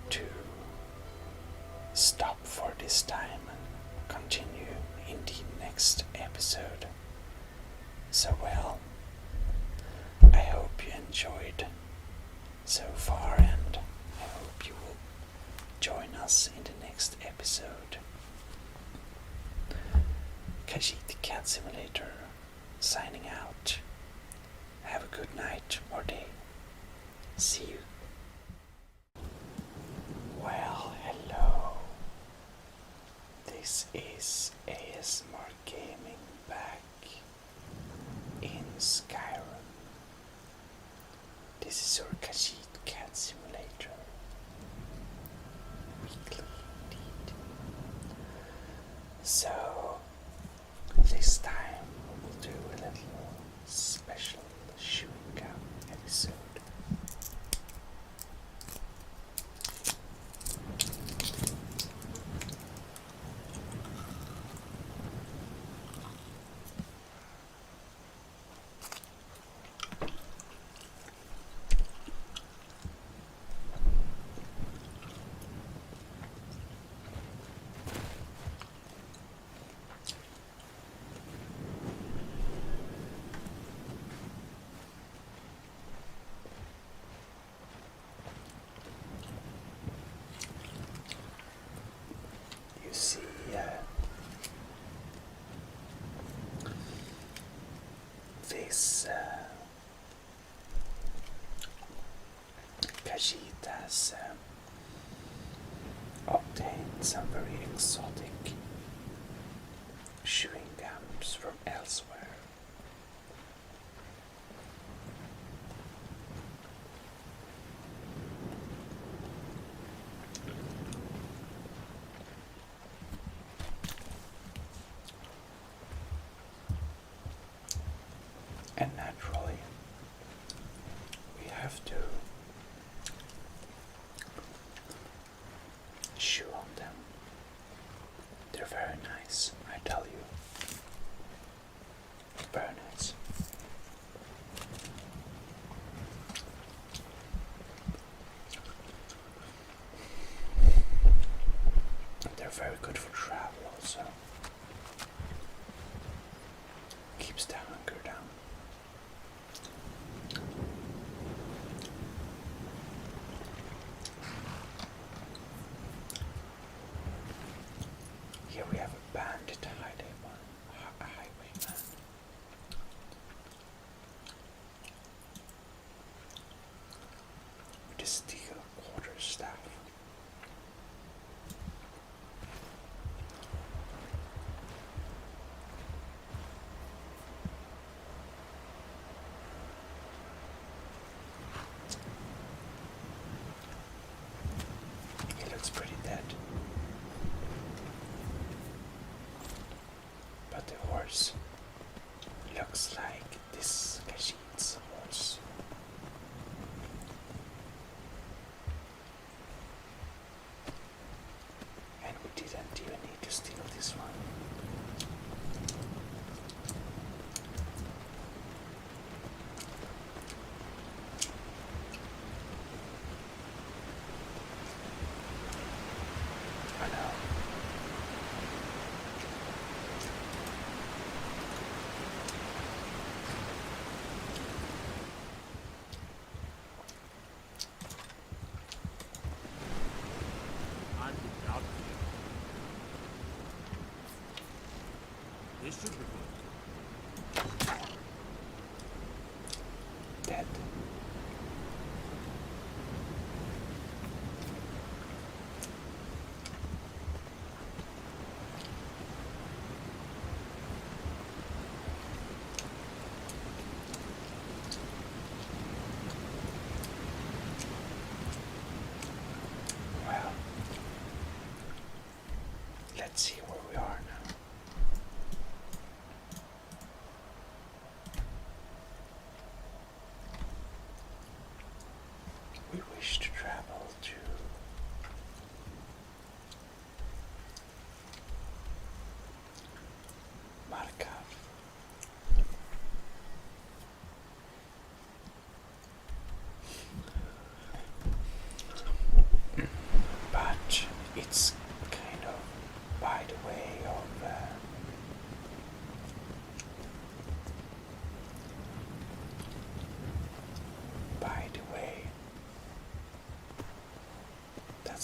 to stop for this time and continue in the next episode. So well, I hope you enjoyed so far, and I hope you will join us in the next episode. Khajiit the Cat Simulator signing out. Have a good night or day. See you. Well, hello. This is ASMR Gaming back in Skyrim. This is your Khajiit Cat Simulator. Weekly indeed. So, this time we will do a little special chewing gum episode. See, this Khajiit has obtained some very exotic chewing gums from elsewhere. And naturally, we have to chew on them. They're very nice, I tell you. Very nice. They're very good for travel also. Keeps the hunger down. Here we have a bandit highwayman. With a steel quarterstaff. He looks pretty dead. But the horse looks like this Khajiit's horse.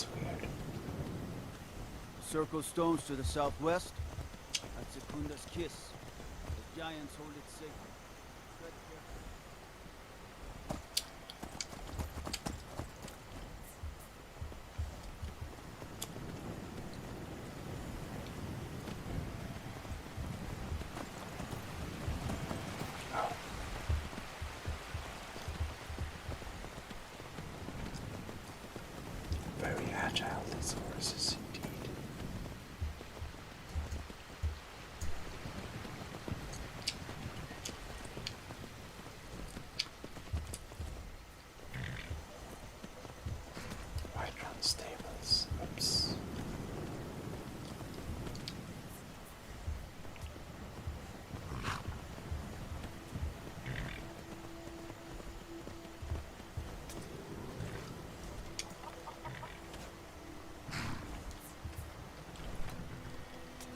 That's weird. Circle stones to the southwest. That's Secunda's kiss. The giants hold it sacred. Tread carefully. Oh. Very agile, these horses indeed. White run stables. Oops.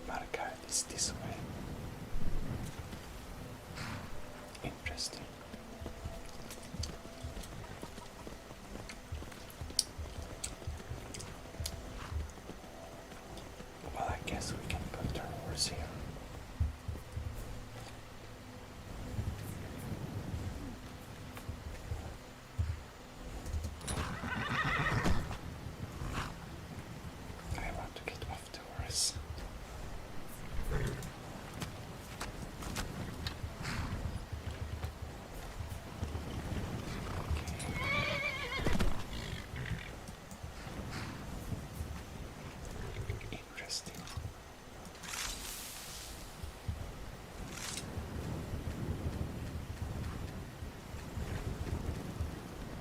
Marca is this way. Interesting. Well, I guess we can put our horse here. I want to get off the horse. Interesting.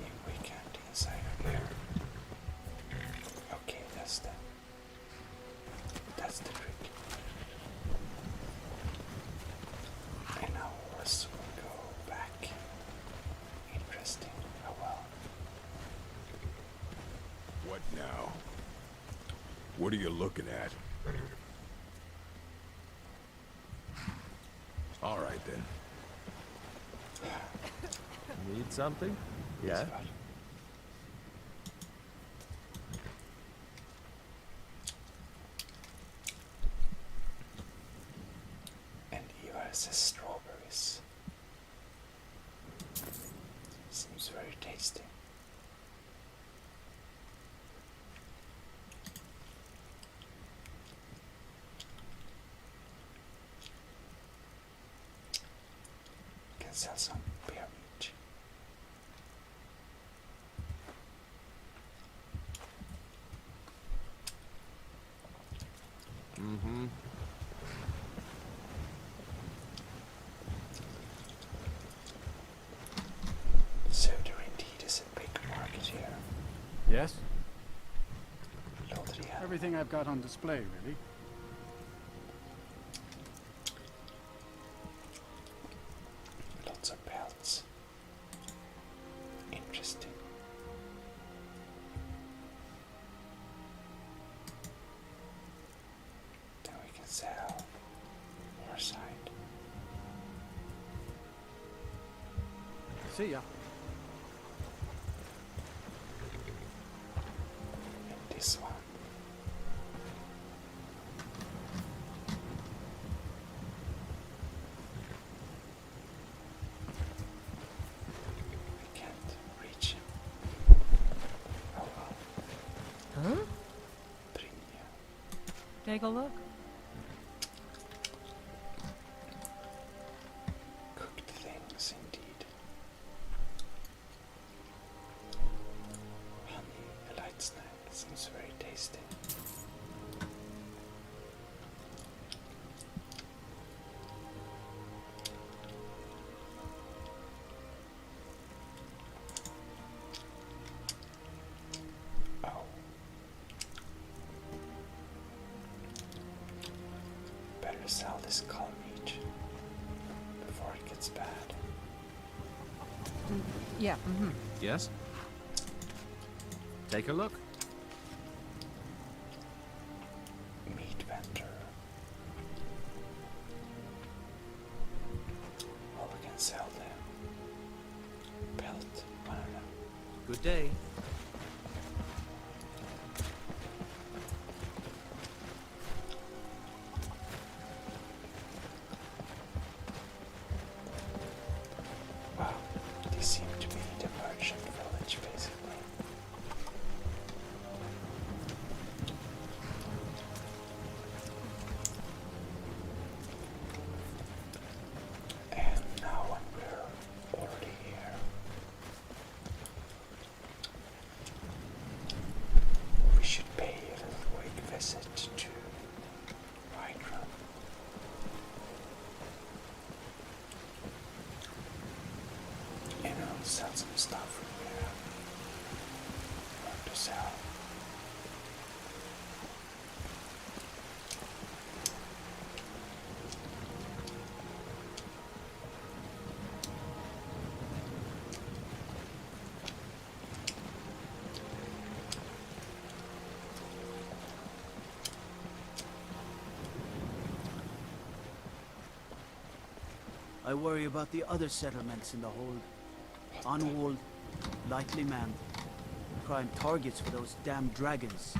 If we can't inside of here. Okay, that's the trick. And our horse will go back. Interesting. Oh well. What now? What are you looking at? All right then. Need something? Yes, Yeah? but- And Eva says strawberries. Seems very tasty. Can sell some beer meat. Mm-hmm. So there indeed is a big market here. Yes? Loaded, yeah. Everything I've got on display, really. Lots of belts. Interesting. Then we can sell more side. See ya. And this one. I can't reach him. Oh well. Huh? Brinja. Take a look. Cooked things indeed. Honey, a light snack. Seems very tasty. Oh. Better sell this color meat before it gets bad. Yeah, Yes? Take a look. Meat vendor. Or we can sell them. Belt, banana. Good day. sell some stuff from here. What to sell? I worry about the other settlements in the hold. Unwalled, lightly manned. Prime targets for those damn dragons.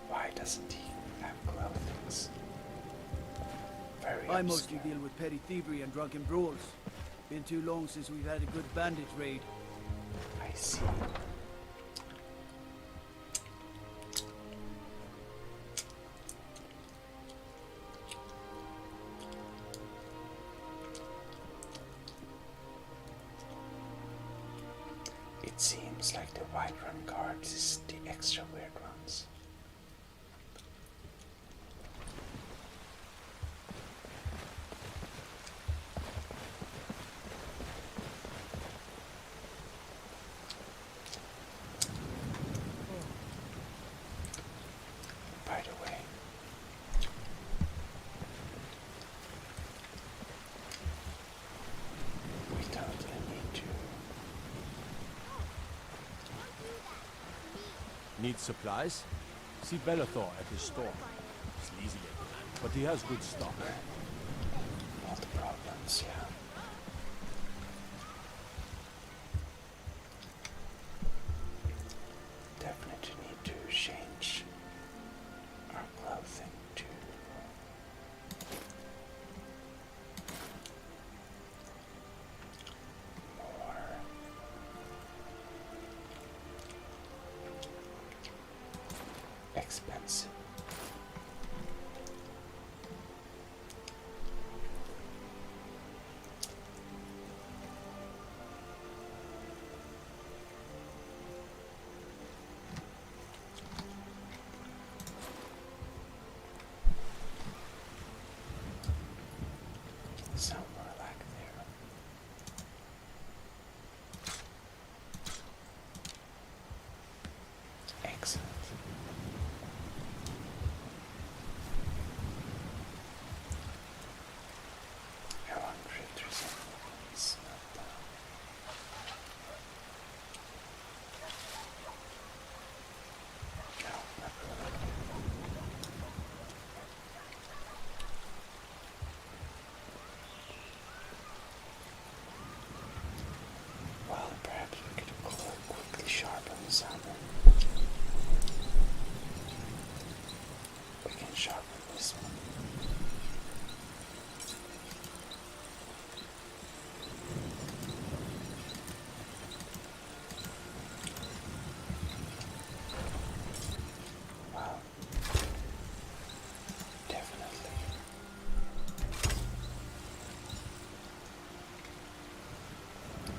Why doesn't he have clothing? Very I mostly deal with petty thievery and drunken brawls. Been too long since we've had a good bandit raid. I see. It seems like the Whiterun guards is the extra weird ones. By the way, we totally need to. Need supplies? See Bellathor at his store. Sleazy little man, but he has good stock. All the problems, yeah. Definitely need to change our clothing to more expensive. Somewhere like there. Excellent. I wonder if there's anything else not done. No, not really. Well, perhaps we could quickly sharpen this hammer. We can sharpen this one. Well, definitely.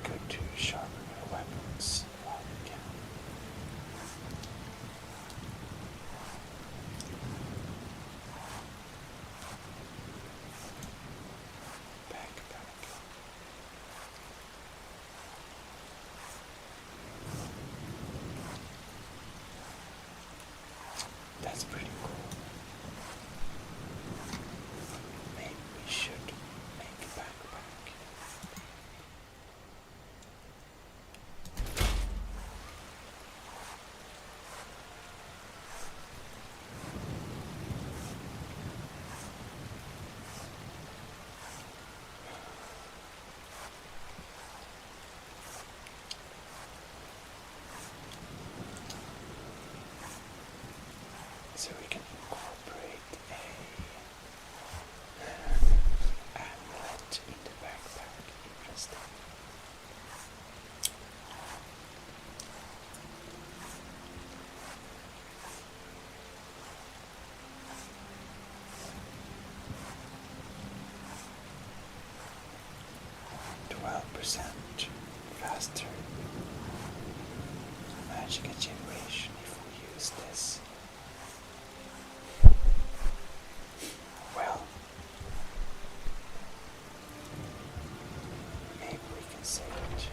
Good to sharpen your weapons while we can. Backpack. That's pretty cool. Maybe we should make a backpack. So we can incorporate a amulet in the backpack. Interesting. %, faster magic generation if we use this. Well, maybe we can say it.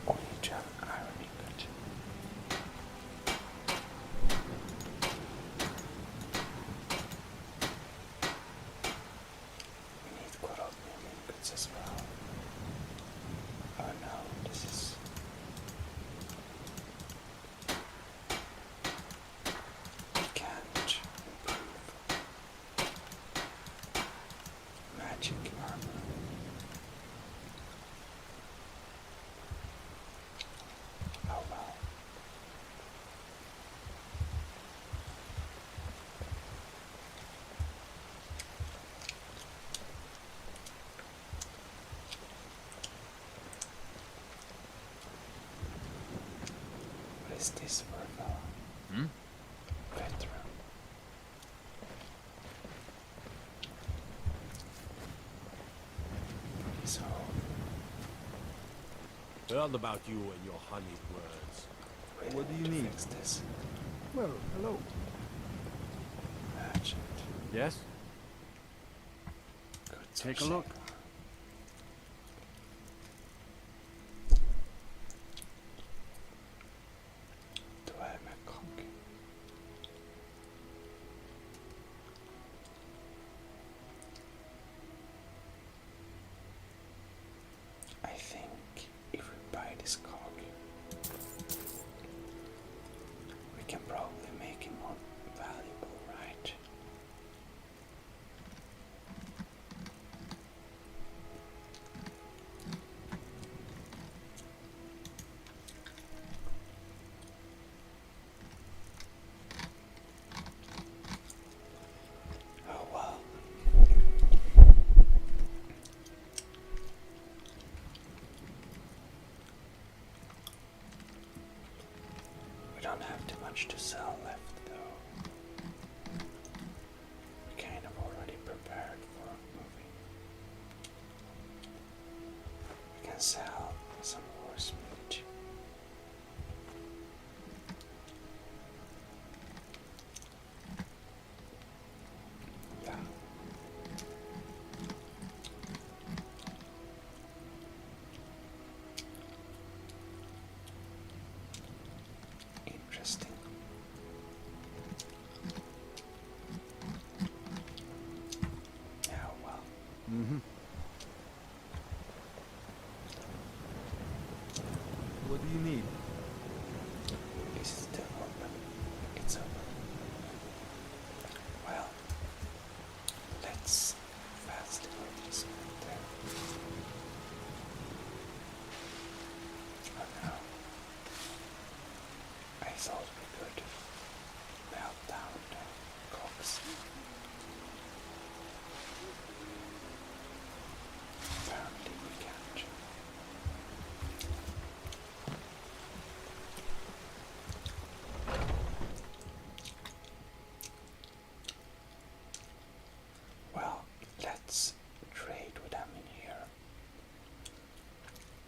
We need to have an iron ingot. We need chromium ingots as well. Oh no, this is... We can't improve magic armor. Oh well. What is this for a fella? Hmm? Veteran. So, Heard about you and your honeyed words. really What do you to need? fix this. Well, hello. Merchant. Yes? Goods Take for a look. sale. Do I have a cock? I think if we buy this cock, we can probably make him more valuable, right? Oh well. We don't have too much to sell left though. We kind of already prepared for moving. We can sell some horse meat. Yeah. Interesting. Yeah, well. Mm-hmm. What do you need? Is it still open? It's open. Well, let's fast move this there. Oh no. I thought we could melt down the cocks. Apparently we can't. Well, let's trade with them in here.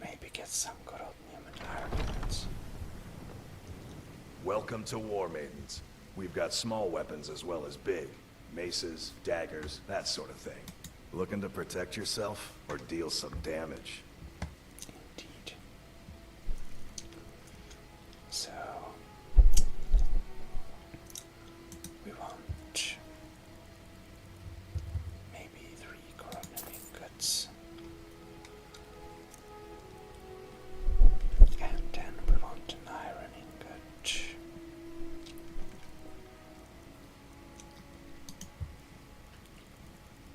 Maybe get some chromium and iron ingots. Welcome to War Maidens. We've got small weapons as well as big. Maces, daggers, that sort of thing. Looking to protect yourself or deal some damage? Indeed. So we want maybe 3 chromium ingots. And then we want an iron ingot.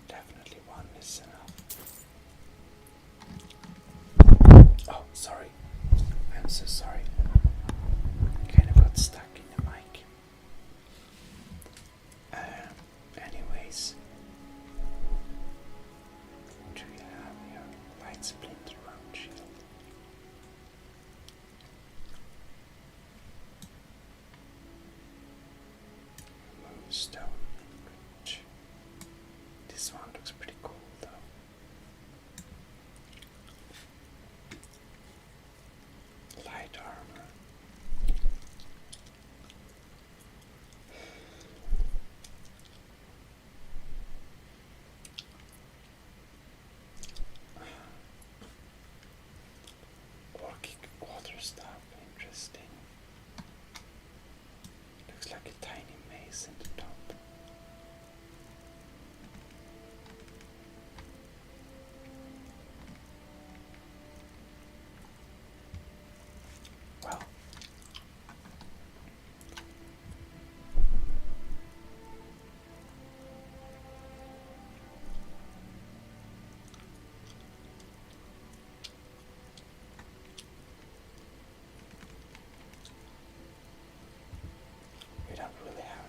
Definitely one is enough. Oh, sorry. I'm so sorry. Kind of got stuck in the mic. Anyways. Do you have your light splinter round shield? Moonstone ingot. This one looks pretty cool though.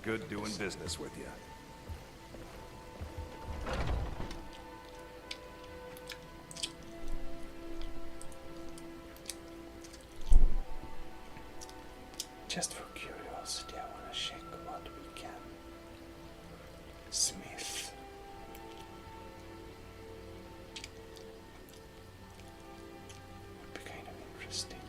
good doing business with you. Just for curiosity, I want to check what we can smith. Would be kind of interesting.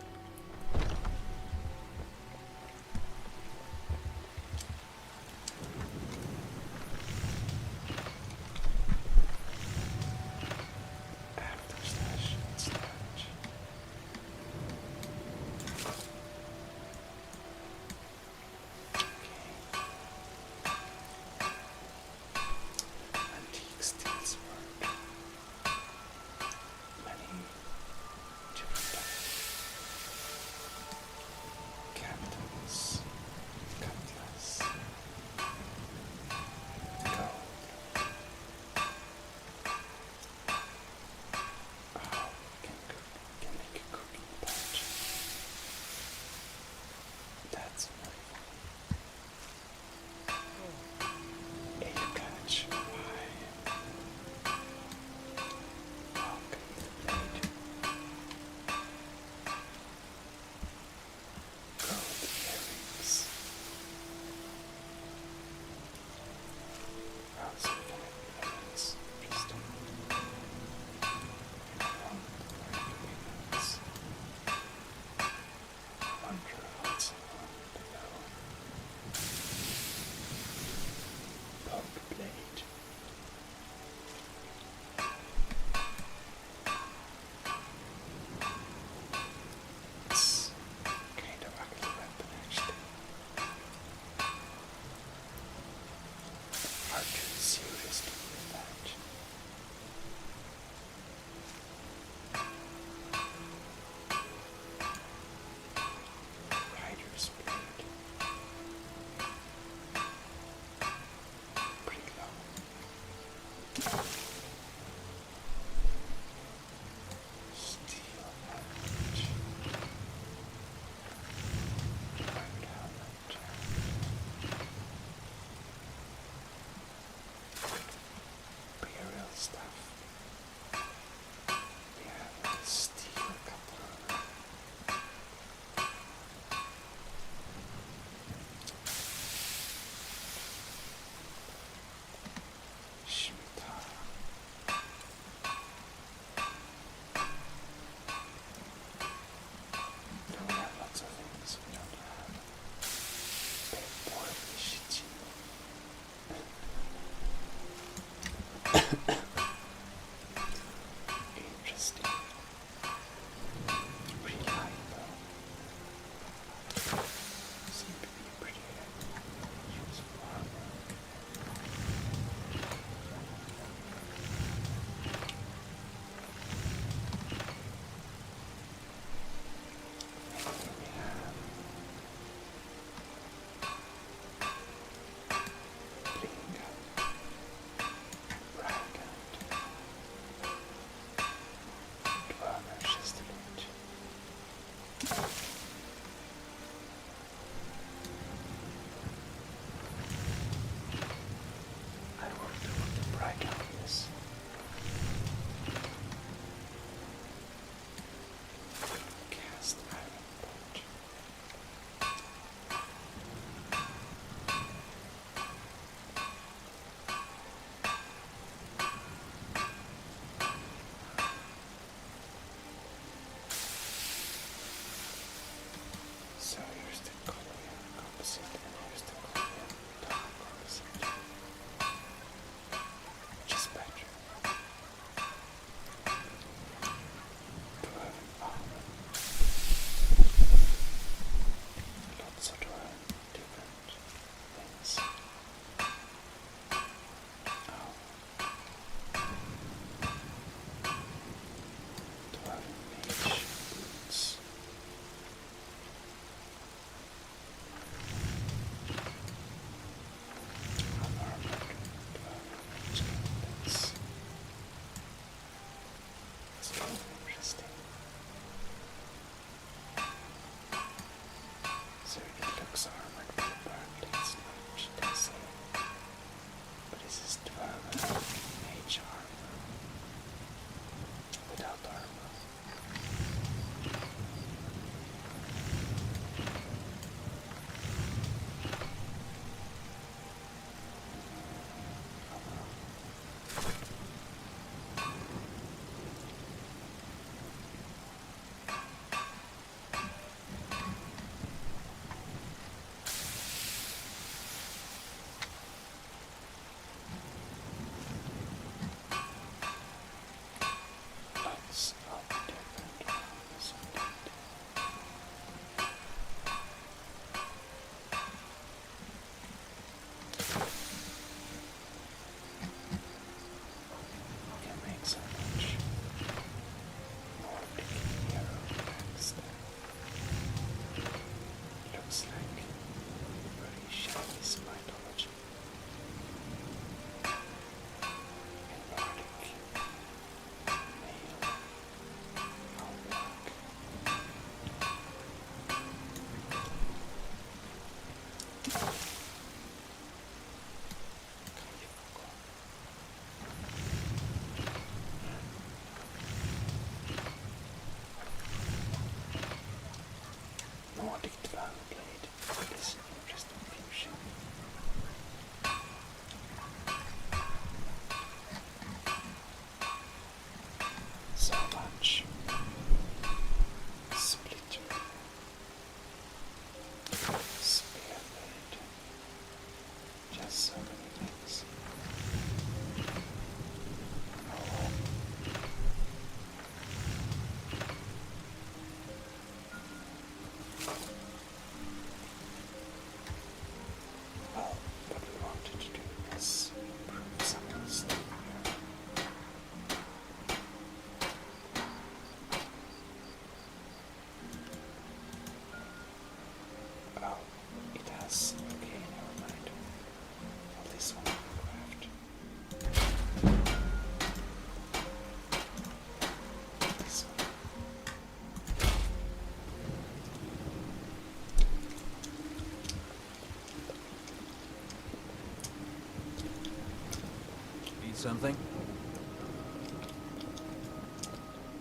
something?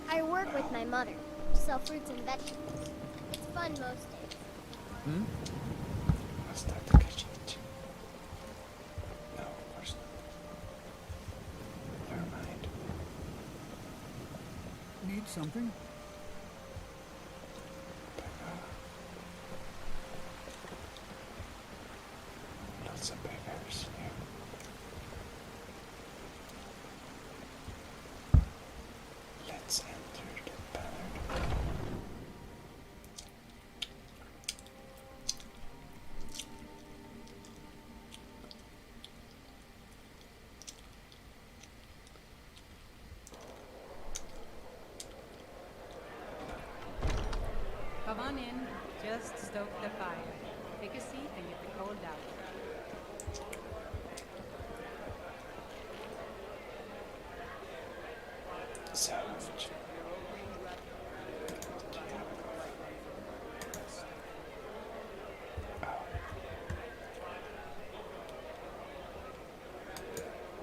I work with my mother. Sell fruits and vegetables. It's fun most days. Hmm? Was that the Khajiit? No, of course not. Never mind. Need something? Lots of beggars here. Let's enter the ballad. Come on in. Just stoke the fire. Take a seat and get the cold out. So,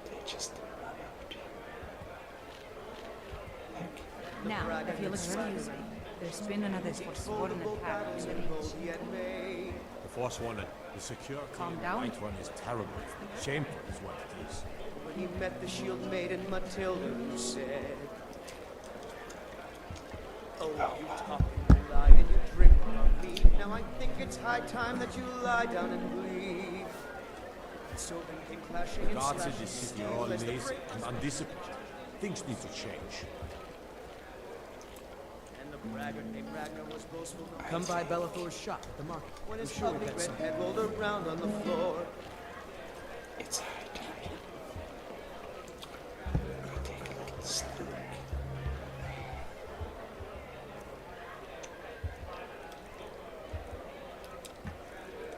they just run up to you. Now, if you'll excuse me, there's been another forsworn attack in the Reach. The Forsworn is secure. Calm The down. White Run is terrible. Shameful is what it is. When he met the shield maiden Matilda, who said, "Oh, you talk and you lie and you drink on me. Now I think it's high time that you lie down and bleed." So then came clashing The and guards in slashing this city steel are all as the lazy freight and undisciplined. Things need to change. and the braggart named Ragnar was boastful. Come by Bellathor's shop at the market. When his I'm sure we ugly got red something. head rolled around on the floor. It's high time. Take a little snack.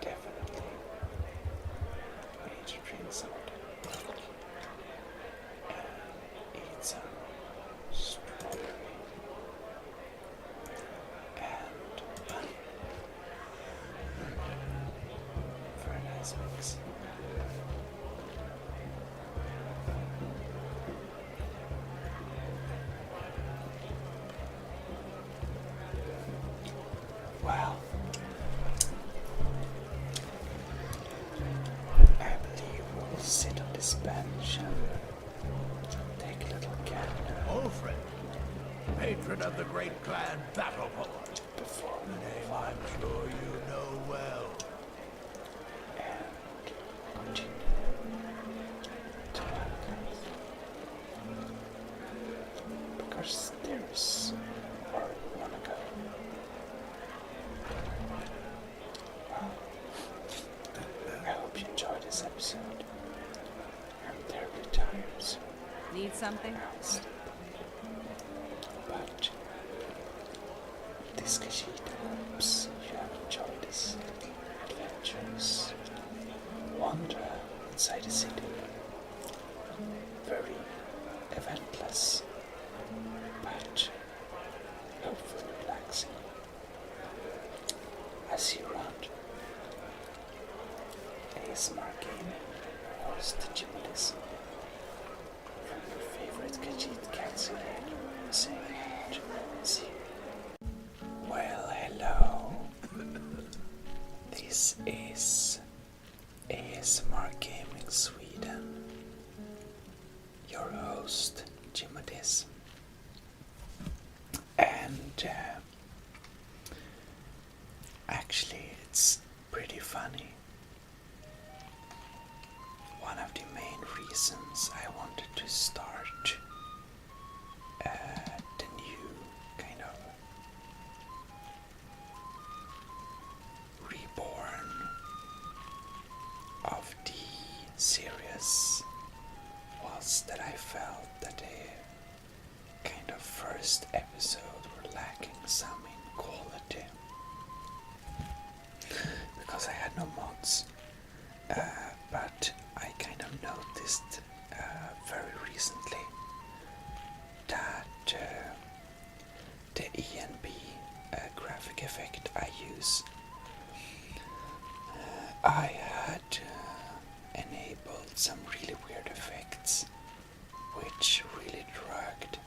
Definitely. We need to drink some of that. And eat some strawberry. And honey. Very nice mix. Well, I believe we'll sit on this bench and take a little gander Old friend, patron of the great clan Battlehorn. before we The name move on I'm sure you know well. and continue to analyze. Because there's where we want to go. Well, I hope you enjoyed this episode. I'm terribly tired, so Need something? I'll sleep. But this Khajiit hopes you have enjoyed this little adventures. Wander inside the city. Very eventless, but hopefully relaxing. I see you around. ASMR Gaming, host Gmodism. From your favorite Khajiit calculator, saying out. See you. Well, hello. This is ASMR Gaming Sweden. Your host, Gmodism. And actually, it's pretty funny. One of the main reasons I wanted to start the new kind of reborn of the series was that I felt that the kind of first episode were lacking some in quality because I had no mods. But I kind of noticed very recently that the ENB graphic effect I use, I had enabled some really weird effects which really dragged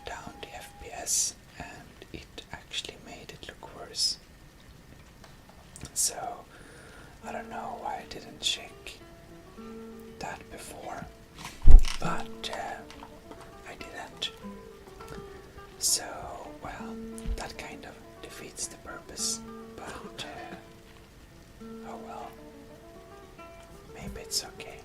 down the FPS, and it actually made it look worse. So I don't know why I didn't check that before, but I didn't. So, well, that kind of defeats the purpose, but oh well, maybe it's okay.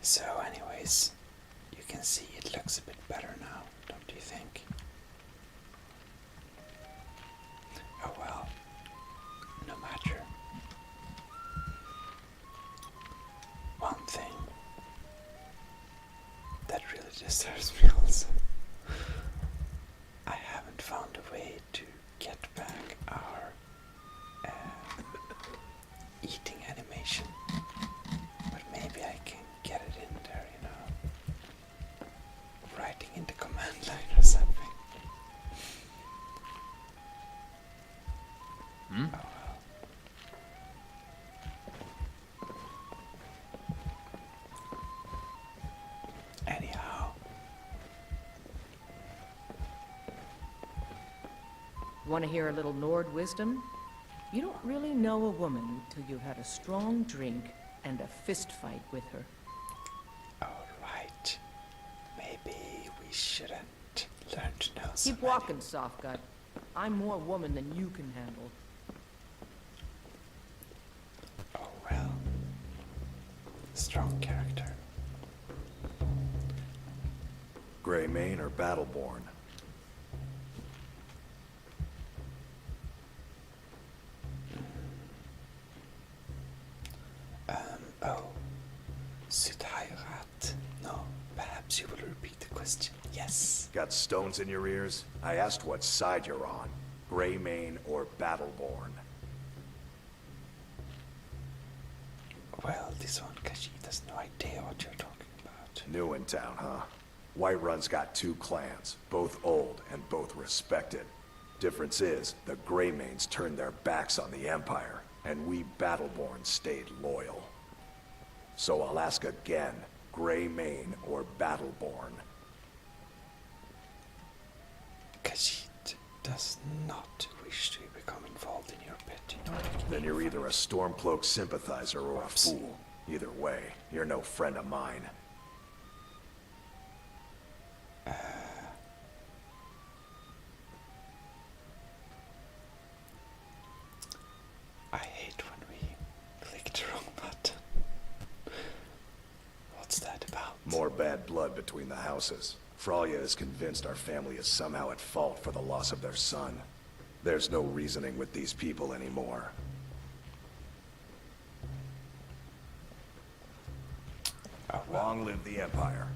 So anyways, you can see it looks a bit better now, don't you think? Oh well, no matter. One thing that really disturbs me also, I haven't found a way to get back our eating animation, but maybe I can get it in there, you know, writing in the command line or something. Oh well. Anyhow. Want to hear a little Nord wisdom? You don't really know a woman till you've had a strong drink and a fist fight with her. Alright. Maybe we shouldn't learn to know so Keep walking, soft gut. I'm more woman than you can handle. Oh well. Strong character. Greymane or Battleborn? Oh. Sudhairat. No, perhaps you will repeat the question. Yes. Got stones in your ears? I asked what side you're on. Greymane or Battleborn? Well, this one, Khajiit has no idea what you're talking about. New in town, huh? Whiterun's got two clans, both old and both respected. Difference is, the Greymanes turned their backs on the Empire, and we Battleborn stayed loyal. So I'll ask again, Greymane or Battleborn? Khajiit does not wish to become involved in your petty Nordic. Then you're either a Stormcloak sympathizer or a fool. Either way, you're no friend of mine. I hate when we click the wrong button. What's that about? More bad blood between the houses. Fralya is convinced our family is somehow at fault for the loss of their son. There's no reasoning with these people anymore. Oh, well. Long live the Empire.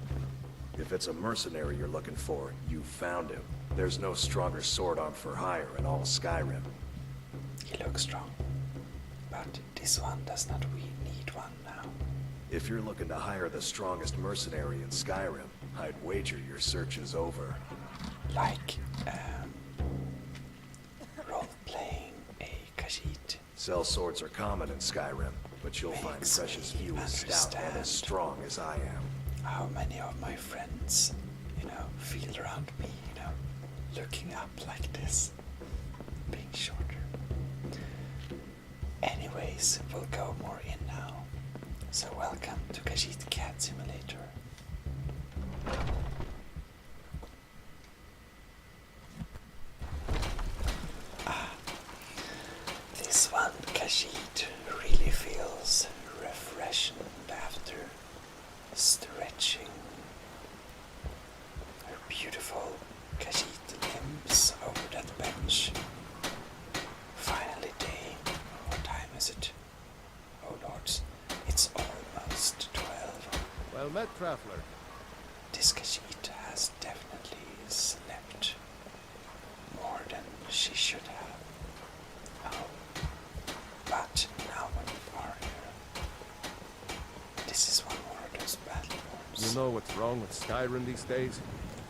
If it's a mercenary you're looking for, you found him. There's no stronger sword arm for hire in all Skyrim. He looks strong, but this one does not need one now. If you're looking to hire the strongest mercenary in Skyrim, I'd wager your search is over. Like, role-playing a Khajiit. Sell swords are common in Skyrim, but you'll find precious few as stout and as strong as I am. How many of my friends, feel around me, looking up like this, being shorter. Anyways, we'll go more in now. So welcome to Khajiit Cat Simulator. This one, Khajiit, really feels refreshed after stretching her beautiful Khajiit limbs over that bench. Finally day. What time is it? Oh lords, it's almost 12. Well met, traveler. This Khajiit has definitely slept more than she should have. Oh, but now when we are here, this is one more of those battle wars. You know what's wrong with Skyrim these days?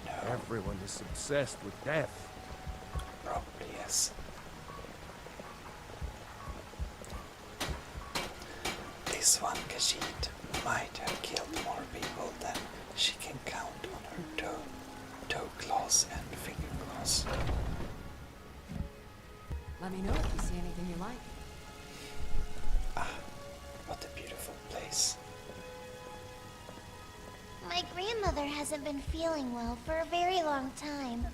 No. Everyone is obsessed with death. Probably yes. This one Khajiit might have killed more people than she can count on her toe claws and finger claws. Let me know if you see anything you like. Ah, what a beautiful place. My grandmother hasn't been feeling well for a very long time.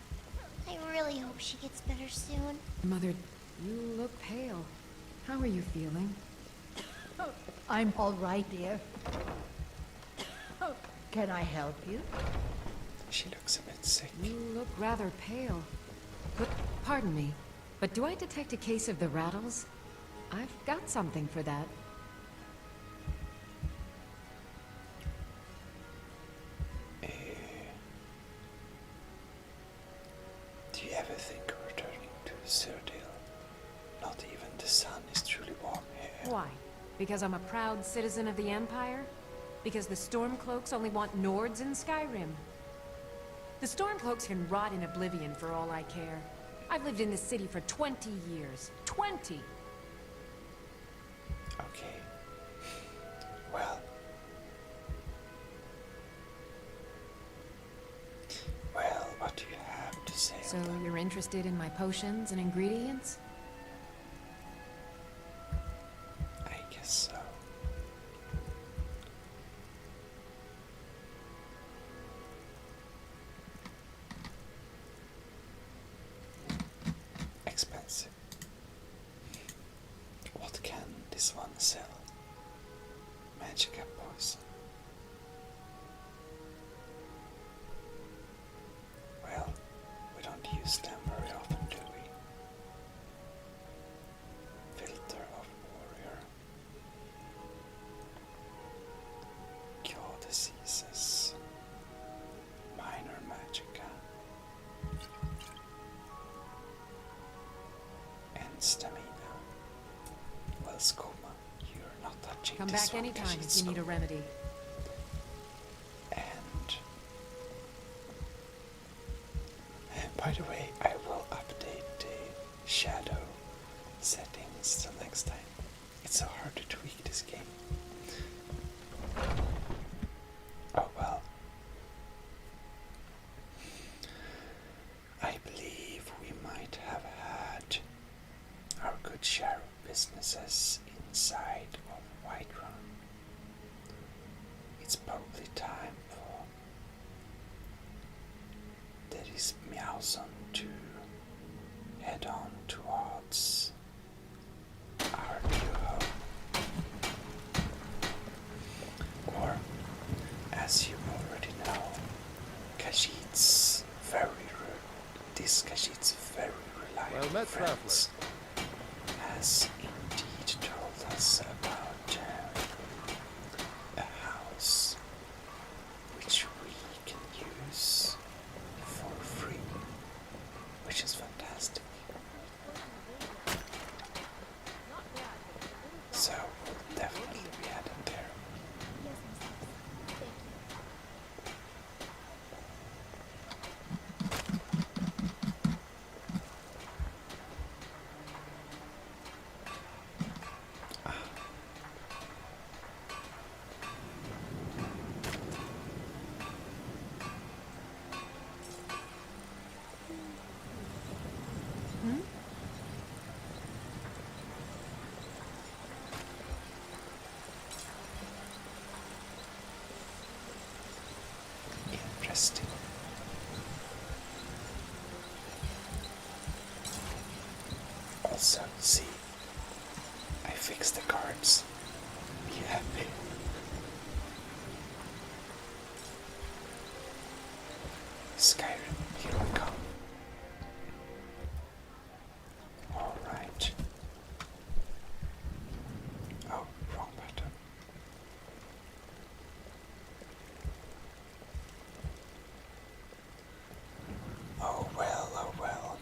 I really hope she gets better soon. Mother, you look pale. How are you feeling? I'm all right, dear. Can I help you? She looks a bit sick. You look rather pale. But, pardon me, but do I detect a case of the rattles? I've got something for that. Do you ever think of returning to Cyrodiil? Not even the sun is truly warm here. Why? Because I'm a proud citizen of the Empire? Because the Stormcloaks only want Nords in Skyrim? The Stormcloaks can rot in oblivion for all I care. I've lived in this city for 20 years. 20! Okay. Well, what do you have to say? So you're interested in my potions and ingredients? I guess so. Expensive. What can this one sell? Magica poison. Well, we don't use them very often, do we? Filter of warrior. Cure diseases. Minor magica. And stamina. Well, Skoma, you're not touching Come this back one, anytime if Khajiit, you need a remedy. And by the way, I will update the shadow settings till next time. It's so hard to tweak this game. Oh well. I believe we might have had our good share of businesses inside of Whiterun. It's probably time for this Meowson to head on towards our new home. Or, as you already know, Khajiit's very reliable friends has indeed told us about a house which we can use for free, which is fantastic. So we'll definitely be heading there. Interesting. Also, see, I fixed the cards. Be happy. Skyrim, here we come. Alright. Oh, wrong button. Oh well, oh well.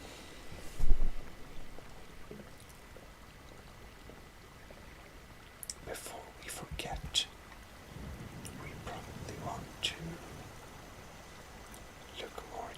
Before we forget, we probably want to look more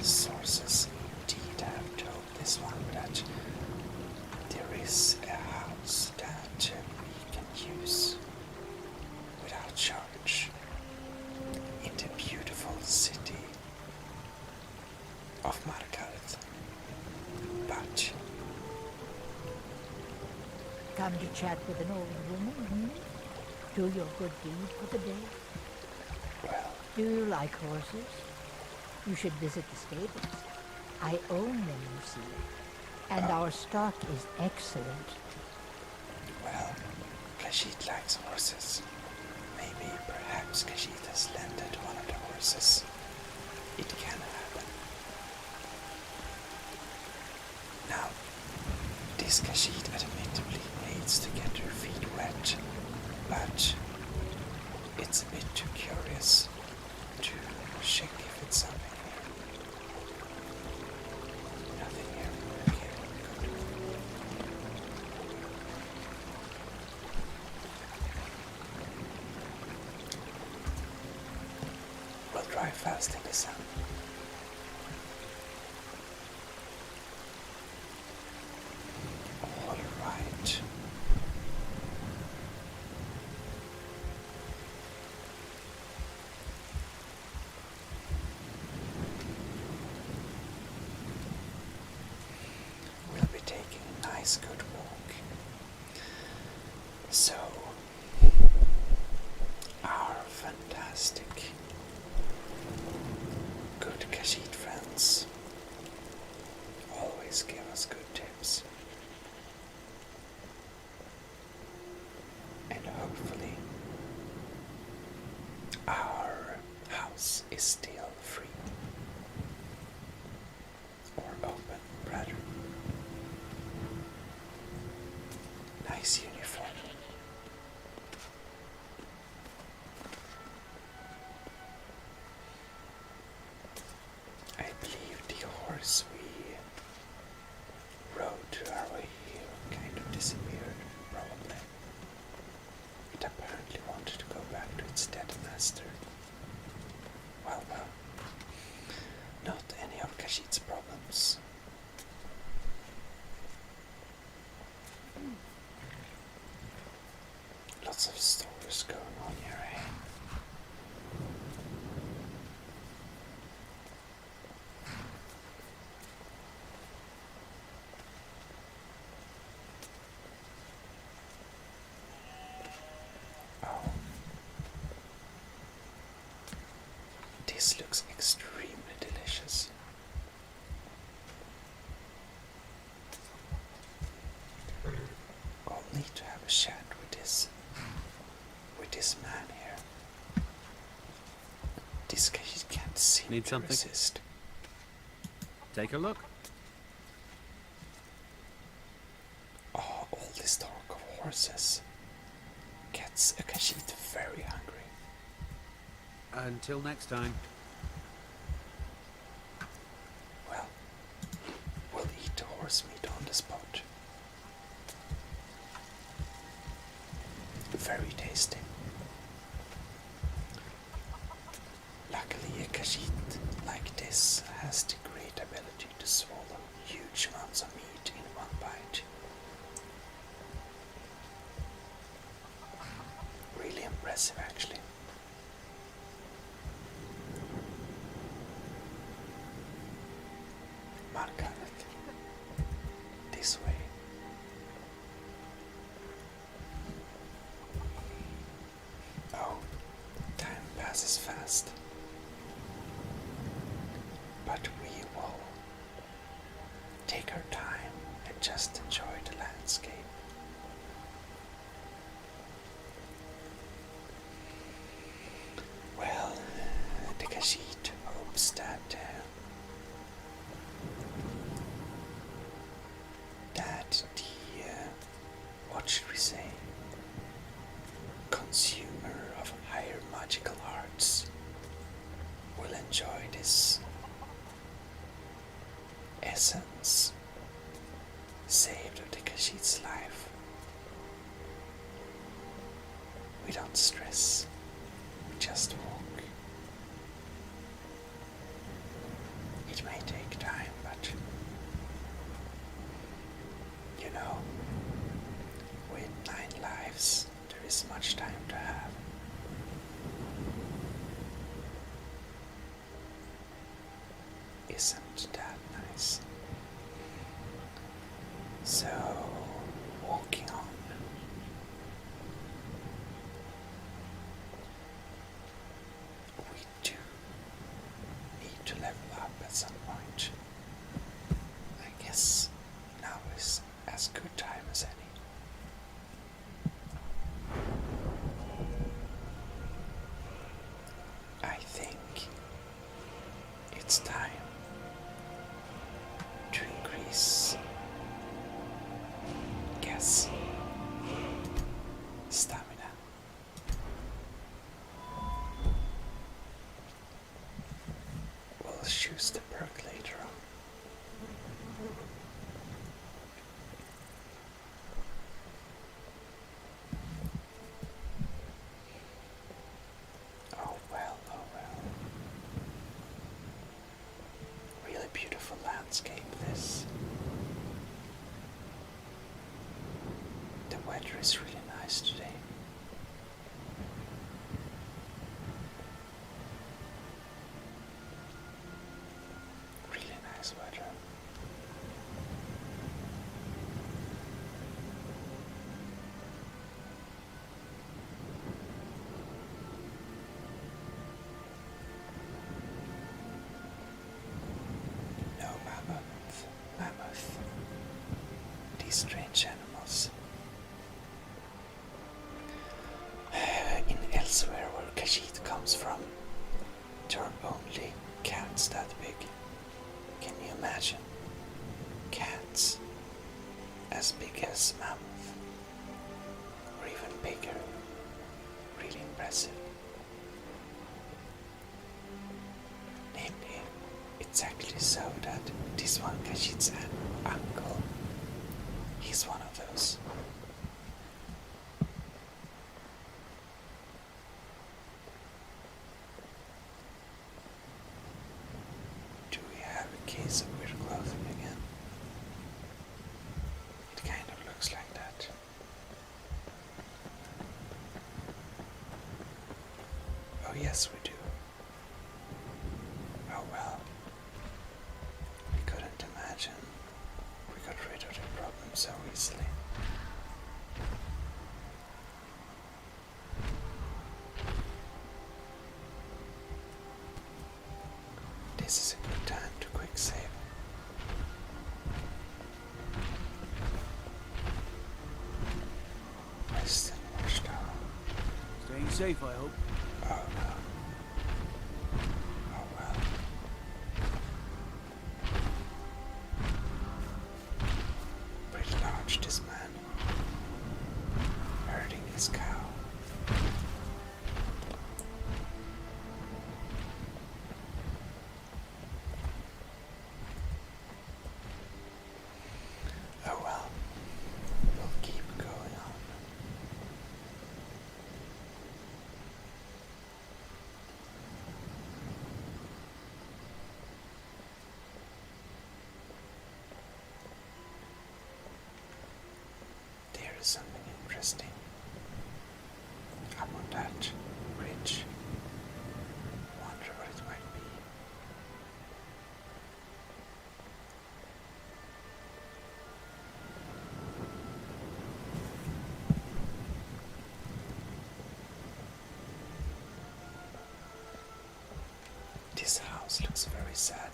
sources indeed have told this one that there is a house that we can use without charge in the beautiful city of Margaret. But Come to chat with an old woman, Do your good deed for the day? Well... Do you like horses? You should visit the stables. I own them, you see. And our stock is excellent. Well, Kashid likes horses. Maybe, perhaps Kashid has landed one of the horses. It can happen. Now, this Kashid admittedly needs to get her feet wet, but it's a bit too curious to check if it's something here. Nothing here. Okay, good. We'll drive fast in the sun. All right. We'll be taking a nice good walk. So, our fantastic good Kashid friends always give us good tips. And hopefully our house is still free. Or open, rather. Nice uniform. I believe the horse we rode to our way here kind of disappeared, probably. It apparently wanted to go back to its dead master. Well, not any of Kashid's problems. Lots of stories going on here, eh? Oh. This looks extremely delicious. I'll need to have a chat with this man here. This guy can't seem Need to something? resist. Take a look. Oh, all this talk of horses gets a Kashid very hungry. Until next time. Well, we'll eat the horse meat on the spot. Very tasty. Luckily, a Kashid like this has the great ability to swallow huge amounts of meat in one bite. Really impressive, actually. Margaret, this way. Oh, time passes fast. But we will take our time and just enjoy the landscape. Well, the Kashid hopes that the what should we say, consumer of higher magical arts will enjoy this essence saved of the Kashid's life. We don't stress, we just walk. It may this much time to have. Isn't that nice? So, walking on. We do need to level up at some point. I guess now is as good time as any. I think it's time to increase guess stamina. We'll choose the perk later on. Oh well, oh well. Really beautiful landscape this. The weather is really nice today. Really nice weather. No mammoth. These strange animals. In elsewhere where Khajiit comes from, there are only cats that big. Can you imagine? Cats as big as mammoth, or even bigger. Really impressive. Namely, it's actually so that this one Khajiit's uncle, he's one of those. Do we have a case of weird clothing again? It kind of looks like that. Oh yes, we do. Oh well. We couldn't imagine we got rid of the problem so easily. This is a good time to quick save. Western Watchtower. Staying safe, I hope. Oh no. Oh well. Pretty large, this man. Herding his cow. Oh well. We'll keep going on. There is something interesting up on that ridge. Wonder what it might be. This house looks very sad.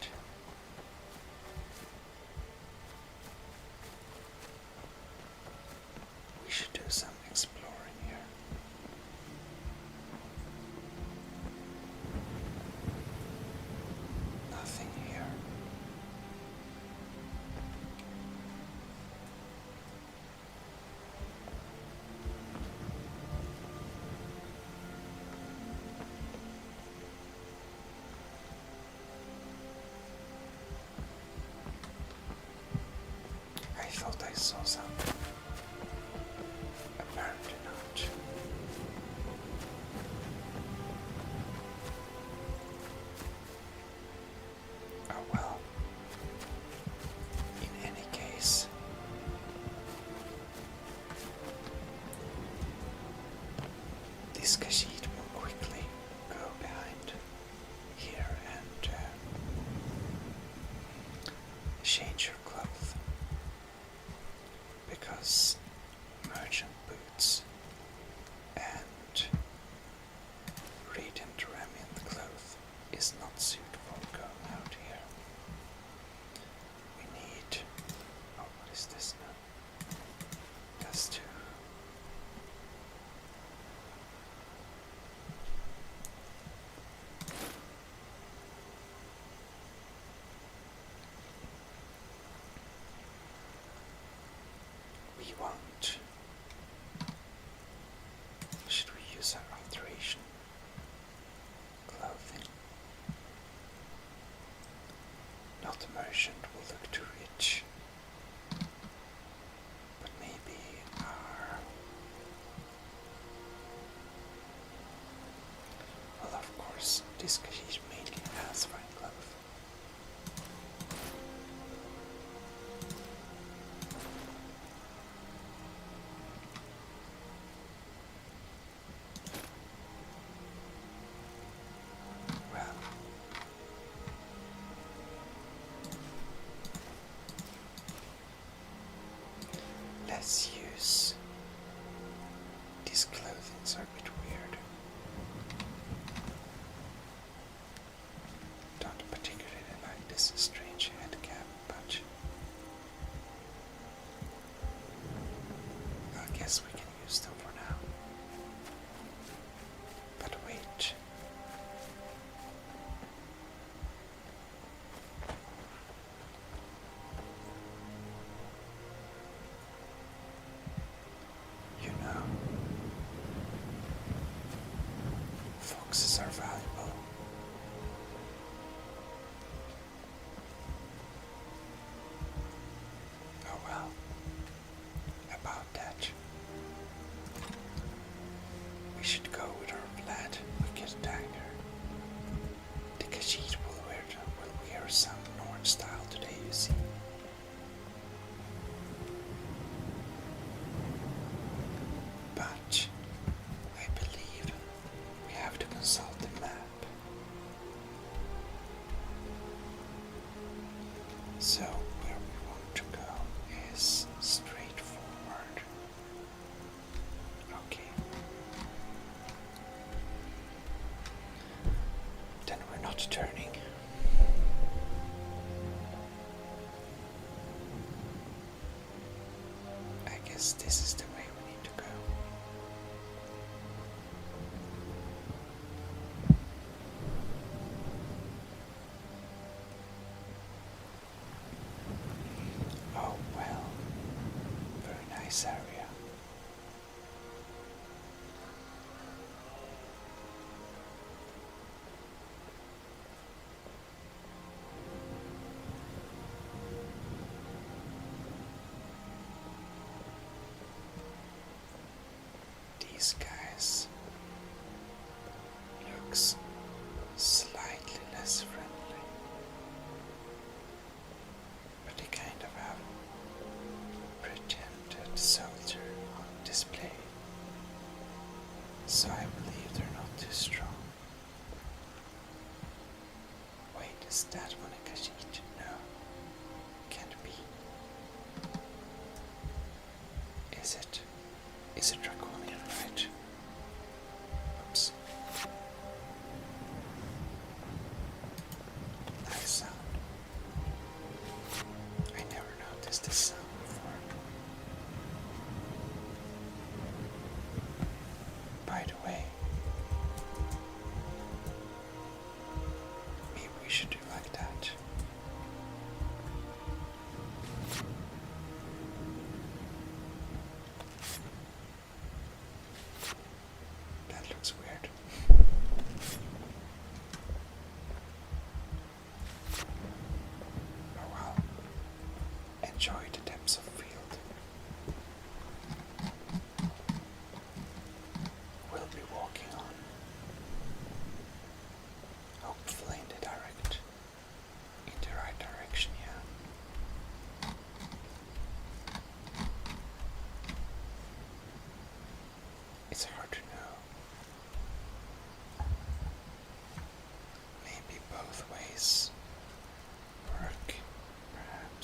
We should do some exploring here. Nothing here. I thought I saw something. Apparently not. Oh well. In any case, change your clothes, because merchant boots and radiant remnant cloth is not suitable going out here. We need, oh, what is this now? Just to we want, should we use our alteration clothing? Not the merchant will look too rich, but maybe our, well, of course this Kashish mainly has fine clothes. Well, let's use these clothings are a bit weird. Don't particularly like this strange head cap, but I guess we can use them for now. But wait. You know, foxes are valuable. Oh well, about that. We should go with our lad, wicked dagger. The Khajiit will wear some North style today, you see. But I believe we have to consult the map. So where we want to go is straight forward. Okay. Then we're not turning. I guess this is the way we need to go. Oh well, very nice area. These guys looks slightly less friendly, but they kind of have pretended soldier on display, so I believe they're not too strong. Wait, is that one a Khajiit? No, can't be. Is it? Is it draconian, right? Oops. Nice sound. I never noticed this sound before. By the way, maybe we should do like that. That looks weird. Oh well. Enjoy the depths of field. We'll be walking on. Hopefully in the right direction, yeah. It's hard to know. Maybe both ways work, perhaps.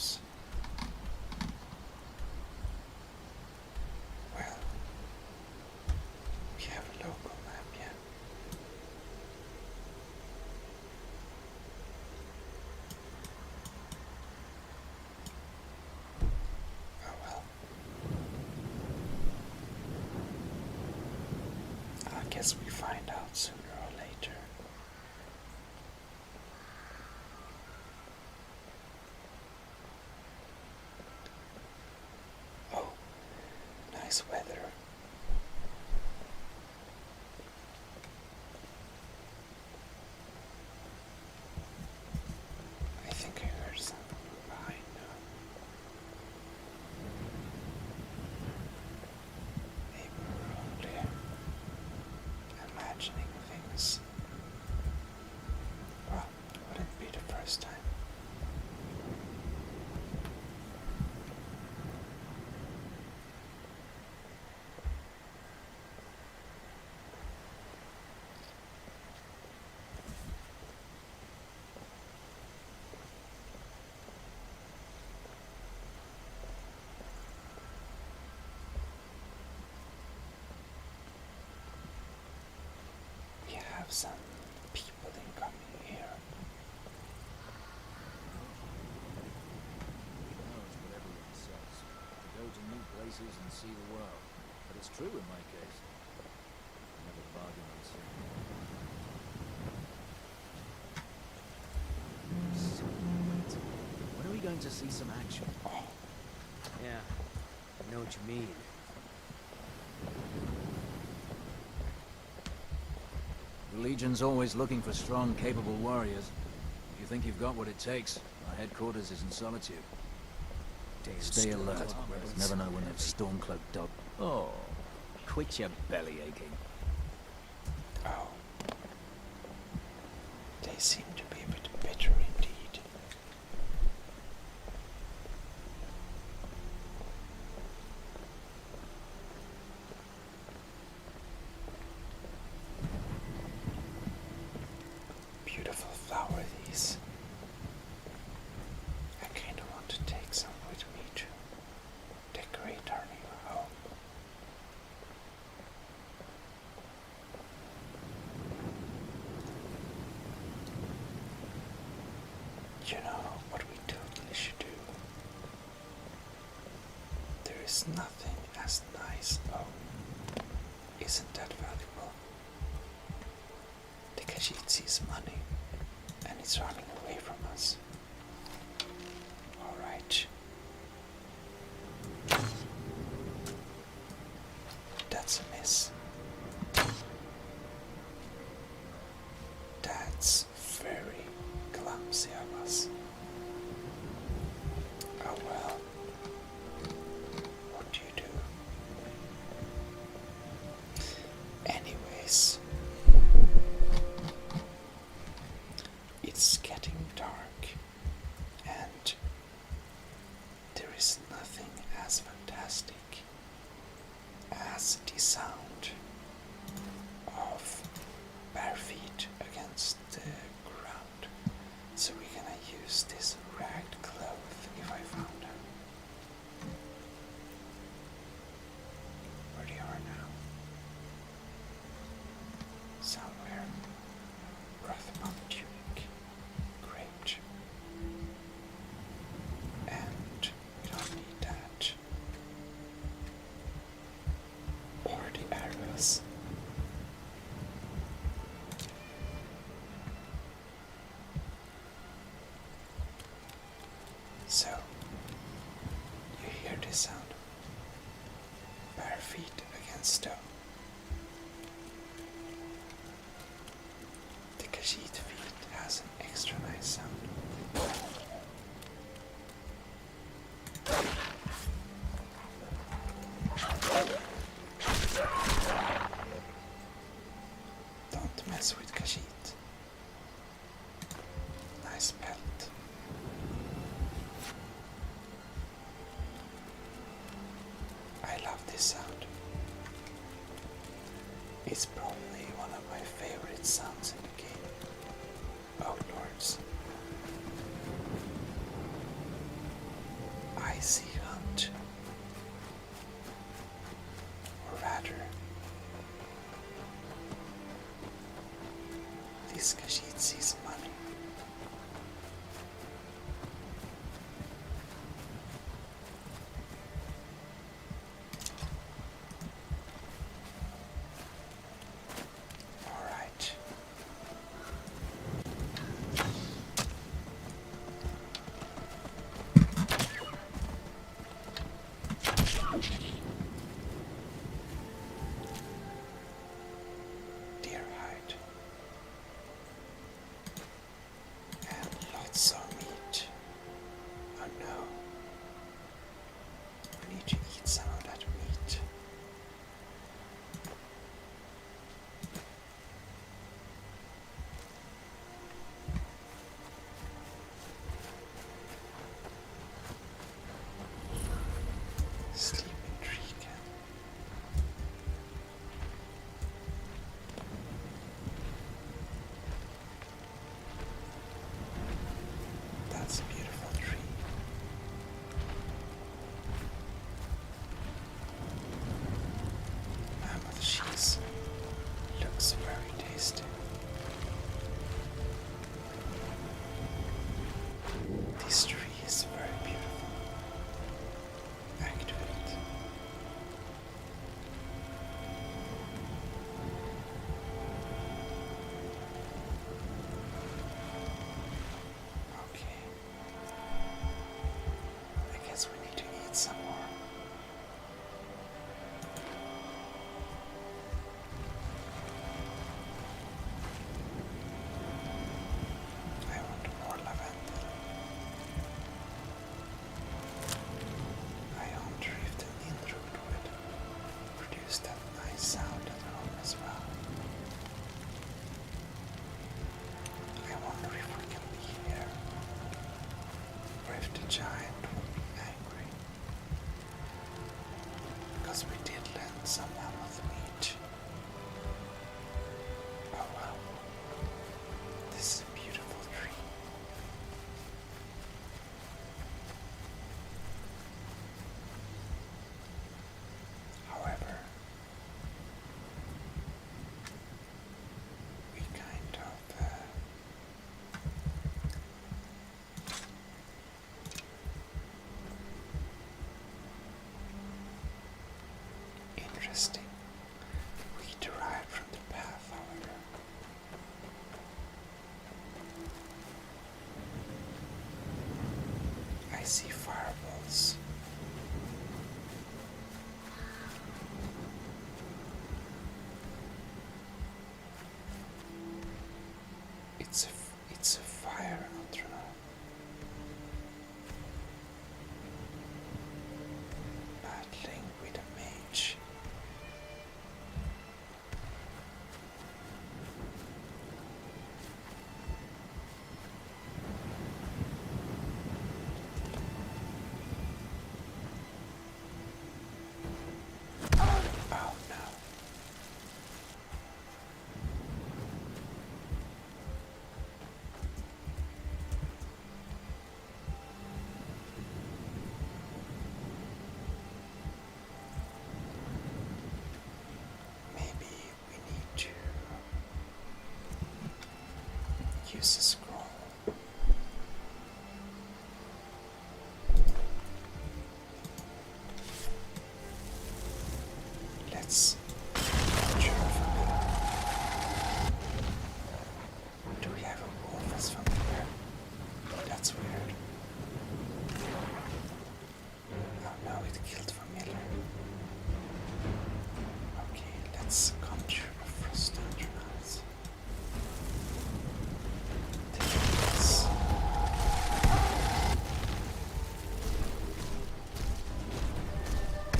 nice weather. I think I heard something behind now. Maybe we're only imagining things. Well, wouldn't be the first time. We have some people incoming here. Who knows what everyone says? To go to new places and see the world. But it's true in my case. Never bargain on wait. When are we going to see some action? Yeah, I know what you mean. The Legion's always looking for strong, capable warriors. If you think you've got what it takes, our headquarters is in Solitude. Stay alert. Never know when those storm-cloaked dog... Oh, quit your belly aching. Oh. They seem to be a bit bitter indeed. Beautiful flower these. I kinda want to take some with me to decorate our new home. You know what we totally should do? There is nothing as nice. Oh, isn't that valuable? The Khajiit sees money and it's running away from us. Alright. That's a miss. That's very clumsy of us. Oh well. What do you do? Anyways. It's getting dark and there is nothing as fantastic as the sound of bare feet against the ground. So we're gonna use this ragged cloth if I found her. Where they are now? Somewhere. Rothbun tunic. Great. And we don't need that. Or the arrows. So, you hear this sound? Bare feet against stone. The Khajiit feet has an extra nice sound. Don't mess with Khajiit. Nice pelt. I love this sound. It's probably one of my favorite sounds in the game. Oh lords. I see hunt. Or rather, this Khajiit sees money. Alright. if the giant will be angry. Because we did land some mammoth meat. Oh wow. This is a beautiful tree. However, we kind of interesting. We derived from the path, however. I see fireballs. It's a fire antronome. Battling with a mage. Oh no. Maybe we need to use a scroll. Let's conjure a familiar. Do we have a wolf as familiar? That's weird. Oh no, it killed familiar. Okay, let's conjure a frost antronite. Take this.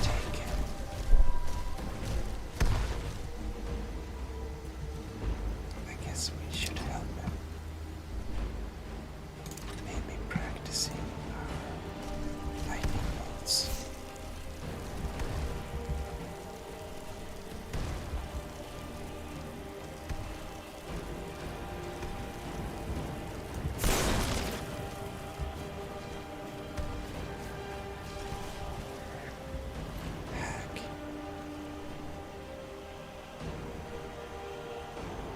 Take him. I guess we should help him. Maybe practicing our lightning bolts. Hack.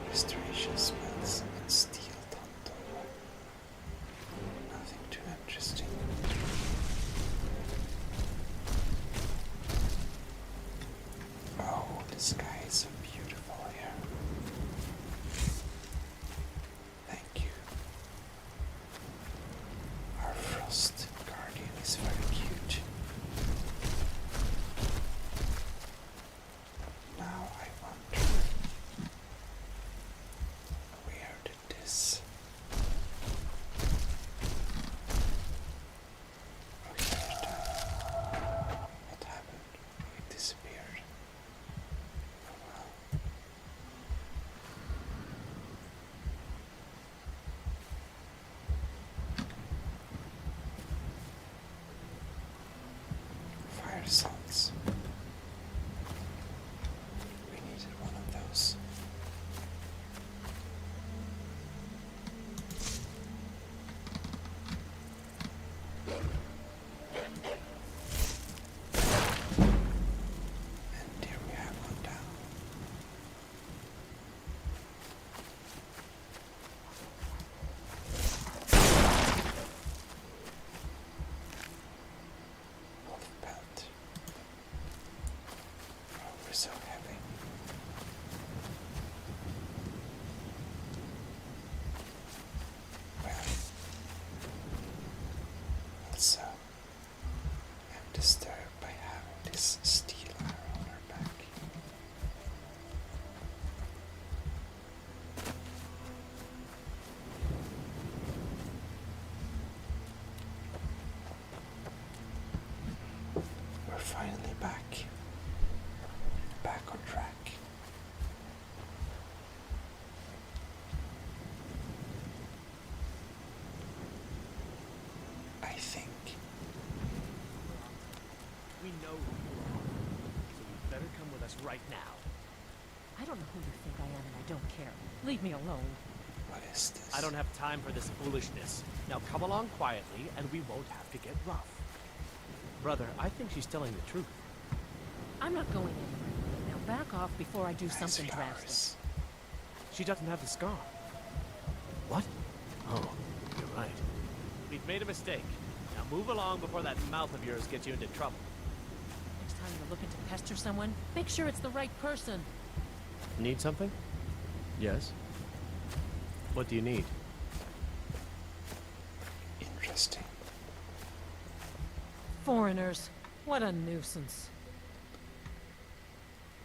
Restoration spells and steel tonto. Nothing too interesting. Oh, the sky is so beautiful here. Thank you. Our frost guardian is very cute. Now I wonder where did this? Oh, here it is. What happened? It disappeared. Oh wow. Fire salts. We needed one of those. And here we have one down. Wolf pelt. Oh, we're so heavy. Well, also, I'm disturbed by having this steel arrow on her back. We're finally back. Back on track. I think right now. I don't know who you think I am, and I don't care. Leave me alone. What is this? I don't have time for this foolishness. Now come along quietly, and we won't have to get rough. Brother, I think she's telling the truth. I'm not going anywhere. Now back off before I do something drastic. She doesn't have the scar. What? Oh, you're right. We've made a mistake. Now move along before that mouth of yours gets you into trouble. Next time you're looking to pester someone, make sure it's the right person. Need something? Yes. What do you need? Interesting. Foreigners. What a nuisance.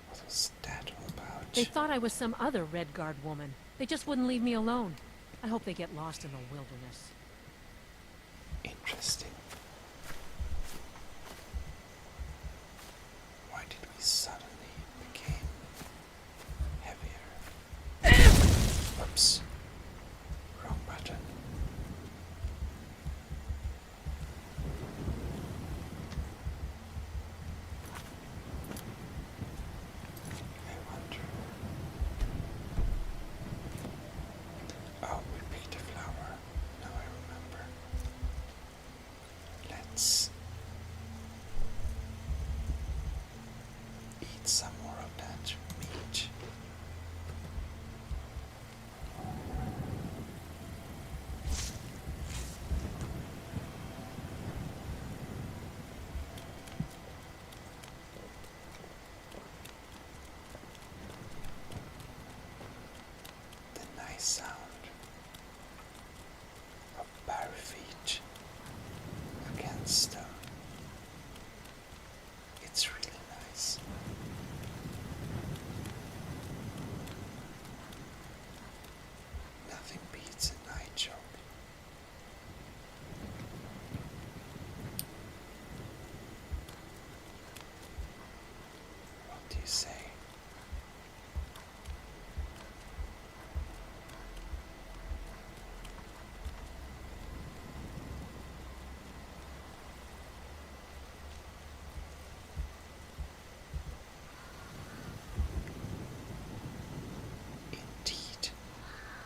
What was that all about? They thought I was some other Red Guard woman. They just wouldn't leave me alone. I hope they get lost in the wilderness. Interesting. Why did we suddenly become heavier? Oops. Wrong button. I wonder. Oh, we picked a flower. Now I remember. Let's eat some more of that meat. The nice sound of bare feet against stone. It's really nice. Nothing beats a night job. What do you say? Indeed,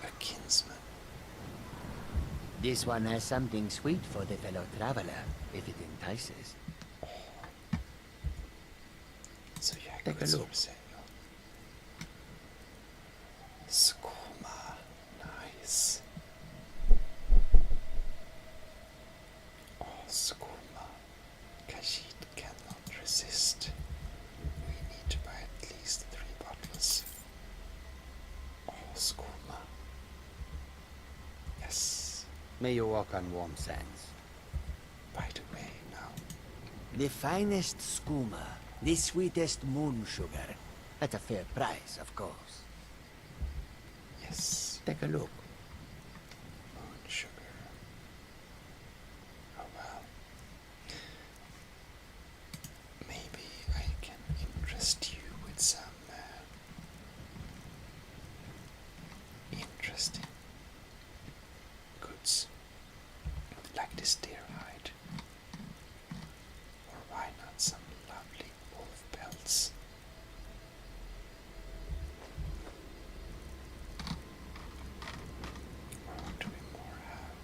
a kinsman. This one has something sweet for the fellow traveler, if it entices. Så jag Take a look. Skoma, nice. Oh, skoma. Kashid cannot resist. We need to buy at least 3 bottles. Oh, skoma. Yes. May you walk on warm sands. By the way, now. The finest skooma, the sweetest moon sugar. At a fair price, of course. Yes. Take a look. Moon sugar. Oh well. Maybe I can interest you with some interesting goods, like this deer hide, or why not some lovely wolf pelts? Or what do we more have?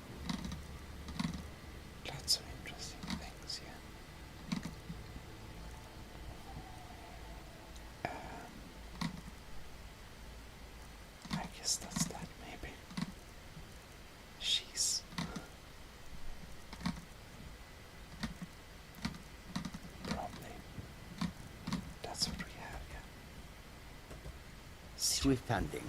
Lots of interesting things, yeah. I guess that's that, maybe. She's probably that's what we have, yeah. Swift hunting.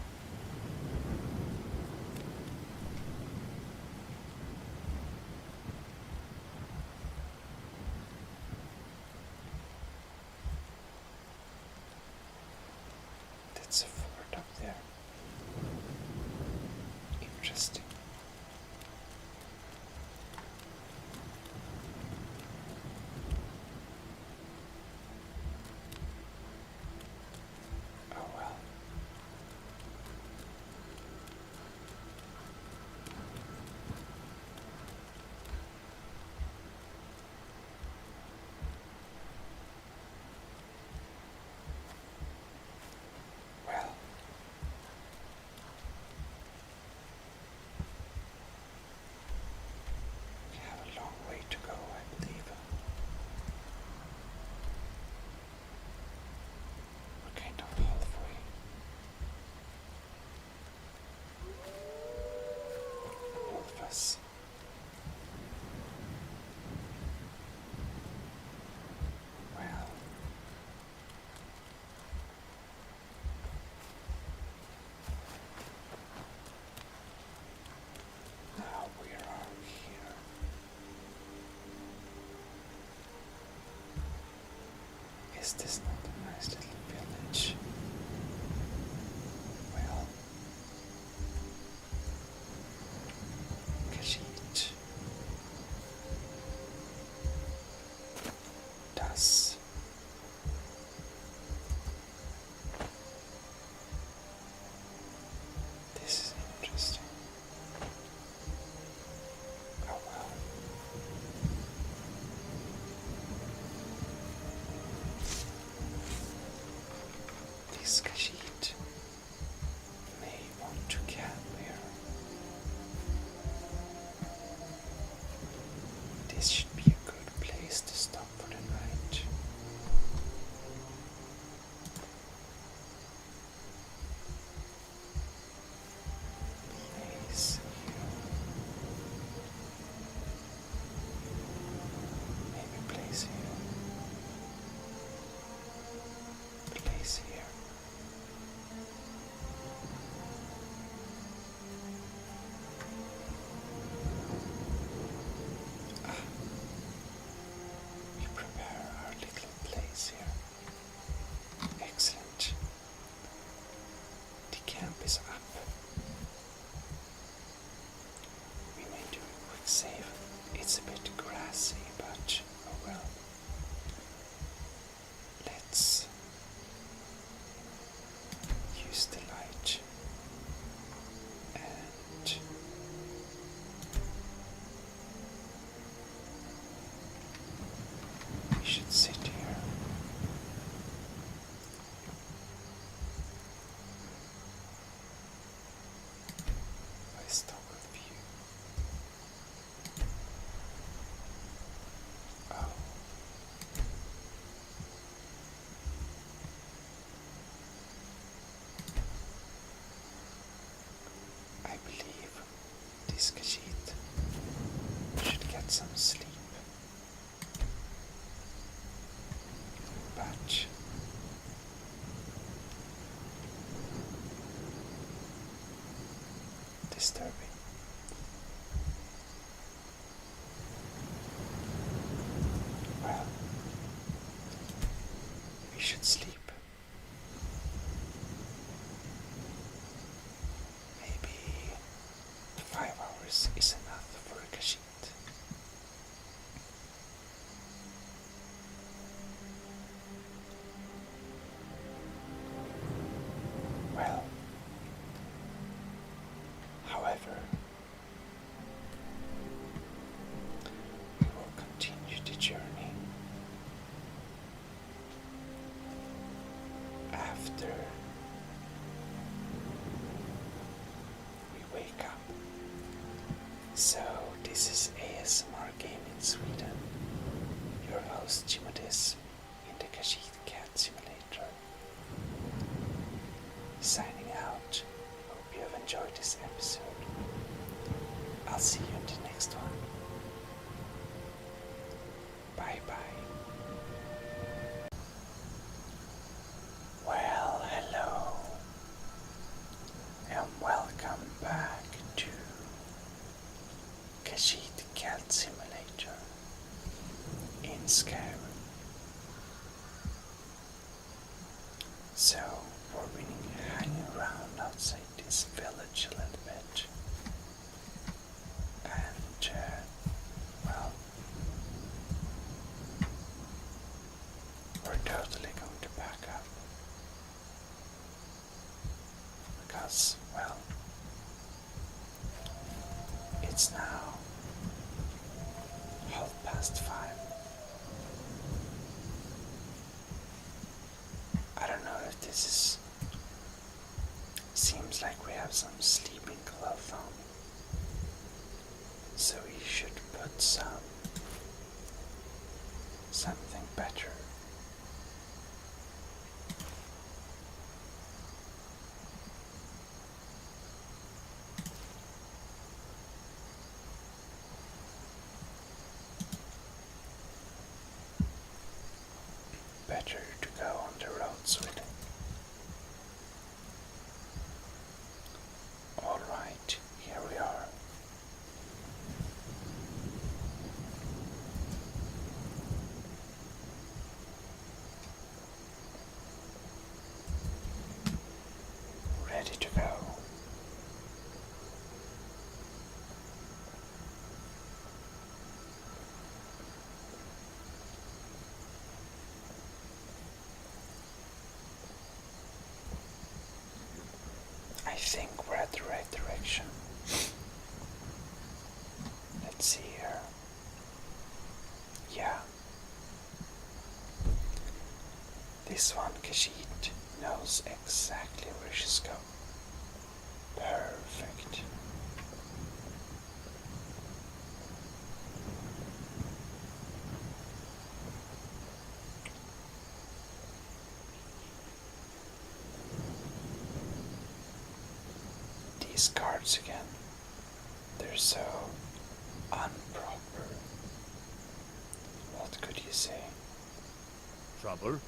That's a fort up there. Interesting. Oh well. Is this not a nice little village? Well, Khajiit does this is interesting. Oh well. This Khajiit may want to camp here. This should be a good place to stop for the night. Place here. Maybe place here. Place here. We prepare our little place here. Excellent. The camp is up. We may do a quick save. It's a bit grassy, but oh well. Let's use the light and we should sit here. I stop with view. Oh. I believe this Khajiit should get some sleep. But disturbing. Well, we should sleep. Maybe 5 hours is enough for a Khajiit. Well, however, we will continue the journey after we wake up. So, this is ASMR Game in Sweden. Your host Gmodism in the Khajiit Cat Simulator. Signing out. Hope you have enjoyed this episode. I'll see you in the next one. Bye bye. Well, hello. And welcome back to Khajiit Cat Simulator in Skyrim. So, we're been hanging around outside this village a little bit. And, well, we're totally going to back up. Because, well, it's now 5:30. I don't know if this is... Seems like we have some sleeping clothes on. So we should put something better. Better to go on the roads with it. Alright, here we are. think we're at the right direction. Let's see here. Yeah. This one, Khajiit, knows exactly where she's going. Perfect. These cards again. They're so unproper. What could you say? Trouble?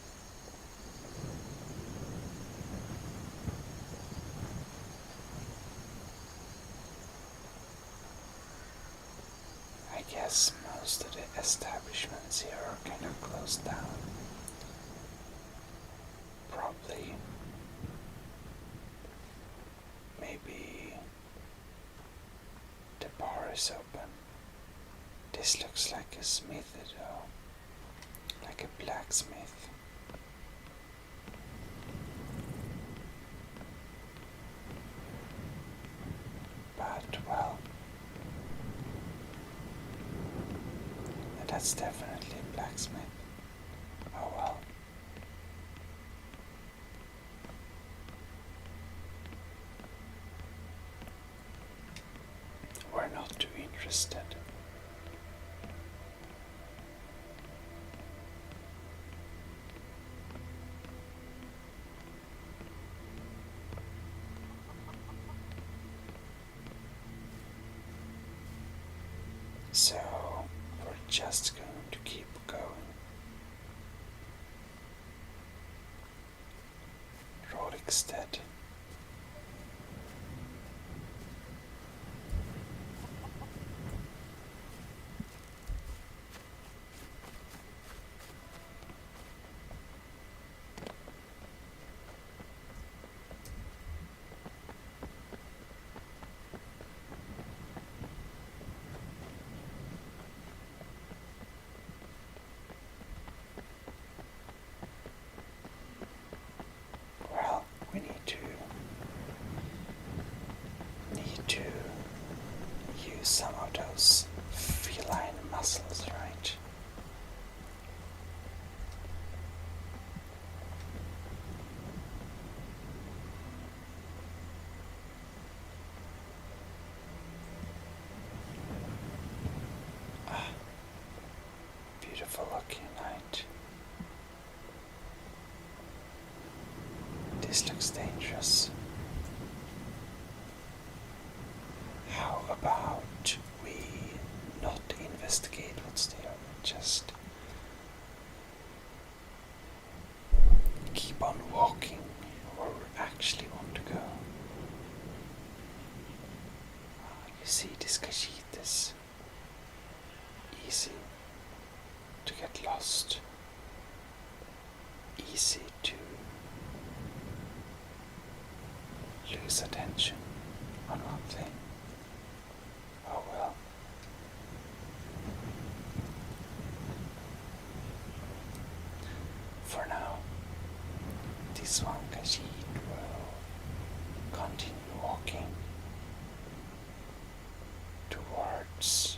I guess most of the establishments here are kind of closed down. Probably. Maybe the bar is open. This looks like a smithy though. Like a blacksmith. But well, that's definitely a blacksmith. Oh well. We're not too interested. So we're just going to keep going. Rodikstead. Well, we need to use some of those feline muscles, right? Ah, beautiful looking night. This looks dangerous. How about we not investigate what's there, but just keep on walking where we actually want to go? You see, this Khajiit is easy to get lost, easy to lose attention on one thing. Oh well. For now, this one Khajiit will continue walking towards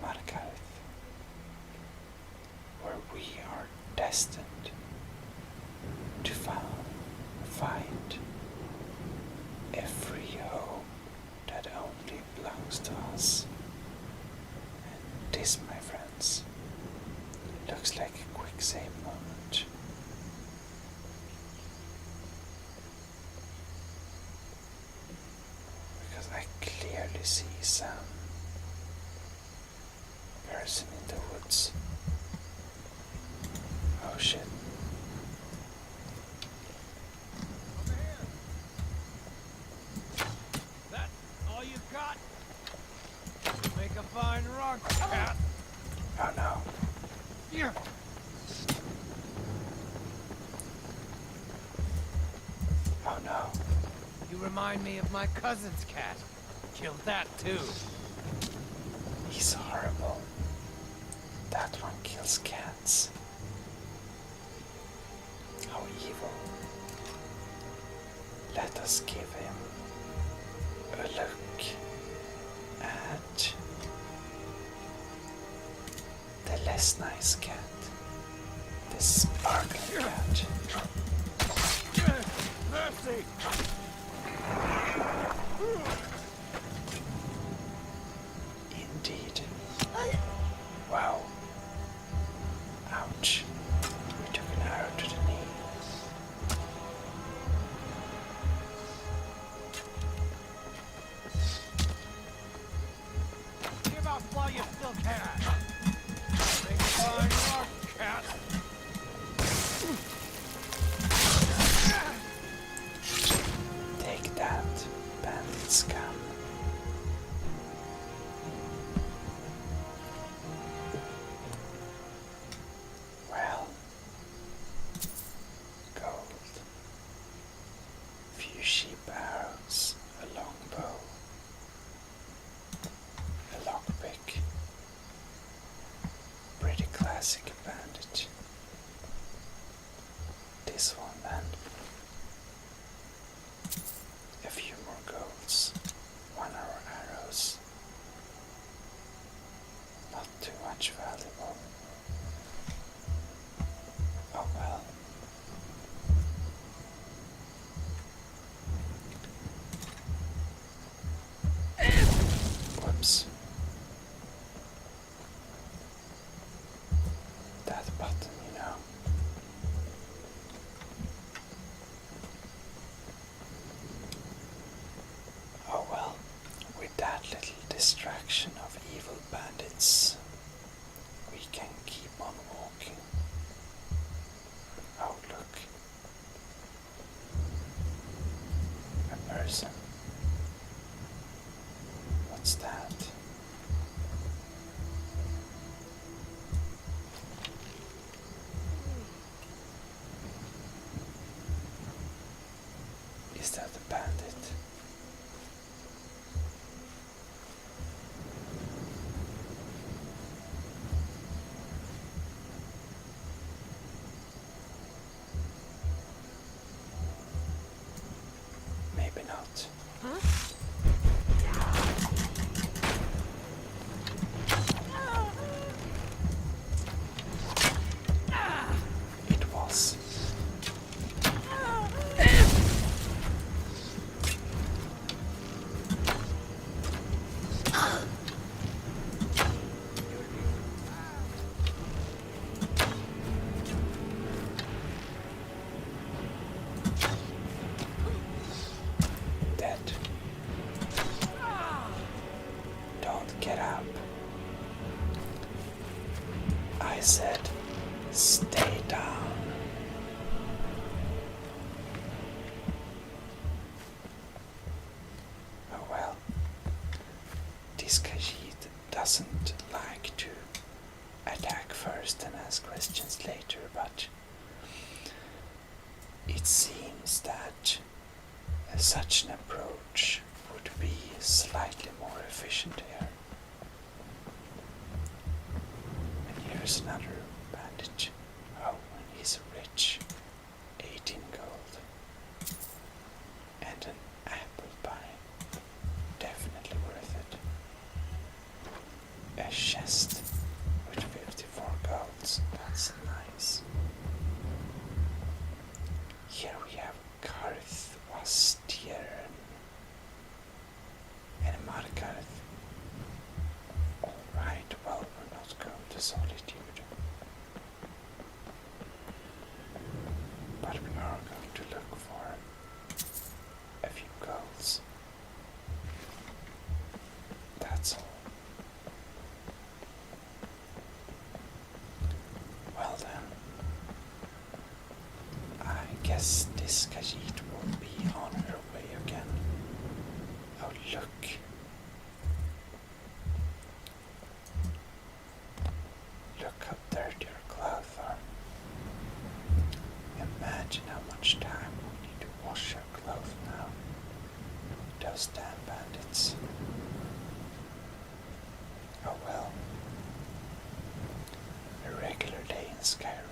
Markarth, where we are destined to find every home that only belongs to us. And this, my friends, looks like a quick save moment. Because I clearly see some person in the woods. Oh shit. That all you got? Make a fine rock cat. Oh no. Here. Oh no. You remind me of my cousin's cat. Killed that too. He's horrible. That one kills cats. How evil. let us give him a look at the less nice cat, the sparkling cat. Mercy! Indeed. Wow. Ouch. We took an arrow to the knee. Give up while you still can! Bring on your cat! Take that, bandit scum. Well, gold, few sheep arrows, a long bow, a lockpick, pretty classic bandit. This one then. A few more golds, 1 hour arrows. Not too much valuable. Oh well. Whoops. That button, you know. Oh well, with that little distraction of evil bandits, we can keep on walking. Oh look, a person. What's that? Is that a bandit? Maybe not. It was. Dead. Don't get up. I said, stay down. Oh well. This Khajiit doesn't like to attack first and ask questions later, but it seems that such an approach would be slightly more efficient here. And here's another bandit. Oh, and he's rich. 18 gold. And an apple pie. Definitely worth it. A chest with 54 golds. That's nice. Here we have Karth Wastier and Markarth. Alright, well, we're not going to Solitude. But we are going to look for a few golds. That's all. Well then, I guess this Khajiit will be on her way again. Oh look. Look how dirty her clothes are. Imagine how much time we need to wash her clothes now. Those damn bandits. Oh well. A regular day in Skyrim.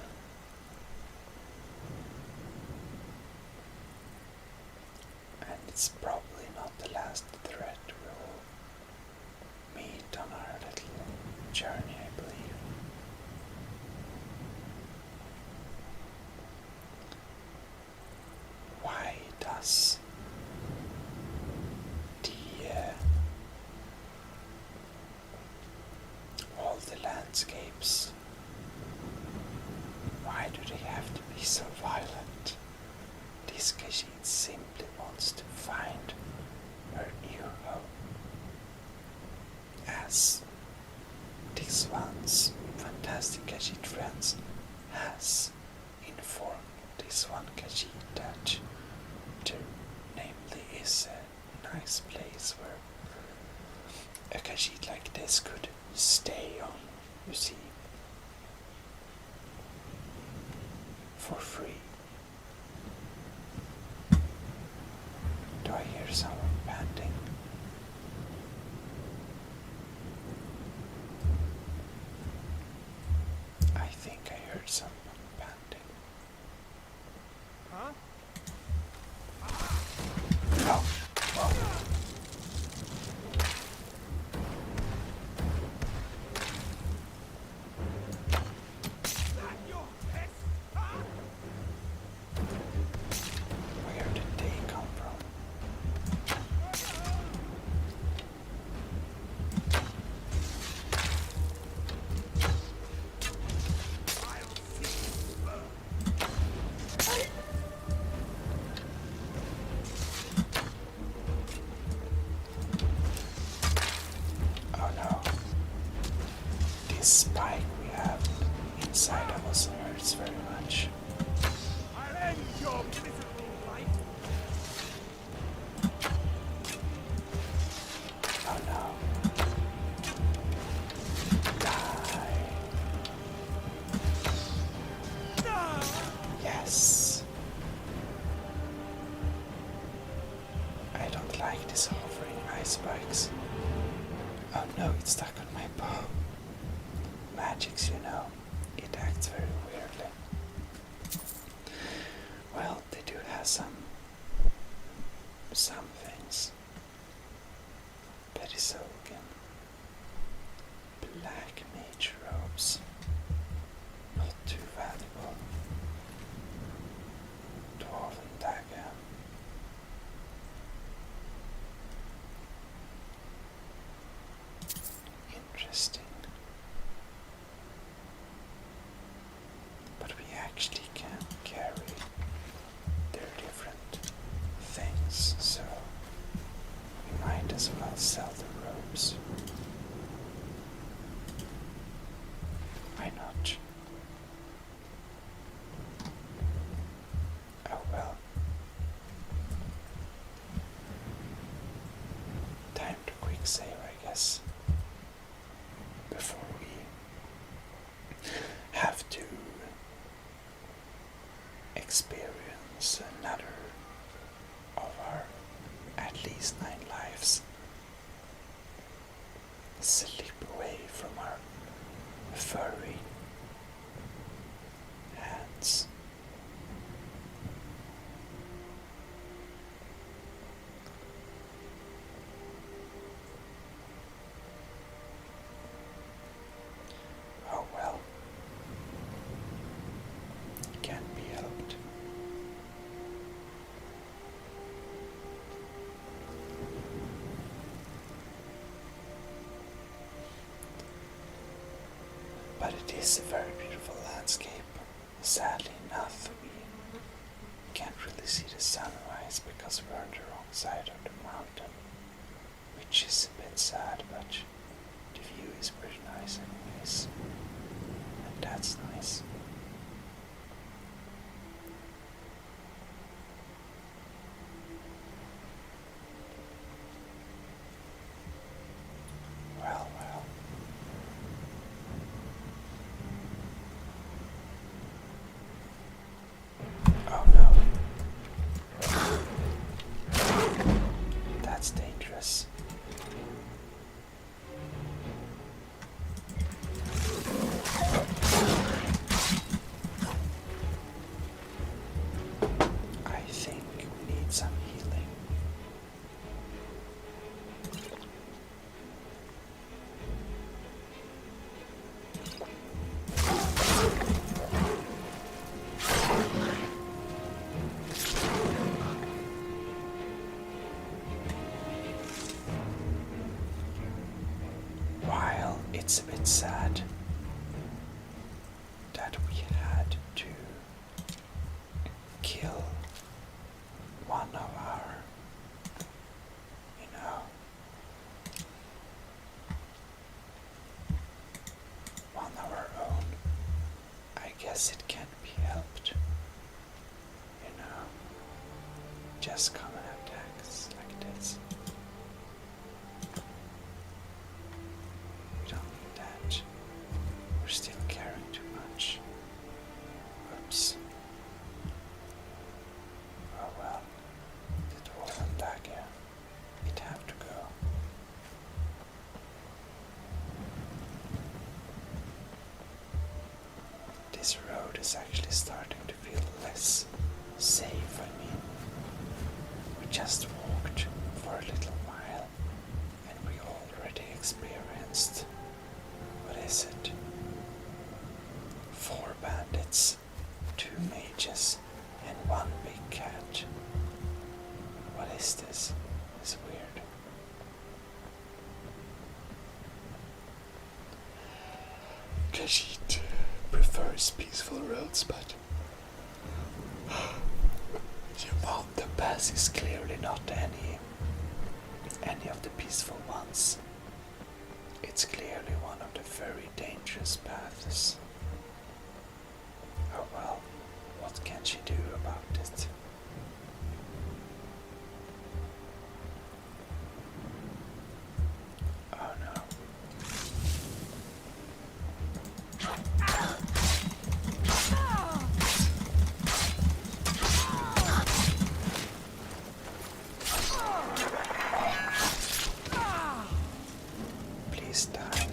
landscapes. Why do they have to be so violent? This Khajiit simply wants to find her new home. As this one's fantastic Khajiit friends has informed this one Khajiit that there namely is a nice place where a Khajiit like this could stay on, you see, for free. Do I hear someone panting? I think I heard someone panting. Huh? Oh, oh. Where did they come from? Oh no. This spike we have inside of us hurts very much. I'll end your miserable life. Oh no. Die. Yes. I don't like this hovering ice spikes. Oh no, it's stuck on my bow. Magics, you know, it acts very weirdly. Well, they do have some things. Pettisoken. Black mage robes. Not too valuable. Dwarven dagger. Interesting. But we actually can carry their different things, so we might as well sell the robes. Why not? Oh well. Time to quick save, I guess. Before we have to experience another of our at least 9 lives slip away from our furry hands. Oh well. Can't be helped. But it is a very beautiful landscape. Sadly enough, we can't really see the sunrise because we're on the wrong side of the mountain, which is a bit sad, but the view is pretty nice anyways, and that's nice. Well, well. Oh no. That's dangerous. I think we need some healing. While it's a bit sad, guess it can't be helped. You know, just common attacks like this. We don't need that. We're still carrying too much. Oops. Oh well, it wasn't that again. It have to go. This road is actually starting to feel less safe. I mean, we just walked for a little while and we already experienced, what is it? 4 bandits, 2 mages, and 1 big cat. What is this? It's weird. Khajiit prefers peaceful roads, but the pass is clearly not any of the peaceful ones. It's clearly one of the very dangerous paths. Oh well, what can she do about it? Oh no. Please die.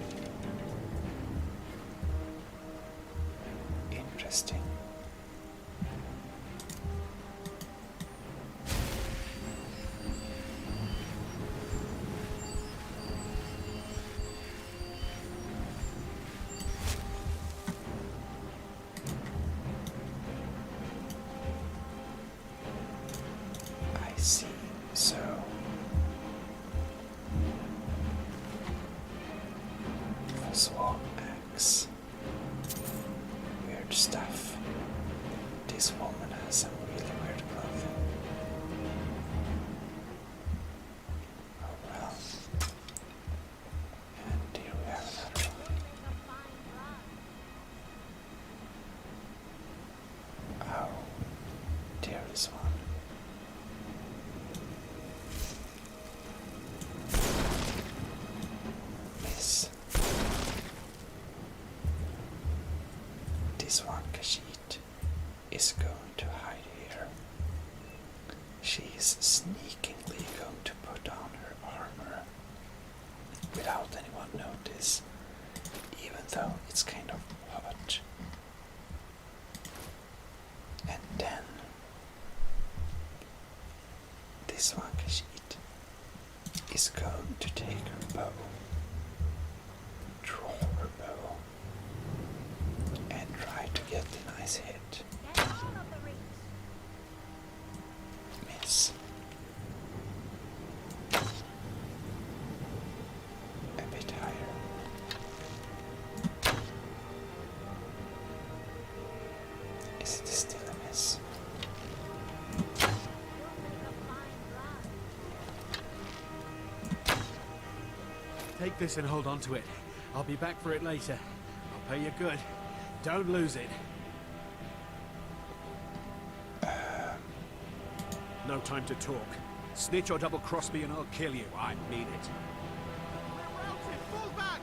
Interesting. I see. So swamp axe. Weird stuff. This woman has some really weird clothing. Oh well. And here we have another one. Oh, there is one. Miss. This one, Khajiit, is going to hide here. She is sneakingly going to put on her armor without anyone notice, even though it's kind of hot. And then this one, Khajiit, is going to take her bow, draw her bow, and try to get a nice hit. Miss. A bit higher. Is it still a miss? Take this and hold on to it. I'll be back for it later. I'll pay you good. Don't lose it. No time to talk. Snitch or double-cross me and I'll kill you. I mean it. Fall back!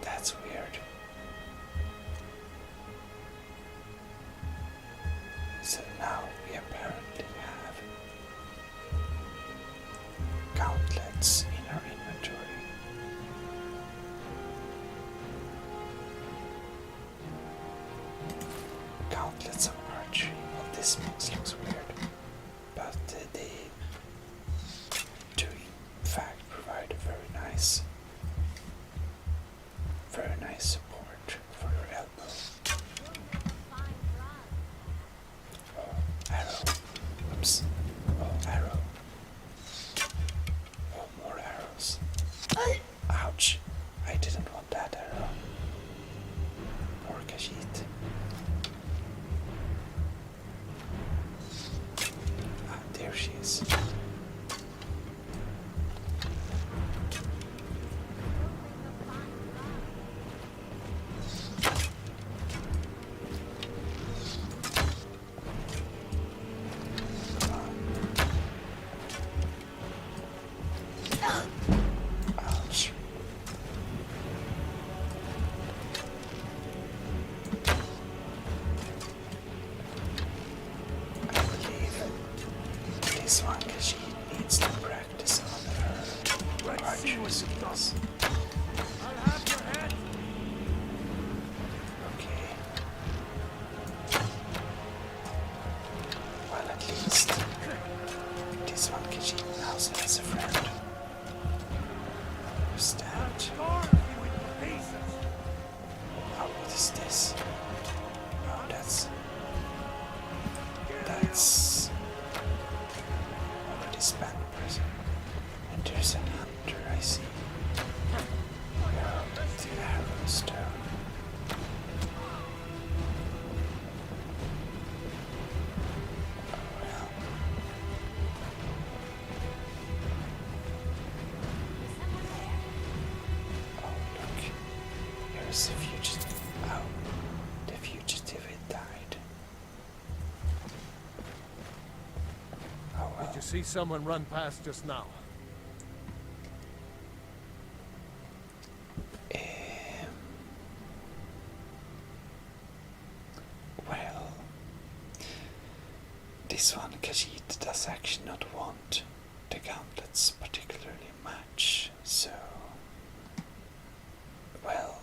That's weird. So now we apparently have gauntlets in our inventory. Gauntlets of archery. Well, this box looks weird, but they do in fact provide a very nice support for your elbow. Oh, arrow. Oops. Oh, arrow. Oh, more arrows. Ouch. I didn't want that arrow. Poor Khajiit. Ah, there she is. Where's the fugitive? Oh, the fugitive had died. Oh well. Did you see someone run past just now? Well, this one Khajiit does actually not want the gauntlets particularly much, so well,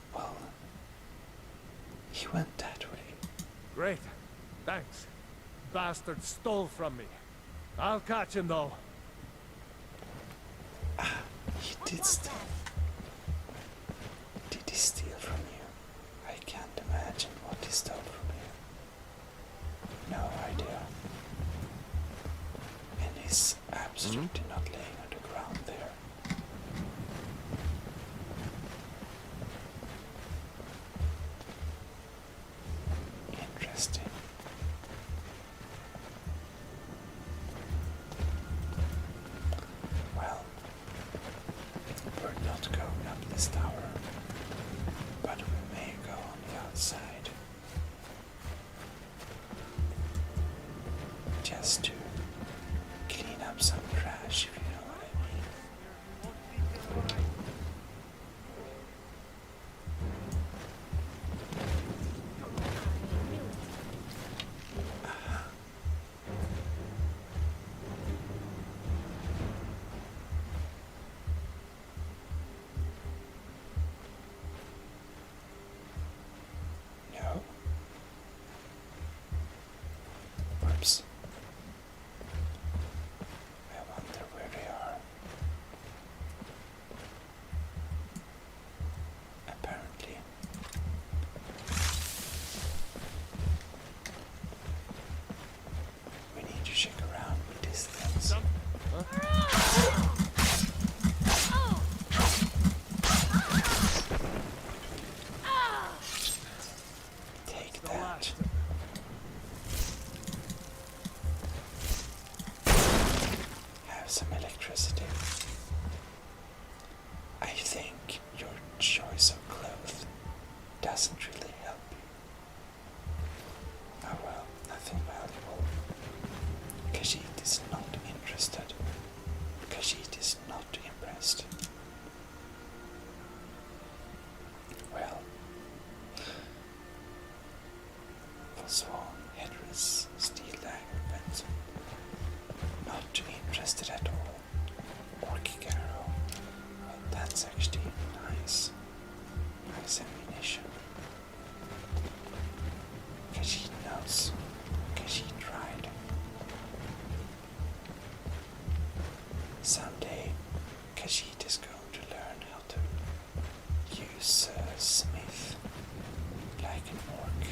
he went that way. Great. Thanks. Bastard stole from me. I'll catch him though. He did steal. Did he steal from you? I can't imagine what he stole from you. No idea. And he's absolutely not laying on the ground there. Interesting. Well, we're not going up this tower, but we may go on the outside. Just to clean up some trash, if you know what I mean. No. Whoops. I wonder where they are. Apparently. We need to check around with these things. Take that. Have some electricity. I think your choice of clothes doesn't really help you. Oh well, nothing valuable. Khajiit is not interested. Khajiit is not impressed. Well, for Swan, headdress, steel dagger, pencil. Not too interested at all. Orcic arrow. Well, that's actually nice. Nice ammunition. Khajiit knows. Khajiit tried. Someday, Khajiit is going to learn how to use smith like an orc.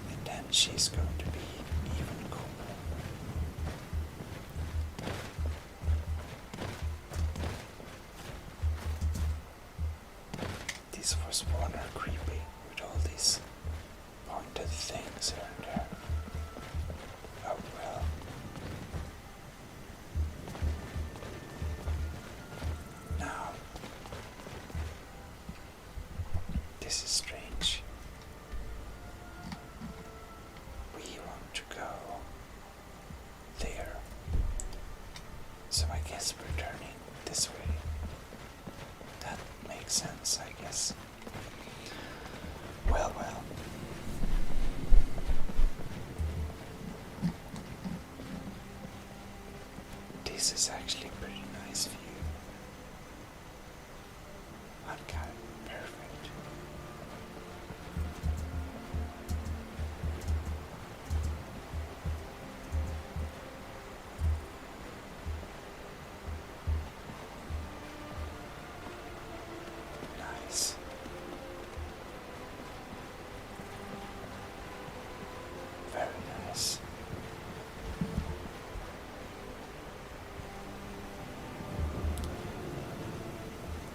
And then she's going to be even cooler. These first one are creepy with all these pointed things here and there. Oh well. Now, this is strange. We want to go there. So I guess we're turning this way. That makes sense, I guess. Well. This is actually a pretty nice view. Okay, perfect. Nice. Very nice.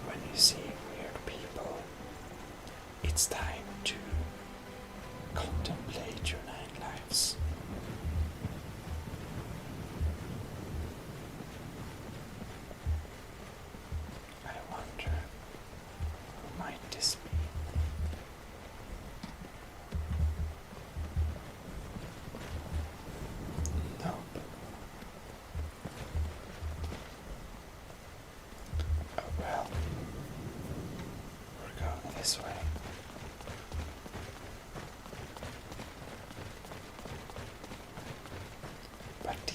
When you see weird people, it's time to contemplate your 9 lives. I wonder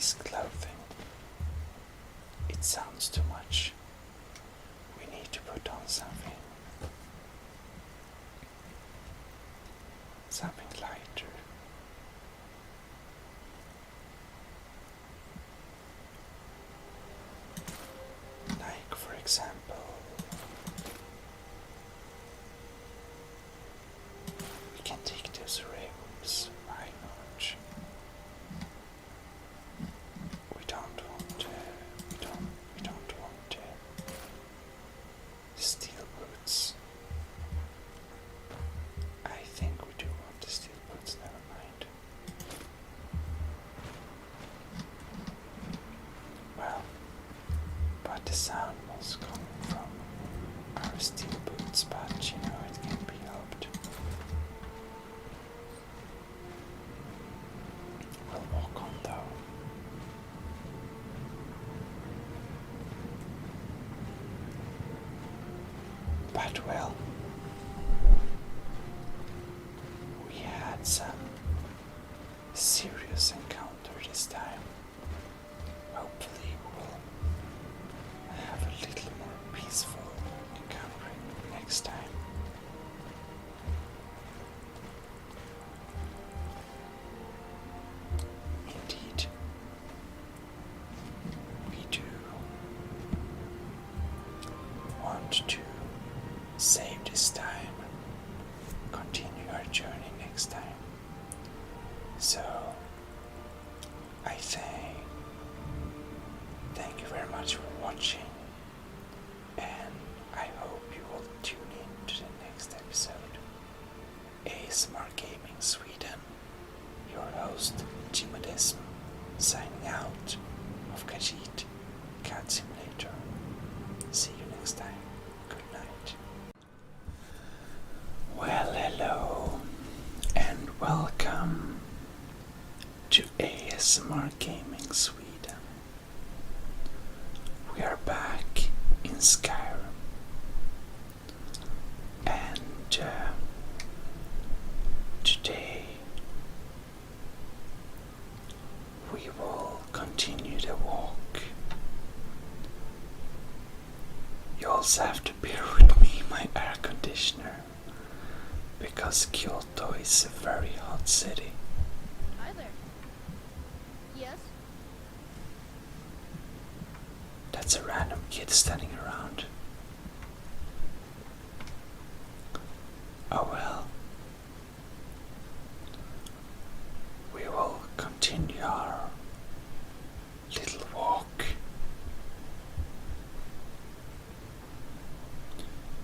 his clothing. It sounds too much. We need to put on something. Something lighter. Like, for example, we can take those robes. Why not? We don't want steel boots. I think we do want the steel boots, never mind. Well, but the sound was coming from our steel boots, but you know, it can be helped. We'll walk on though. But well, we had some serious encounter this time. Hopefully we'll have a little more peaceful encountering next time. Indeed, we do want to save this time, continue our journey next time. So, I thank you very much for watching, and I hope you will tune in to the next episode. ASMR Gaming Sweden, your host Gmodism, signing out of Khajiit Cat Simulator. See you next time. Good night. Well, hello and welcome to ASMR Gaming Sweden. We are back in Skyrim, and today we will continue the walk. You also have to bear with me, my air conditioner, because Kyoto is a very hot city. Hi there. Yes? That's a random kid standing around. Oh well. We will continue our little walk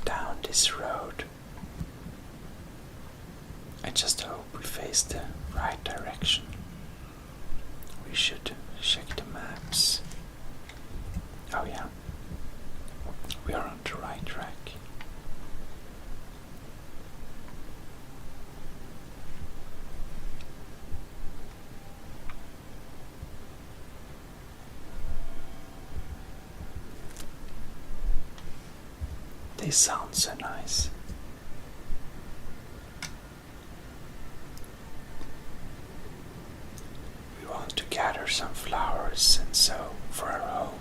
down this road. I just hope we face the right direction. We should check the maps. Oh yeah, we are on the right track. They sound so nice. We want to gather some flowers and so for our home.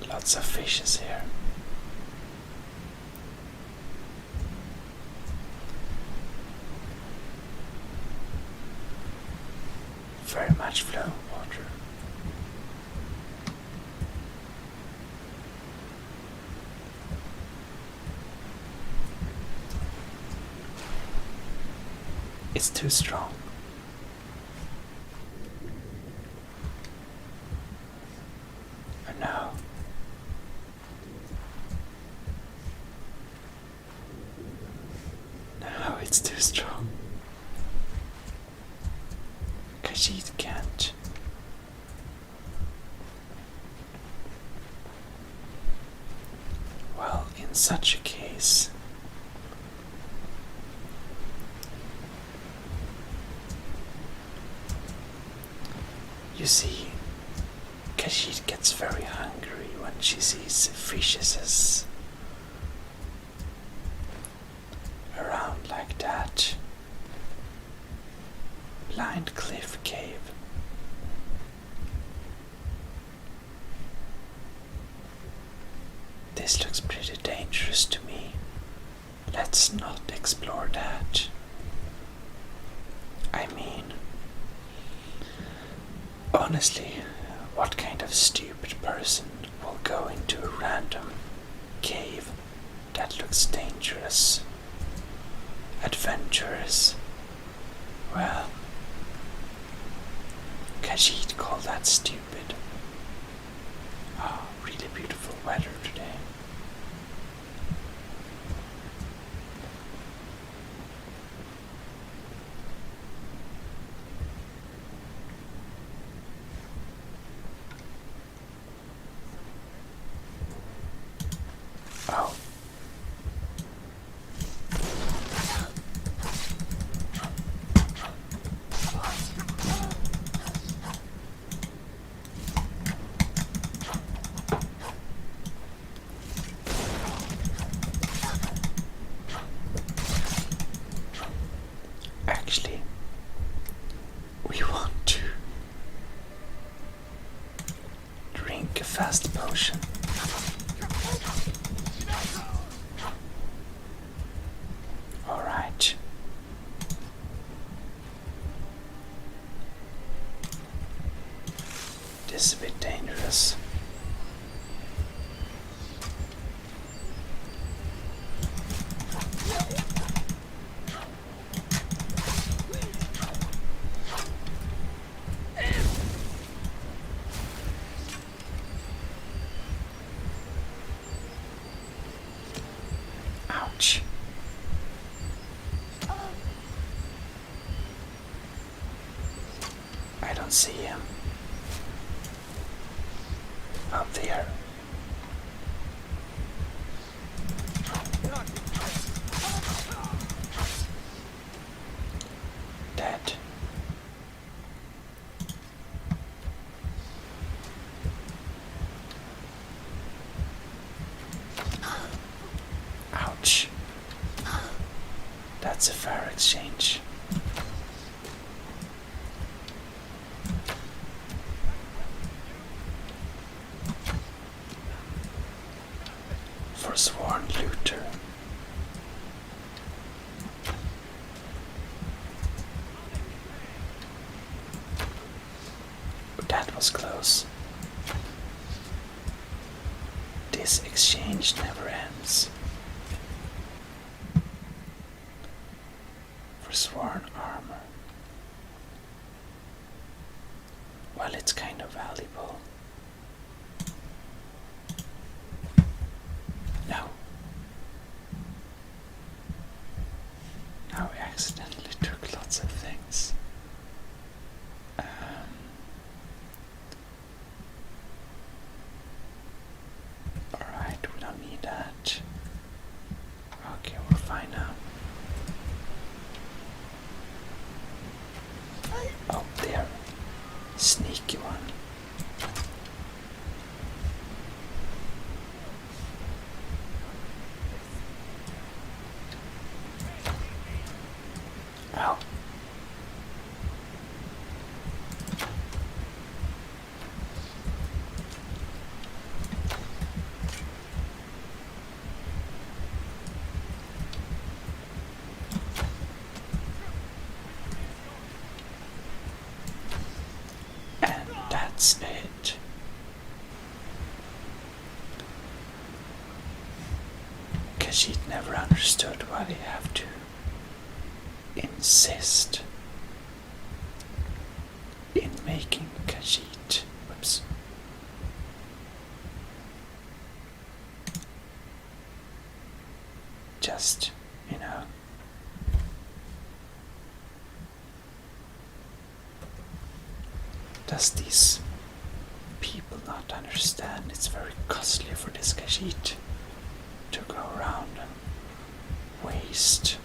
Lots of fishes here. Very much flowing water. It's too strong. Oh no. No, it's too strong. Khajiit can't. Well, in such a case, you see, Khajiit gets very hungry when she sees fishes around like that. Blind cliff cave. This looks pretty dangerous to me. Let's not explore that. I mean, honestly, what kind of stupid person will go into a random cave that looks dangerous? Adventurous? Well, Khajiit called that stupid. Oh, really beautiful weather today. Oh. Actually, we want to drink a fast potion. All right. This is a bit dangerous. Ouch. I don't see him. Up there. Dead. Ouch. That's a fair exchange. Forsworn looter. That was close. This exchange never ends. Forsworn armor. Well, it's kind of valuable. No. Now I accidentally took lots of things. Alright, we don't need that. Okay, we're fine now. Oh, there. Sneaky one. Ow. And that's it. Khajiit never understood why they have to insist in making Khajiit. Whoops. Just, you know. Does these people not understand it's very costly for this Khajiit to go around and waste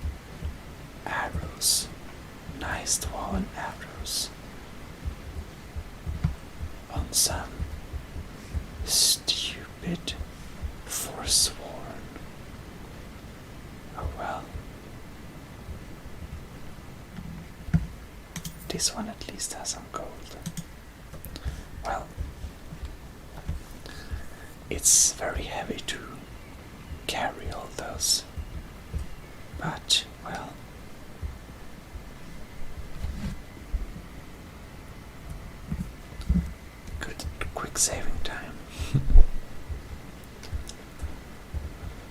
arrows, nice Dwarven arrows, on some stupid This one at least has some gold. Well, it's very heavy to carry all those, but well, good quick saving time.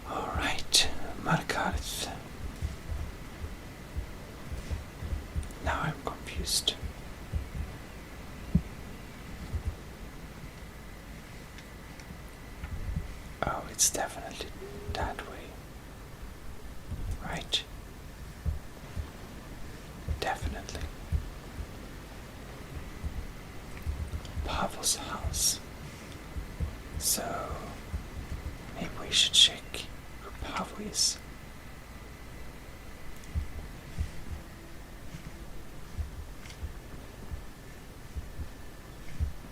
All right, Markaret. Now I'm confused. Oh, it's definitely that way. Right. Definitely. Pavel's house. So, maybe we should check who Pavel is.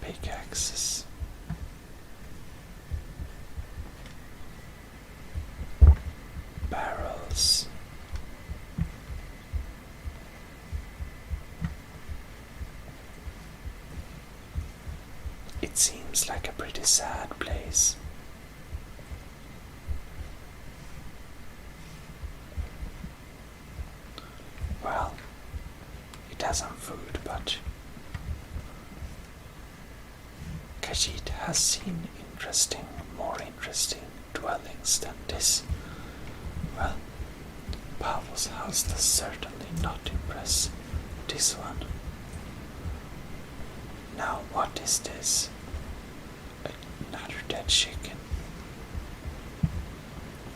Pickaxes. Barrels. It seems like a pretty sad place. Well, it has some food, but Khajiit has seen more interesting dwellings than this. Well, Pavel's house does certainly not impress this one. Now, what is this? Another dead chicken.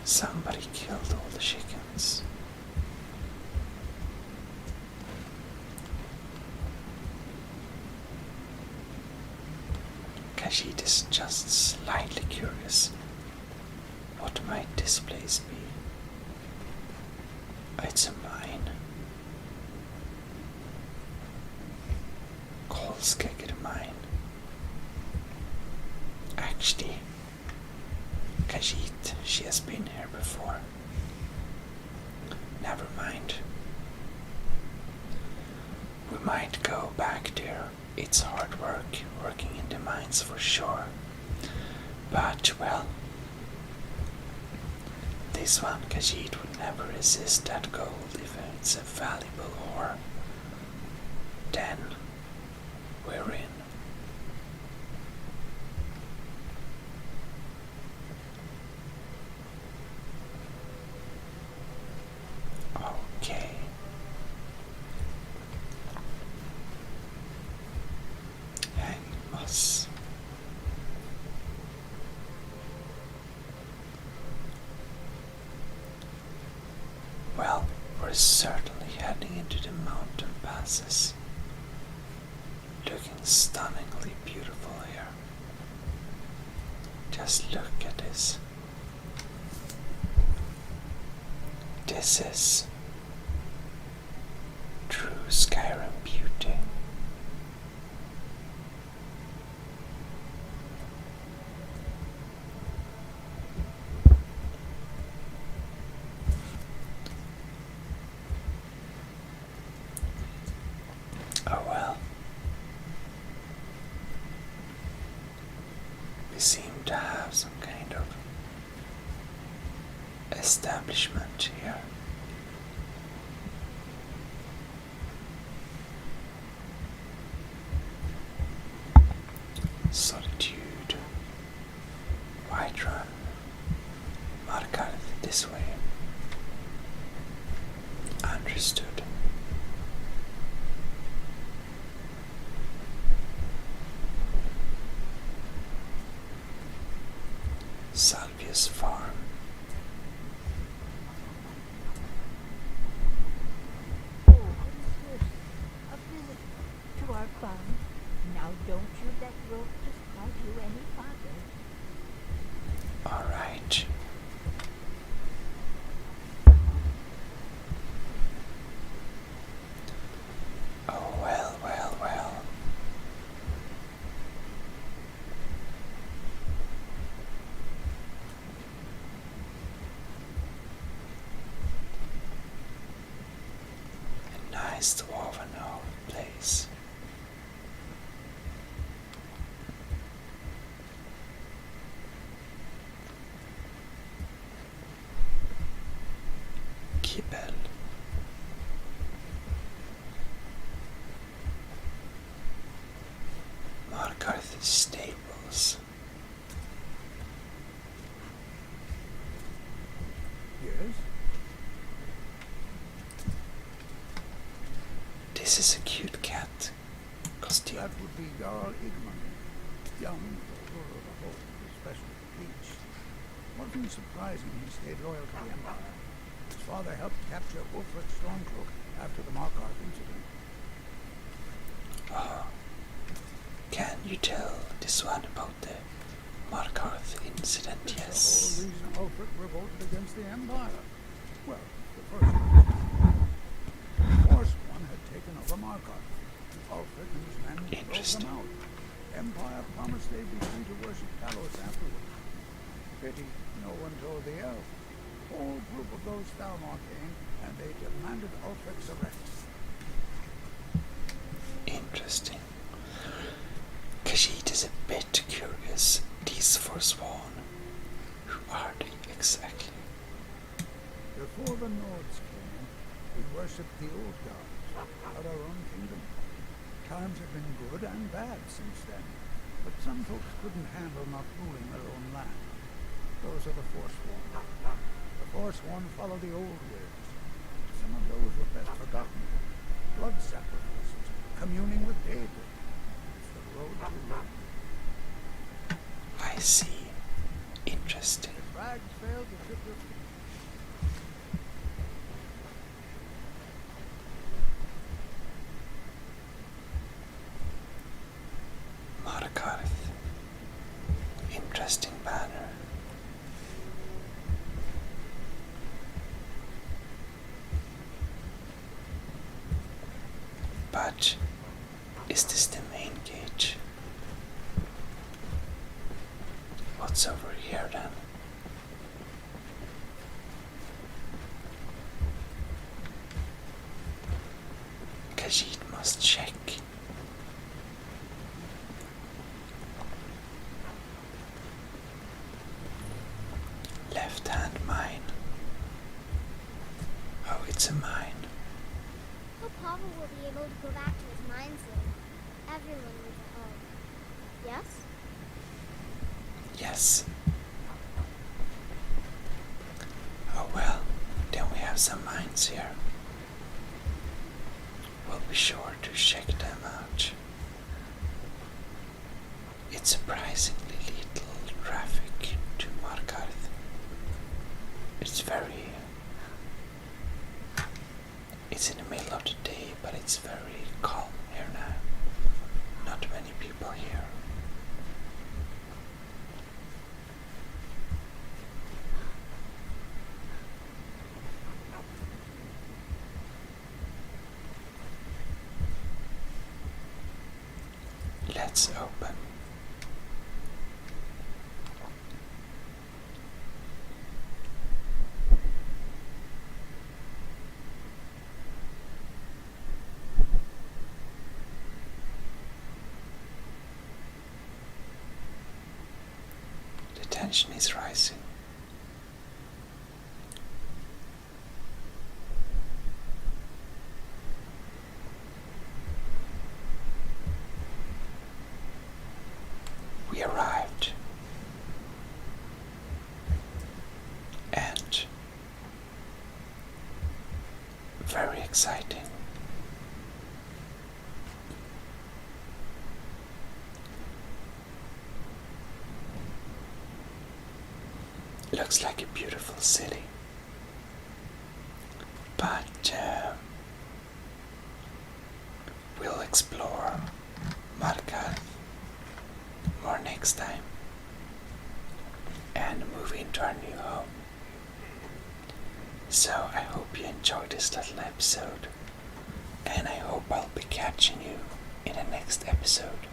Somebody killed all the chickens. Khajiit is just slightly curious. What might this place be? It's a mine. Kolskegger mine. Actually, Khajiit, she has been here before. Never mind. We might go back there. It's hard work, working in the mines for sure. But, well, this one, Khajiit would never resist that gold if it's a valuable ore. Then, we're in. Okay. Hanging moss. Well, we're certainly heading into the mountain passes. Looking stunningly beautiful here. Just look at this. This is true Skyrim beauty. Oh well. We seem to have some kind of establishment here. Solitude. Whiterun. Markaret this way. Understood. Salvius Farm. Oh, listeners, a visit to our farm. Now don't you let Rokas cause you any bother. All right. Oh well, well, well. A nice dwarven place. stables. Kibbel. Markarth stables. Yes? This is a cute cat costume. That would be Jarl Igman. Young, ruler of the whole, especially the beach. Wasn't surprising he stayed loyal to the Empire. His father helped capture Ulfric Stormcloak after the Markarth incident. Oh. Can you tell this one about the Markarth incident? It's Yes. the whole reason Ulfric revolted against the Empire. Well, the first one. The Forsworn had taken over Markarth. Ulfric and his men drove them out. Empire promised they'd be free to worship Talos afterwards. Pity no one told the elf. Whole group of those Thalmor came, and they demanded Ulfric's arrest. Interesting. Khajiit is a bit curious. These Forsworn, who are they exactly? Before the Nords came, we worshipped the old gods, had our own kingdom. Times have been good and bad since then, but some folks couldn't handle not ruling their own land. Those are the Forsworn. The Forsworn follow the old ways. Some of those were best forgotten. Blood sacrifices, communing with David. It's the road to Rome. I see. Interesting. If rags fail to fit your Markarth. Interesting banner. But is this the main gate? What's over here then? Khajiit must check. Left hand mine. Oh, it's a mine. Hope Pavel will be able to go back to his mine soon. Everyone needs a home. Yes? Yes. Oh well, then we have some mines here. We'll be sure to check them out. It's surprisingly little traffic to Markarth. It's in the middle of the day, but it's very calm here now. Not many people here. Let's open. The tension is rising. We arrived, and very exciting. Looks like a beautiful city, but we'll explore Markarth more next time and move into our new home. So I hope you enjoyed this little episode, and I hope I'll be catching you in the next episode.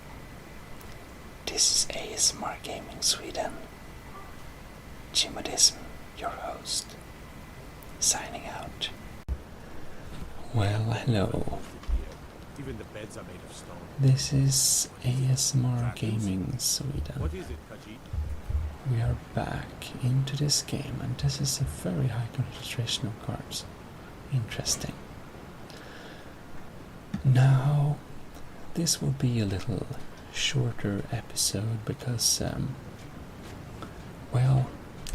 This is ASMR Gaming Sweden. Gmodism, your host, signing out. Well, hello. Even the beds are made of stone. This is ASMR Gaming Sweden. What is it, Khajiit? We are back into this game, and this is a very high concentration of cards. Interesting. Now, this will be a little shorter episode because, well,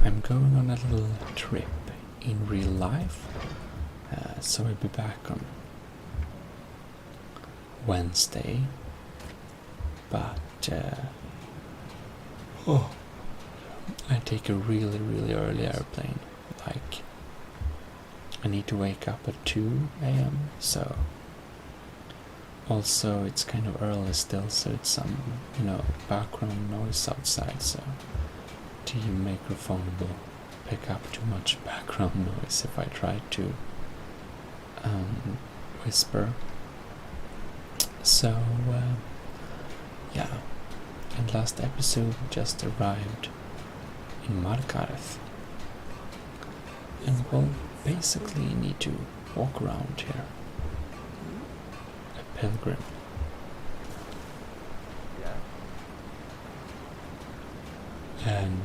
I'm going on a little trip in real life, so I'll be back on Wednesday, but I take a really early airplane. Like, I need to wake up at 2 a.m. so also it's kind of early still, so it's some, background noise outside, so the microphone will pick up too much background noise if I try to whisper. So yeah, and last episode we just arrived in Markarth, and we'll basically need to walk around here. A pilgrim. And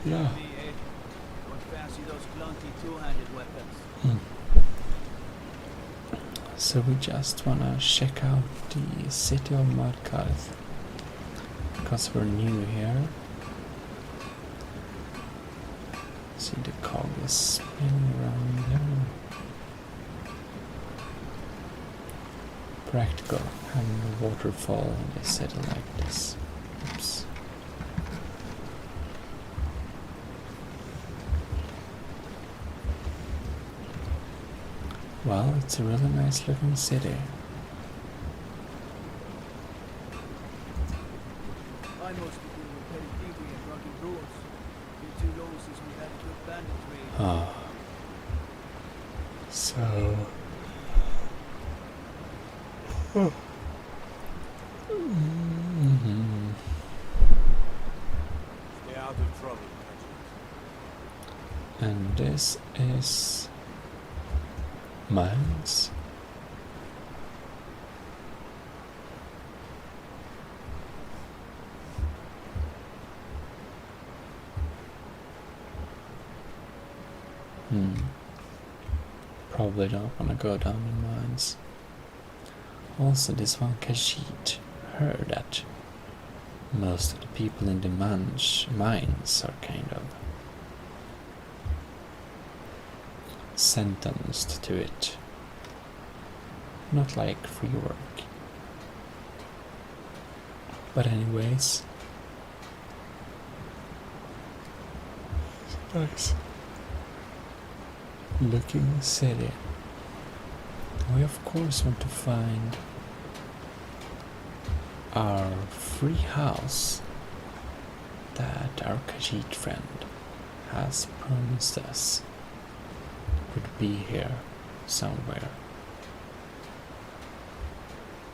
yeah. Don't fancy those clunky two-handed weapons. So we just wanna check out the city of Markarth because we're new here. See, the cog is spinning around there. Practical, having a waterfall in a city like this. Oops. Well, it's a really nice looking city. I mostly deal with petty thievery and drunken brewers. You two know since we had a good bandit trade. Ah. So... Stay out of trouble, Khajiit. And this is... mines. Probably don't want to go down in mines. Also, this one Khajiit heard that most of the people in the mines are kind of sentenced to it. Not like free work. But anyways. Nice looking city. We of course want to find our free house that our Khajiit friend has promised us would be here somewhere.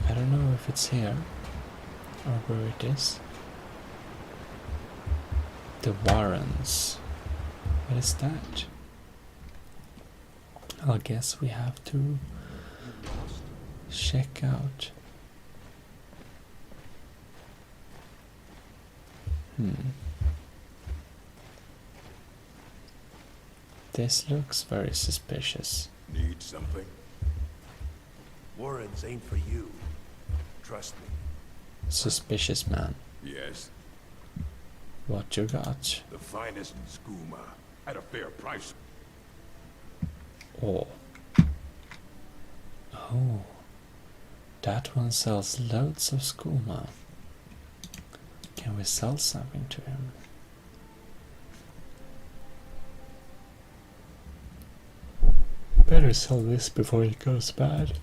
I don't know if it's here or where it is. The Warrens. What is that? I guess we have to check out. This looks very suspicious. Need something? Warrens ain't for you. Trust me. Suspicious man. Yes. What you got? The finest skooma at a fair price. Oh. Oh. That one sells loads of skooma. Can we sell something to him? Better sell this before it goes bad.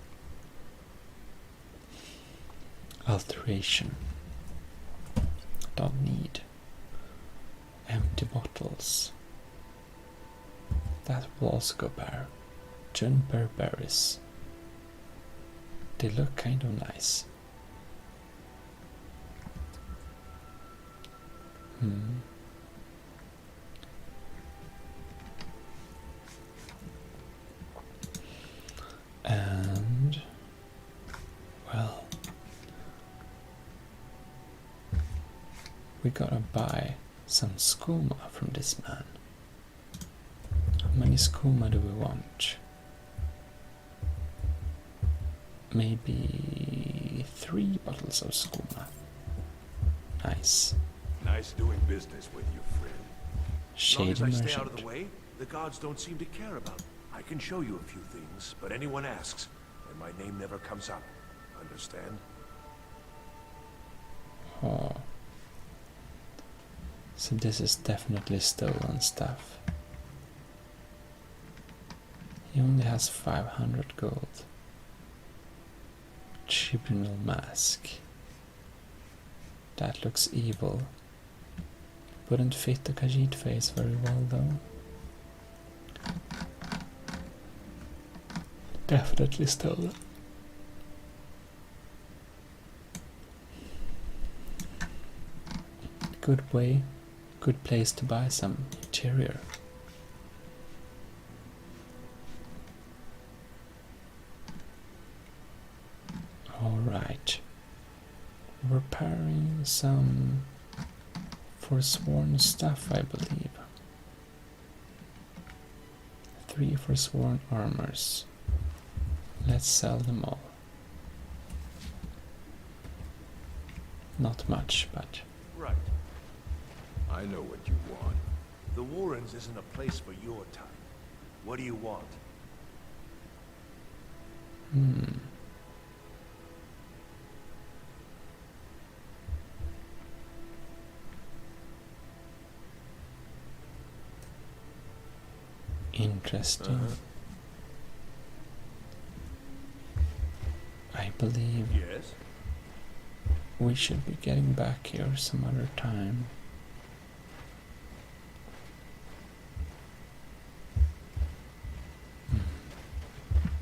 Alteration. Don't need. Empty bottles. That will also go bad. Juniper berries. They look kind of nice. And well, we gotta buy some skooma from this man. How many skooma do we want? Maybe 3 bottles of skooma. Nice. Nice doing business with you, friend. As long Shady as I stay merchant. out of the way, the gods don't seem to care about me. I can show you a few things, but anyone asks, and my name never comes up. Understand? Oh. So this is definitely stolen stuff. He only has 500 gold. Tribunal mask. That looks evil. Wouldn't fit the Khajiit face very well though. Definitely stolen. Good way, good place to buy some interior. Alright. Repairing some forsworn stuff, I believe. 3 forsworn armors. Let's sell them all. Not much, but... Right. I know what you want. The Warrens isn't a place for your type. What do you want? Interesting. I believe Yes? we should be getting back here some other time.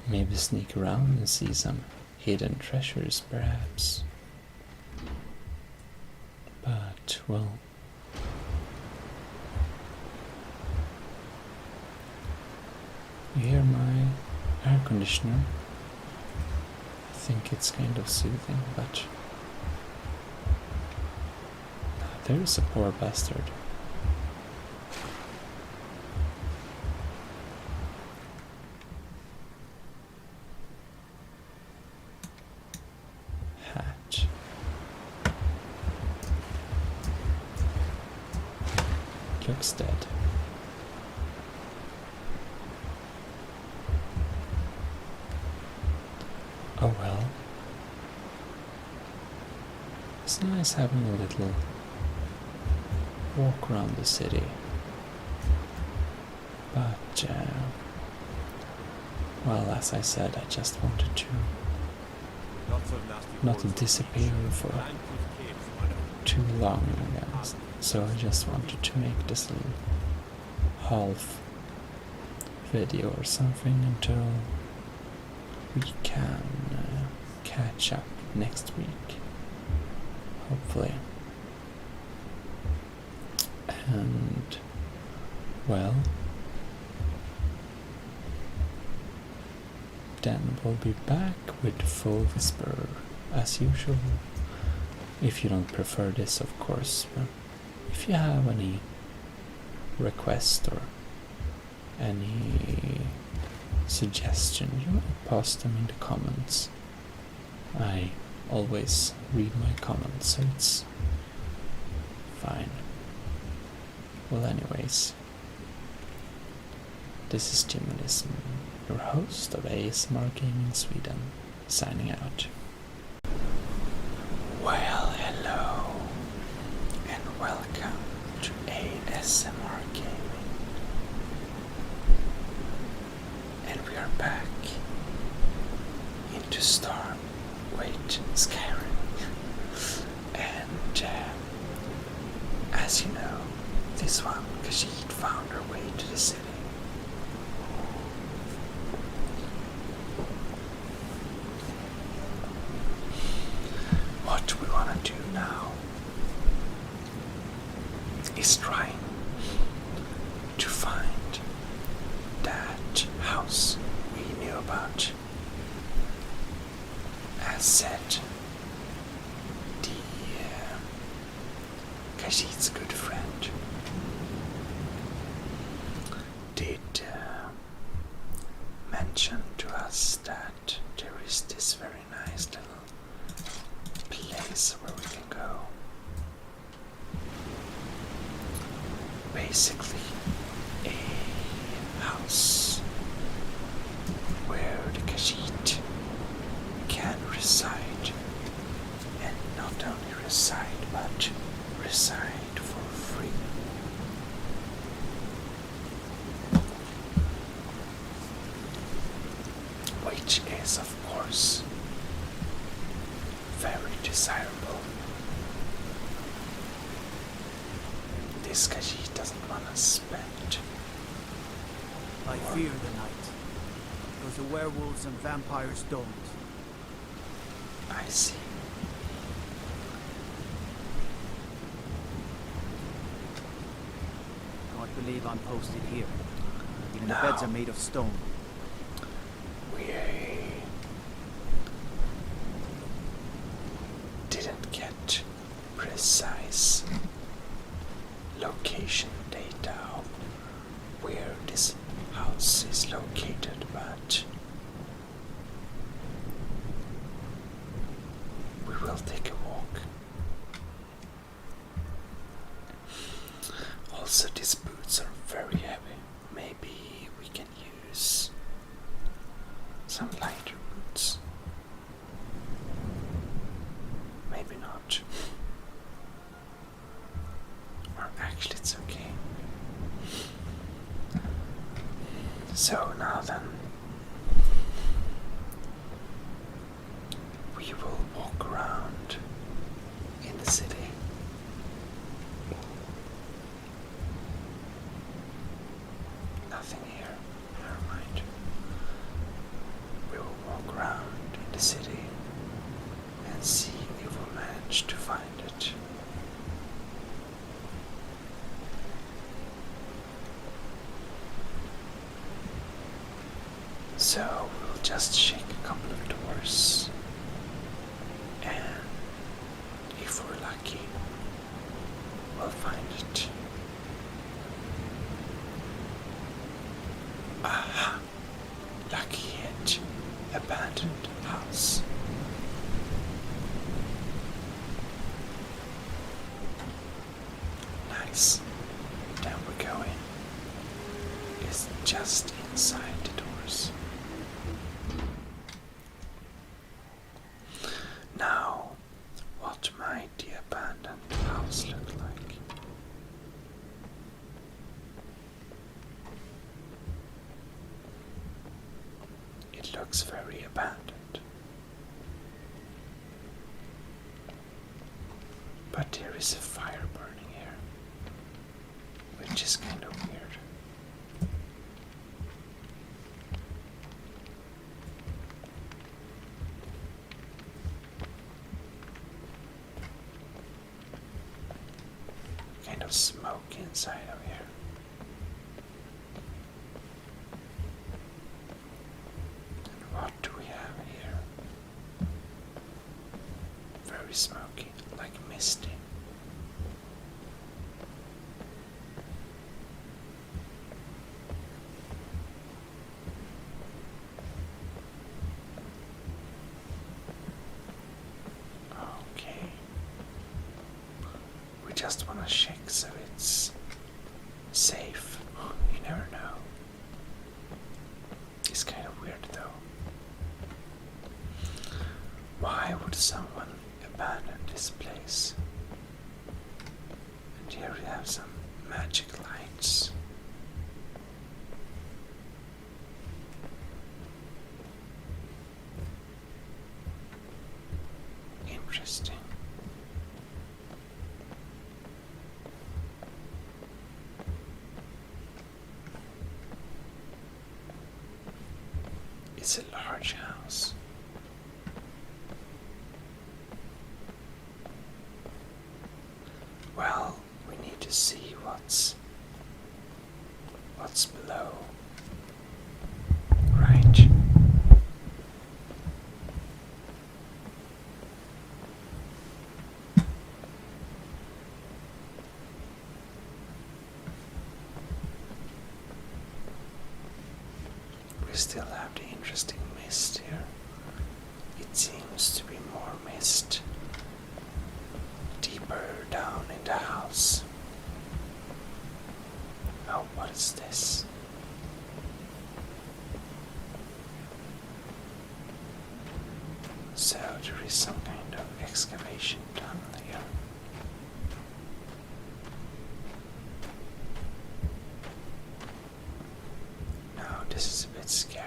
Maybe sneak around and see some hidden treasures, perhaps. But, well... You hear my air conditioner? I think it's kind of soothing, but... There's a poor bastard. Hatch. Looks dead. Oh well. It's nice having a little walk around the city. But, well, as I said, I just wanted to not disappear for too long again. So I just wanted to make this little half video or something until we can catch up next week, hopefully. And, well, then we'll be back with Full Whisper as usual. If you don't prefer this, of course. But if you have any request or any suggestion, you might post them in the comments. I always read my comments, so it's fine. Well, anyways, this is Gmodism, your host of ASMR Gaming Sweden, signing out. Well, hello, and welcome to ASMR Gaming. And we are back into Skyrim. And, as you know, this one, Khajiit found her way to the city. What we want to do now is trying to find that house we knew about. As said, the Khajiit's good friend, did mention to us that there is this very nice little place where we can go. Basically, a house where the Khajiit can reside, and not only reside, but reside for free. Which is, of course, very desirable. This Khajiit doesn't want to spend. I fear the night, because the werewolves and vampires don't. I see. Can't believe I'm posted here. Even No. the beds are made of stone. We didn't get precise location data of where this house is located, but we will take a walk. Also, these boots are very heavy. Maybe we can use some lighter boots. Maybe not. Or actually it's okay. So now then, we will walk around in the city. Nothing here. Never mind. We will walk around in the city and see if we manage to find it. So we'll just shake a couple of doors, and if we're lucky, we'll find it. Aha! Lucky hit. Abandoned house. Nice. Then we go in. It's just inside the doors. Now, what might the abandoned house look like? It looks very abandoned. But there is a fire burning here, which is kind of weird. Kind of smoke inside of here. And what do we have here? Very smoky, like misty. Okay. We just want to check so it's safe. You never know. It's kind of weird though. Why would someone abandon this place? And here we have some magic lights. Interesting. It's a large house. Well, we need to see what's below. Right. we still have the interesting mist here. It seems to be more mist deeper down in the house. Oh, what is this? So there is some kind of excavation done here. Now this is a bit scary.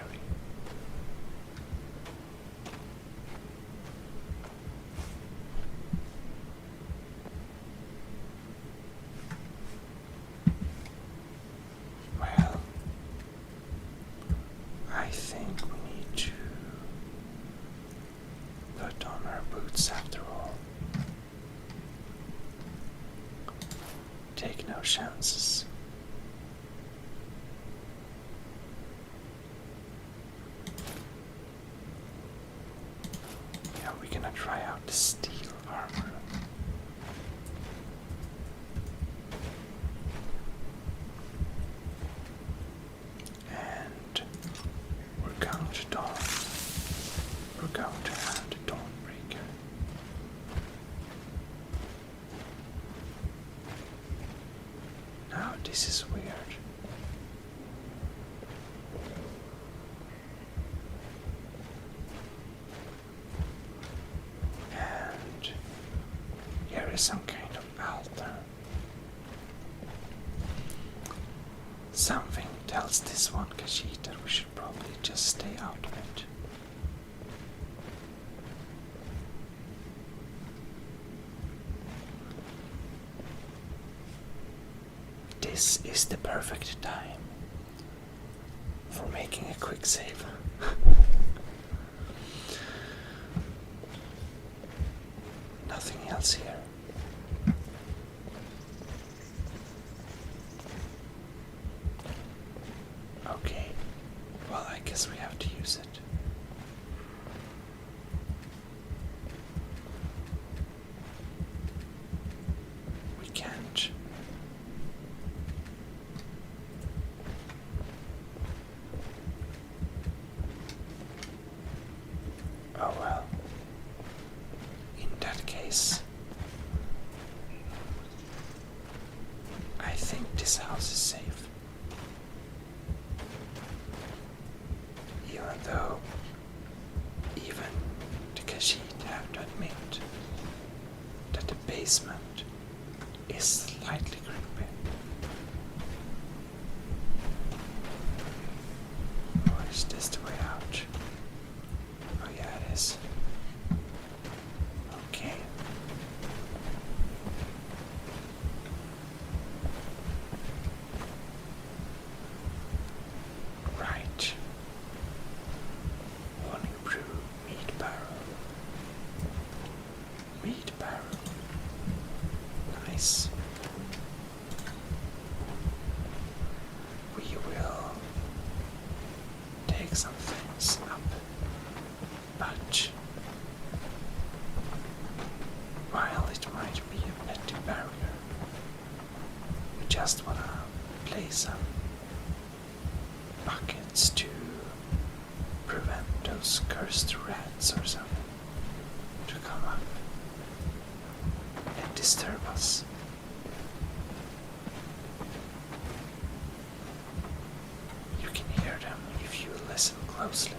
Well, I think we need to put on our boots after all. Take no chances. Yeah, we're gonna try out the steel armor. And we're going to dawn. We're going to have the Dawnbreaker. Now this is weird. And here is some kind of altar. Something tells this one Khajiit that we should probably just stay out of it. This is the perfect time for making a quick save. Nothing else here. Okay, well, I guess we have to use it. We can't. Oh well. In that case, I think this house is safe. Even though even the Khajiit have to admit that the basement is slightly creepy. Or is this the way out? Oh yeah, it is. Okay. Right. Morning brew, meat barrel. Meat barrel. Nice. We will take some things up, but while it might be a petty barrier, we just wanna place some buckets to prevent those cursed rats or something to come up and disturb us. You can hear them if you listen closely.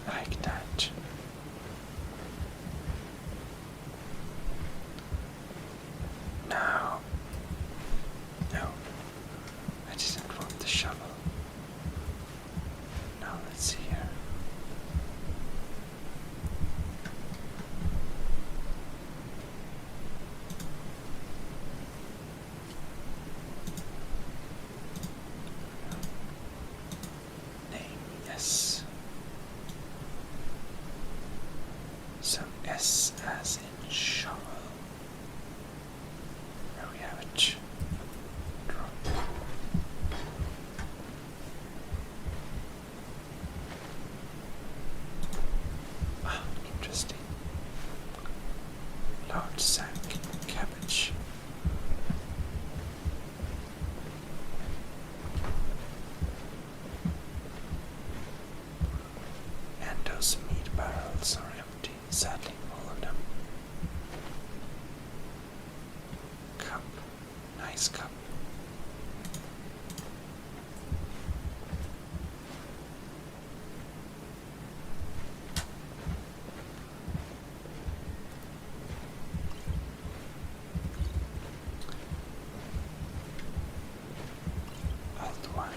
Like that. Now, no, I didn't want the shovel. Now let's see here. Name, yes. Some S as in shovel. There we have it. Drop. Ah, interesting. nice cup. Old wine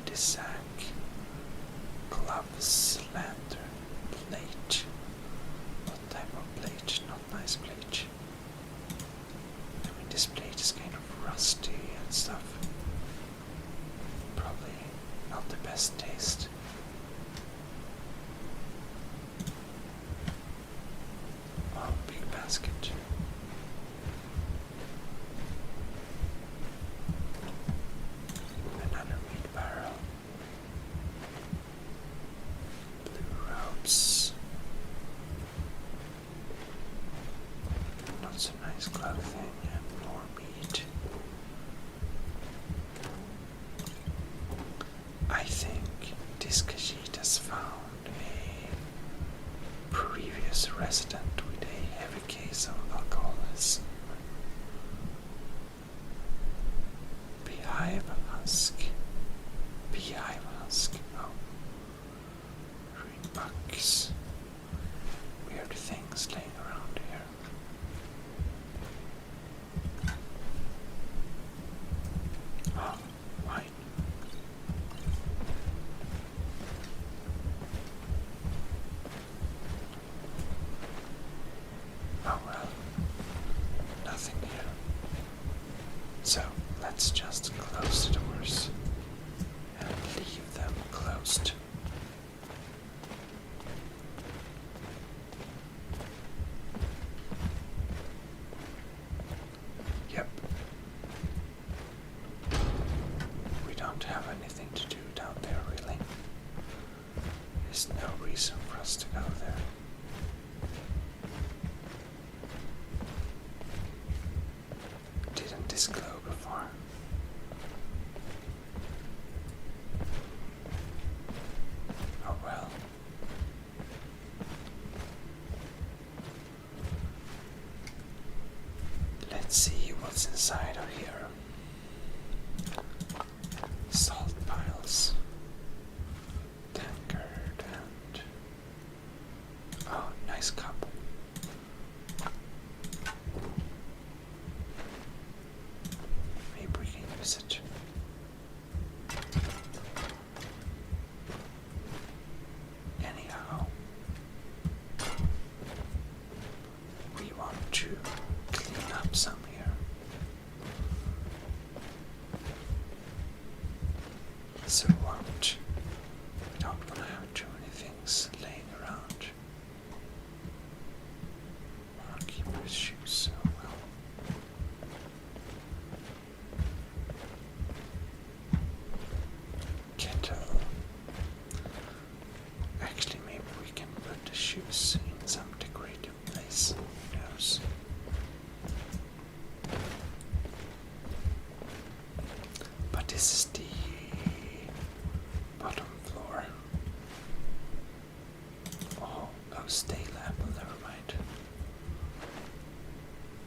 and sack, gloves, lantern, plate. What type of plate? Not nice plate. I mean, this plate is kind of rusty and stuff. Probably not the best taste. Oh, big basket. Another meat barrel. Blue robes. Not so nice clothing and more meat. I think this Khajiit has found a previous resident with a heavy case of alcoholism. Beehive husk. Beehive husk. Oh. Ruined bugs. Weird things laying around here. Oh, wine. Oh well, nothing here. So let's just close the doors and leave them closed. Yep. We don't have anything to do down there, really. There's no reason for us to go there. Didn't this glow before? Oh well. Let's see what's inside of here. Salt piles. Tankard and... oh, nice cup. Maybe we can use it. Anyhow, we want to clean up some here. So we don't want to have too many things laying around. I'll keep his shoes so well. Kettle. Actually, maybe we can put the shoes in some decorative place. Who knows? But this is the bottom floor. Oh, stale apple, never mind.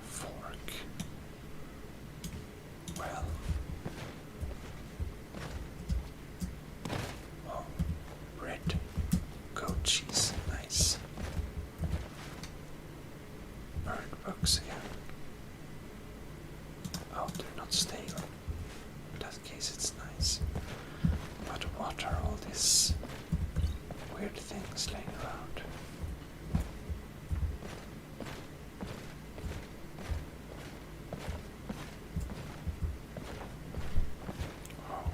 Fork. Well. Oh, red goat cheese, nice. Bird books again. Oh, they're not stale. In that case, it's nice. But what are all these weird things laying around?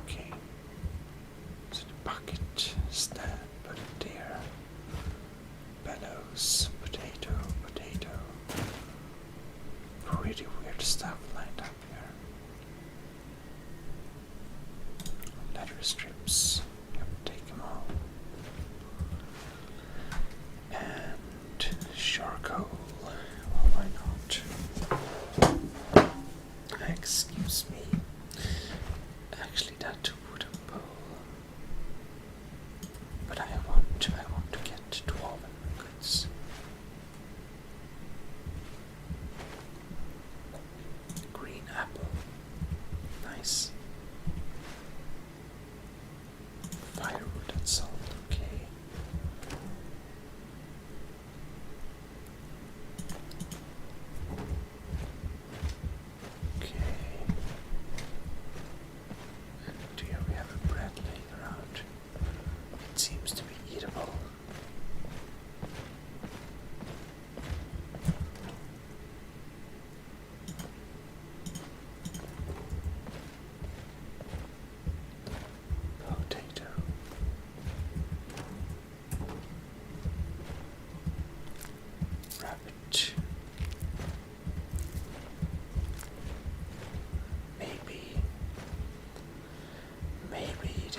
Okay. So the bucket stand, but a deer. Bellows, potato, potato. Pretty weird stuff lined up here. Leather strips. Yep, take them all. And charcoal. Well, why not? Excuse me. Actually, that wooden bowl. But I want to get dwarven goods. Green apple.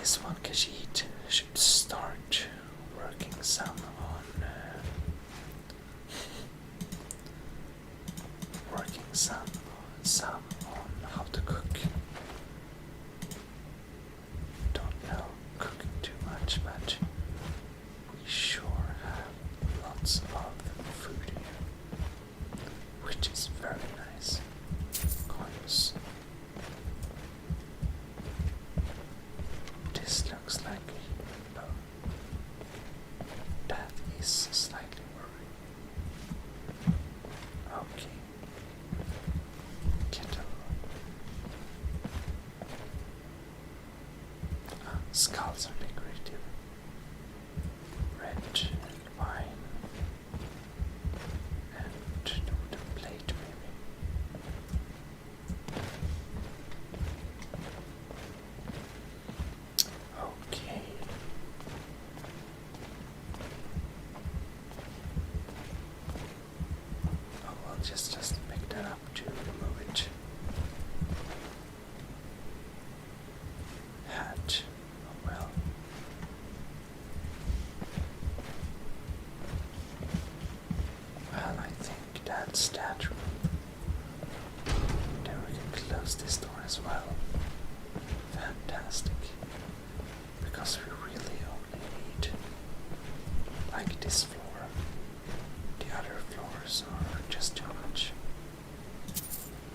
this one Khajiit should start working some on how to cook. Don't know cooking too much, but we sure have lots of food here, which is very nice. Coins. This looks like a bow. That is slightly worrying. Okay. Kettle. Skulls are decorative. Red wine. And wooden plate, maybe. Okay. Oh, I'll just pick that up to remove it. Hat. Oh well. Well, I think that's that room. Then we can close this door as well. Fantastic. Because we really only need like this floor. The other floors are just too much.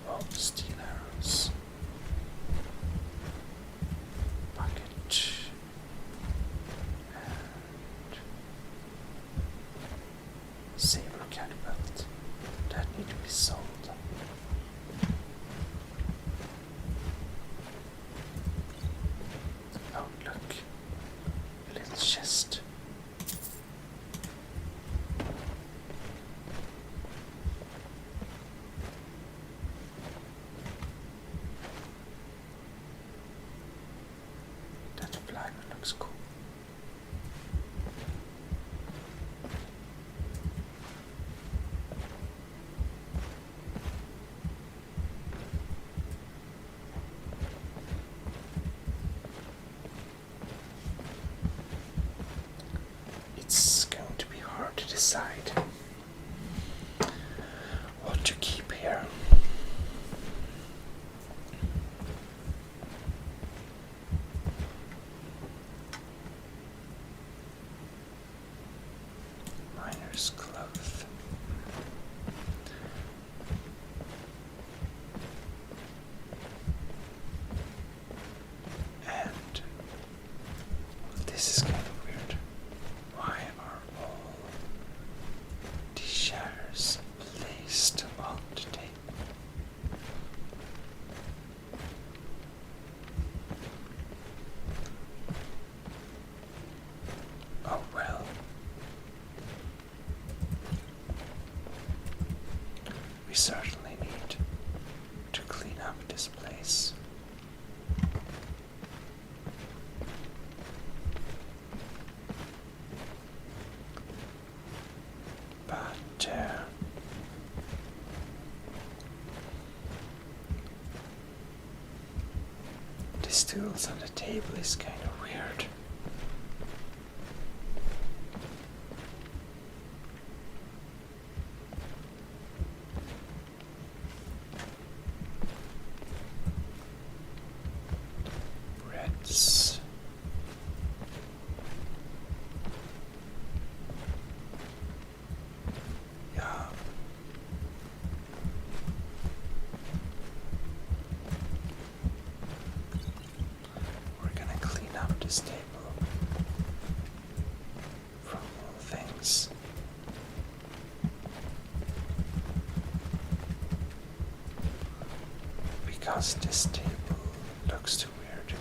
Oh, steel arrows. Bucket. And saber catapult. That need to be sold. Oh, look. A little chest. That flag looks cool. It's going to be hard to decide what to keep here. Miner's cloth. And this is kind of weird. Why are all these shares placed on the table? Oh well. We certainly need to clean up this place. But the stools on the table is kind of weird. Breads. Yeah. We're gonna clean up this table from all things. Because this table looks too weird.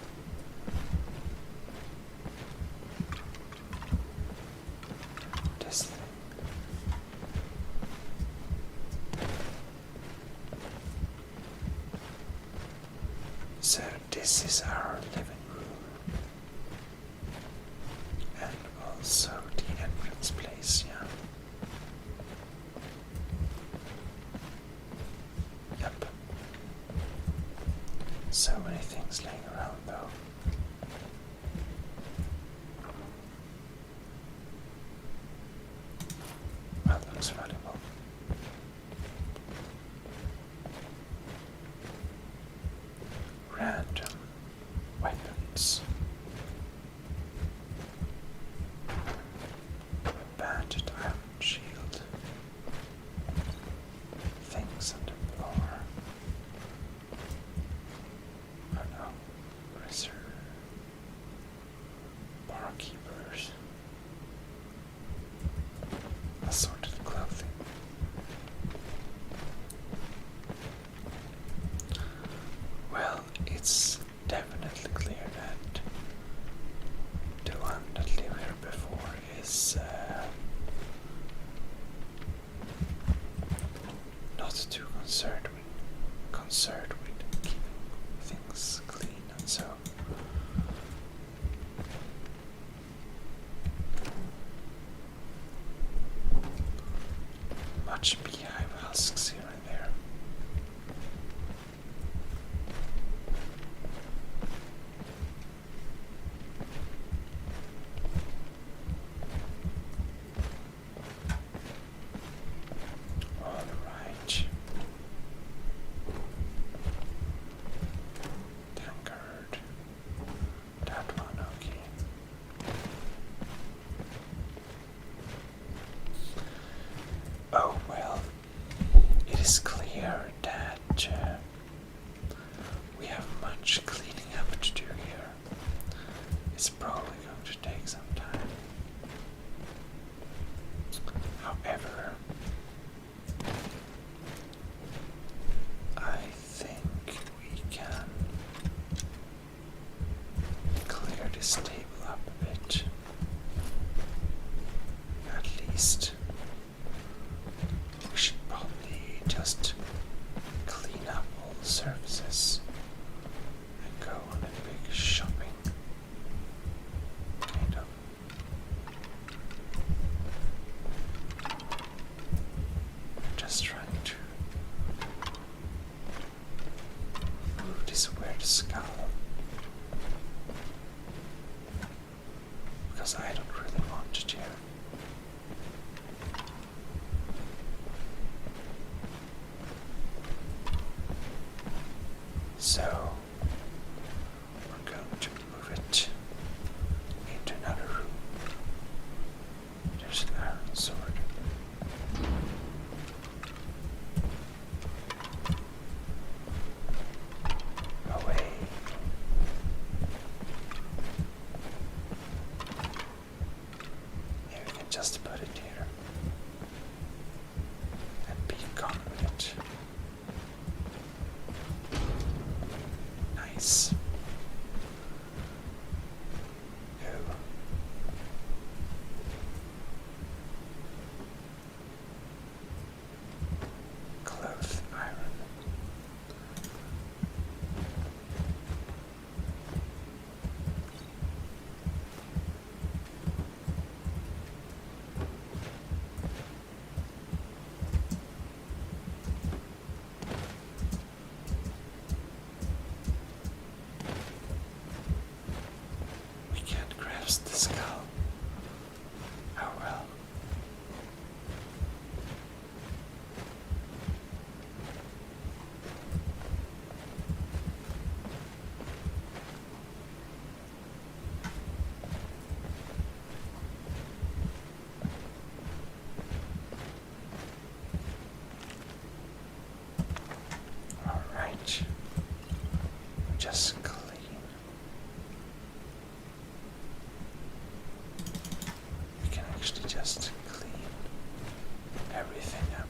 This thing. So this is our living room. And also the entrance place, yeah. Yep. So many things laying around though. wounds. Abandoned iron shield. Things on the floor. Oh no. Reserve. Barkeepers. Assorted clothing. Well, it's definitely clear that the one that lived here before is not too concerned with keeping things clean and so. Much beehive husks here and there. All right. Tankard. That one, okay. Oh well, it is clear that we have much cleaning up to do here. It's probably going to take some time. However, I think we can clear this table up a bit. At least. We should probably just clean up all the surfaces and go on a big shopping kind of. Just trying to move this weird skull because I don't really want it here. So we're going to move it into another room. There's an iron sword. Away. Yeah, we can just put it here and be gone with it. Nice. Oh. Cloth iron. We can't grasp the skull. Oh well. All right. Just clean. We can actually just clean everything up.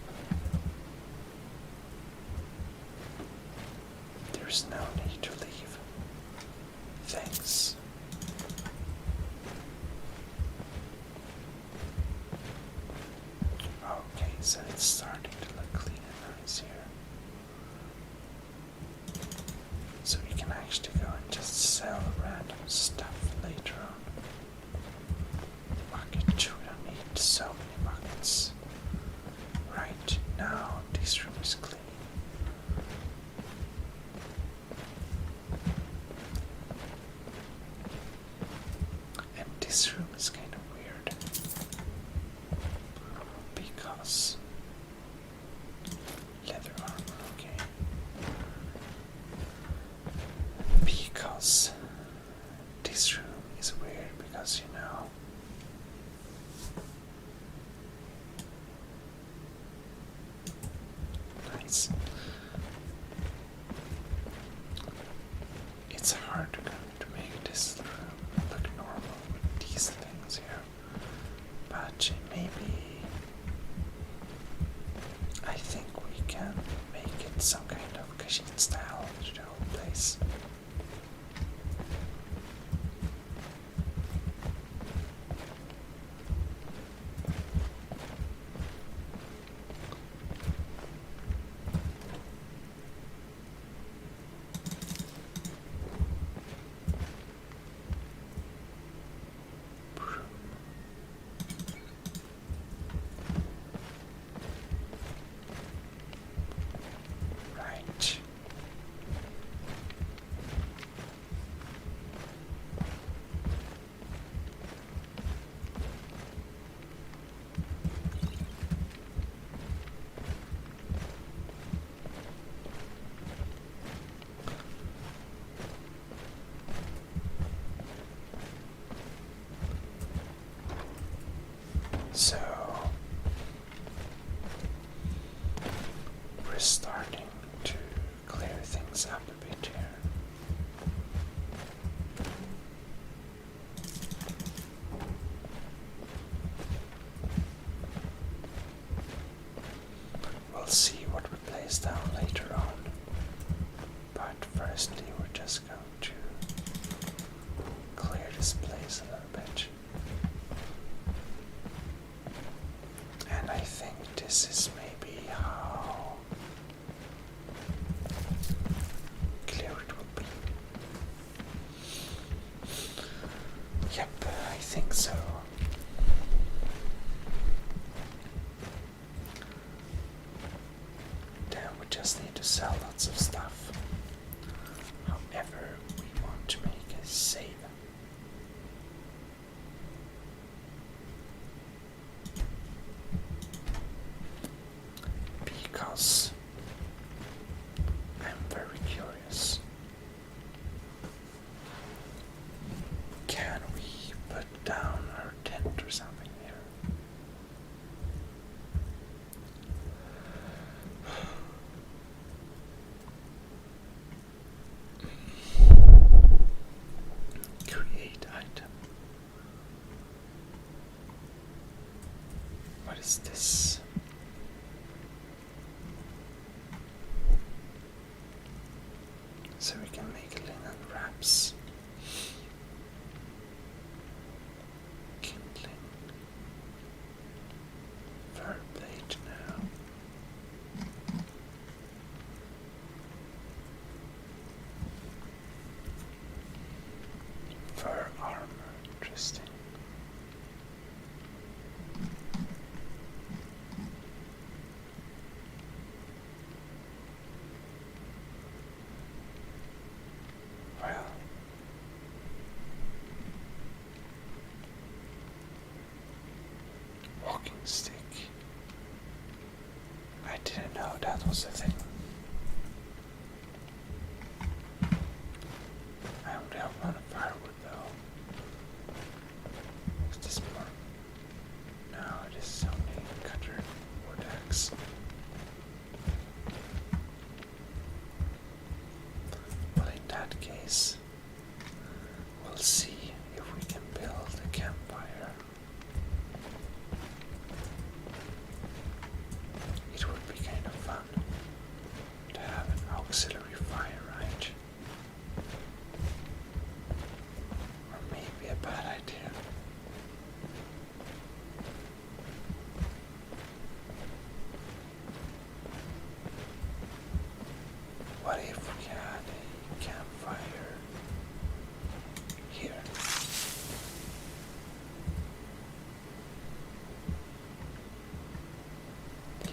There's no need to leave things. Okay, so it's starting to look clean and nice here. So we can actually go and just sell random stuff later on. Bucket, we don't need so many buckets. Right now, this room is clean. And this room is kind of weird. Because leather armor, okay. Because it's hard to make this room look normal with these things here. But maybe I think we can make it some kind of Kashin style to the whole place. Right. So we're starting to clear things up a bit here. We'll see what we place down later on, but firstly we're just going to clear this place a little bit. And I think this is maybe how clear it will be. Yep, I think so. Then we just need to sell lots of stuff. However, we want to make a save. Because I'm very curious. Can we put down our tent or something here? Create item. What is this? So we can make linen wraps. Kindling. Fur blade now. Fur armor, interesting. Well, walking stick. I didn't know that was a thing. I only have one firewood though. Is this more? No, it is only cutter wood axe. Well, in that case, we'll see if we can build a campfire. It would be kind of fun to have an auxiliary fire, right? Or maybe a bad idea. What if we had a campfire here?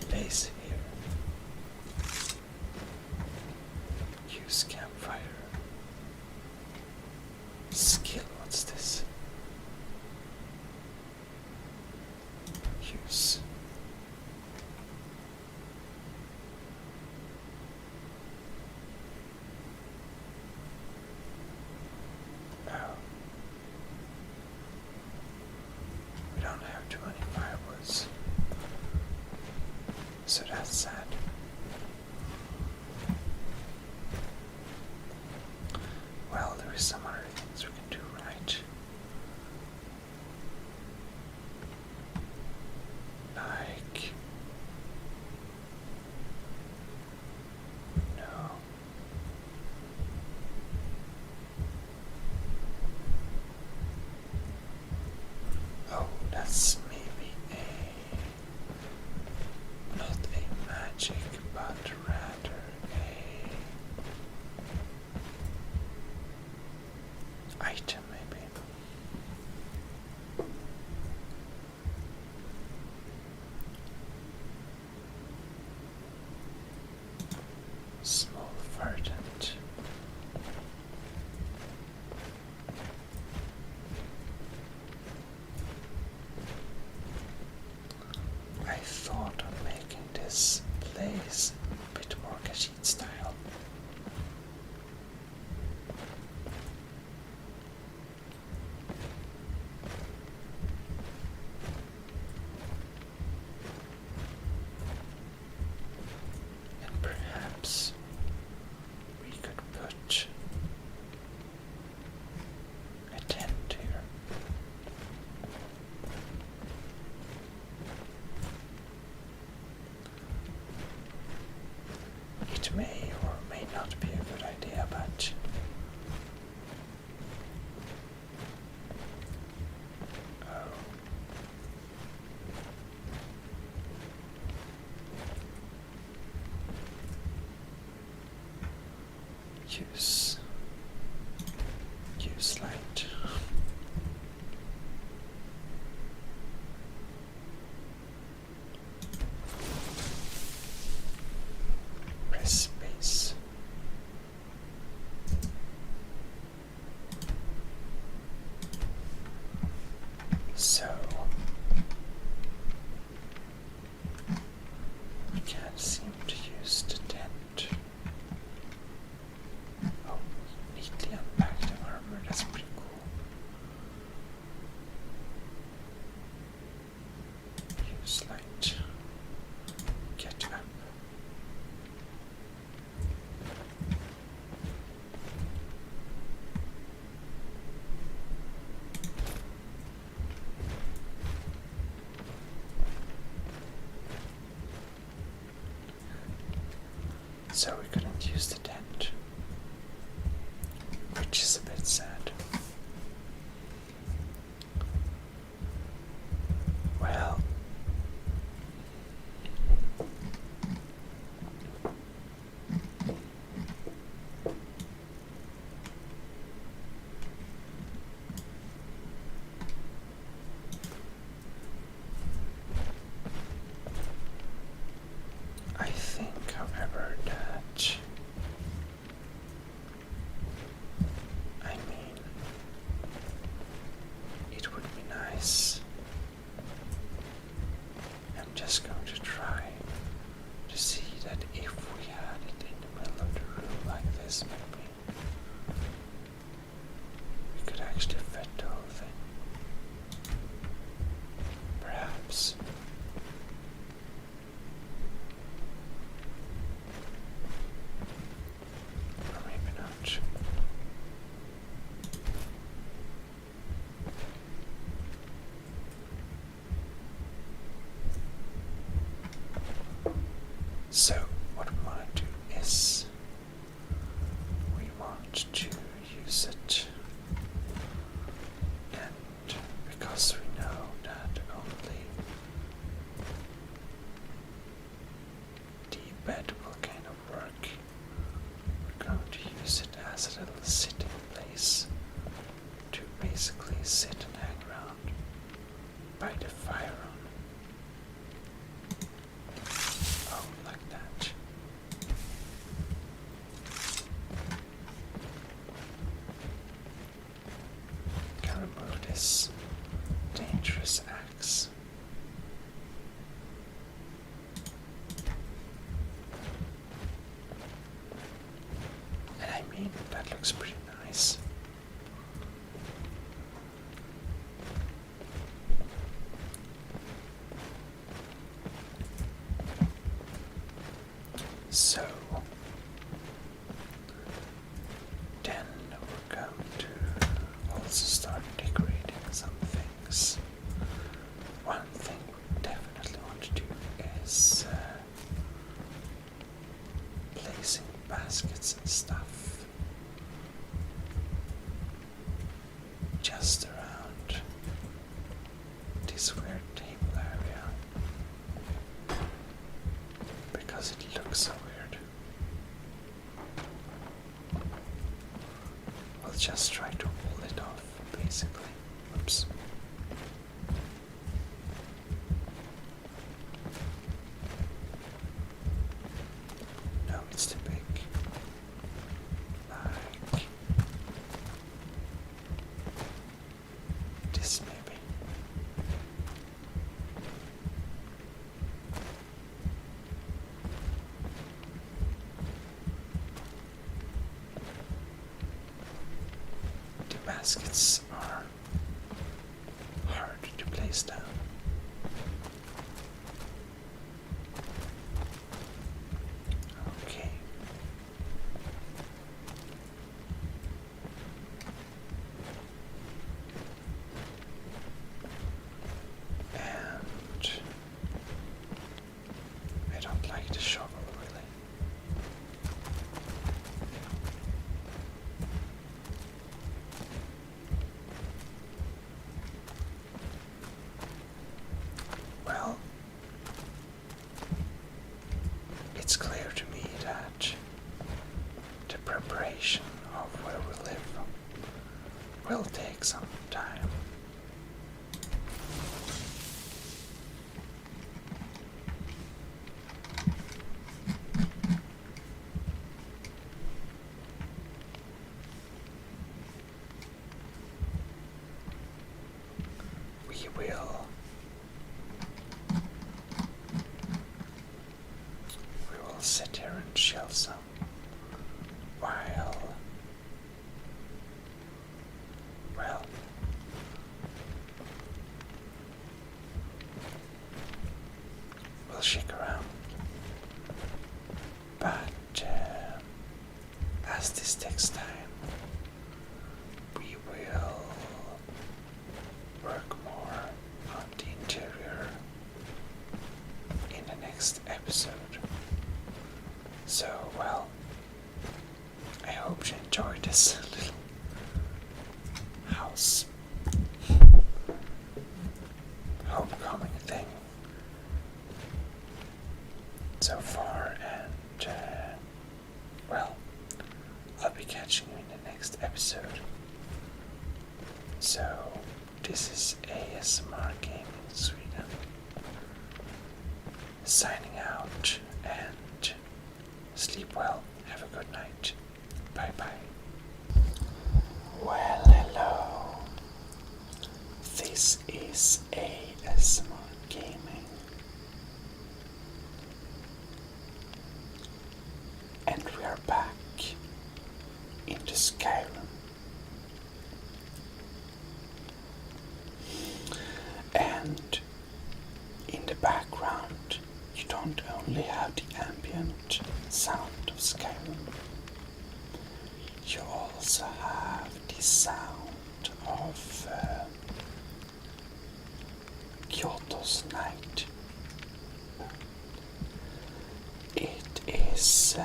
Place here. Use campfire. Skill, what's this? Use. Oh. We don't have too many firewoods. So that's sad. Well, use light. Press space. So we can't seem to use the tent. Oh, neatly unpacked armor, that's pretty cool. Use light. Get up. So we couldn't use the tent, which is a bit sad. Well, I think, however, that it would be nice. I'm just going to try to see that if we had it in the middle of the room like this, maybe we could actually fit the whole thing. Perhaps. Or maybe not. So what we want to do is we want to use it, and because we know that only the bed will kind of work, we're going to use it as a little sitting place to basically sit and hang around by the fire on. Oh, like that. Can remove this dangerous axe. And I mean, that looks pretty nice. So then we're going to also start decorating some things. One thing we definitely want to do is placing baskets and stuff just around this weird table area, because it looks so weird. We'll just try to pull it off, basically. Oops. No, it's too big. Like this, maybe. The baskets are hard to place down. Okay. And I don't like the shovel, really. preparation of where we live will take some time. We will sit here and chill some while, well, we'll shake around. But as this takes time, we will work more on the interior in the next episode. So, well, I hope you enjoyed this little house homecoming thing so far, and well, I'll be catching you in the next episode. So, this is ASMR Gaming Sweden signing out, and sleep well. Have a good night. Bye bye. Well, hello. This is ASMR Gaming. And we are back into Skyrim. And in the background, you don't only have the ambient sound of Skyrim, you also have the sound of Kyoto's night. It is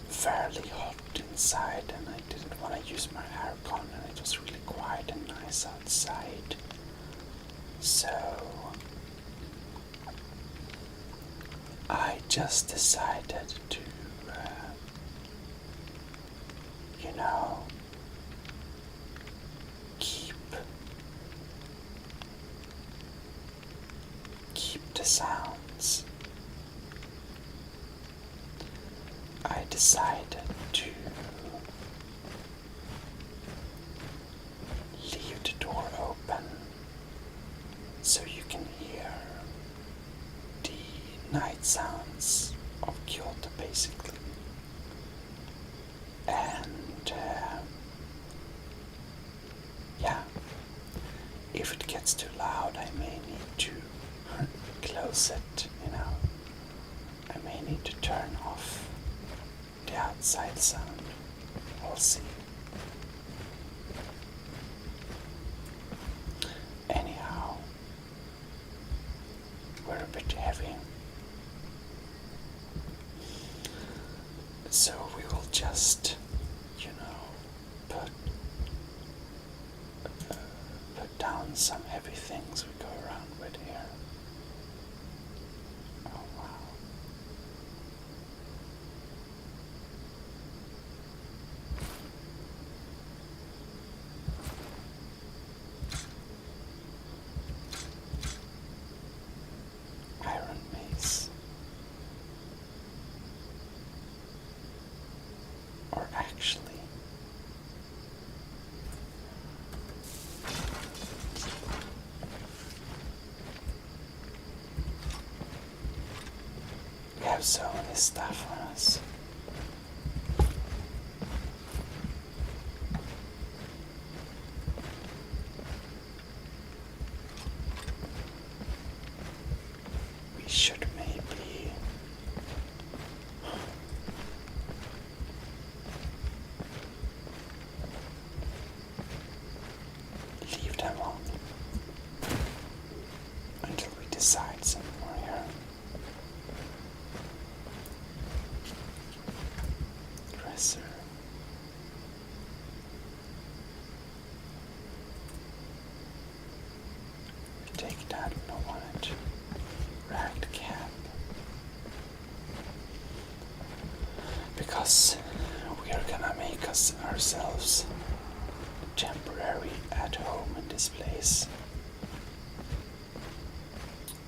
fairly hot inside, and I didn't want to use my aircon, and it was really quiet and nice outside. So I just decided to, keep the sounds. I decided to leave the door open so you can hear the night sounds of Kyoto, basically. And yeah, if it gets too loud, I may need to close it, I may need to turn off the outside sound. We'll see. Anyhow, we're a bit heavy, so we will just, put down some heavy things we go around with here. Oh wow. Iron mace. Or actually, we have so many stuff on us. We should maybe leave them on until we decide some more here. ourselves temporary at home in this place.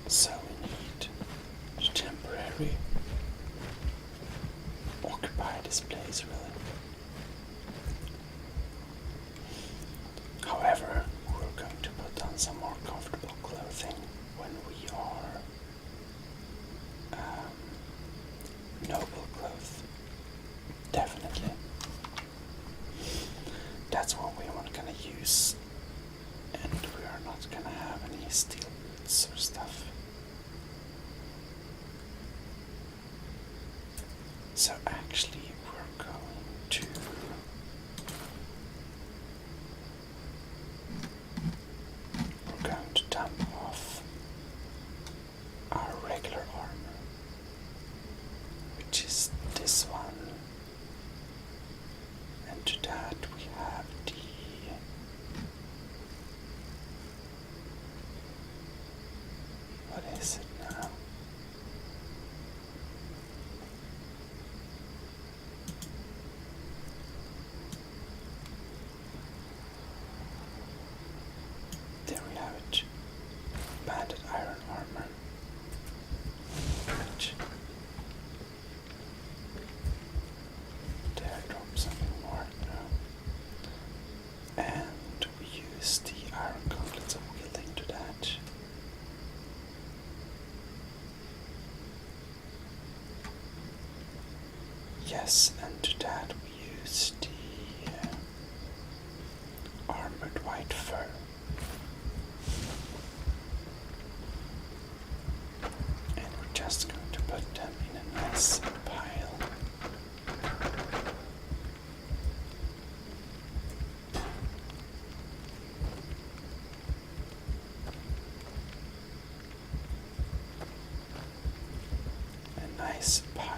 So we need to temporarily occupy this place, really. However, we're going to put on some more comfortable clothing when we are noble clothes. Definitely. That's what we are gonna use, and we are not gonna have any steel boots or stuff. So actually we're going to dump off our regular armor, which is this one, and to that we have the what is it now? There we have it. Banded iron armor. Which did I drop something more? No. And we use the iron gauntlets of wielding to that. Yes, and to that we use the armored white fur. And we're just going to put them in a nice pile. A nice pile.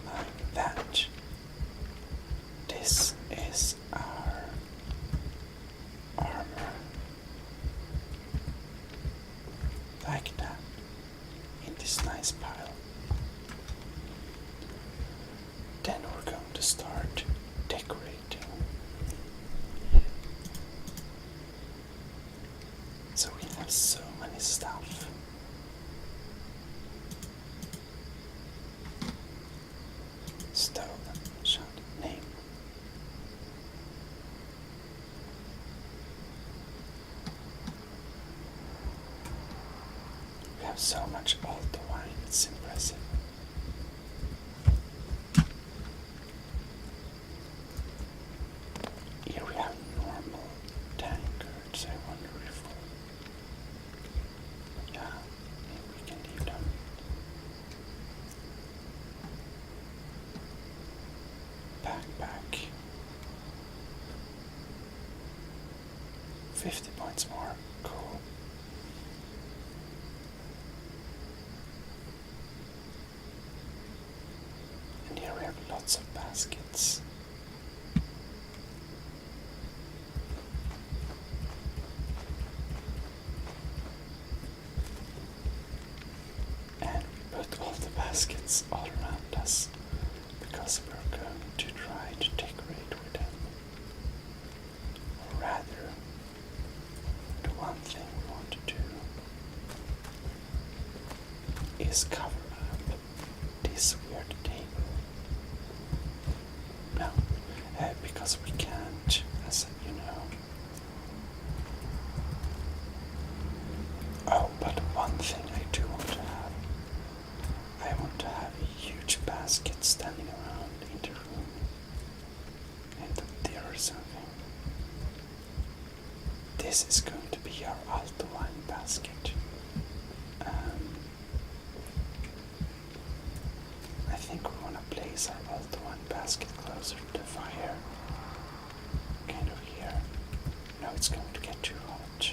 Like that. This is our armor. Like that. In this nice pile. Then we're going to start decorating. So we have so many stuff. Stolen shot name. We have so much old wine, it's impressive. Here we have normal tankards. I wonder if yeah, maybe we can leave them. Backpack. 50 points more. Cool. And here we have lots of baskets. And we put all the baskets all around us because we're going to try to decorate with them. Or rather, the one thing we want to do is cover up this weird table. No, because we can't, as you know. Oh, but one thing I do want to have. I want to have a huge basket standing around in the room. And there or something. This is going to be our alto wine basket. I think we want to place our alto wine basket closer to the fire. Kind of here. No, it's going to get too hot.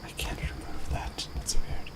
I can't remove that. That's weird.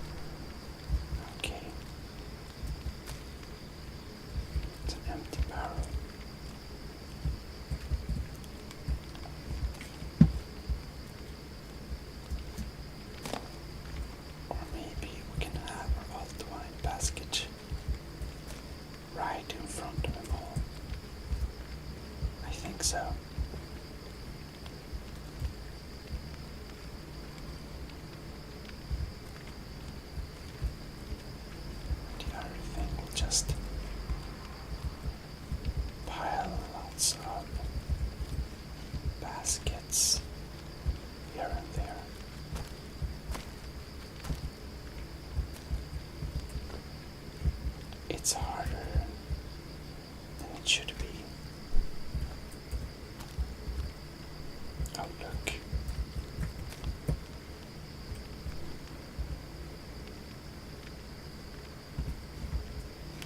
just pile lots of baskets here and there. It's harder than it should be. Oh, look.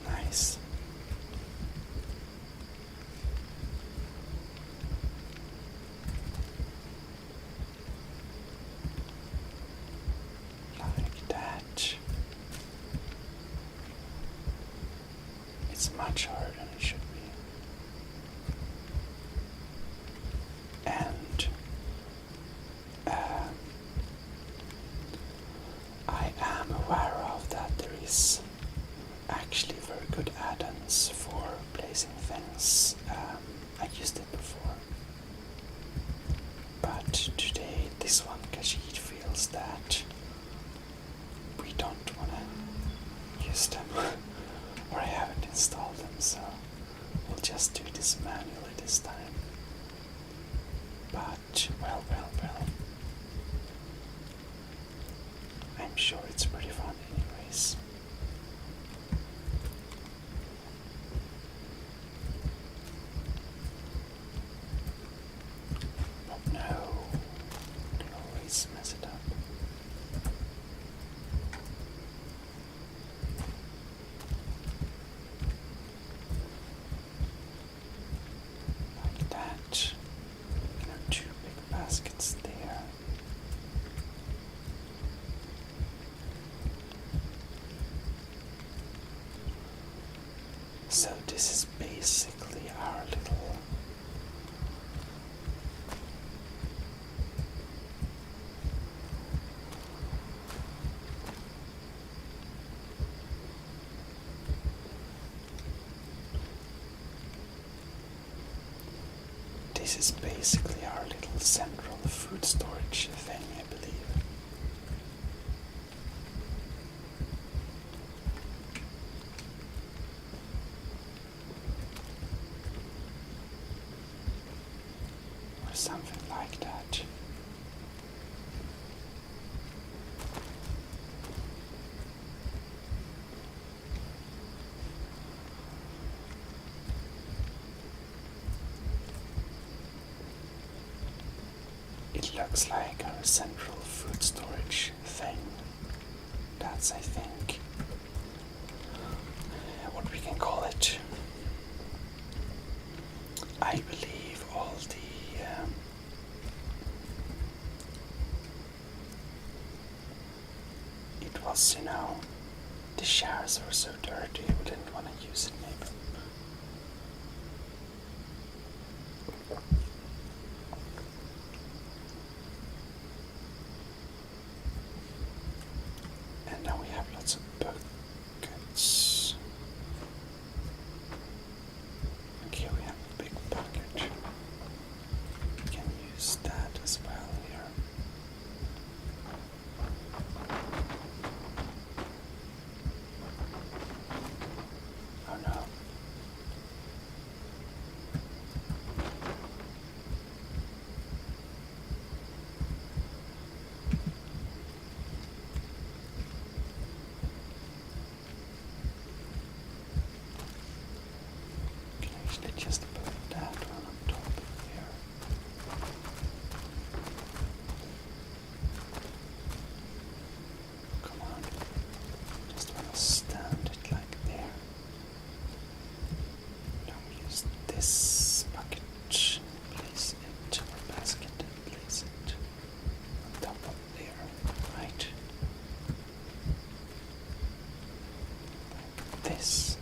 Nice. Like that. It's much harder than it should be. And I am aware of that there is actually very good add-ons for placing things. I used it before. But today this one, Khajiit, feels that we don't want to use them. Or I haven't installed them, so we'll just do this manually this time. But, well. I'm sure it's pretty fun anyways. But no, I can always mess it up. Like that. You know, 2 big baskets there. So this is basically our little central food storage thing, I believe. Or something like that. It looks like our central food storage thing. That's, I think, what we can call it. I believe all the it was, you know, the showers were so dirty we didn't want to use it maybe. And now we have lots of buckets. Okay, we have a big bucket. We can use that as well here. Oh no. Can actually just put that one on top of here. Come on. Just want to stand it like there. Now we use this bucket, place it, or basket, and place it on top of there, right? Like this.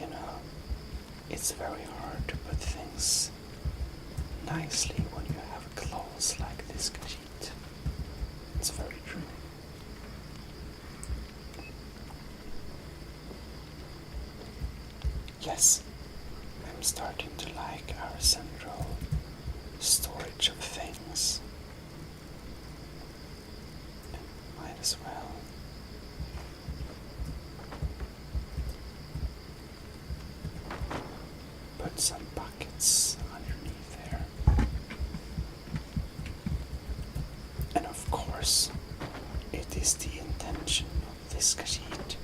You know, it's very hard to put things nicely when you have clothes like this, Khajiit. It's very true. Yes, I'm starting to like our central storage of things. Might as well put some buckets underneath there. And of course, it is the intention of this Khajiit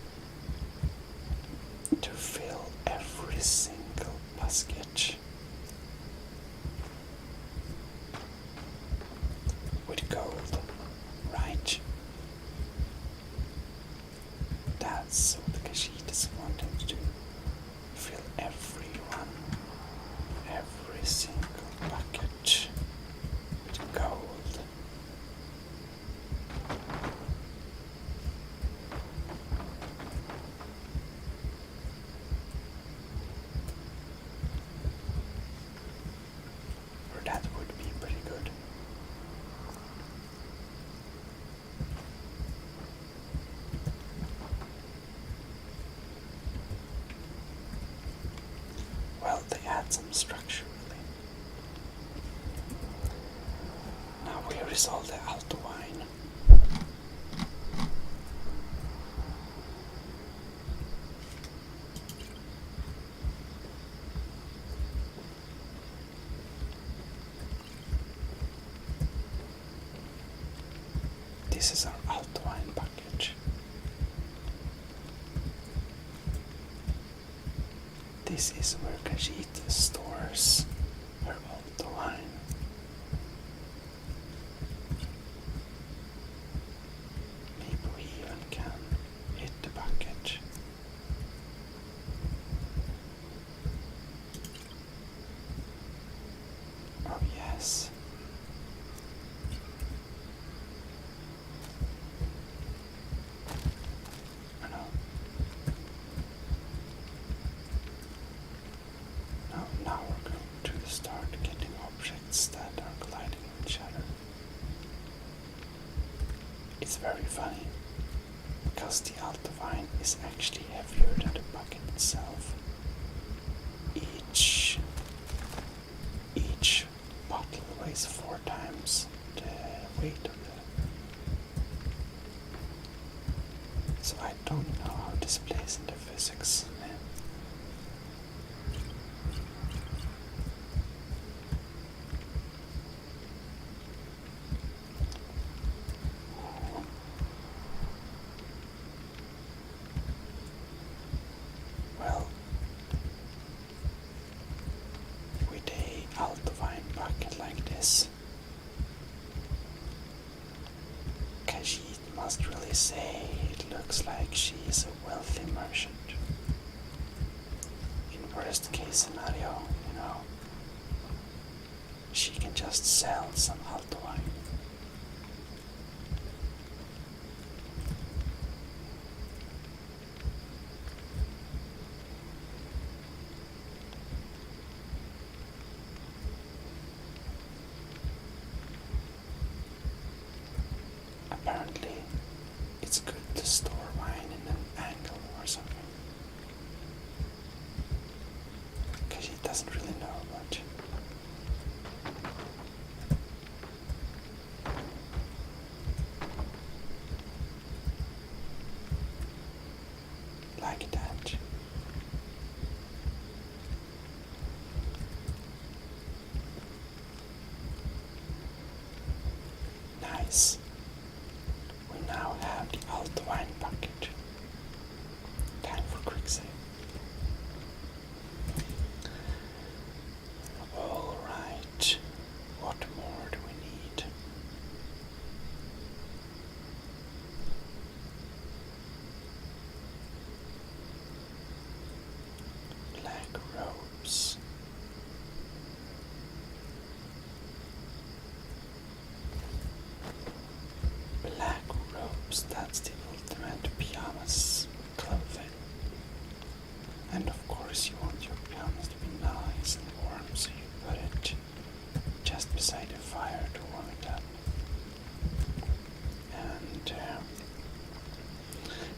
to fill every single basket with gold, right? That's what the Khajiit is wanting to do. Fill every single bucket with gold. Or that would be pretty good. Well, they add some structure, really. Now where is all the alto wine? This is our alto wine package. This is where Khajiit stores her alto wine. Maybe we even can hit the bucket. Oh yes. Oh no. Now we're going to start getting objects that are colliding with each other. It's very funny, because the alto wine is actually heavier than the bucket itself. Each bottle weighs 4 times the weight of the... So I don't know how this plays in the physics. Well, with a alto wine bucket like this, Khajiit must really say it looks like she is a wealthy merchant. In worst case scenario, she can just sell some alto wine. Apparently, it's good to store wine in an angle or something. Because he doesn't really know much. Like that. Nice. We now have the alto wine bucket. Time for quick save. Alright. What more do we need? Black robes. Black robes, that's the ultimate pyjamas clothing. And of course you want your pyjamas to be nice and warm, so you put it just beside the fire to warm it up. And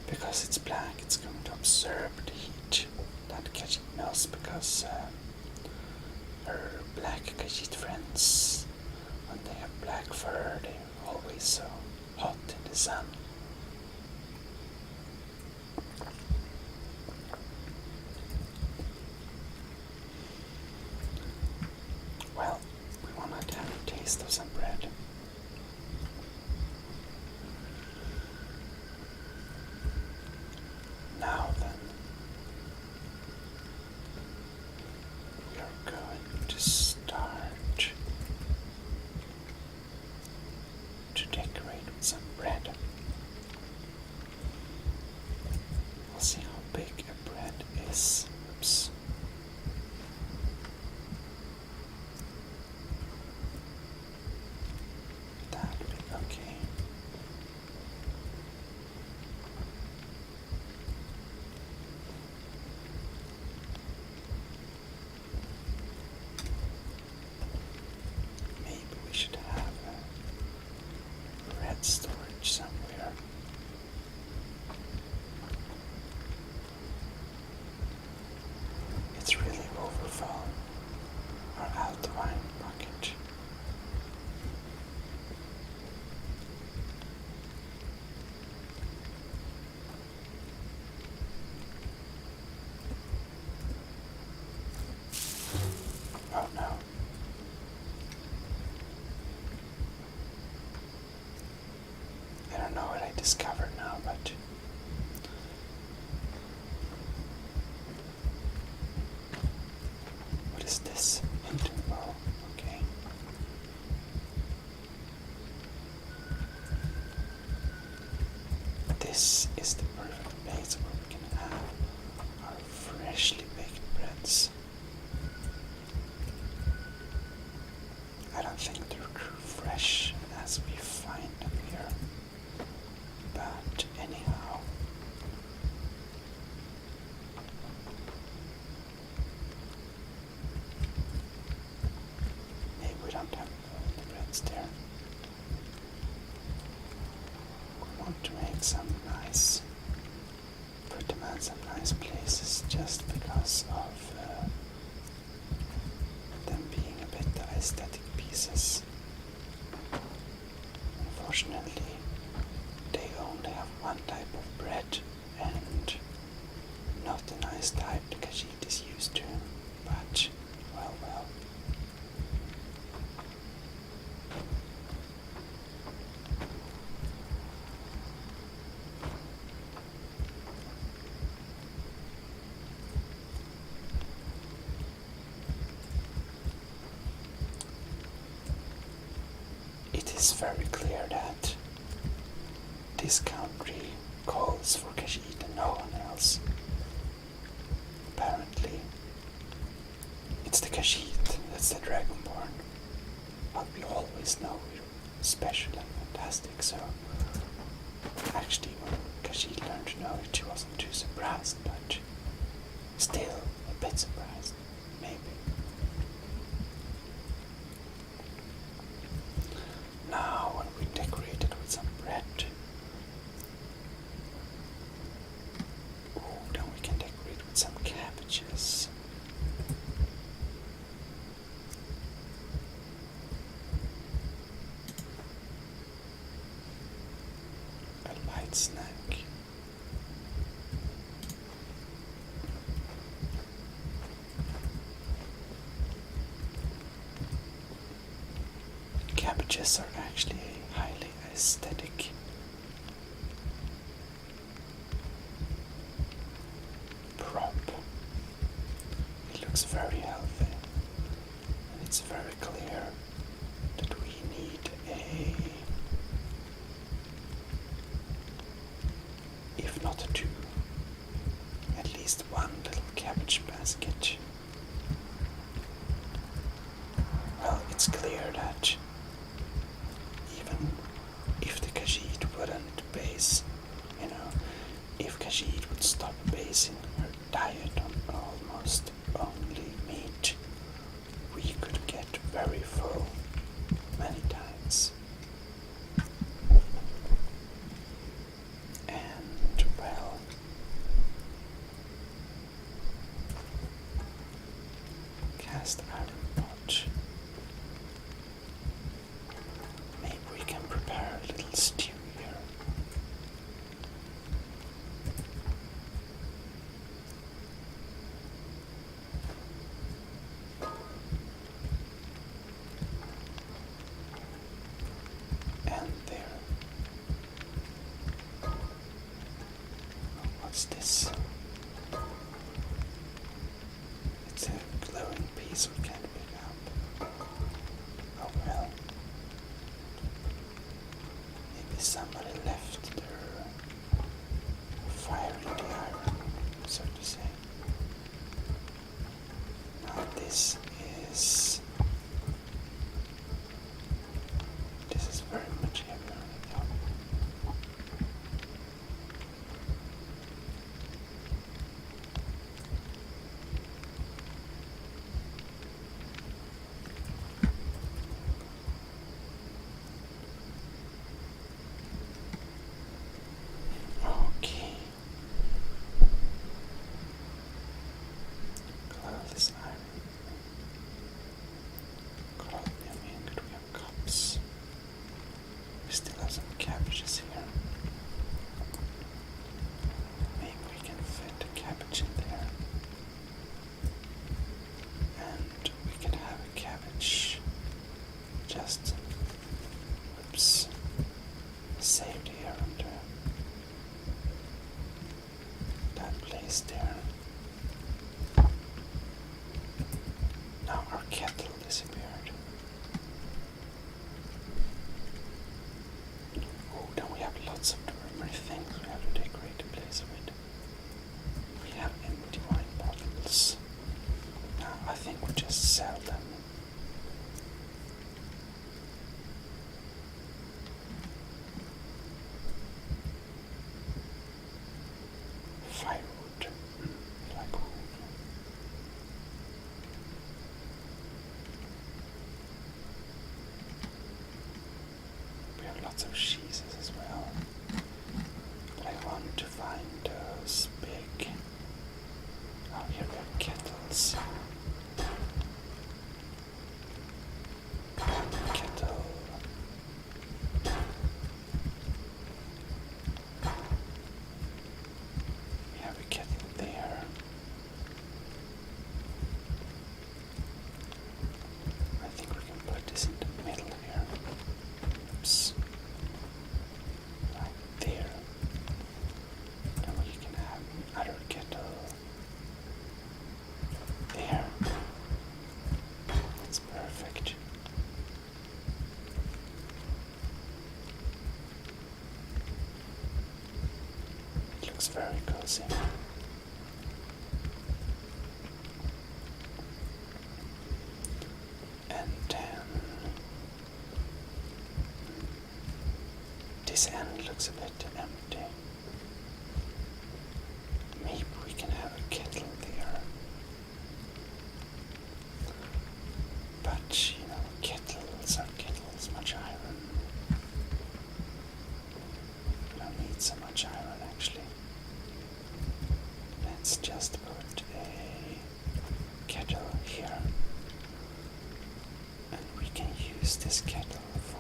because it's black, it's going to absorb the heat that Khajiit knows, because her black Khajiit friends, when they have black fur, they're always so hot in the sun. I don't know what I discovered now, but what is this? Interval. Okay. This is the perfect place where we can have our freshly baked breads. I don't think they're true fresh as we find them here, but anyhow. Maybe we don't have the breads there. We want to make some nice, put them in some nice places just because of them being a bit aesthetic pieces. Unfortunately, they only have one type of bread and not the nice type the Khajiit is used to, but well. It is very clear that this country calls for Khajiit and no one else. Apparently, it's the Khajiit that's the Dragonborn. But we always know we're special and fantastic, so actually when Khajiit learned to know it, she wasn't too surprised, but still a bit surprised, maybe. Now when we decorate it with some bread, then we can decorate with some cabbages. A light snack. Cabbages are actually a highly aesthetic prop. It looks very healthy, and it's very clear that we need if not two, at least one little cabbage basket. Well, it's clear that even if the Khajiit wouldn't base, if Khajiit would stop basing her diet on almost only meat, we could get very full many times. And, well, cast iron pot. Maybe we can prepare a little stew here. And there. What's this? It's a glowing piece we can't pick up. Oh well. Maybe somebody left their fire in the iron, so to say. Now this is very much heavier than I thought. Okay. there and that place there. Now our kettle disappeared. Oh, then we have lots of dormer things we have to decorate the place with. We have empty wine bottles. Now I think we just sell them. Firewood, like wood. We have lots of cheeses as well, but I want to find those big. Oh, here we have kettles. Kettle. We have a kettle there. I think we can put this in the middle here. Oops. Right there. Then we can have another kettle there. That's perfect. It looks very cozy. And then this end looks a bit empty. Maybe we can have a kettle there. But, you know, kettles are kettles, much iron. We don't need so much iron actually. Let's just put a kettle here. And we can use this kettle for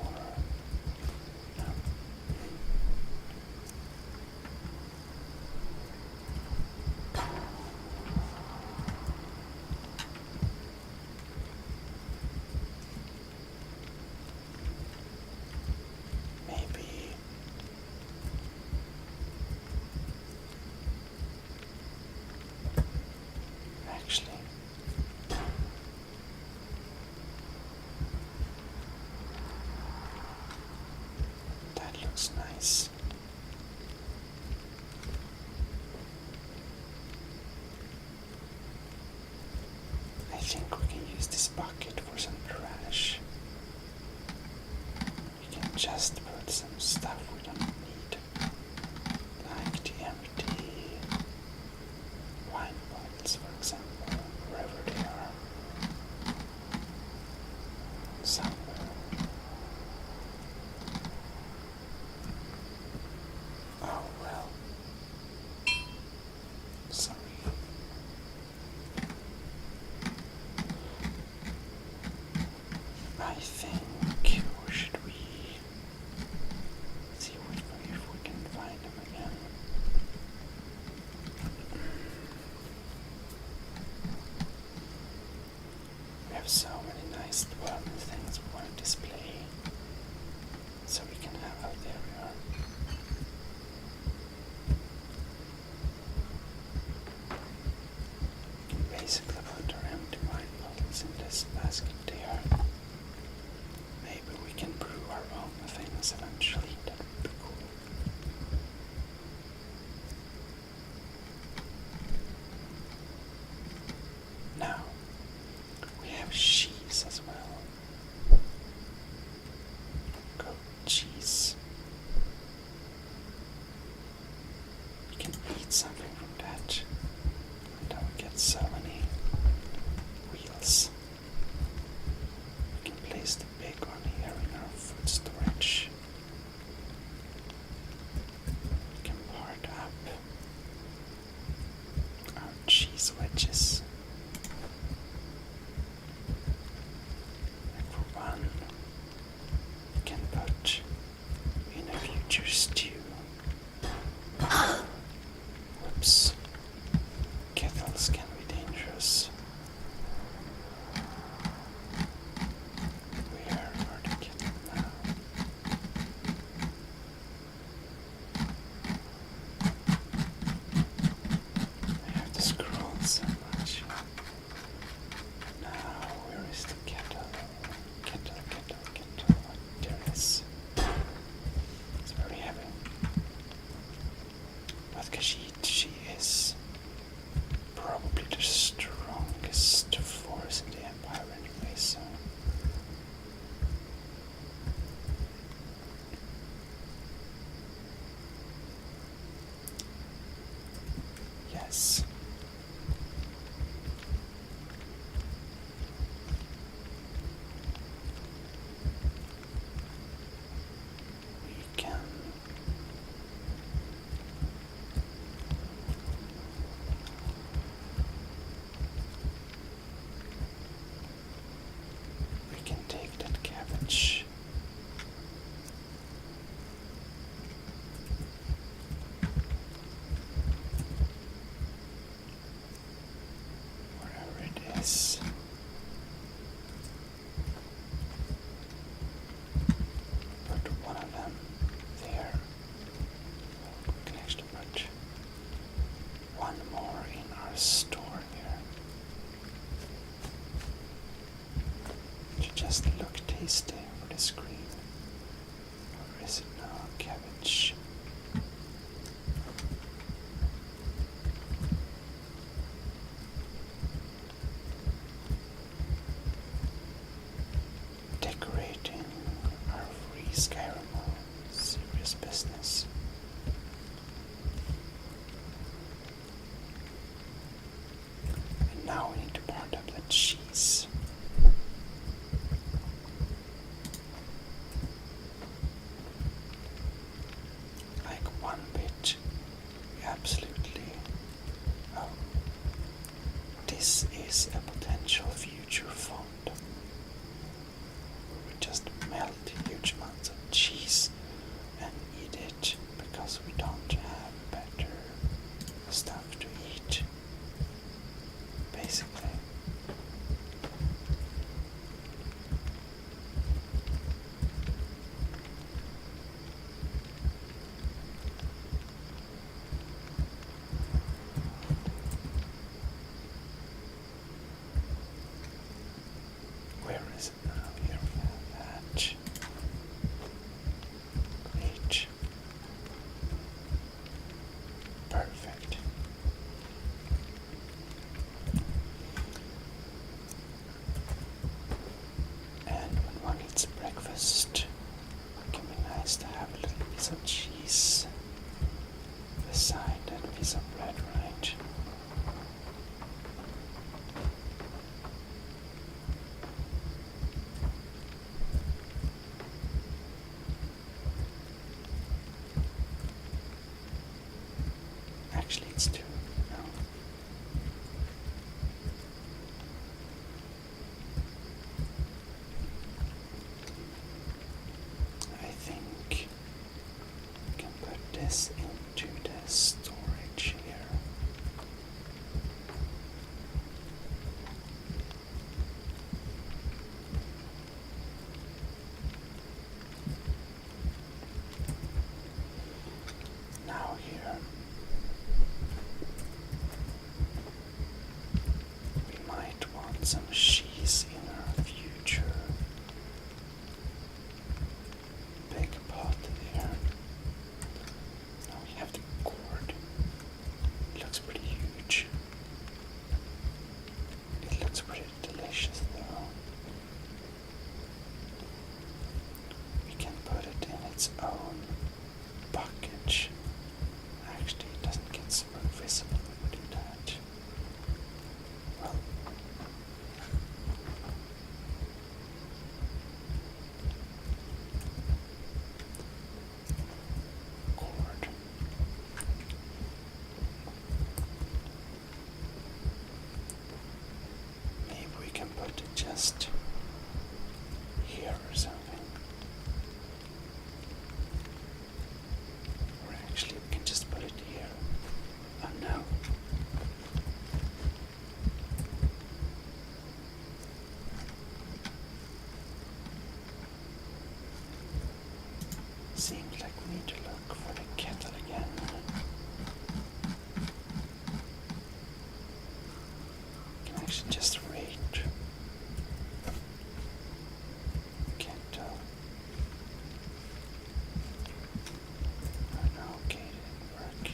maybe actually that looks nice. I think we can use this bucket for some trash. We can just put some stuff we don't need, like the empty wine bottles, for example, wherever they are. Somewhere. Oh well. Sorry. I think, or should we see if we can find them again? We have so many nice dwelling things we want to display, so we can have. Oh, there we are. We can basically put our empty wine bottles in this basket there. Maybe we can brew our own things eventually. That would be cool. Now, we have cheese as well. Goat cheese. We can eat something from that. And then we get so many wheels. We can place the big one here in our food storage. We can part up our cheese wedges. And for one, we can put in a future stew. Whoops. Kettles can be dangerous. Where are the kettles now? Khajiit, she is probably the strongest force in the Empire anyway, so... Yes. We can... We can take that cabbage. Wherever it is. Put one of them there. We can actually put one more in our store here. To just look tasty for the screen. Or is it now cabbage? Decorating our free Skyrim mode. Serious business. And now we need to part up the cheese. Like one bit. We absolutely... Oh. This is a potential future font. We just melt huge amounts of cheese and eat it because we don't have better stuff to eat. Basically. Where is it now? Here we have that. Great. Perfect. And when one eats breakfast, it can be nice to have a little piece of cheese beside that piece of bread, right? Actually, it's two. No. I think we can put this into the storage here. Now here we might want some cheese in our future big pot there. Now we have the gourd. It looks pretty huge. It looks pretty delicious though. We can put it in its own bucket. Actually, it doesn't get super visible when we do that. Well, gourd. Maybe we can put it just here or something. Or actually, we can just put it here. Oh no. Seems like we need to look for the kettle again. Can actually just rate kettle. Oh no, okay, it didn't work.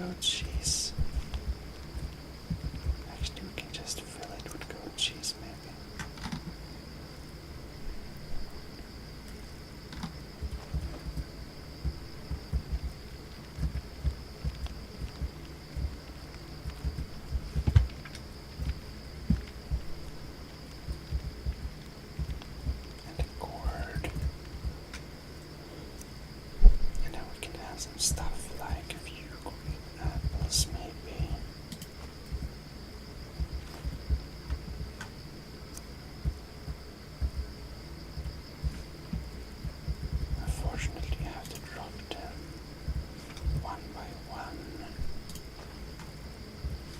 goat cheese. Actually, we can just fill it with goat cheese, maybe. And a gourd. And then we can have some stuff like a few green apples, maybe. Unfortunately, I have to drop them one by one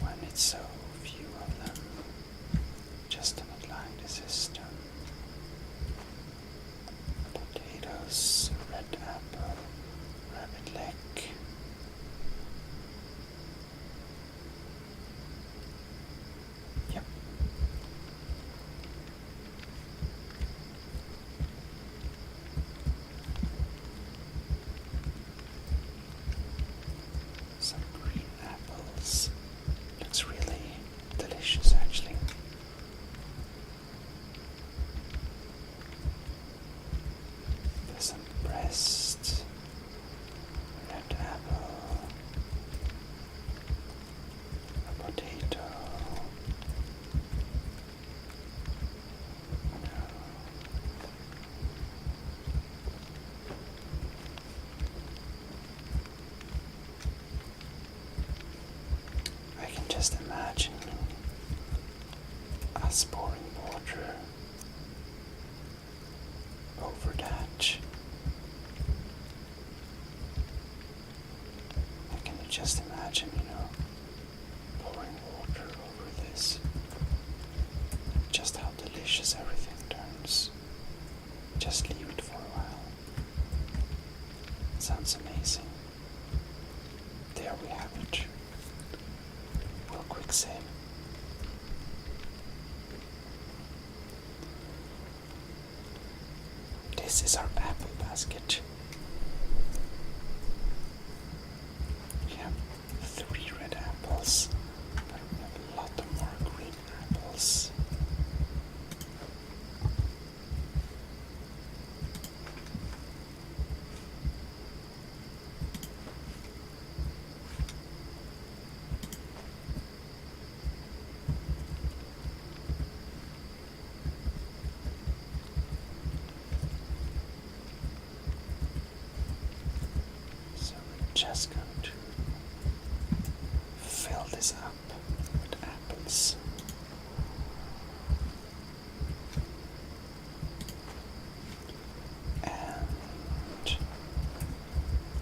when it's so few of them, just to not lag the system. Potatoes, red apple, rabbit leg. Yep. Some green apples. Looks really delicious, actually. There's some breast, red apple, a potato. I can just imagine us pouring water over that. I can just imagine, pouring water over this. Just how delicious everything turns. Just leave it for a while. Sounds amazing. There we have it. We'll quick save. This is our apple basket. We have 3 red apples, but we have a lot of more green apples. So we're just going to fill this up with apples. And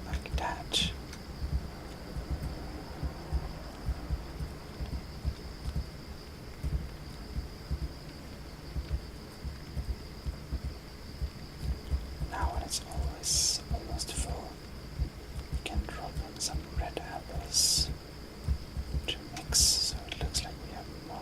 like that. Now when it's almost full, we can drop in some red apples to mix so it looks like we have more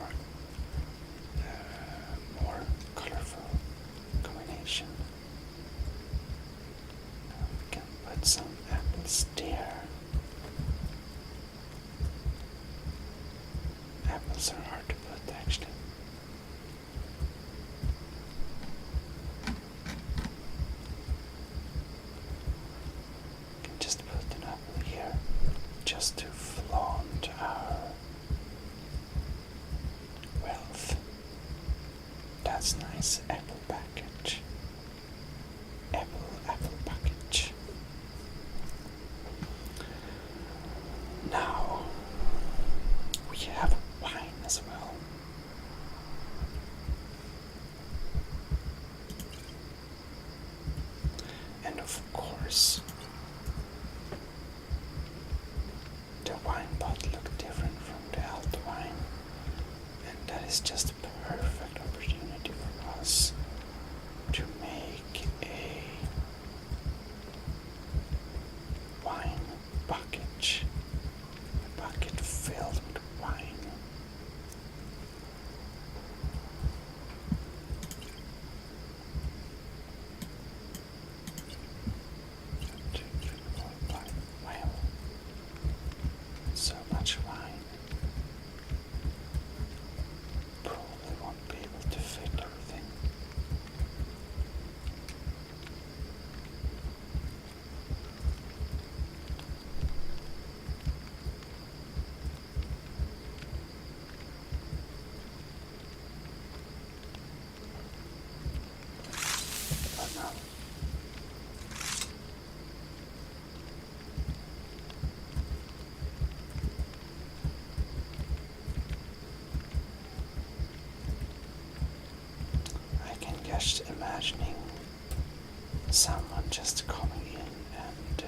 just coming in and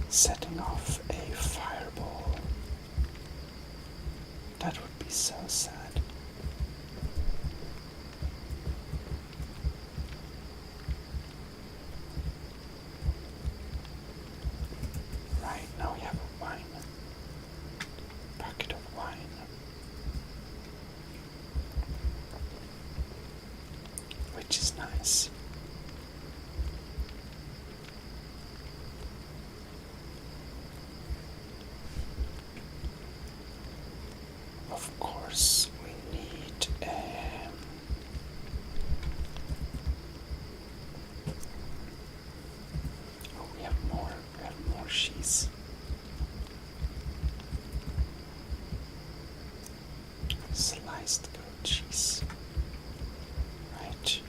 setting off a fireball. That would be so sad. Right, now we have a wine. Bucket of wine. Which is nice. Of course, we need oh, we have more cheese. Sliced goat cheese. Right.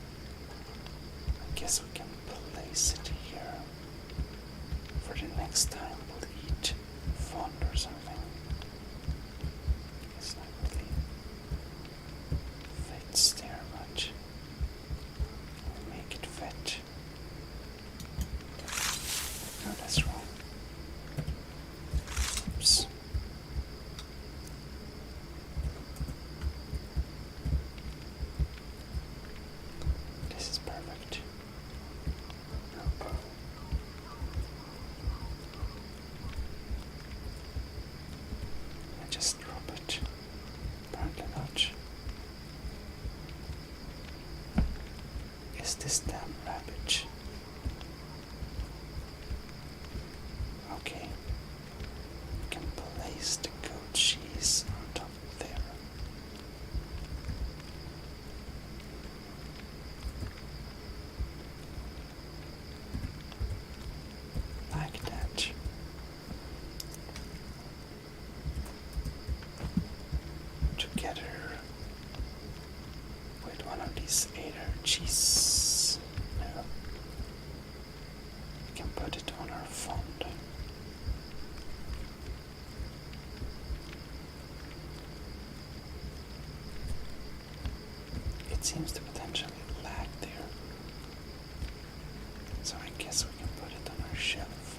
I guess we can place it here. For the next time we'll eat fond or something. It's not really fits there much. We'll make it fit. No, that's wrong. Oops. This is perfect. I just drop it. Apparently not. Is this damn rabbit? Okay. We can place the goat cheese on top there. Like that. Together with one of these Ada cheese. No. We can put it on our fond. It seems to potentially lag there. So I guess we can put it on our shelf.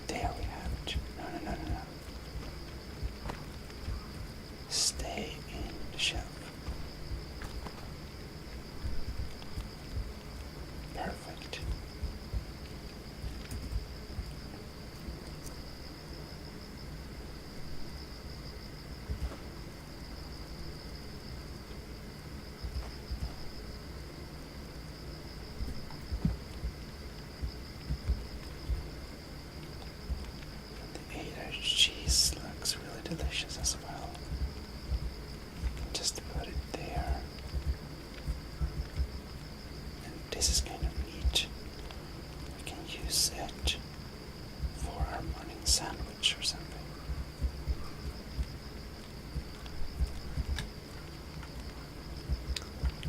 There we have it. No. Stay in the shelf. Perfect. The Ada cheese looks really delicious as well. Just put it there. And this is kind of neat. We can use it for our morning sandwich or something.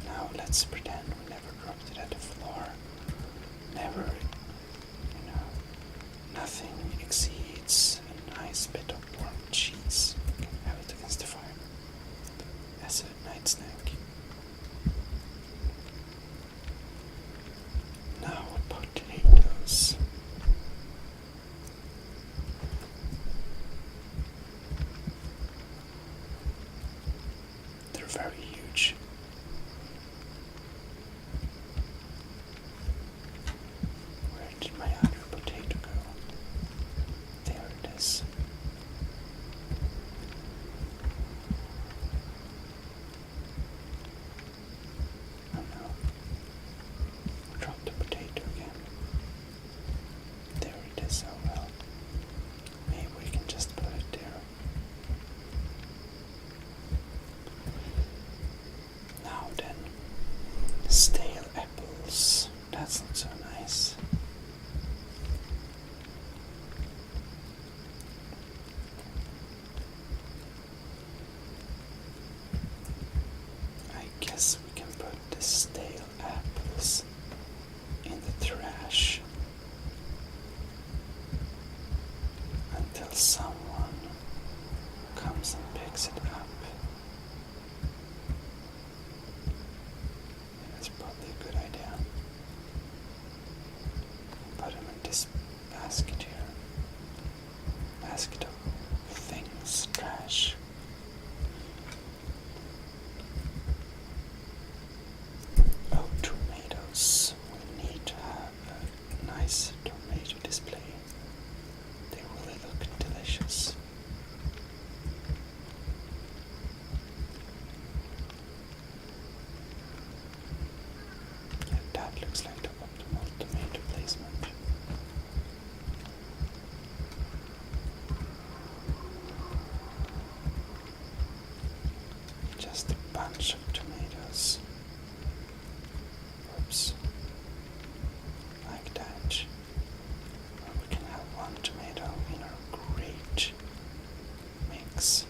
Now let's pretend we never dropped it at the floor. Never, nothing exceeds a nice bit of warm cheese. We can have it against the fire as a night snack. Now potatoes. They're very huge. Where did my other potato go? There it is. Oh no. Drop the potato again. There it is. Oh well. Maybe we can just put it there. Now then. Stale apples. That's not so nice. this basket here. Basket of things, trash. Oh, tomatoes. We need to have a nice tomato display. They really look delicious. Yeah, that looks like the optimal tomato placement. Just a bunch of tomatoes. Oops. Like that. Or we can have one tomato in our great mix.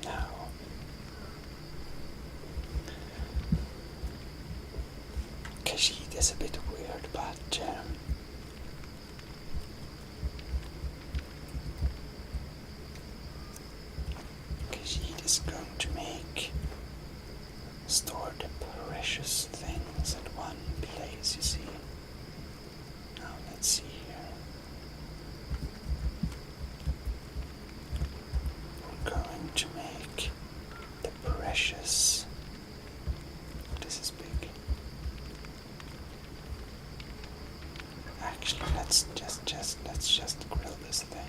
Now, Khajiit is a bit weird, but Khajiit is going to store the precious things at one place, you see. Now let's see here. We're going to make the precious. This is big. Actually, let's just grill this thing.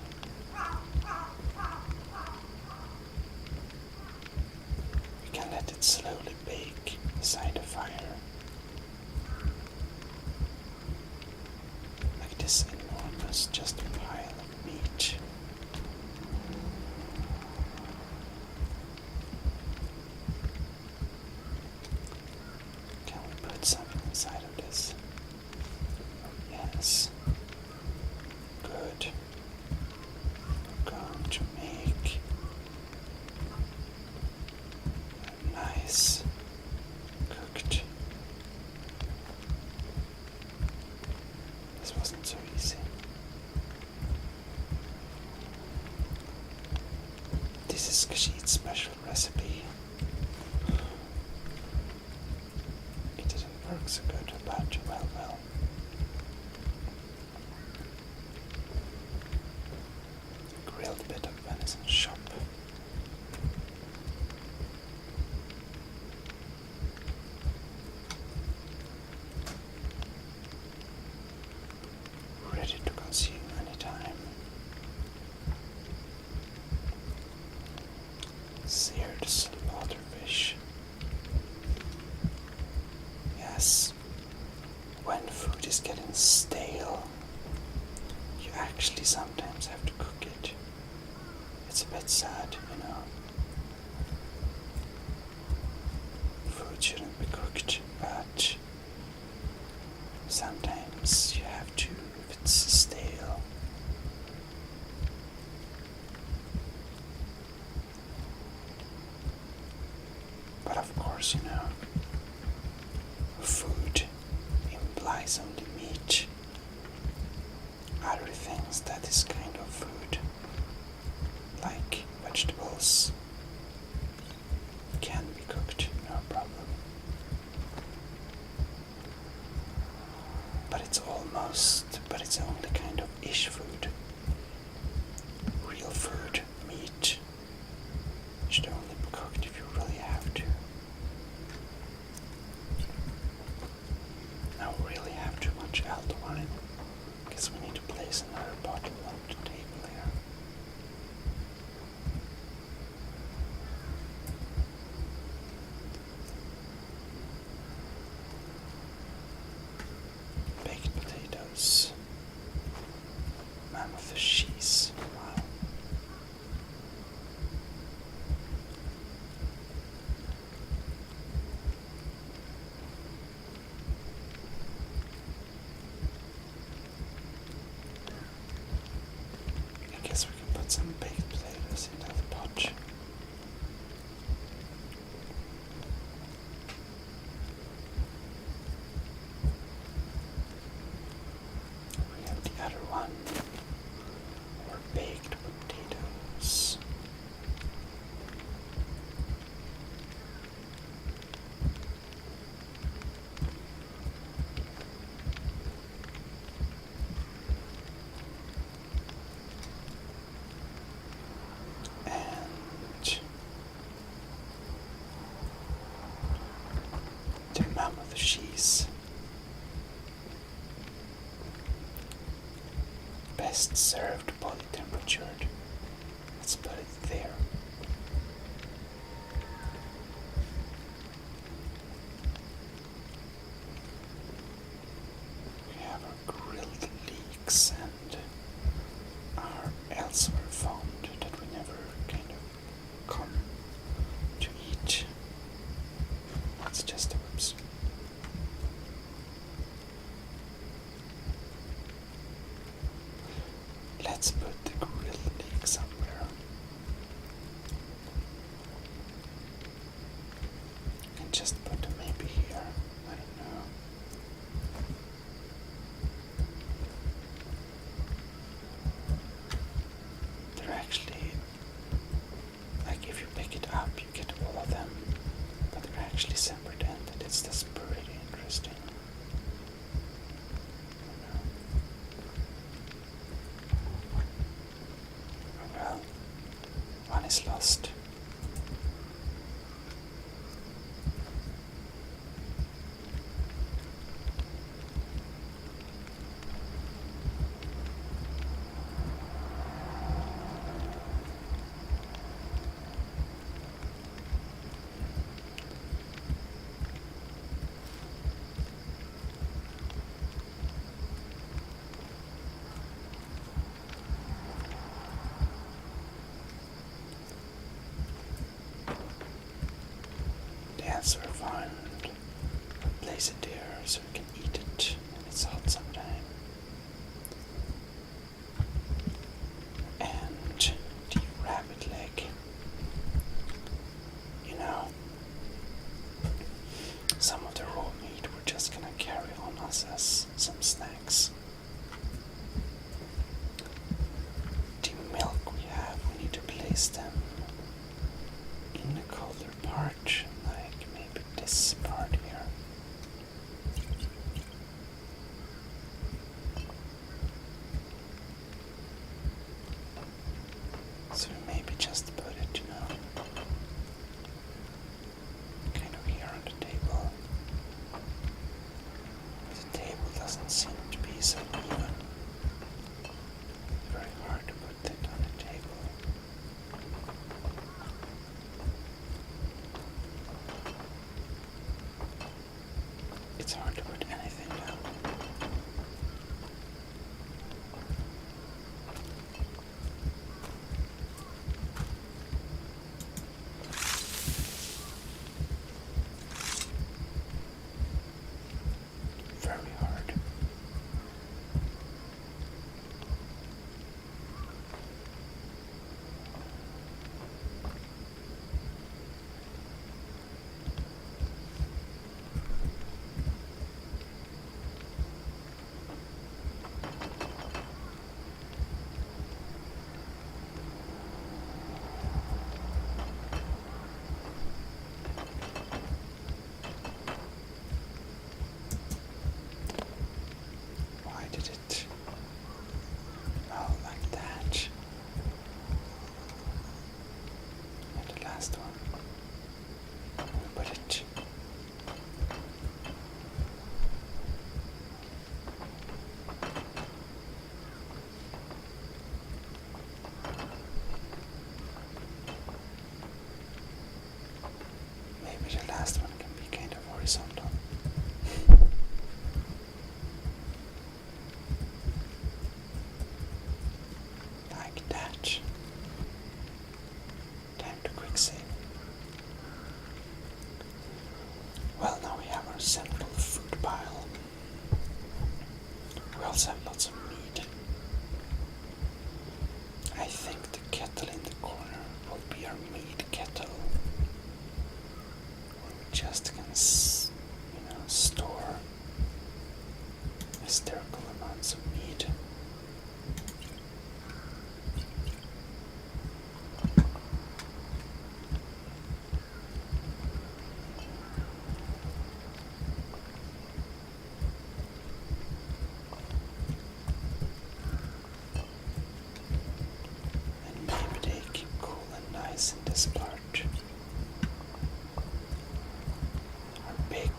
We can let it slowly bake beside the fire. Like this enormous just pile of meat. Can we put something inside of this? Yes. Good. We're going to make a nice cooked. This wasn't so easy. This is Khajiit's special recipe. It didn't work so good, but well. Grilled bit of venison chop. Ready to consume anytime. Seared slaughterfish. Yes. When food is getting stale, you actually sometimes have to cook it. It's a bit sad, you know. Food shouldn't be cooked, but sometimes you have to if it's stale. But of course, you know, food implies only meat. Other things that is kind of food, like vegetables, can be cooked, no problem. But it's only kind of ish food. Real food, meat, should only be cooked if you really have to. Now we really have too much alto wine. Guess we need to place another bottle on the table here. Baked potatoes. Mammoth cheese. Wow. I guess we can put some baked potatoes into the pot. We have the other one, or baked cheese. Best served body temperatured. Let's put it there. We have our grilled leeks and our elsewhere found that we never kind of come to eat. That's just a whoops. Let's put the grilled leek somewhere. And just put them maybe here. I don't know. They're actually, like if you pick it up, you get all of them, but they're actually separate ended. It's just pretty interesting. Well, one is lost. Answer found. Place it there so we can eat it when it's hot sometime. And the rabbit leg. You know, some of the raw meat we're just gonna carry on us as some snacks. The milk we have, we need to place them in the colder part. This part here. So maybe just put it, you know, kind of here on the table. The table doesn't seem to be so even. Very hard to put that on the table. It's hard to put anything down. Very hard. Why did it? Oh, like that. And the last one. We put it. Maybe the last one can be kind of horizontal. Like that. Time to quick save. Well, now we have our central food pile. We also have lots of meat. I think the kettle in the corner will be our meat kettle. We just can, you know, store hysterical amounts of meat. And maybe they keep cool and nice in this part. Our big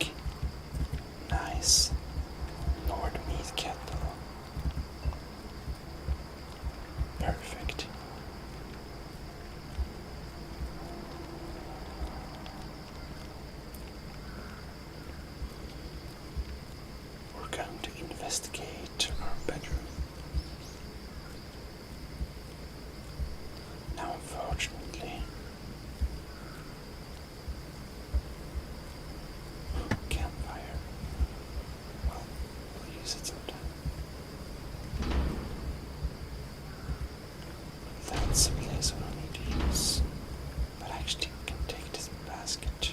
that's a place we don't need to use. But actually we can take this basket.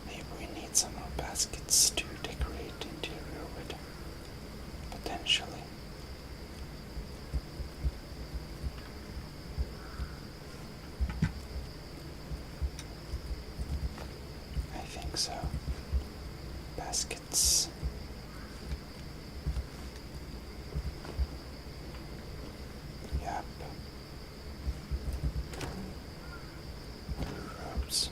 Maybe we need some more baskets to decorate the interior with. Potentially. I think so. Baskets. Yep. Oops.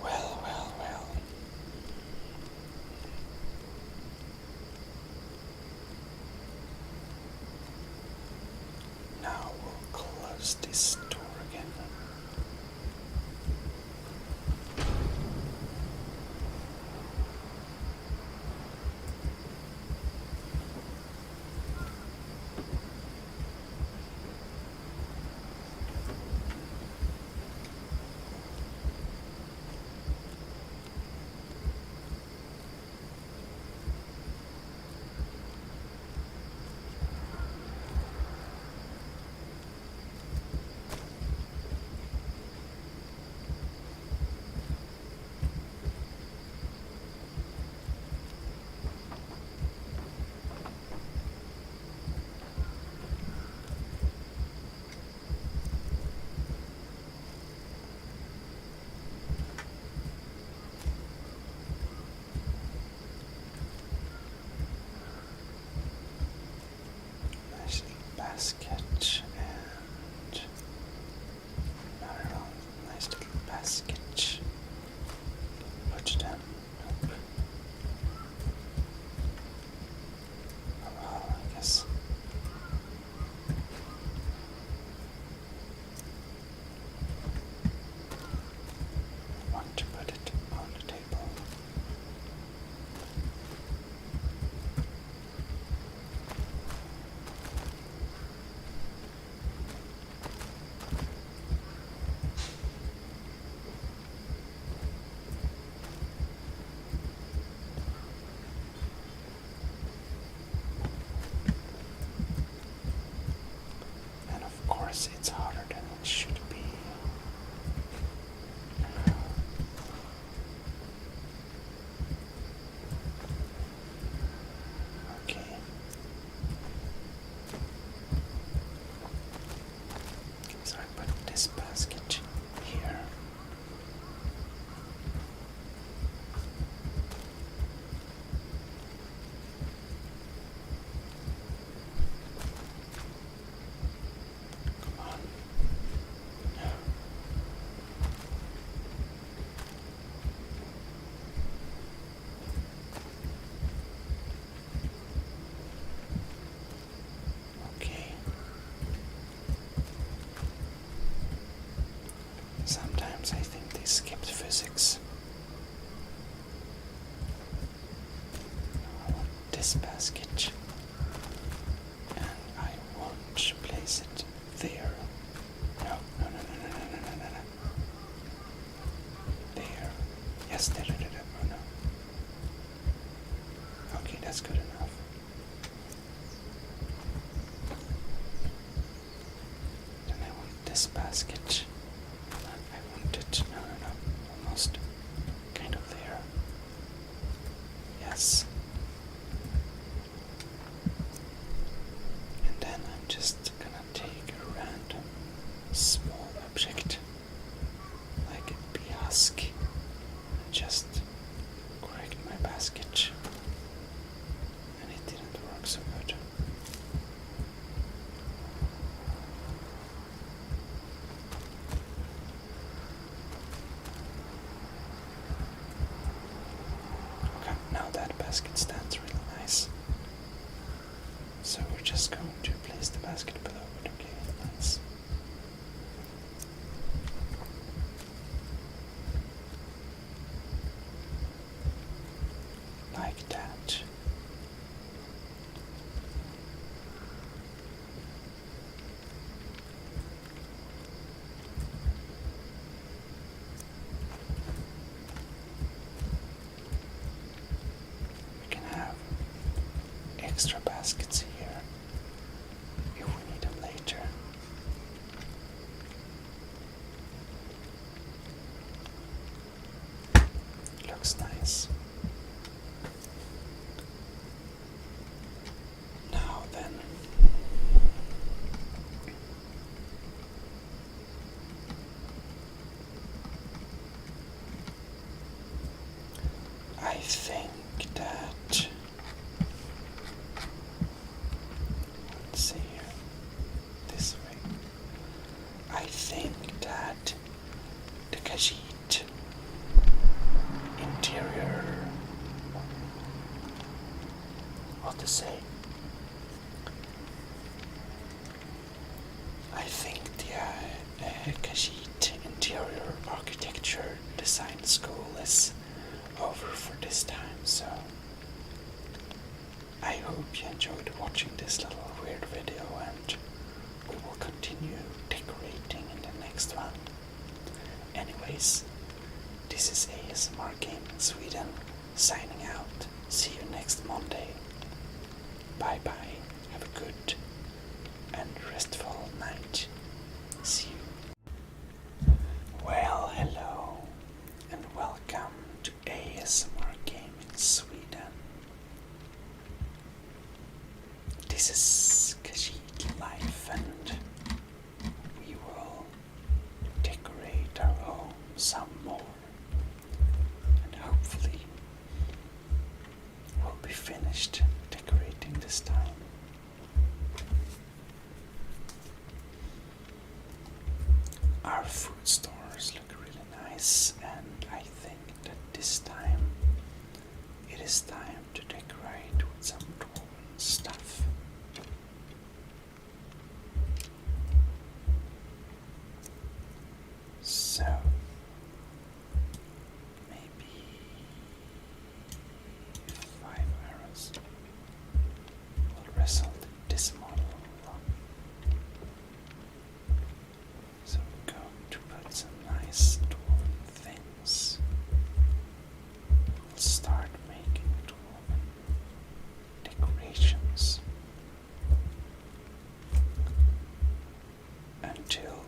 Well, well, well. Now we'll close this door again. Nice little basket and another nice little basket. Put them. Nope. Oh well, I guess. I want to put it on the table. And of course it's harder than it should be. Okay. So I put this basket here. Come on. Okay. Sometimes I think they skipped physics. I want this basket. And I won't place it there. No, no, no, no, no, no, no, no, no, no. There. Yes, there, there, there. Oh no. Okay, that's good enough. Then I want this basket. I want it. No, no, no. Almost. Kind of there. Yes. And then I'm just gonna take a random small object, like a bee husk, and just correct my basket. And it didn't work so good. Okay, now that basket stands really nice. So we're just going to place the basket below it. Okay, nice. Like that. extra baskets here if we need them later. Looks nice. Now then, I think that, let's see here, this way. I think that the Khajiit interior, what to say? I think the Khajiit interior architecture design school is over for this time, so I hope you enjoyed watching this little weird video, and we will continue decorating in the next one. Anyways, this is ASMR Gaming Sweden signing out. See you next Monday. Bye bye. Have a good and restful night. See you. Well, hello and welcome to ASMR Gaming Sweden. This is Khajiit Life, and we will decorate our home some more, and hopefully we'll be finished decorating this time. Our food stores look really nice, and I think that this time it is time to decorate with some dwarven stuff. So maybe 5 arrows will result in this model. So we're going to put some nice dwarven things. We'll start making dwarven decorations until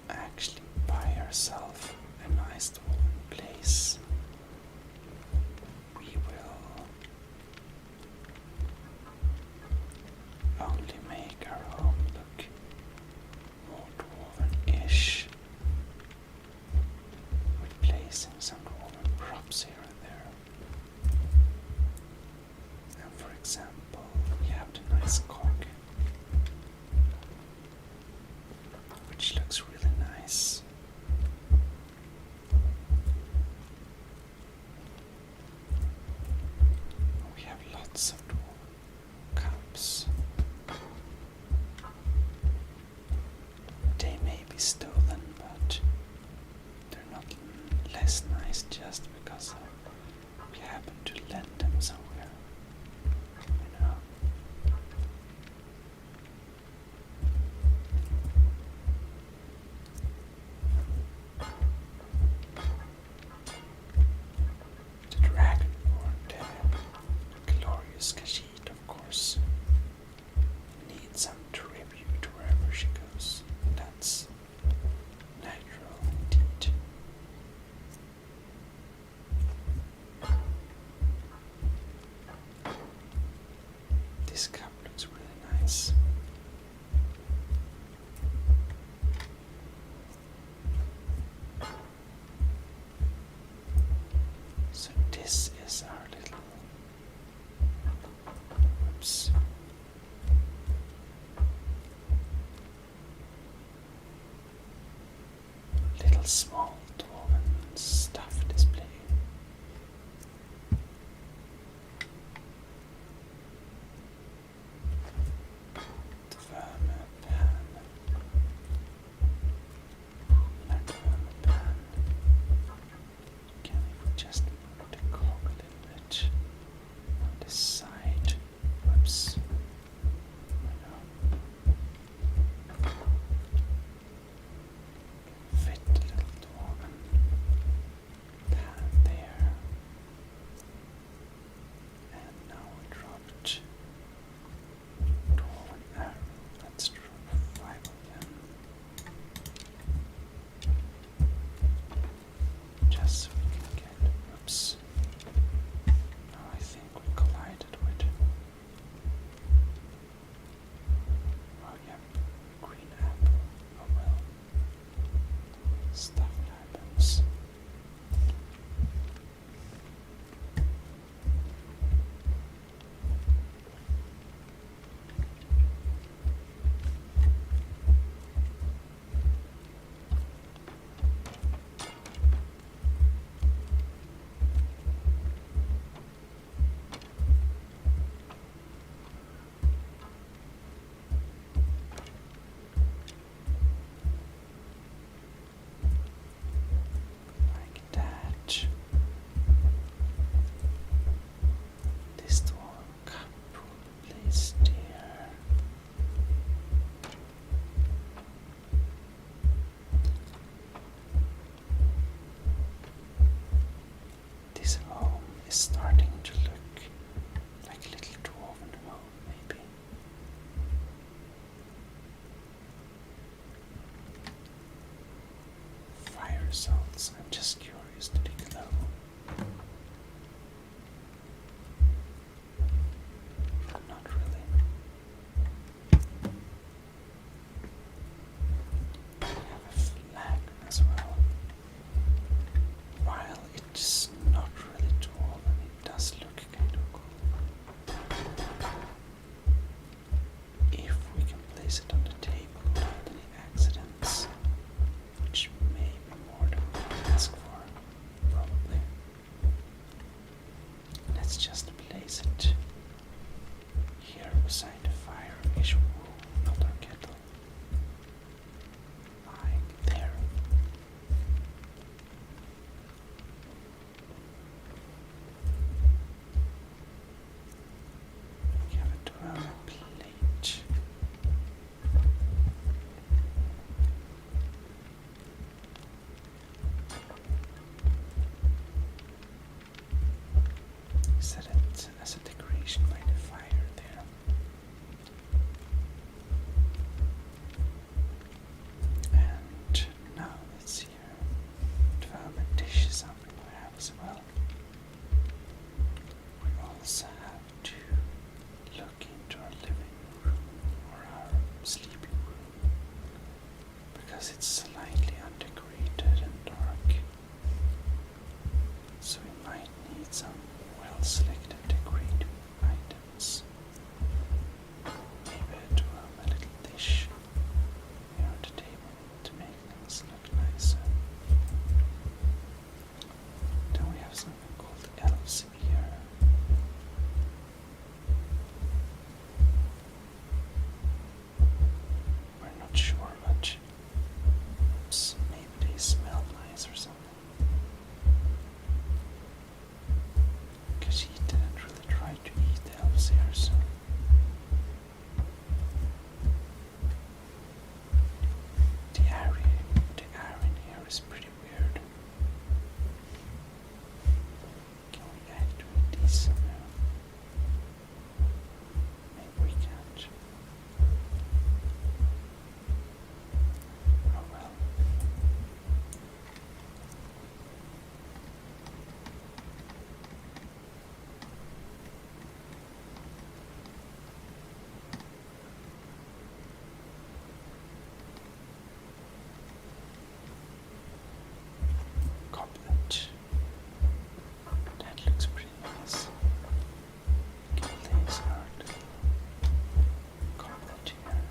actually buy ourselves a nice dwarven place. We will only make our home look more dwarven-ish with placing some dwarven props here and there. And for example, we have the nice cog, which looks really nice. We have lots of dwarven cups. They may be stolen, but they're not less nice just because we happen to lend them somewhere. You know? The Dragonborn, the glorious Khajiit, of course, needs some tribute wherever she goes. That's natural indeed. This cup looks really nice. So this is our little, whoops, little small dwarven stuff display. The vermin pan. Like vermin pan. Can we just move the cog a little bit on this side? Whoops. Fit the little dwarf. does look kind of cool. If we can place it on the table without any accidents, which may be more than we can ask for, probably. Let's just place it here beside the fire-ish room, not our kettle. Like there. Give it to our plate. Set it as a decoration by the fire there. And now let's see here. Development dish is something we have as well. We also have to look into our living room or our sleeping room because it's slightly undecorated and dark. So we might need some well-selected decorative items. Maybe to have a little dish here on the table to make things look nicer. Then we have something called elves here. We're not sure, but maybe they smell nice or something. Because he didn't really try to eat the elves here, so. The area in here is pretty weird. Can we activate these somehow? Maybe we can't. Oh well. Goblet. That looks pretty nice. We can place our little goblet here.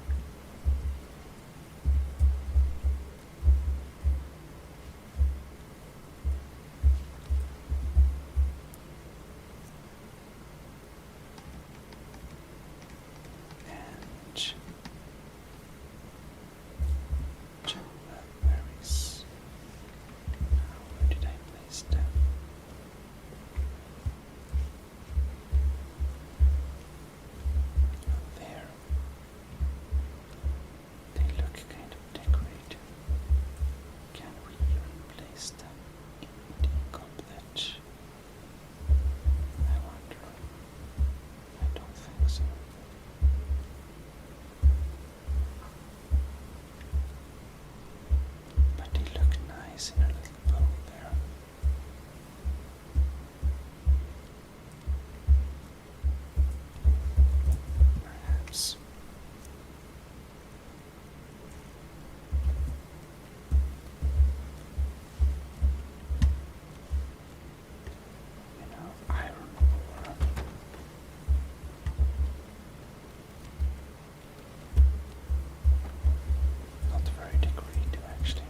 And berries. Now, where did I place them? There. They look kind of decorated. Can we even place them in the goblet? I wonder. I don't think so. But they look nice in a little bowl there. Perhaps. You know, iron ore. Not very decorative, actually.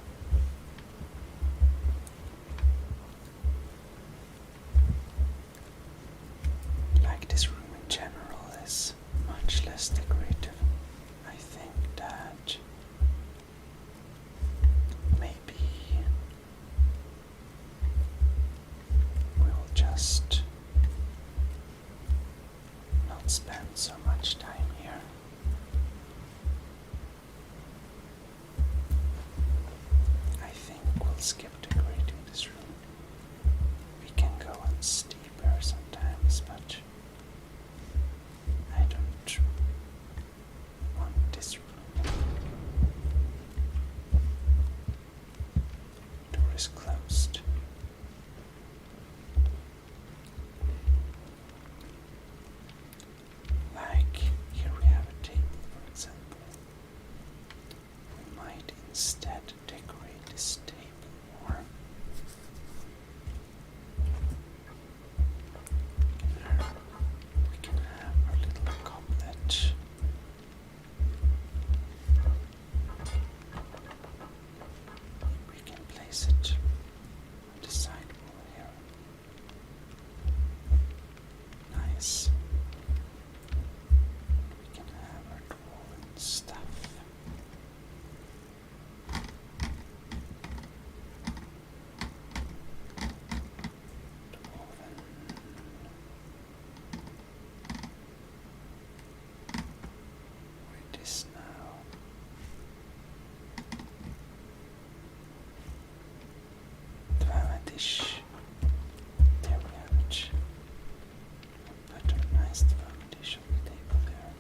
Like this room in general is much less decorative. I think that maybe we will just not spend so much time here. I think we'll skip decorating this room. We can go on steeper sometimes, but I don't want this room. Door is closed. Like here nice. We can have our dwarven stuff. Where it is now. Dramatisch. There we have it. Put a nice dramatisch on the table there.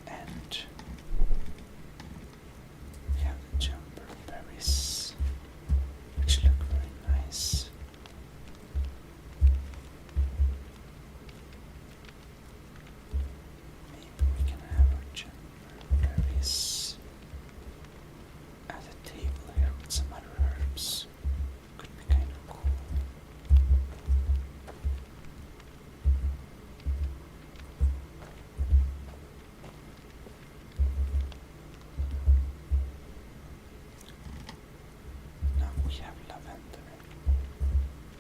And we have the jumper berries, which look very nice. Maybe we can have our jumper berries at a table here with some other herbs. Could be kind of cool. Now we have lavender.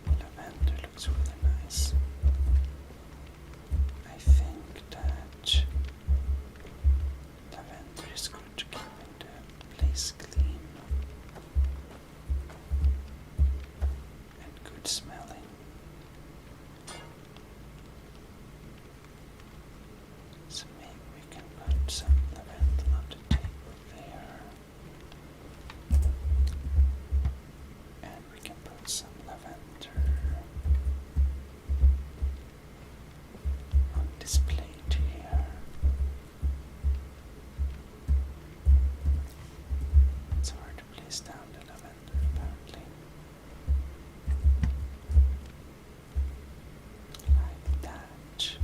Lavender looks really nice. I think that lavender is good to keeping the place clean and good smelling. So maybe we can put some lavender on the table there. And we can put some lavender on this plate here. It's hard to place down the lavender apparently. Like that.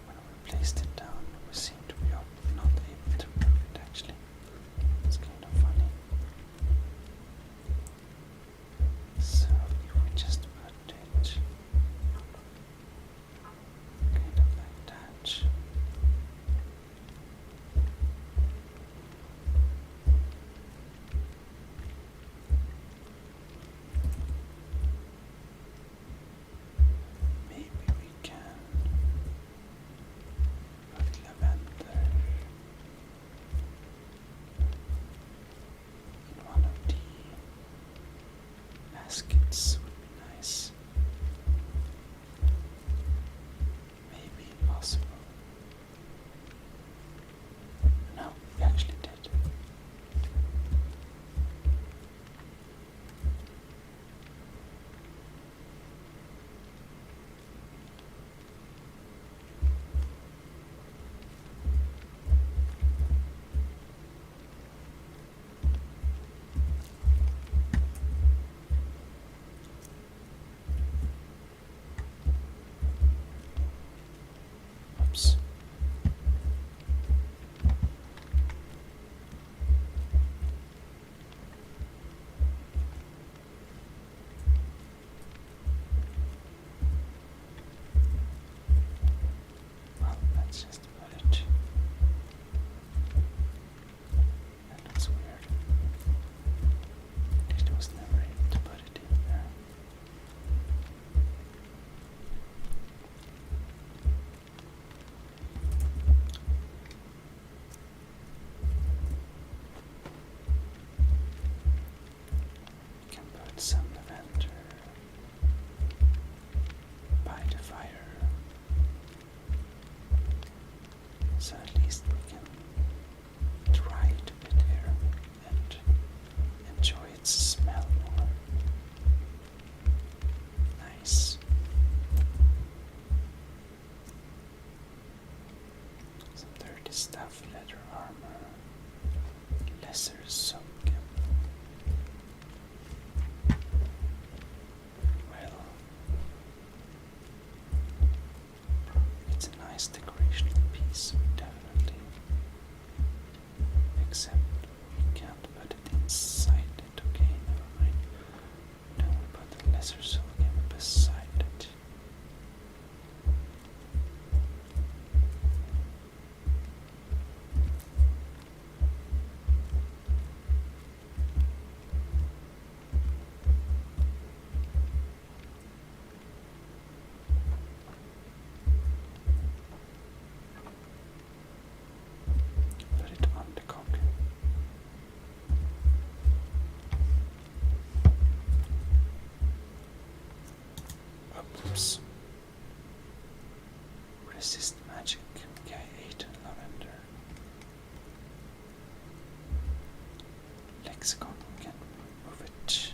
When we placed it down, we seem to be not able to move it actually. It's kind of funny. So if we just put it kind of like that. Maybe we can put lavender in one of the baskets would be nice. Maybe impossible. No, we actually did. Oops. Well, let's just put it. That looks weird. At least I was never able to put it in there. We can put some lavender by the fire. So at least we can try it a bit here and enjoy its smell more. Nice. Some dirty stuff, leather armor, lesser soak. Well, it's a nice decorational piece, definitely. Except we can't put it inside it. Okay, never mind. Then we put the lesser soul abyss Oops. Resist magic. Guy 8 and lavender. Lexicon can remove it.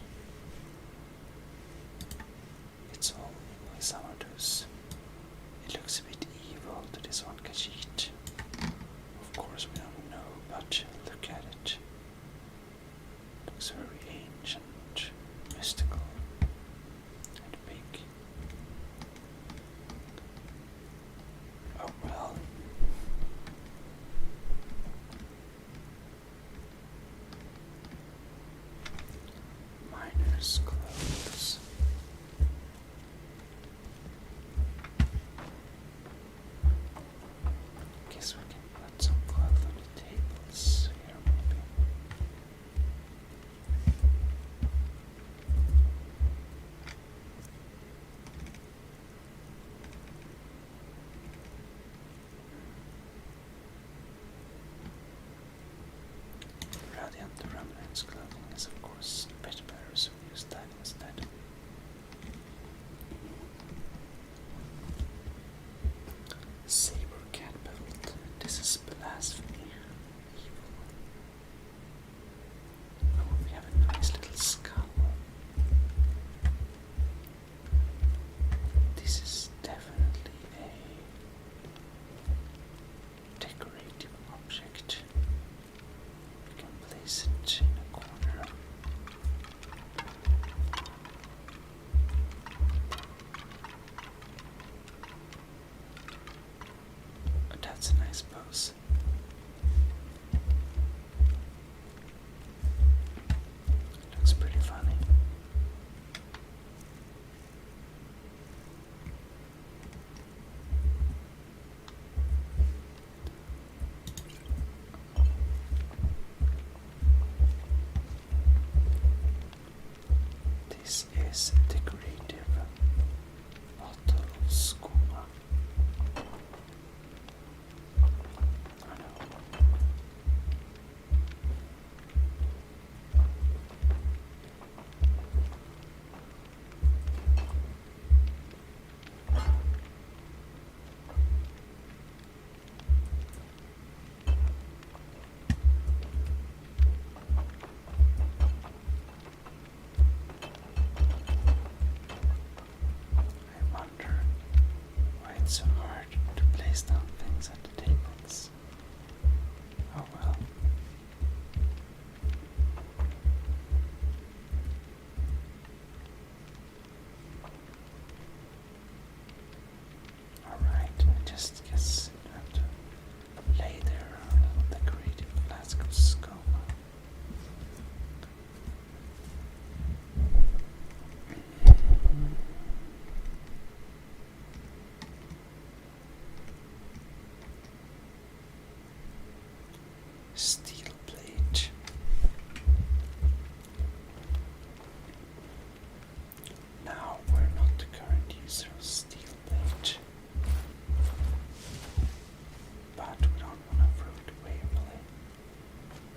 It's all Xamadus. It looks a bit evil to this one Khajiit. Of course we don't know, but look at it. Looks very ancient, mystical, and big. Oh well. Miner's clothes. Guess we can put some cloth on the tables here, maybe. Radiant Remnant's clothing is of course a bit better, so we use that instead. Saber cat belt. This is blasphemy. Evil. Oh, we have a nice little skull. This is definitely a decorative object. We can place it in a corner. Oh, that's a nice pose. Looks pretty funny. This is a decorative bottle of skooma. I know. I wonder why it's so hard to place down things at the tables. Oh well. Alright, I just guess you have to lay there a little decorative flask of skooma. Steel plate. Now we're not the current user of steel plate, but we don't want to throw it away really.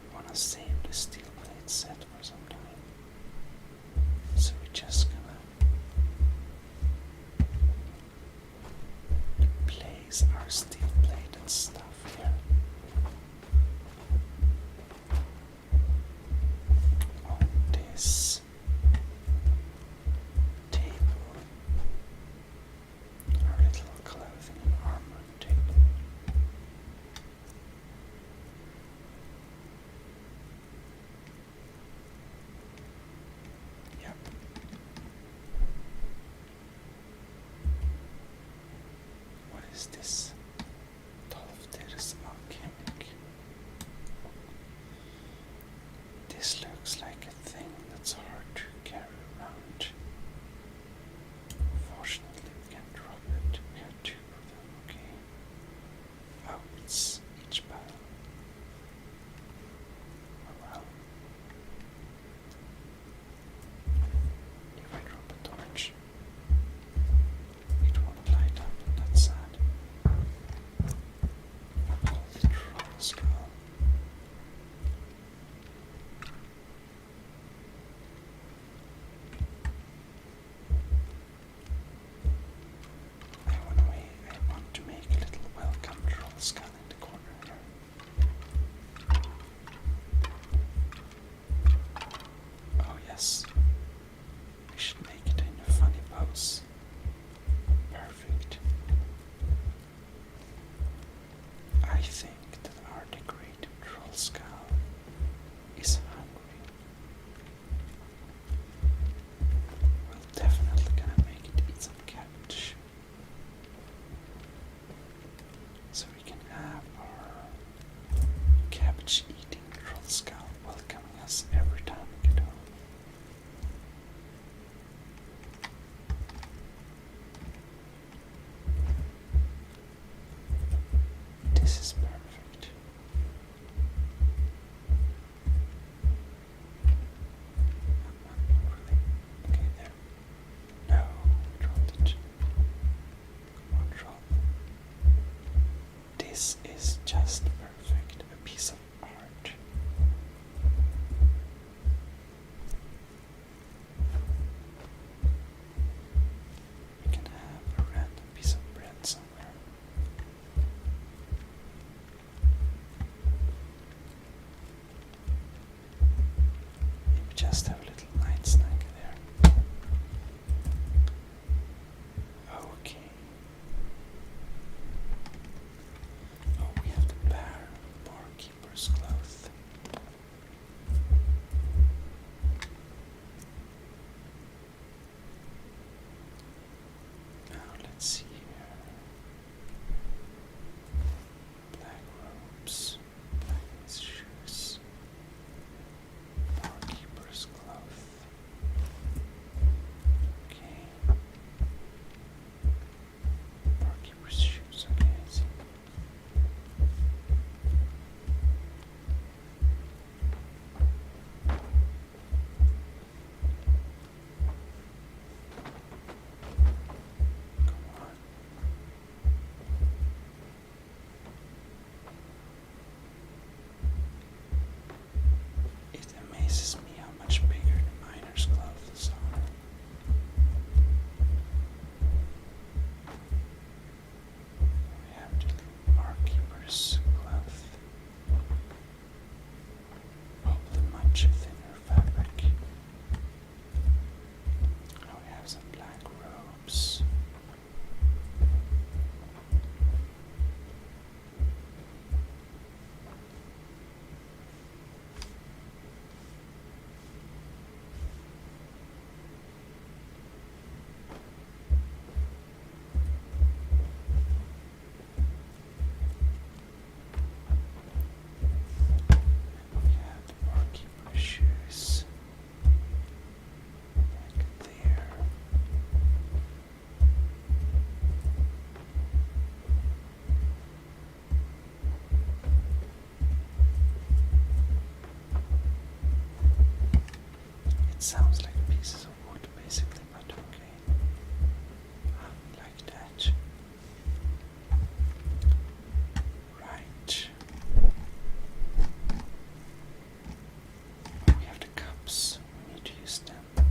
We want to save the steel plate set for some time, so we're just gonna place our steel plate and stuff here. On this table, our little clothing and armor table. Yep. What is this? Tolfter's alchemic. This looks like a thing that's hard to carry around. Fortunately, we can drop it. We have 2 of them, okay. Oh, it's each battle. Oh well. If I drop a torch, it won't light up, and that's sad. sounds perfect. I think that our decorated troll skull is hungry. We're definitely gonna make it eat some cabbage. So we can have our cabbage eating troll skull welcoming us every time we get home. This is perfect. Okay, there. No, dropped it. Come on, drop. This is just perfect. A piece of art. We can have a random piece of bread somewhere. Maybe just have a little night snack there. Okay. Oh, we have the barkeeper's cloth. Now let's see here. Black robes, black shoes, barkeeper's cloth. Okay. Barkeeper's shoes, okay, I see. Come on. It amazes me how much bigger the miner's clothes are. We have the barkeeper's cloth. Hopefully much thinner fabric. Now we have some black robes. We have the barkeeper's shoes. Like there. It sounds like pieces of wood basically, but okay. Like that. Right. We have the cups. We need to use them.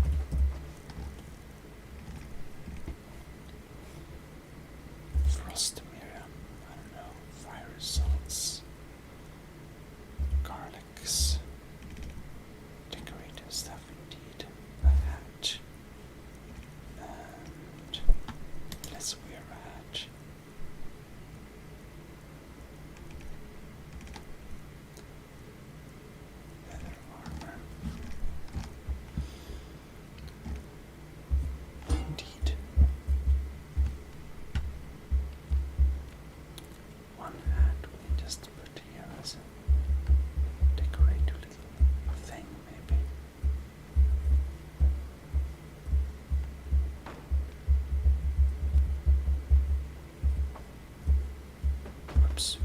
Frost mirror. I don't know. Fire salts. Garlics. Decorative stuff indeed. A hat. And let's wear a hat. Leather armor. Indeed. One hat we can just put here as a decorative little thing, maybe. Whoops.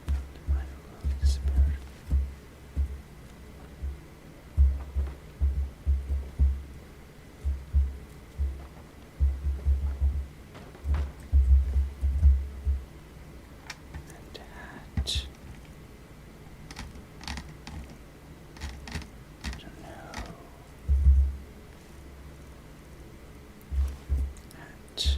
The miner will disappear. And the hat. I don't know. Hat.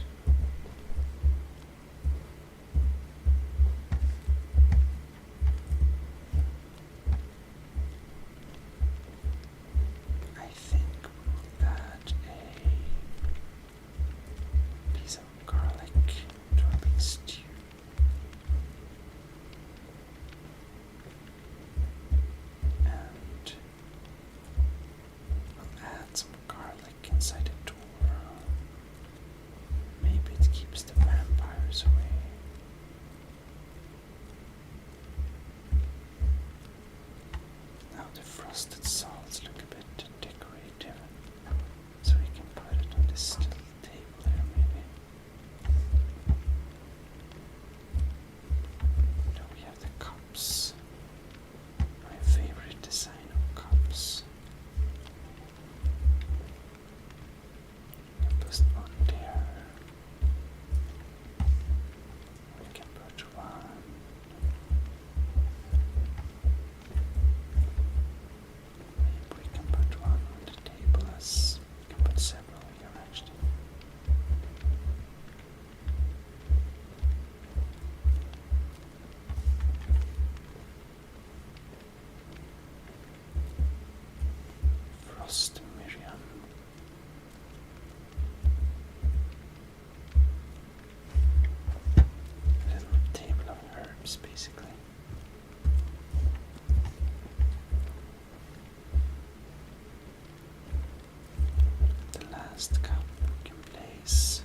dust cup we can place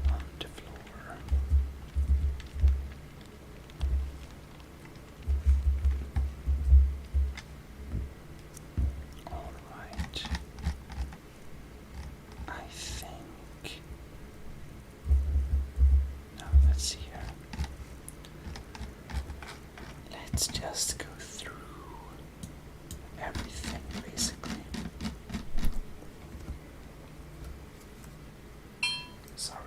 on the floor. Alright. I think. Now let's see here. Let's just go through everything basically. Sorry.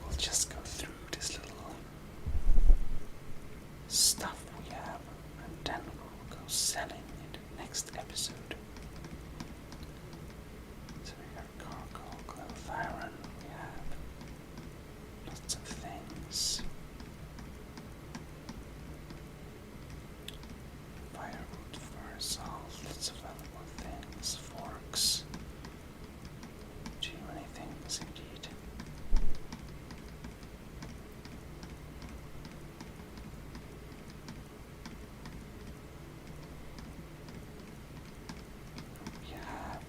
We'll just go through this little stuff we have and then we'll go selling in the next episode. So we got cargo, cloth, iron, we have lots of things. Firewood, fire, salt, lots of valuable things, forks. Too many things indeed. We have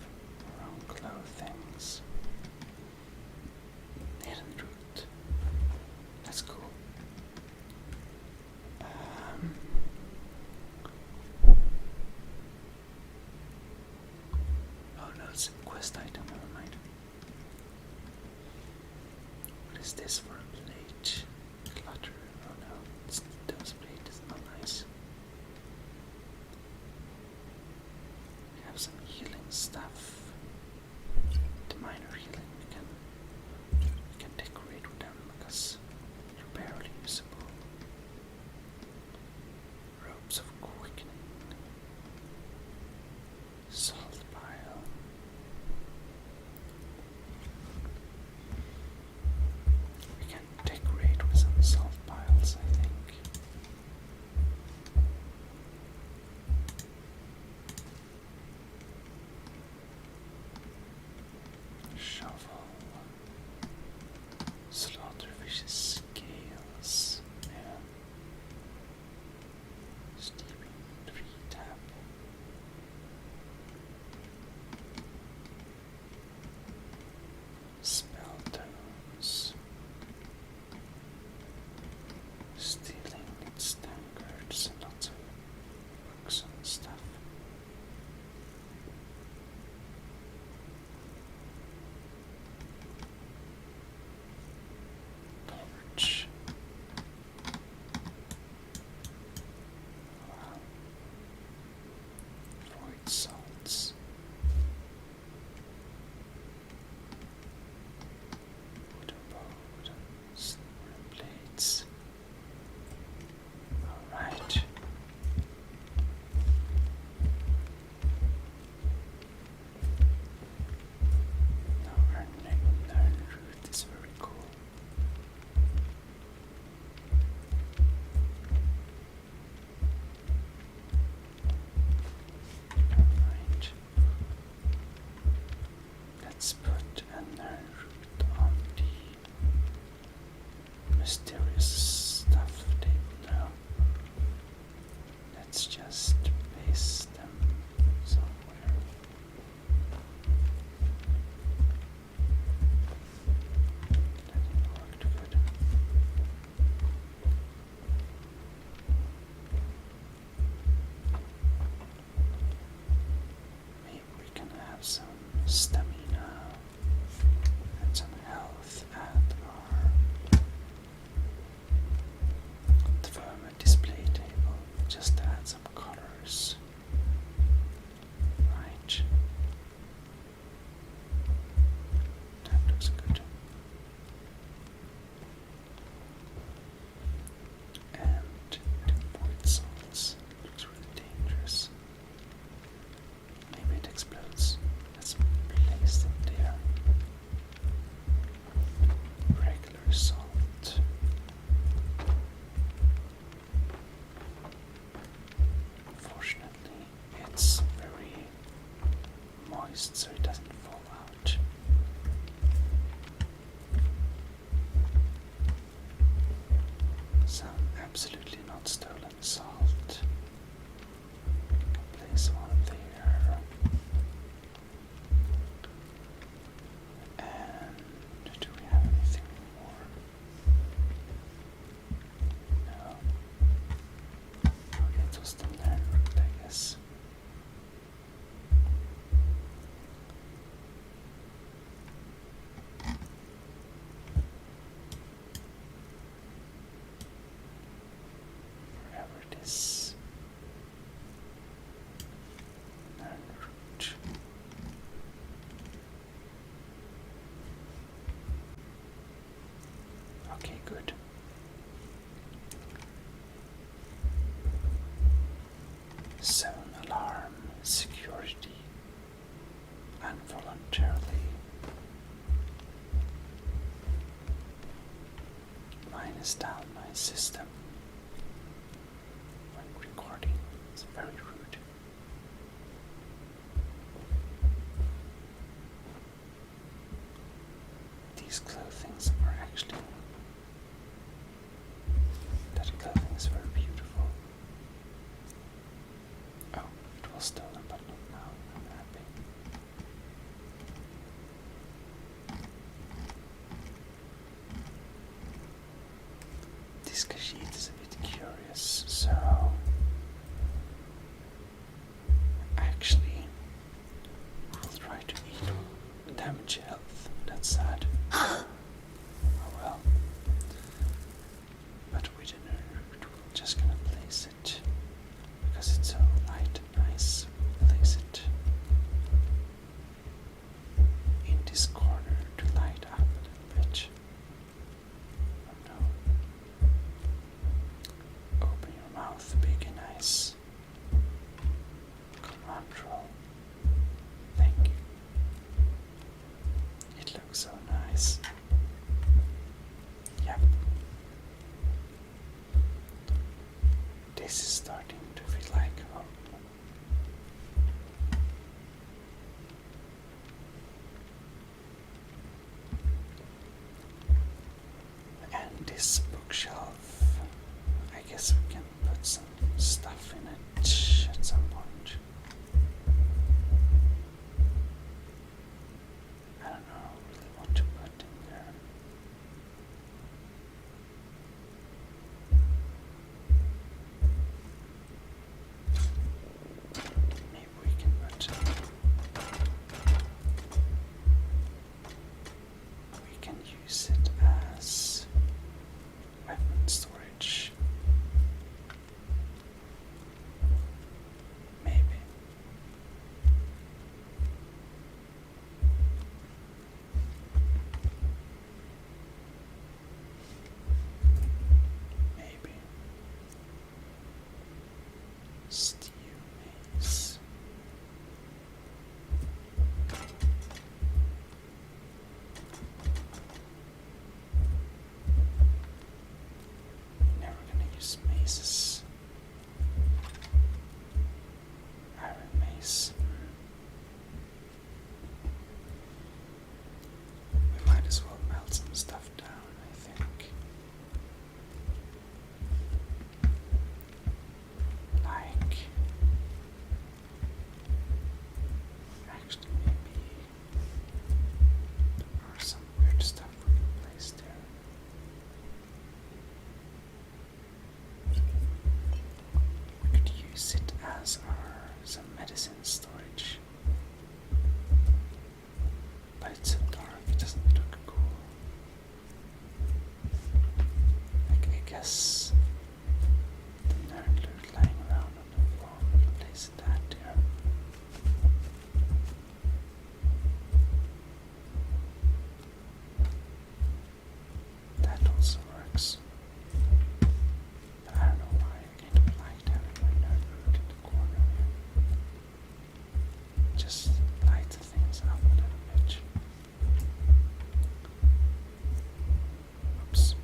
our own clothings. Hidden root. That's cool. Oh no, it's a quest item, never mind. What is this for a plate? Clutter. Oh no, it's those plate is not nice. We have some healing stuff. The minor healing we can decorate with them because they're barely usable. Robes of quickening. Salt pile. We can decorate with some salt piles, I think. Shovel. Slaughterfish's scales. Yeah. Steeping tree tap. Spell tones. Stealing its tankards and lots of books and stuff. Torch. Wow. Void salts. Wooden bowl, silver plates. Alright. Now our Nern route is very cool. Alright. Let's put a Nern route on the mysterious stuff table now. Let's just paste them somewhere. That didn't work too good. Maybe we can have some stamina and some health at our vermin display table, just to add some colors. Right. That looks good. And the void salts looks really dangerous. Maybe it explodes. Let's place it there. Regular salt. Fortunately, it's very moist so it doesn't fall out. Some absolutely not stolen salt. Place one there. Okay, good. Zone alarm, security, involuntarily. Minus down my system when recording. It's very rude. These clothings are actually... That clothing is very beautiful. Oh, it was stolen, but not now. I'm happy. This Khajiit is a bit curious, so... Actually, we'll try to eat damage health. That's sad. Oh well. But we didn't know. We're just gonna place it. Because it's so light and nice. Place it in this corner to light up a little bit. Oh no. Open your mouth big and nice. Command roll. Thank you. It looks so nice. Yep. This is starting to feel like home. And this bookshelf, I guess we can put some stuff in it at some point. I don't know, really want to put in there. Maybe we can put we can use it as weapon storage. Maybe. Maybe. Steel mace. Never gonna use maces. Iron mace. We might as well melt some stuff down, I think. Like, actually, maybe there are some weird stuff we can place there. We could use it as some medicine storage. But it's so dark, it doesn't look cool. Like, I guess the nerd loot lying around on the floor, we can place that there. That also works. But I don't know why I kind of liked having my nerd loot in the corner here. Just light things up a little bit. Oops.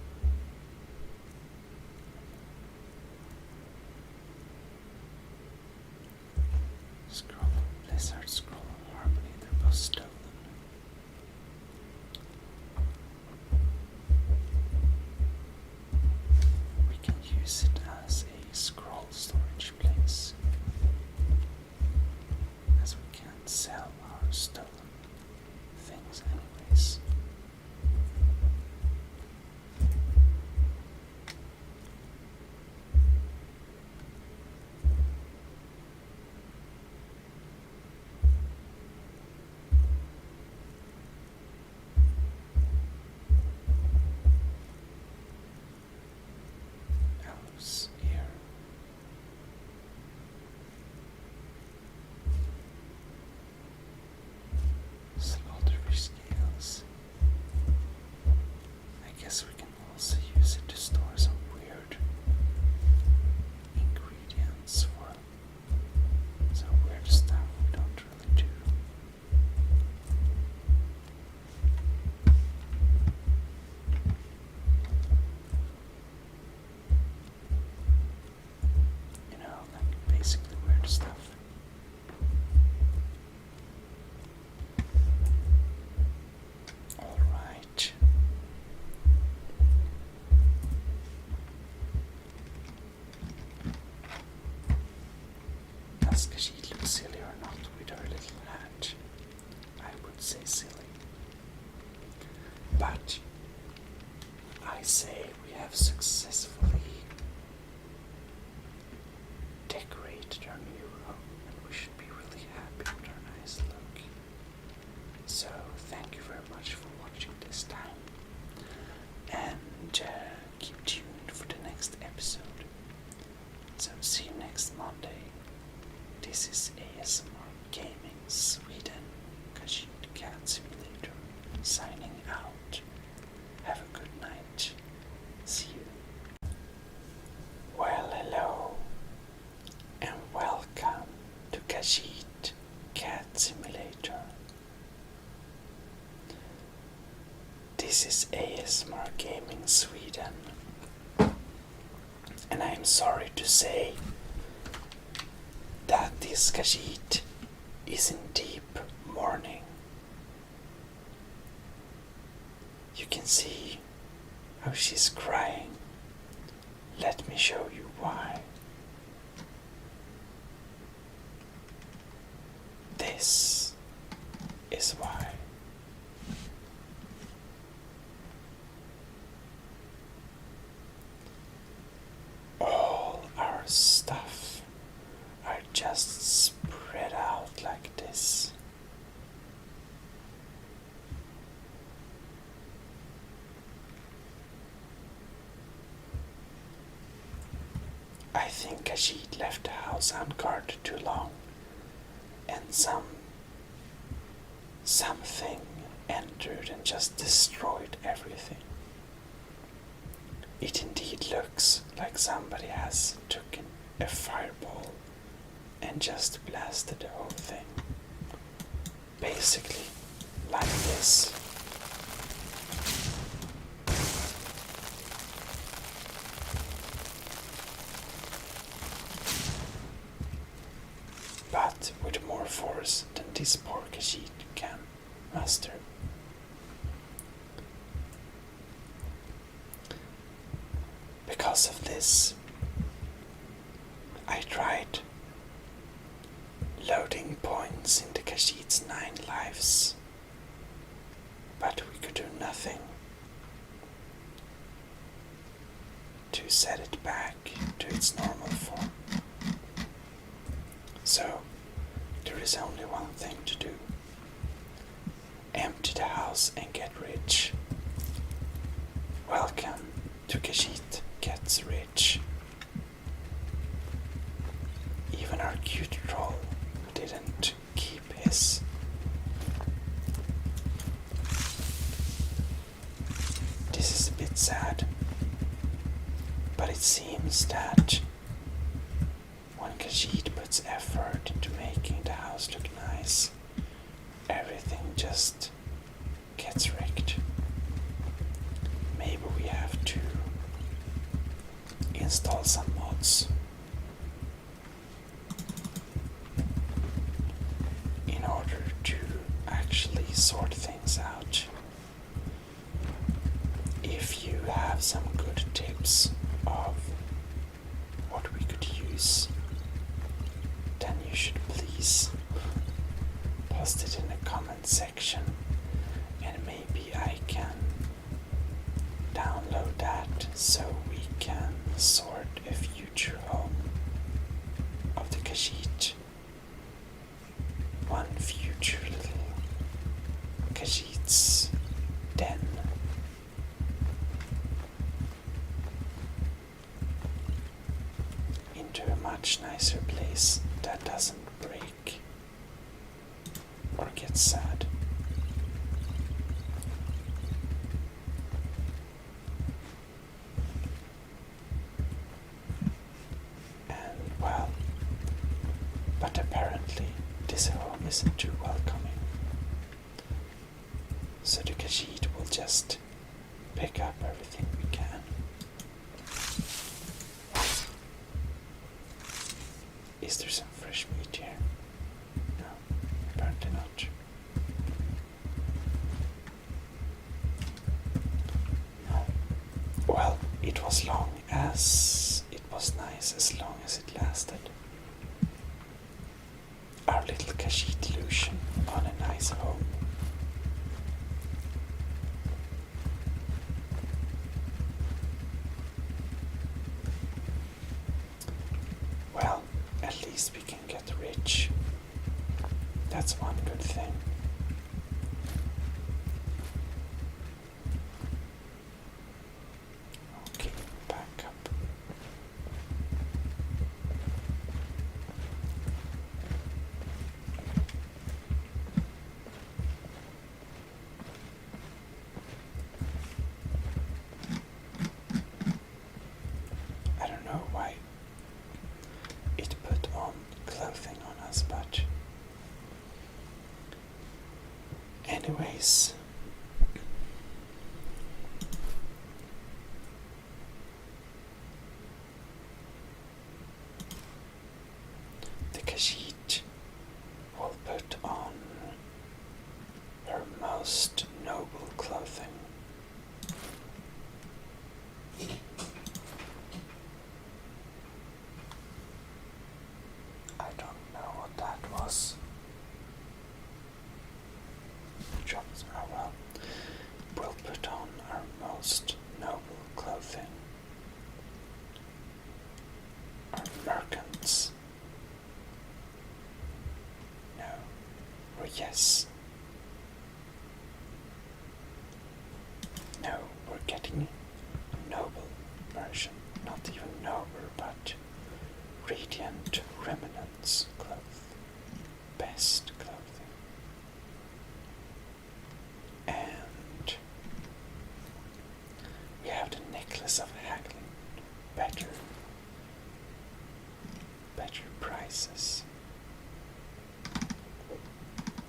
Scroll of Blizzard, Scroll of Harmony, they're both stolen. We can use it as a scroll storage place, as we can't sell our stolen things anyways. Elves. say we have successfully decorated our new home, and we should be really happy with our nice look. So thank you very much for watching this time, and keep tuned for the next episode. So see you next Monday. This is ASMR Gaming Sweden, Kashid Cat Simulator, signing out. Have a good night. See you. Well, hello, and welcome to Kashid Cat Simulator. This is ASMR Gaming Sweden, and I am sorry to say that this Kashid is in deep mourning. You can see how she's crying. Let me show you why. This is why. All our stuff are just spread out like this. I think Kashid left the house unguarded too long, and something entered and just destroyed everything. It indeed looks like somebody has taken a fireball and just blasted the whole thing. Basically, like this. But with more force than this poor Kashid can muster. Because of this, I tried loading points into Kashid's 9 lives, but we could do nothing to set it back to its normal form. So, there is only one thing to do. Empty the house and get rich. Welcome to Kashid Gets Rich. Even our cute troll didn't keep his. This is a bit sad, but it seems that when Kashid puts effort into making the house look nice, everything just gets wrecked. Maybe we have to install some mods in order to actually sort things out. If you have some good tips of what we could use, then you should please post it in the comment section, and maybe I can download that so we can sort a future home of the Kashid. One future little Kashid's den. Into a much nicer place that doesn't break or get sad. Well, but apparently this home isn't too welcoming. So the Kashid will just pick up everything we can. Is there some fresh meat here? No, apparently not. No. Well, it was long as it was nice as long as it lasted. Our little Kashid illusion on a nice home. rich. That's one good thing. Okay, back up. I don't know why it put on clothing on us, but anyways, the Khajiit will put on her most noble clothing. I don't know what that was. Drops, oh well. We'll put on our most noble clothing. Our merchants. No. Or yes. No, we're getting noble version. Not even noble, but radiant remnants cloth. Best clothing. And we have the necklace of haggling. Better prices.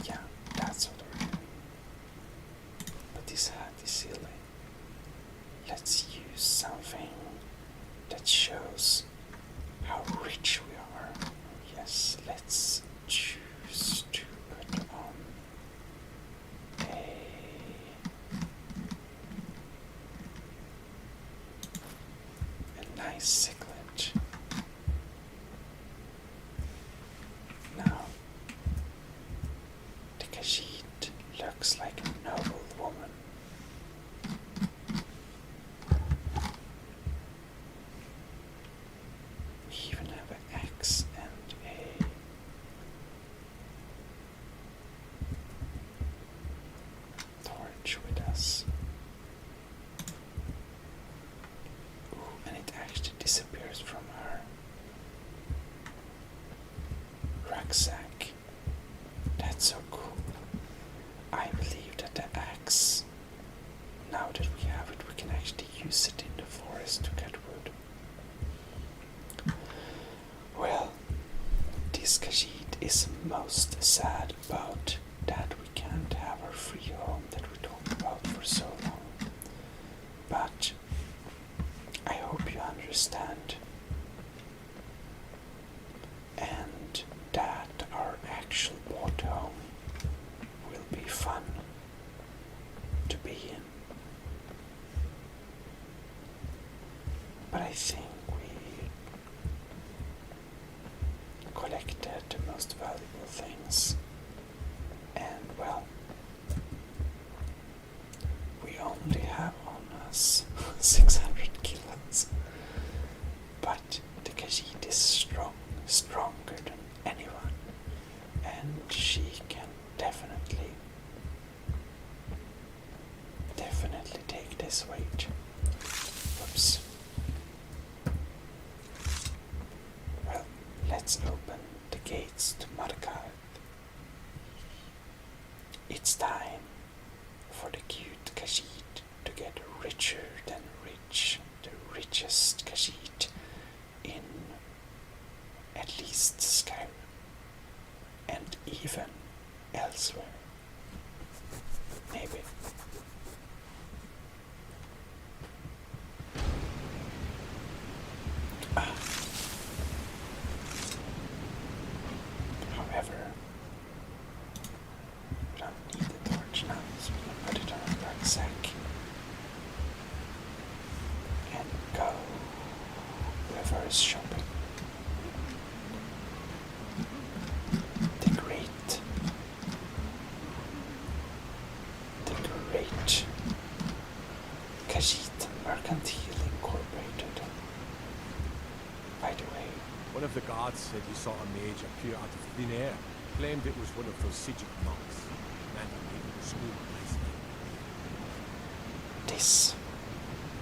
Yeah, that's what we're doing. But this hat is silly. Let's use something that shows how rich we are. Yes, let's choose to put on a nice siglet. Now, the Khajiit looks like a noble woman. We even have an axe and a torch with us. Ooh, and it actually disappears from her rucksack. That's so cool. I believe that the axe, now that we have it, we can actually use it in the forest to cut wood. Well, this Khajiit is most sad about that we can't have our free home that we talked about for so long. But I hope you understand, and that our actual bought home will be fun to be in. But I think we collected the most valuable things, and well, we only have on us 600 kilos, but the Khajiit is stronger than anyone, and she can definitely take this weight. Whoops. Well, let's open the gates to Mordecai. It's time for the cute Khajiit to get richer than rich, the richest Khajiit in at least Skyrim, and even elsewhere. Maybe. However, we don't need the torch now, so we can put it on our rucksack and go reverse shopping. The great Khajiit Mercantile Incorporated. By the way, One of the guards said he saw a mage appear out of thin air. Claimed it was one of those Sijic monks. Commanded people to school nicely. This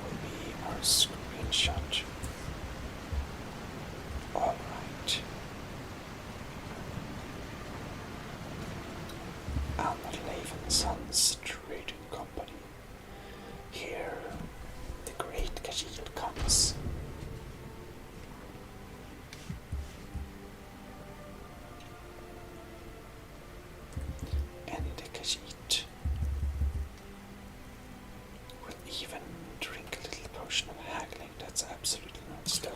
will be our screenshot. Alright. Albert Lave & Sons Trading Company. Here, the great Khajiit comes. And the Khajiit will even drink a little potion of haggling that's absolutely not stolen.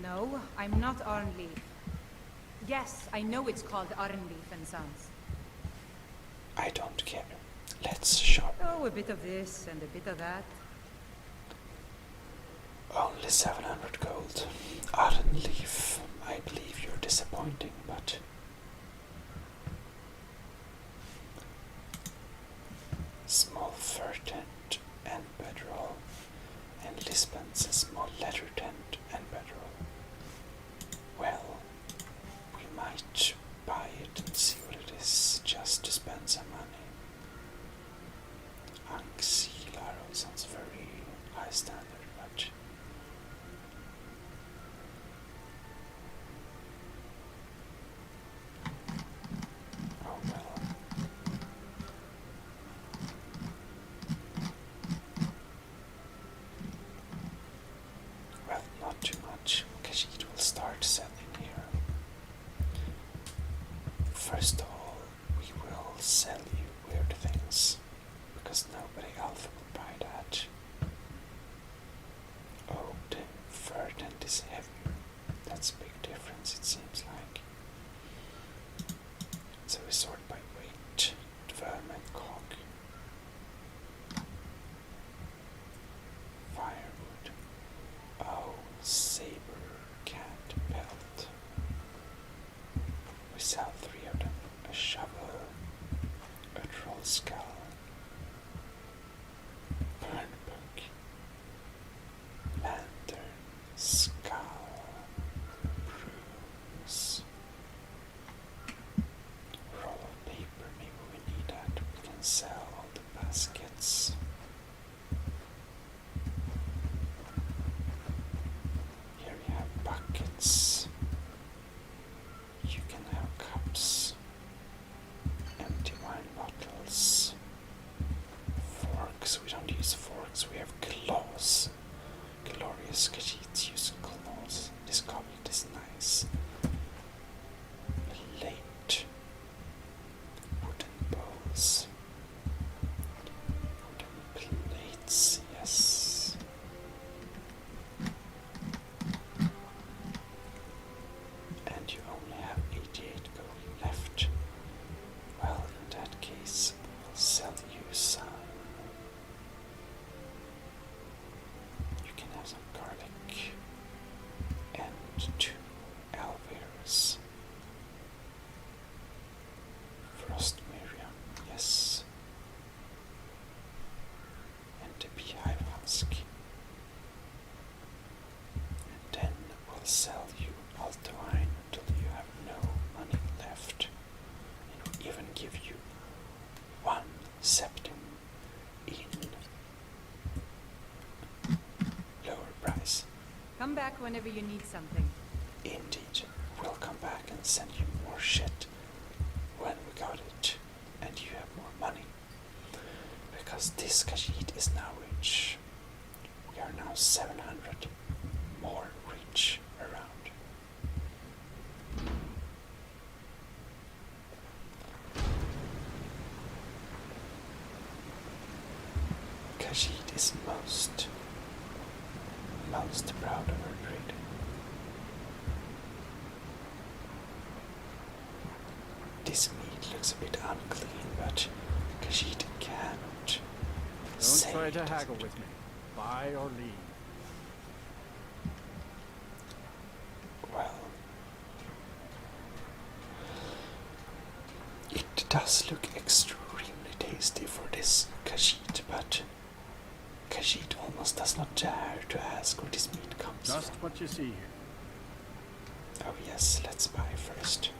No, I'm not Arnleif. Yes, I know it's called Arnleif and Sons. I don't care. Let's shop. Oh, a bit of this and a bit of that. Only 700 gold. Arnleif, I believe you're disappointing, but... Small fur tent and bedroll. And Lisbon's a small leather tent and bedroll. Well, we might buy it and see what it is, just to spend some money. ECCLESIARCHY sounds very high standard, but... Oh well. Well, not too much. Khajiit will start selling here. First of all, we will sell you weird things, because nobody else will buy that. Oh, the fur tent is heavier. That's a big difference, it seems like. So we sort by weight. Dverm and cog. Firewood. Oh, saber cat pelt. We sell 3 of them. A shovel, a troll skull, burn book, lantern, skull, brooms, roll of paper. Maybe we need that. We can sell all the baskets. Here we have buckets. You can have cups, empty wine bottles, forks. We don't use forks, we have claws. Glorious Khajiits use claws. This goblet is nice. Plate. Wooden bowls. Wooden plates, yes. And you only have 88 gold left. Well, in that case, we'll sell you some. You can have some garlic and 2 aloe-veras. Frost Miriam, yes. And the beehive husk. And then we'll sell you Altwine until you have no money left. And we'll even give you 1 septim in lower price. Come back whenever you need something. Indeed, we'll come back and send you more shit when we got it and you have more money. Because this Khajiit is now rich. We are now 700 more rich around. Khajiit is most proud of her trade. This meat looks a bit unclean, but Khajiit can't say Don't try to it haggle doesn't. with me. Buy or leave. Well, it does look extremely tasty for this Khajiit, but Khajiit almost does not dare to ask where this meat comes Just from. what you see here. Oh yes, let's buy first.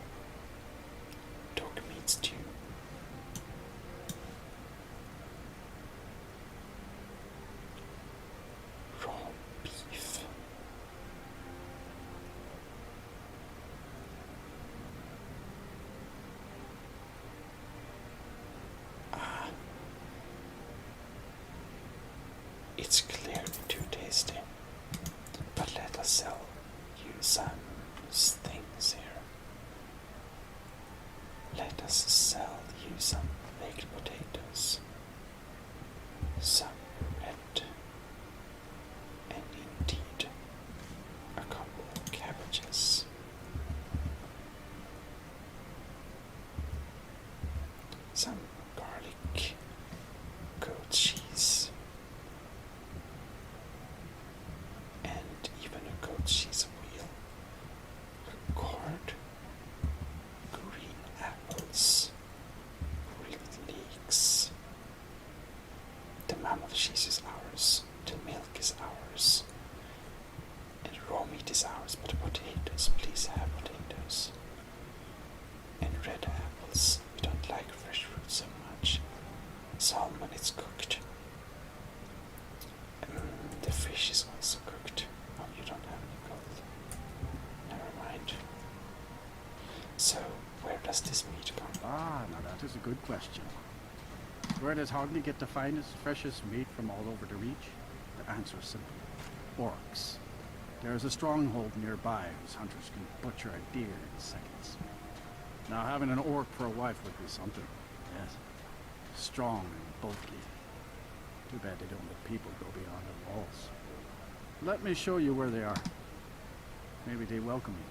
Dog meat stew. Raw beef. Ah. It's clearly too tasty. But let us sell you some things here. Let us sell you some baked potatoes, some red, and indeed a couple of cabbages. Some garlic, goat cheese, and even a goat cheese wheel, a gourd, green apples, grilled leeks. The mammoth cheese is ours, the milk is ours, and raw meat is ours, but potatoes, please have potatoes. And red apples, we don't like fresh fruit so much. Salmon is cooked. The fish is also cooked. Oh, you don't have any gold. Never mind. So, where does this meat come from? Ah, now that is a good question. Where does Hogni get the finest, freshest meat from all over the Reach? The answer is simple. Orcs. There is a stronghold nearby whose hunters can butcher a deer in seconds. Now, having an orc for a wife would be something. Yes. Strong and bulky. Too bad they don't let people go beyond the walls. Let me show you where they are. Maybe they welcome you.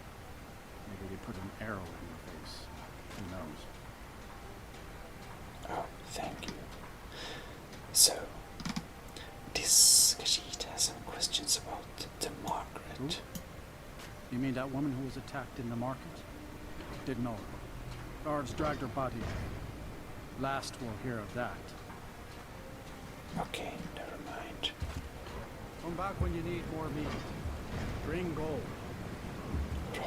Maybe they put an arrow in your face. Who knows? Oh, thank you. So, this Khajiit has some questions about the Margaret. Who? You mean that woman who was attacked in the market? Didn't know her. Guards dragged her body away. Last we'll hear of that. Okay, never mind. Come back when you need more meat. Bring gold.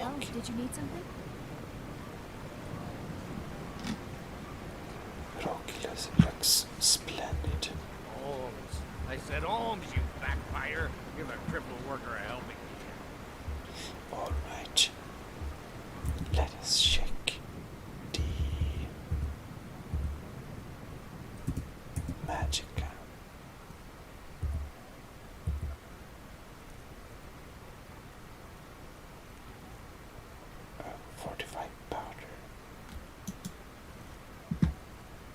Oh, did you need something? Rocky looks splendid. Alms. I said alms, you backfire. Give a crippled worker a helping hand. Alright. Let us check the magic. 45 powder.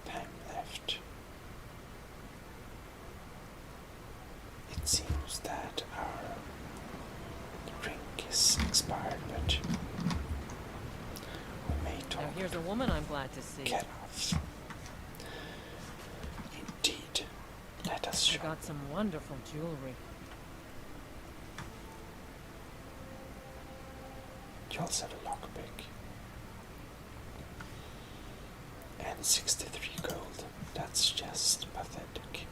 Time left. It seems that our drink is expired, but we may talk. Now here's a woman I'm glad to see. Get off. Indeed. Let us I show. got some wonderful jewelry. You also have a lockpick. And 63 gold. That's just pathetic.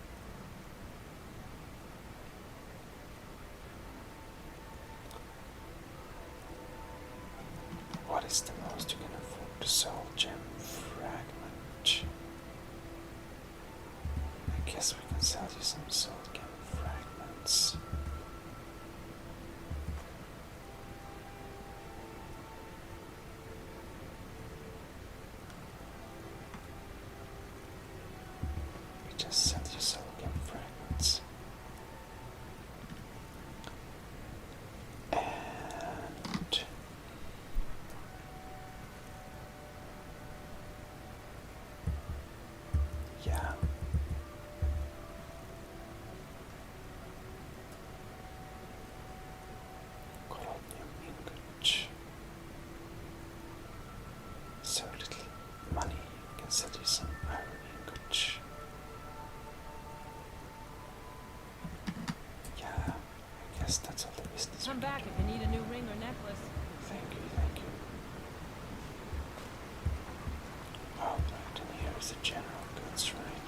What is the most you can afford? Soul gem fragment. I guess we can sell you some soul gem fragments. We just sell you soul gem fragments. And yeah. Coronium ingot. So little money, you can sell you some iron ingot. Yeah, I guess that's all the business. Come back if you need a new ring or necklace. Thank you, thank you. Alright, and here is the general goods, right?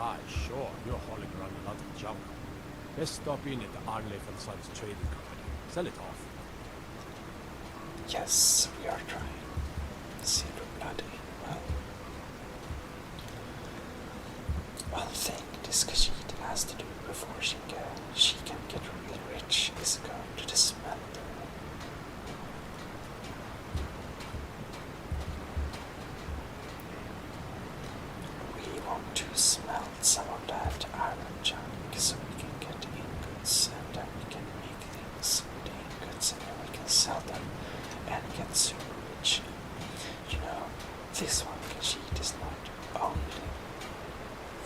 Aye, sure. You're hauling around a lot of junk. Let's stop in at the Arleth and Sons Trading Company. Sell it off. Yes, we are trying. Zero bloody. Well, one thing this Khajiit has to do before she can get really rich is go to the smelter. We want to smelt some of that iron junk so we can get ingots, and then we can make things with the ingots, and then we can sell them and get super rich. You know, this one Khajiit is not only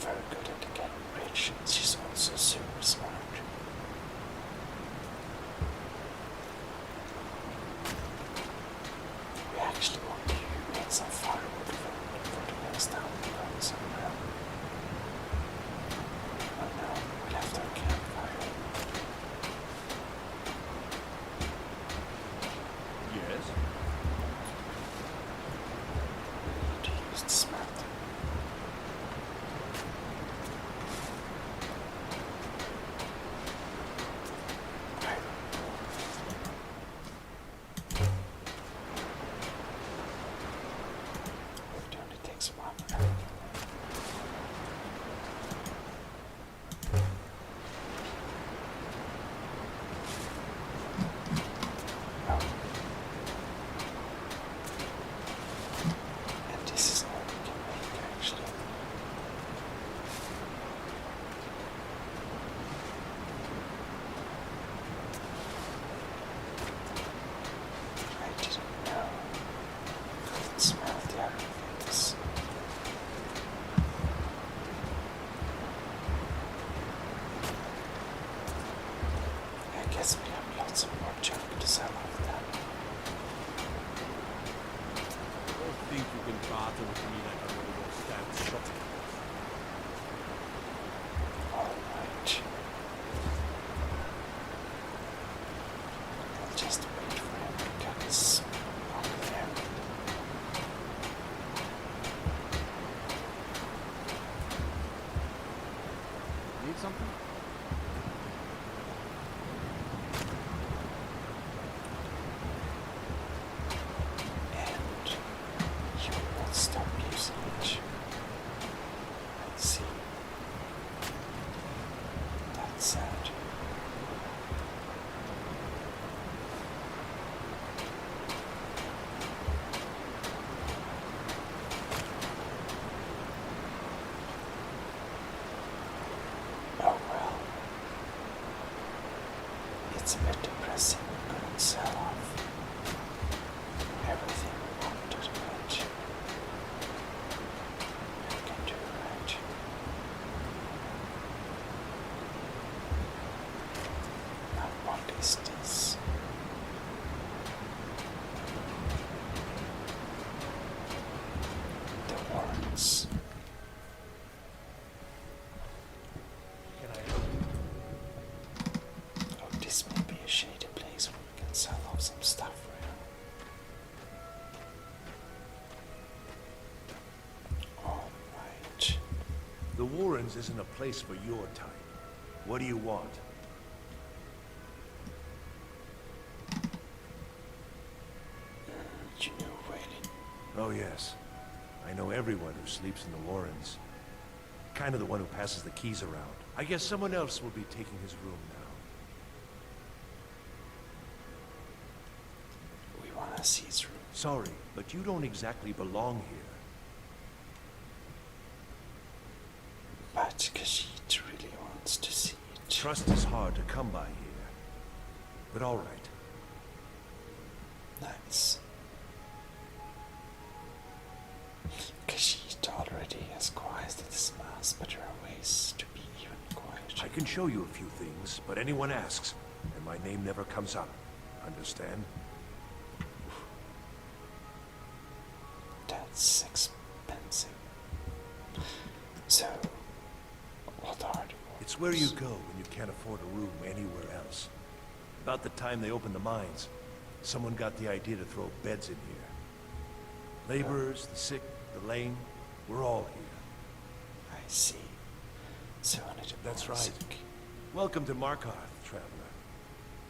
very good at getting rich, she's also super smart. We actually want to make some firewood for the next time we go somewhere. Oh no, we left our campfire. Yes? We need to use the smelter. It only takes one. Oh. And this is all we can make actually. I didn't know. I can smell the other things. I guess we have lots of more junk to sell off then. Don't think you can barter with me like I'm one of your stamp shopping. Alright. I'll just wait for him to cut his over there. Need something? And you will not stop using it. Let's see. That's sad. Oh well. It's a bit depressing we couldn't sell off everything we wanted, but we can do right. Now what is this? The warrants. Can I help you? Oh, this may be a shady place where we can sell off some stuff around. Alright. The Warrens isn't a place for your type. What do you want? You know Waylon. Oh yes. I know everyone who sleeps in the Warrens. Kind of the one who passes the keys around. I guess someone else will be taking his room now. We wanna see his room. Sorry, but you don't exactly belong here. But Khajiit really wants to see it. Trust is hard to come by here. But all right. Nice. Khajiit already has quieted his mass, but there are ways to be even quieter. I can show you a few things, but anyone asks, and my name never comes up. Understand? That's expensive. So, what are the It's where you go when you can't afford a room anywhere else. About the time they opened the mines, someone got the idea to throw beds in here. Laborers, the sick, the lame, we're all here. I see. So I need to That's fall right. sick. Welcome to Markarth, traveler.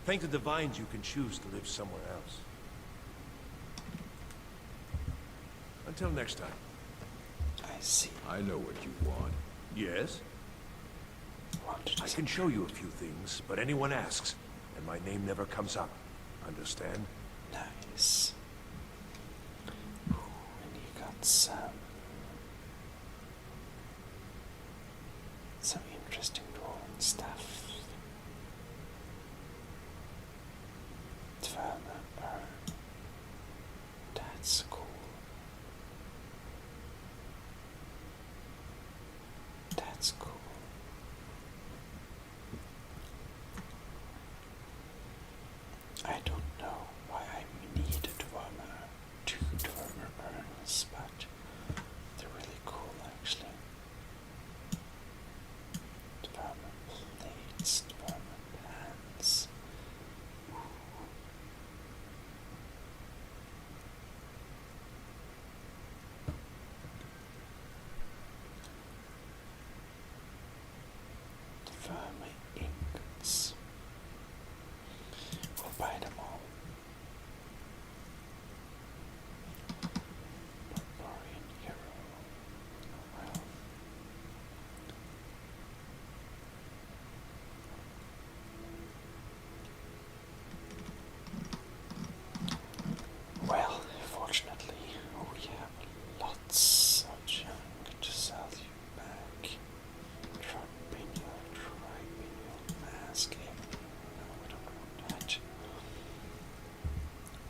Thank the divines you can choose to live somewhere else. Until next time. I see. I know what you want. Yes? I can show you a few things, but anyone asks, and my name never comes up. Understand? Nice. Ooh, and you got some interesting drawing stuff. That's cool. That's cool. I don't know why I need two Dwemer urns, but they're really cool actually. Dwemer plates, Dwemer pans. Dwemer ingots. We'll buy them all. Barbarian hero. Well, fortunately, we have lots of junk to sell you back. Tribunal mask. No, we don't want that.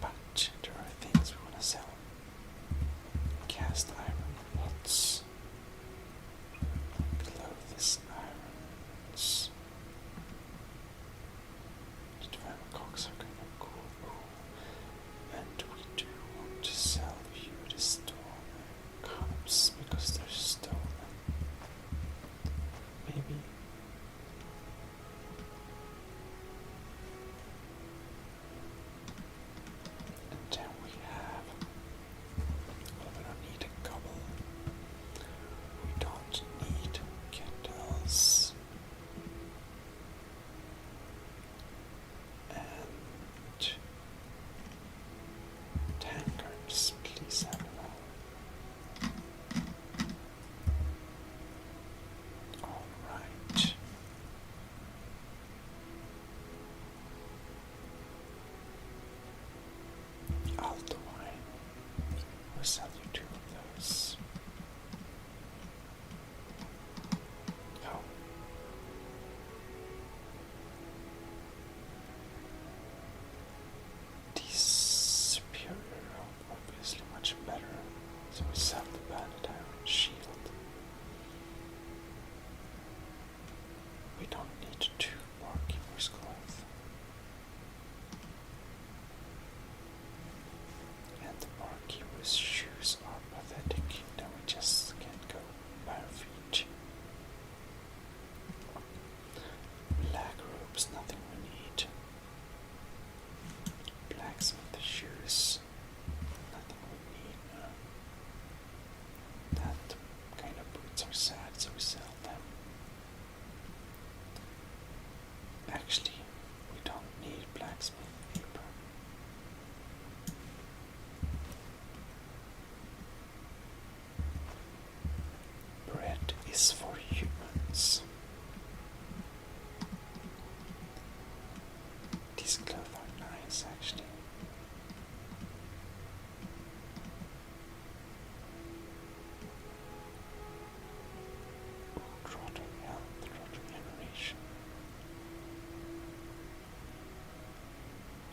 But there are things we want to sell. Cast iron pots. Clothes irons. The Dwemer cocks are kind of cool. And we do want to sell you the stolen cups because they're stolen. Maybe. And then we have, well, we don't need a gobble. We don't need candles. And tankards, please have them all. Alright. Alto wine. We'll sell you 2 of those. Oh. These superior are obviously much better, so we sell the banded iron shield. We don't need 2 barkeeper's cloth. And the barkeeper's shoes are pathetic, then we just can't go bare feet. Black robes, nothing we need. Blacksmith shoes, nothing we need. That kind of boots are sad, so we sell them. Actually, we don't need blacksmith paper. Bread is for humans. These clothes are nice, actually. Trotter health, trotter generation.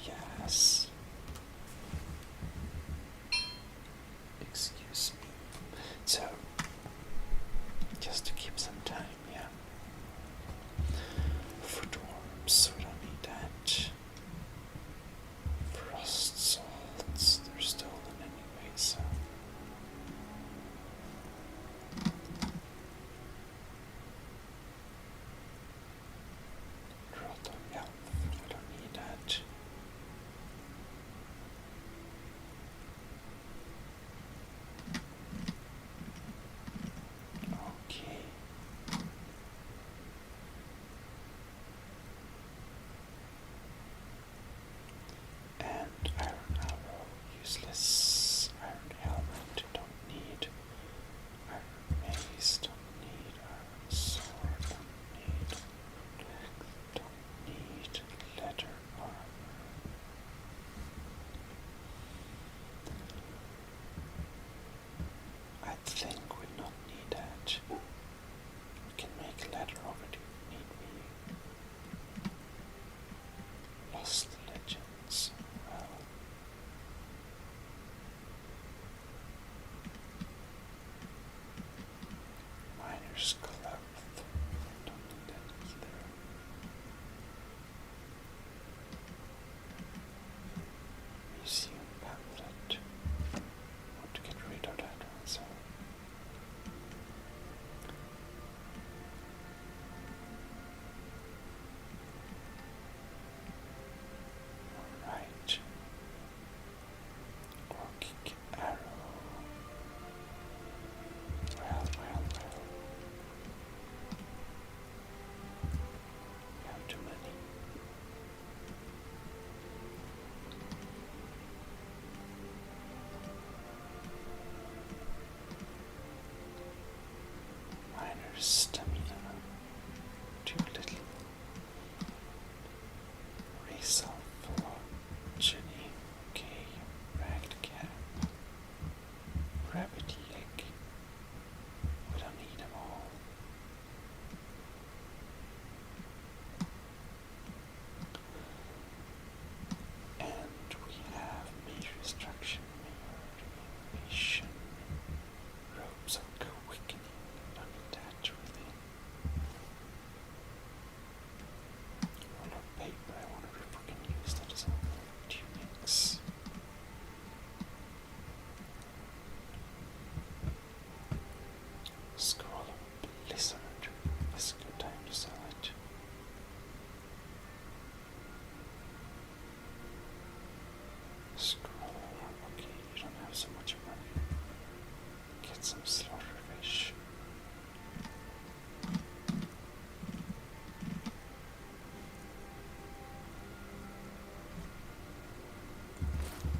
Yes. Excuse me. So, just to keep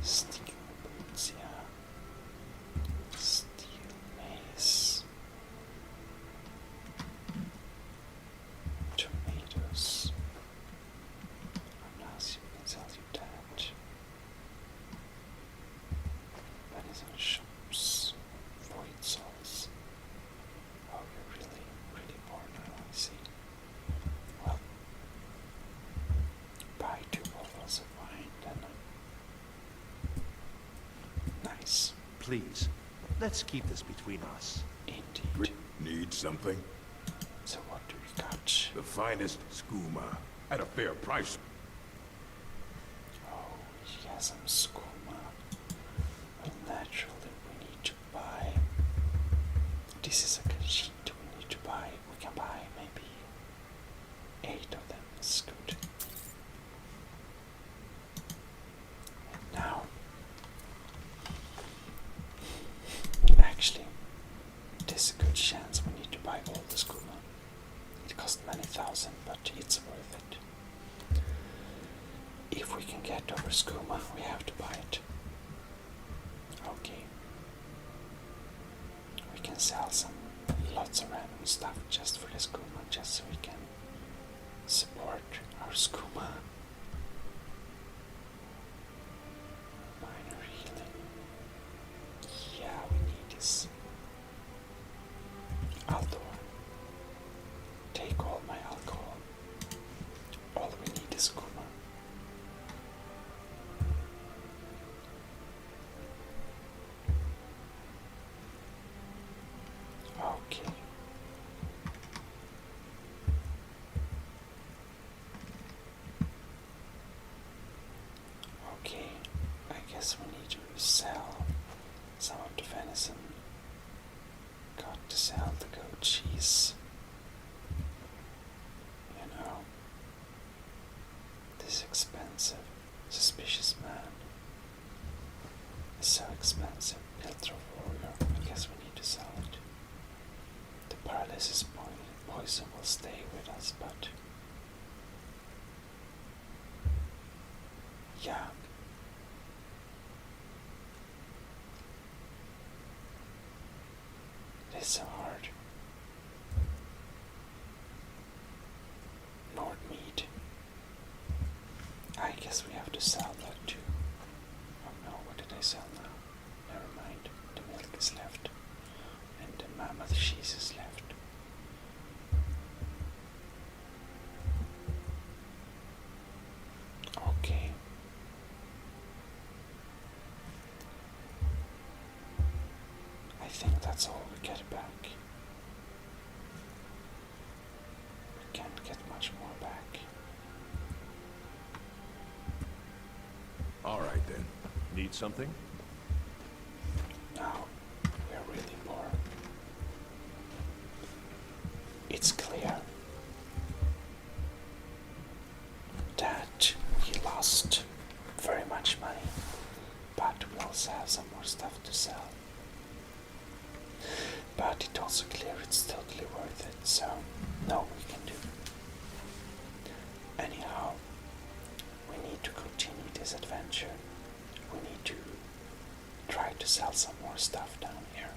Steel boots, yeah. Steel mace. Tomatoes. I'm not assuming I can sell you that. Venison shops. Void souls. Oh, you're really, really poor now, I see. Well, buy 2 bottles of wine, then. Nice. Please, let's keep this between us. Indeed. Need something? So what do we got? The finest skooma at a fair price. Oh, he has some skooma. Well, naturally we need to buy. This is a kajit we need to buy. We can buy maybe 8 of them. That's good. And now, actually, there's a good chance we need to buy all the skooma. It costs many thousand, but it's worth it. If we can get over skooma, we have to buy it. Okay. We can sell lots of random stuff just for the skooma, just so we can support our skooma. Minor healing. Yeah, we need this. Alcohol. Take all my alcohol. All we need is skooma. Okay. Okay, I guess we need to sell some of the venison. Got to sell the goat cheese. You know, this expensive, suspicious man. It's so expensive. Piltra warrior. I guess we need to sell it. The paralysis poison will stay with us, but yeah. It is so hard. Nord meat. I guess we have to sell that too. Oh no, what did I sell now? Never mind. The milk is left. And the mammoth cheese is left. Okay. I think that's all we get back. We can't get much more back. All right then. Need something? Now, we're really poor. It's clear that we lost very much money, but we also have some more stuff to sell. But it's also clear it's totally worth it, so no we can do. Anyhow, we need to continue this adventure. We need to try to sell some more stuff down here.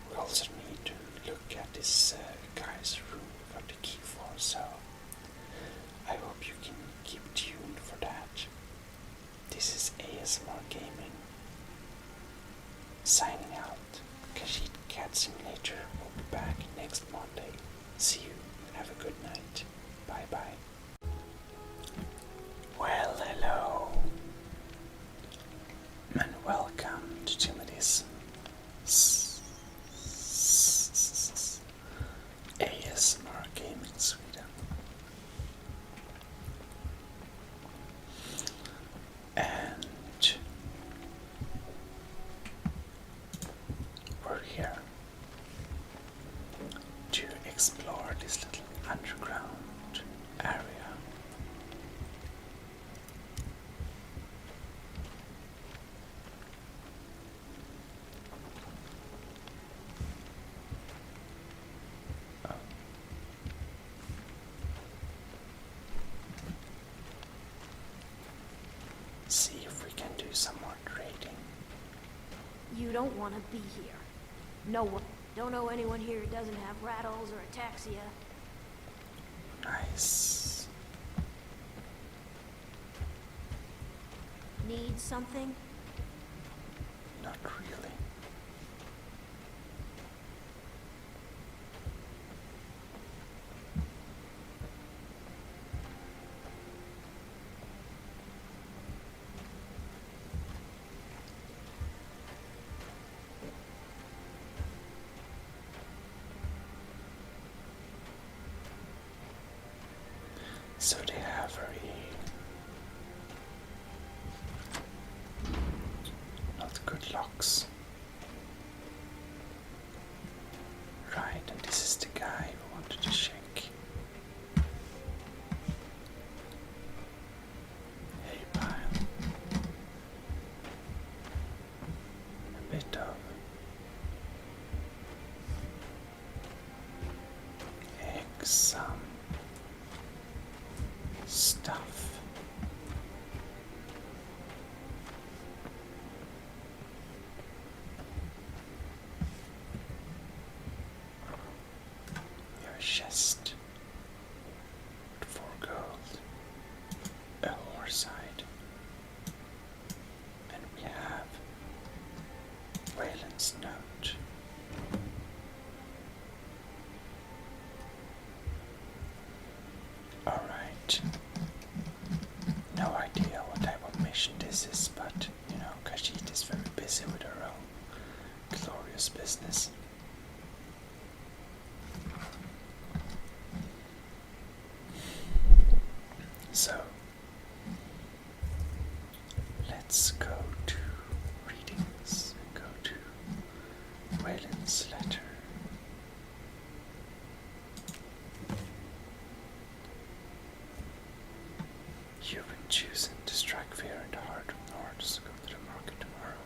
We also need to look at this guy's room we got the key for, so I hope you can keep tuned for that. This is ASMR Gaming. Signing out. Khajiit Cat Simulator will be back next Monday. See you. Have a good night. Bye bye. Well, hello. And welcome to Gmodism. ASMR Gaming Sweden. And we're here to explore this little underground area. See if we can do don't want to be here. No one. Don't know anyone here who doesn't have rattles or ataxia. Nice. Need something? Not really. So they have very not good locks. Right, and this is the guy who wanted to shake. Hey pile. A bit of eggs, some stuff. Your chest. 4 gold. A horse hide. And we have Wayland's note. Alright. No idea what type of mission this is, but you know, Khajiit is very busy with her own glorious business. So, let's go to readings and go to Wayland's letter. You've been chosen to strike fear in the heart of Nords. Go to the market tomorrow.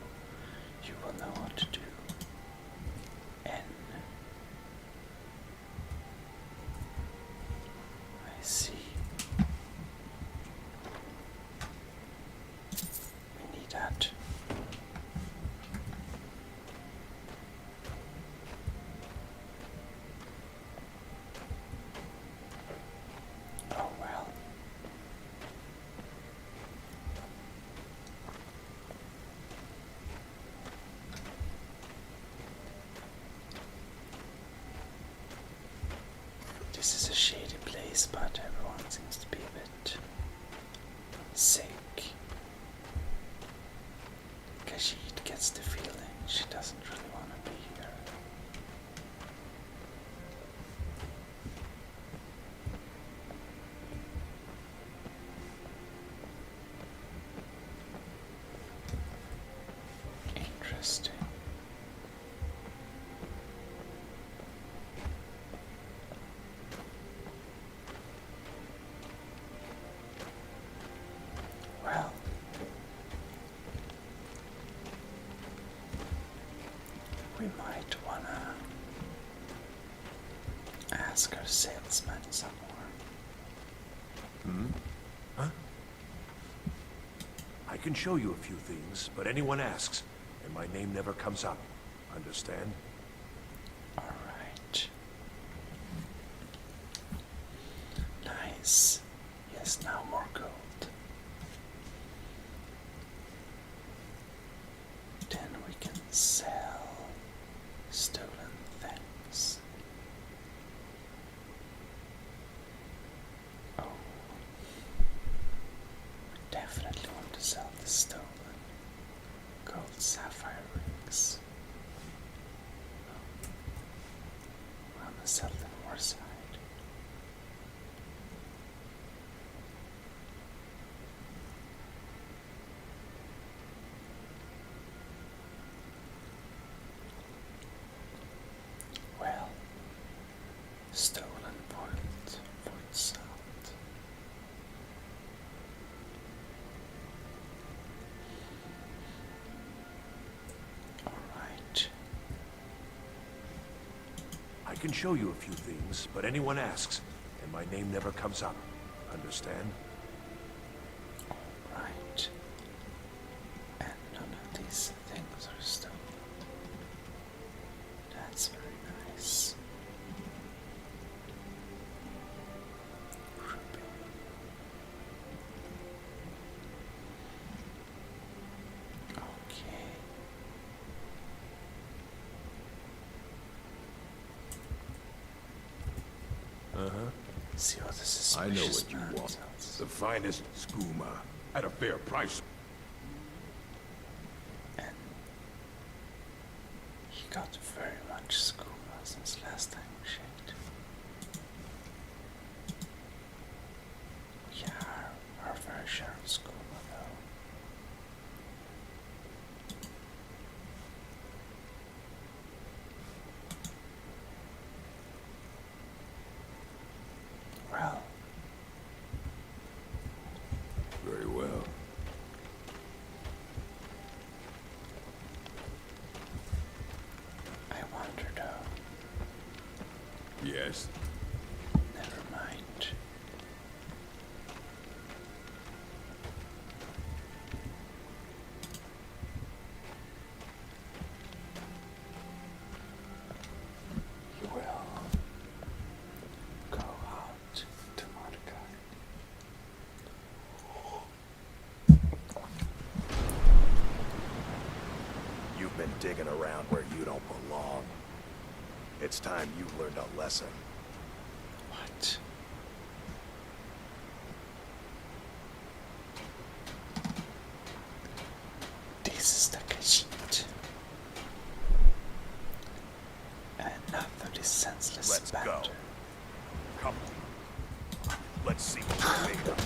You will know what to do. N. I see. We need that. Oh well. This is a shady place, but everyone seems to be a bit sick. Khajiit gets the feeling she doesn't really want to be here. Interesting. Well, we might wanna ask our salesman some more. Hmm? Huh? I can show you a few things, but anyone asks, and my name never comes up. Understand? Alright. Nice. Yes, now more gold. Then we can sell stolen things. Oh. We definitely want to sell the stolen gold sapphire rings. I'm gonna sell the horse hide. Well, stolen point for salt. Alright. I can show you a few things, but anyone asks, and my name never comes up. Understand? Alright. And none of these things are stolen. Uh-huh. See what this I know suspicious what you man want. sells. The finest skooma at a fair price. And he got very much skooma since last time we checked. Yeah, our fair share of skooma though. Well, Very well. I wonder though. Yes. Never mind. You will go out to Mordecai. You've been digging around where you don't belong. It's time you learned a lesson. What? This is the Khajiit. And enough of this senseless Let's banter. go. Come on. Let's see what we're made of.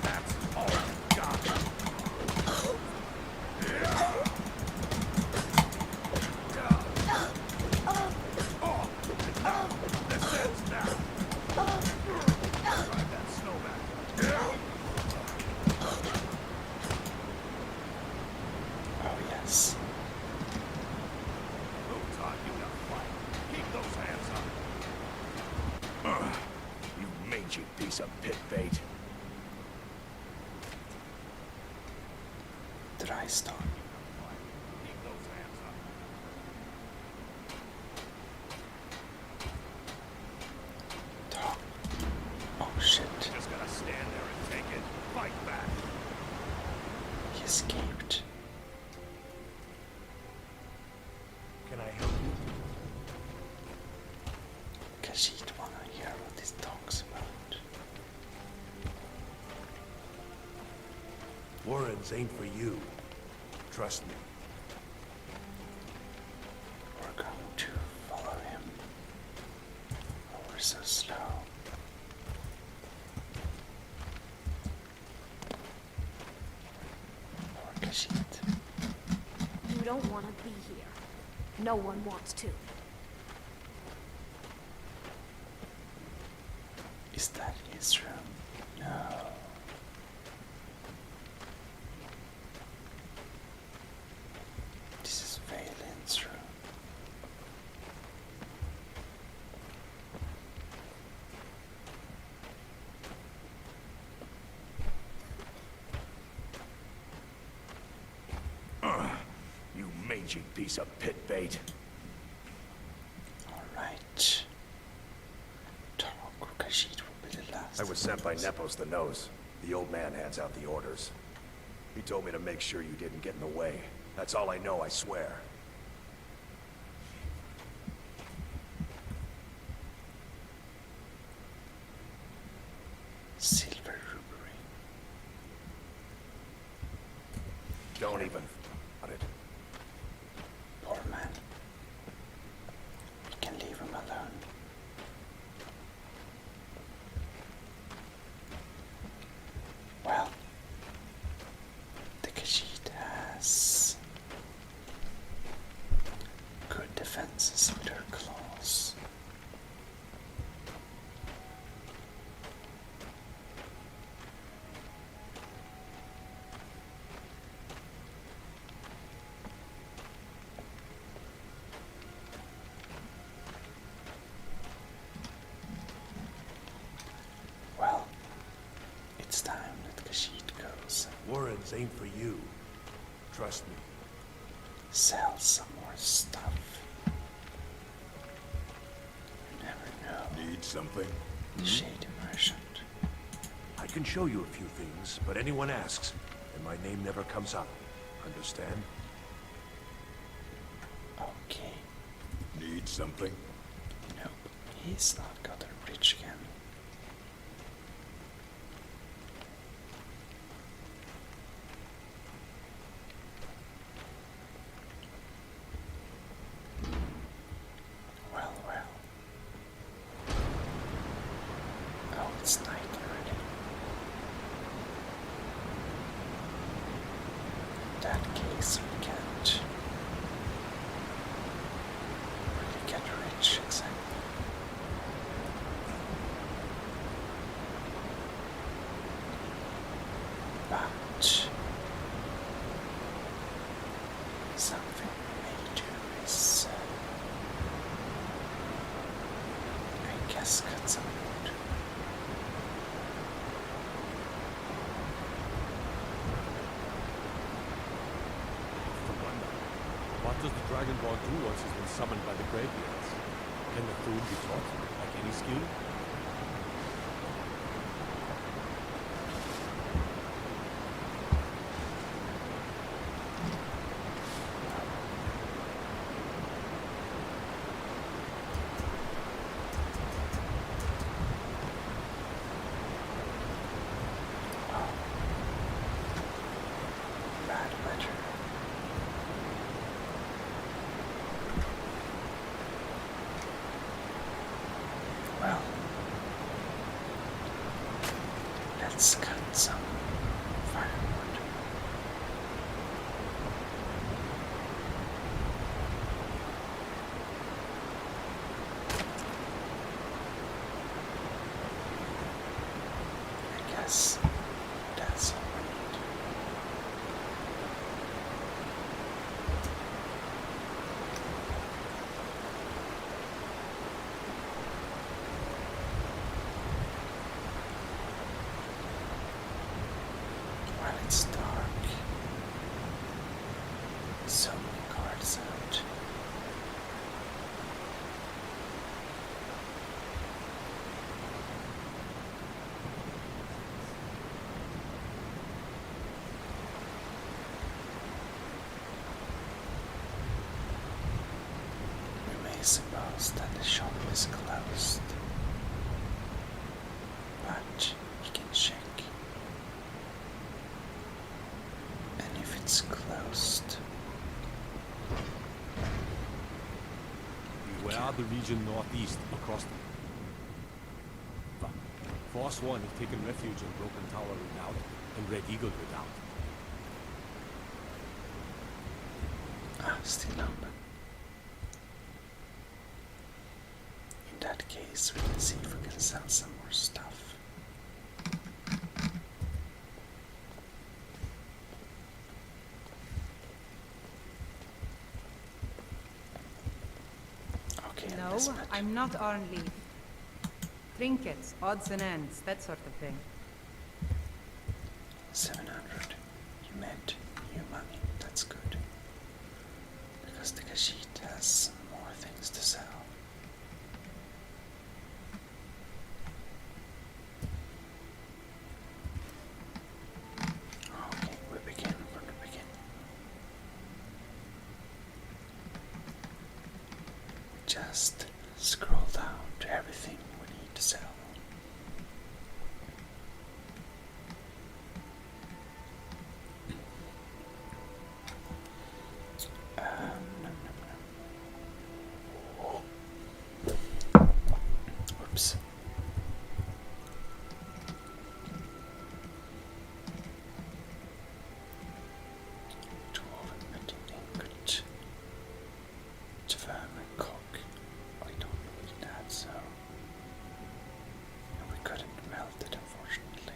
That's all you got. This ends now. Drive that snowman. Oh yes. Who taught you to fight? Keep those hands up. You mangy piece of pit bait. Did I stop? Keep those hands up. Talk. Oh shit. Just gotta stand there and take it. Fight back. He escaped. Can I help you? Khajiit wanna hear what this talks about. Warrens ain't for you. Trust me. We're going to follow him. Oh, we're so slow. Poor Khajiit. You don't want to be here. No one wants to. Is that his room? No. This is Valen's room. You mangy piece of pit bait. Alright. Toroku Khajiit will be the last. I was sent by Nepos the Nose. The old man hands out the orders. He told me to make sure you didn't get in the way. That's all I know, I swear. Silver rubery. Don't even on it. Poor man. We can leave him alone. Well, the Khajiit has good defenses with her claws. Well, it's time that Khajiit goes and Warrens ain't for you. Trust me. sell some more stuff. You never know. Need something? The shady merchant. I can show you a few things, but anyone asks, and my name never comes up. Understand? Okay. Need something? Nope. He's not got rich again. Well, well. Oh, it's night already. In that case, we can't really get rich exactly. But something we may do is, I guess, cut some wood. What does the Dragonborn do once he's been summoned by the Greybeards? Can the food be taught, like any skill? Bad weather. Well, let's cut some firewood. I guess that's all we need. While it's dark, so many cards out. We may suppose that the shop is closed, but we can check. And if it's closed, Beware the region northeast across the... Force 1 have taken refuge in Broken Tower Redoubt and Red Eagle Redoubt. still open. In that case, we can see if we can sell some more stuff. Okay, No, I'm not on leave. Trinkets, odds and ends, that sort of thing. 700. You made new money. That's good. Because the Khajiit has more things to sell. Okay, we begin from the beginning. Just scroll down to everything we need to sell. Oops. Dwarven metal ingot. Vermin cock. I don't need that, so. And we couldn't melt it, unfortunately.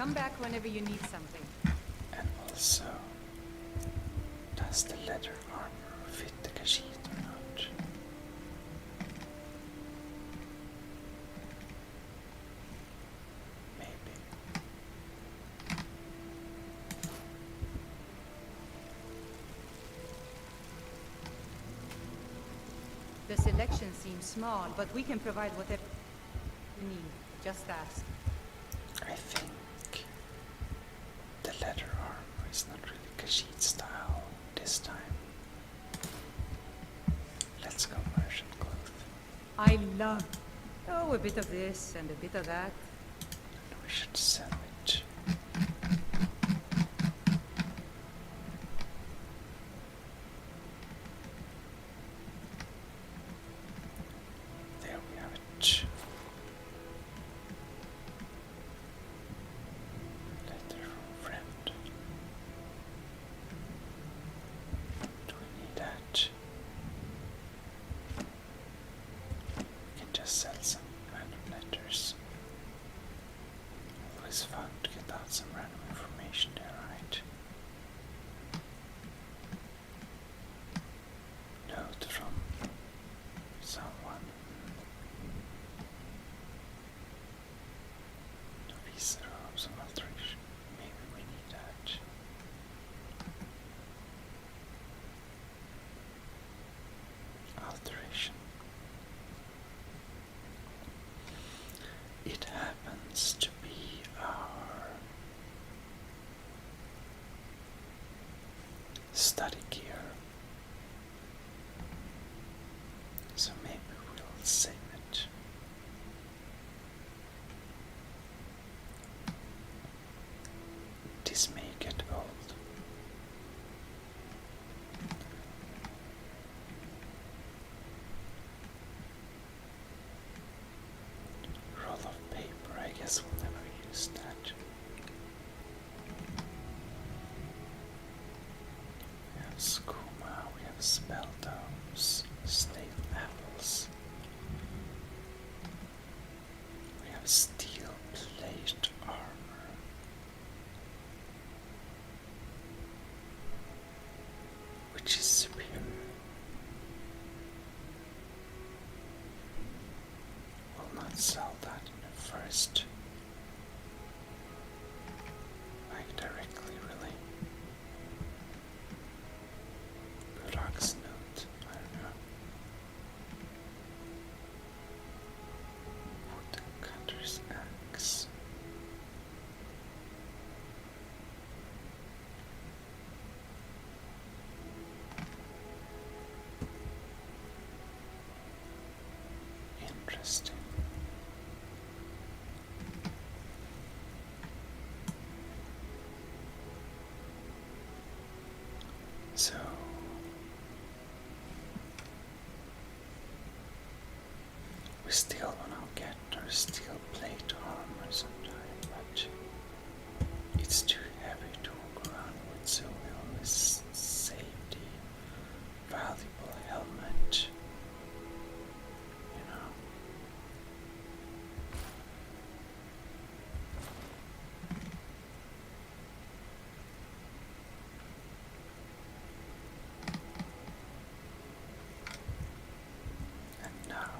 Come back whenever you need something. And also, does the leather armor fit the Khajiit or not? Maybe. The selection seems small, but we can provide whatever you need. Just ask. I think the leather armor is not really Khajiit style this time. Let's go merchant cloth. I love. Oh, a bit of this and a bit of that. And we should sell it. There we have it. Letter from friend. Do we need that? We can just sell some random letters. Always fun to get out some random information there, right? Note from someone. Visa of some alteration. Maybe we need that. Alteration. It happens to be our study gear. So maybe we'll save it. This may get old. Roll of paper, I guess we'll never use that. We have skooma, we have spell domes, stale apples. We have steel plate armor. Which is superior? Will not sell that in the first. Like directly, really. Burak's note, I don't know. Woodcutter's axe. Interesting. So we still want to get our steel plate armor sometime, but it's too heavy to walk around with, so we always save the valuable helmet. You know. And now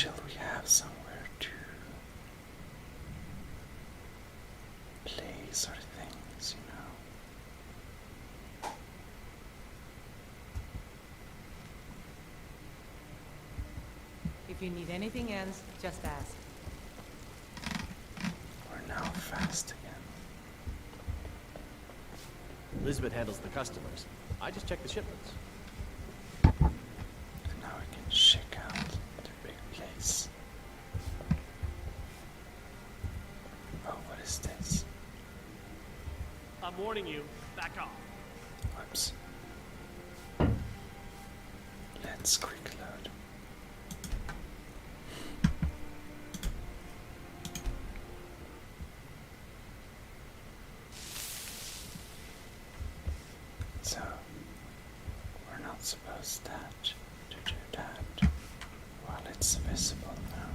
till we have somewhere to place our things, you know. If you need anything else, just ask. We're now fast again. Elizabeth handles the customers. I just check the shipments. And now we can check out the big place. Oh, what is this? I'm warning you, back off. Whoops. Let's quick load. So, we're not supposed to do that while it's visible now.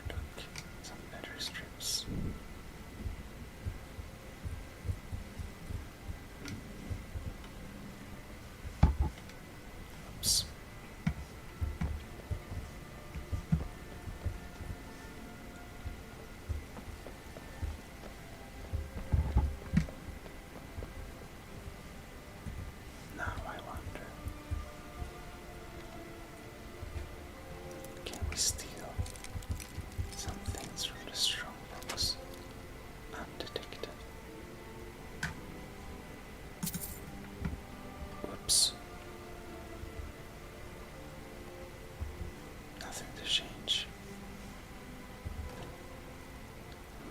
Look, some leather strips. Oops. Now I wonder, can we steal some things from the strong box undetected? Whoops. Nothing to change.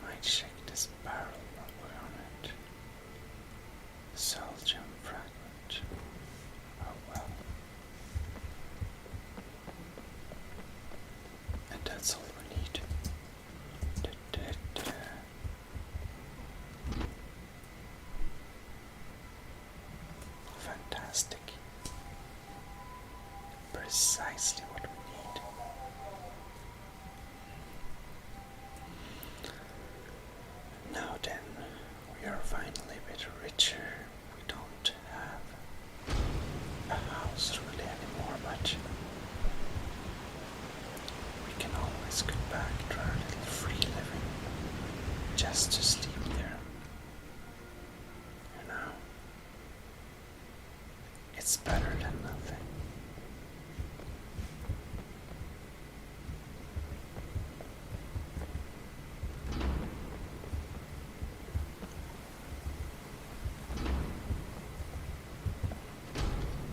Might check this barrel while we're on it. Soul gem fragment. Oh well. And that's all we need. Da-da-da. Fantastic. Precisely what we need. Now then, we are finally a bit richer. We don't have a house really anymore, but we can always go back to our little free living just to sleep there. You know, it's better than nothing.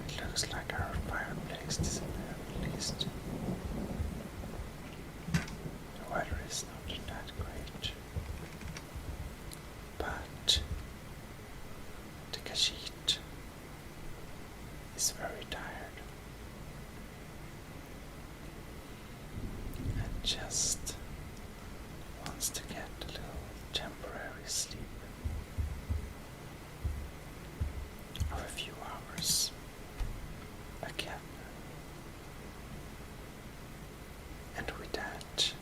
It looks like our fireplace is in there at least. The weather is not that great. But the Khajiit is very tired and just wants to get a little temporary sleep of a few hours again. And with that,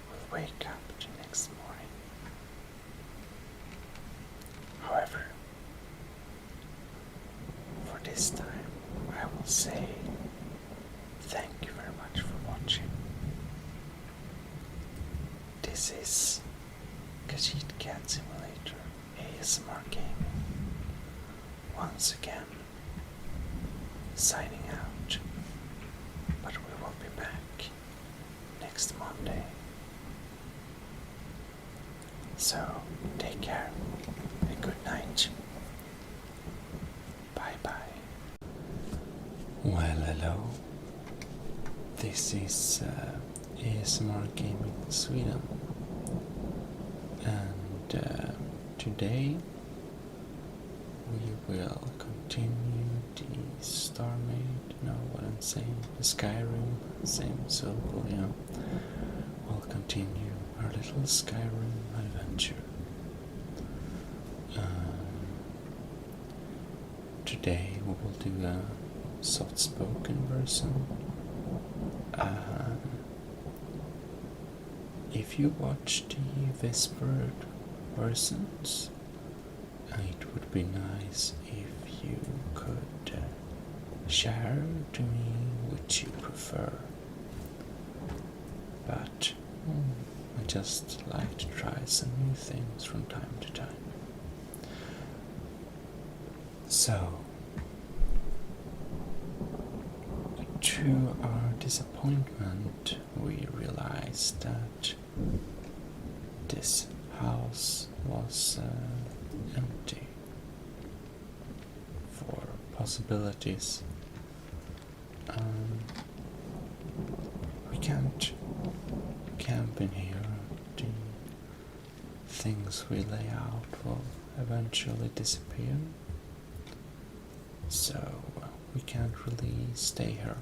we'll wake up the next morning. However, for this time, I will say thank you very much for watching. This is Khajiit Cat Simulator ASMR Gaming. Once again, signing out. But we will be back next Monday. So, take care and good night. Bye bye. Well, hello. This is ASMR Gaming Sweden. And today we will continue the StarMade, you know what I'm saying, the Skyrim, same syllable, yeah. We'll continue our little Skyrim adventure. today we will do a soft-spoken version. If you watch the whispered versions, it would be nice if you could share to me which you prefer. But I just like to try some new things from time to time. So, to our disappointment, we realized that this house was empty for possibilities. We can't camp in here. The things we lay out will eventually disappear, so we can't really stay here.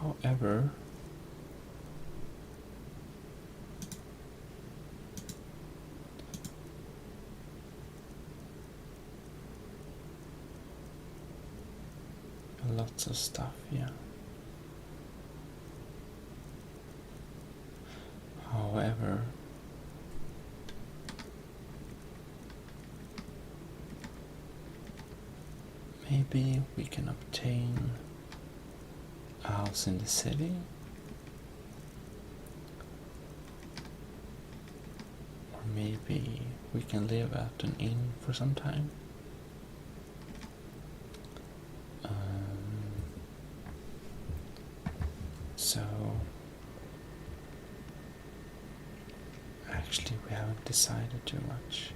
However, lots of stuff, yeah. However, maybe we can obtain a house in the city, or maybe we can live at an inn for some time. So actually we haven't decided too much.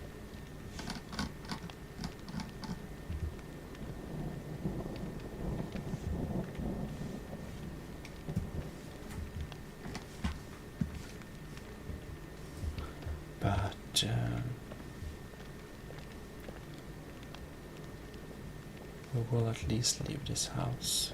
But we will at least leave this house.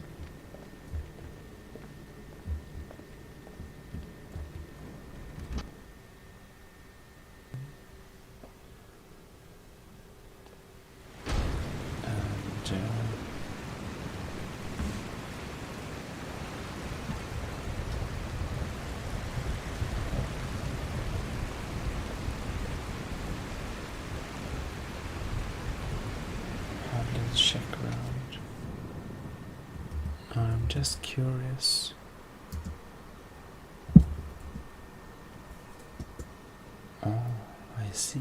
Check around. I'm just curious. Oh, I see.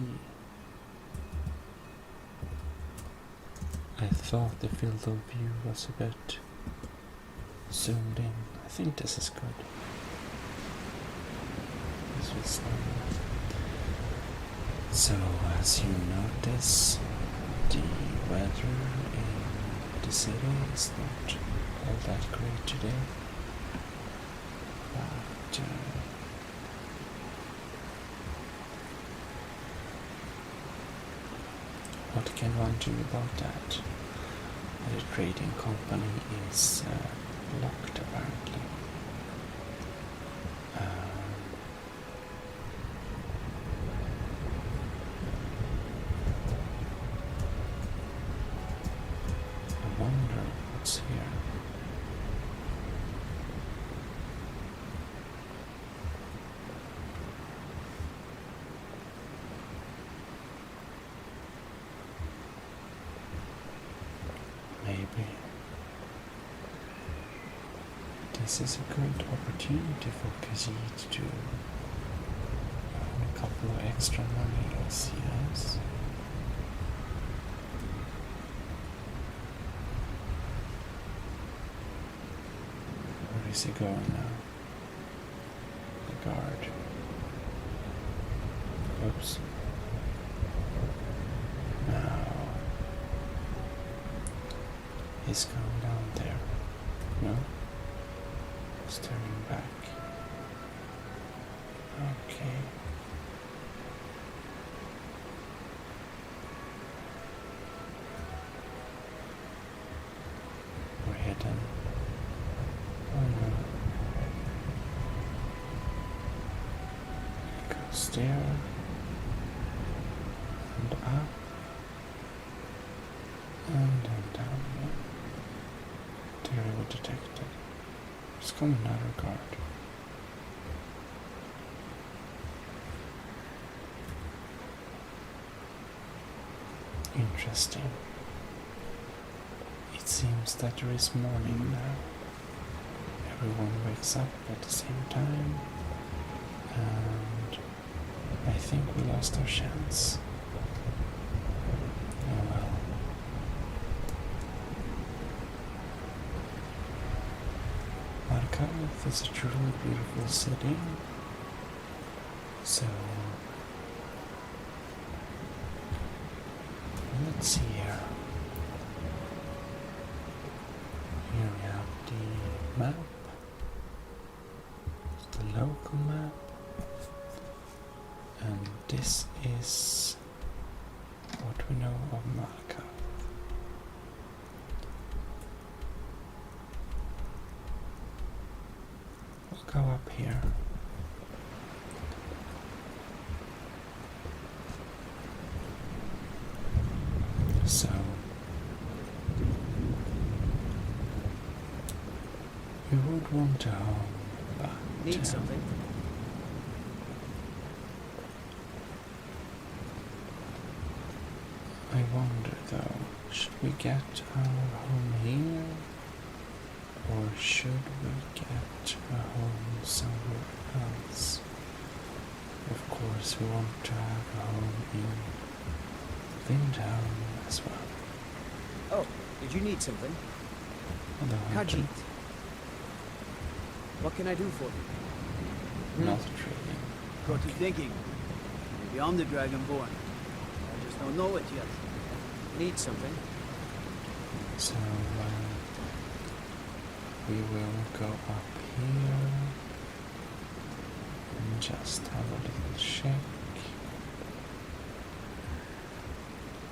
I thought the field of view was a bit zoomed in. I think this is good. This was nice. So, as you notice, the weather in the city is not all that great today, but what can one do about that? The trading company is locked apparently. I wonder what's here. Maybe this is a good opportunity for PvZ to earn a couple of extra monies, yes? Where is he going now? The guard. Oops. Now he's going down there. No? He's turning back. Okay. We're hidden. Oh no. He goes there. And then down here. Terrible detected. There's come another guard. Interesting. It seems that there is morning now. Everyone wakes up at the same time, and I think we lost our chance. Oh well. Markarth is a truly beautiful city, so let's see here. Here we have the map, the local map, and this is what we know of Malka. We'll go up here. So we would want to home, but Need something? I wonder though, should we get our home here, or should we get a home somewhere else? Of course, we want to have a home in Windhelm as well. Oh, did you need something? Although I Khajiit. did What can I do for you? not really. Got to thinking. Maybe I'm the Dragonborn. I just don't know it yet. Need something? So we will go up here and just have a little check.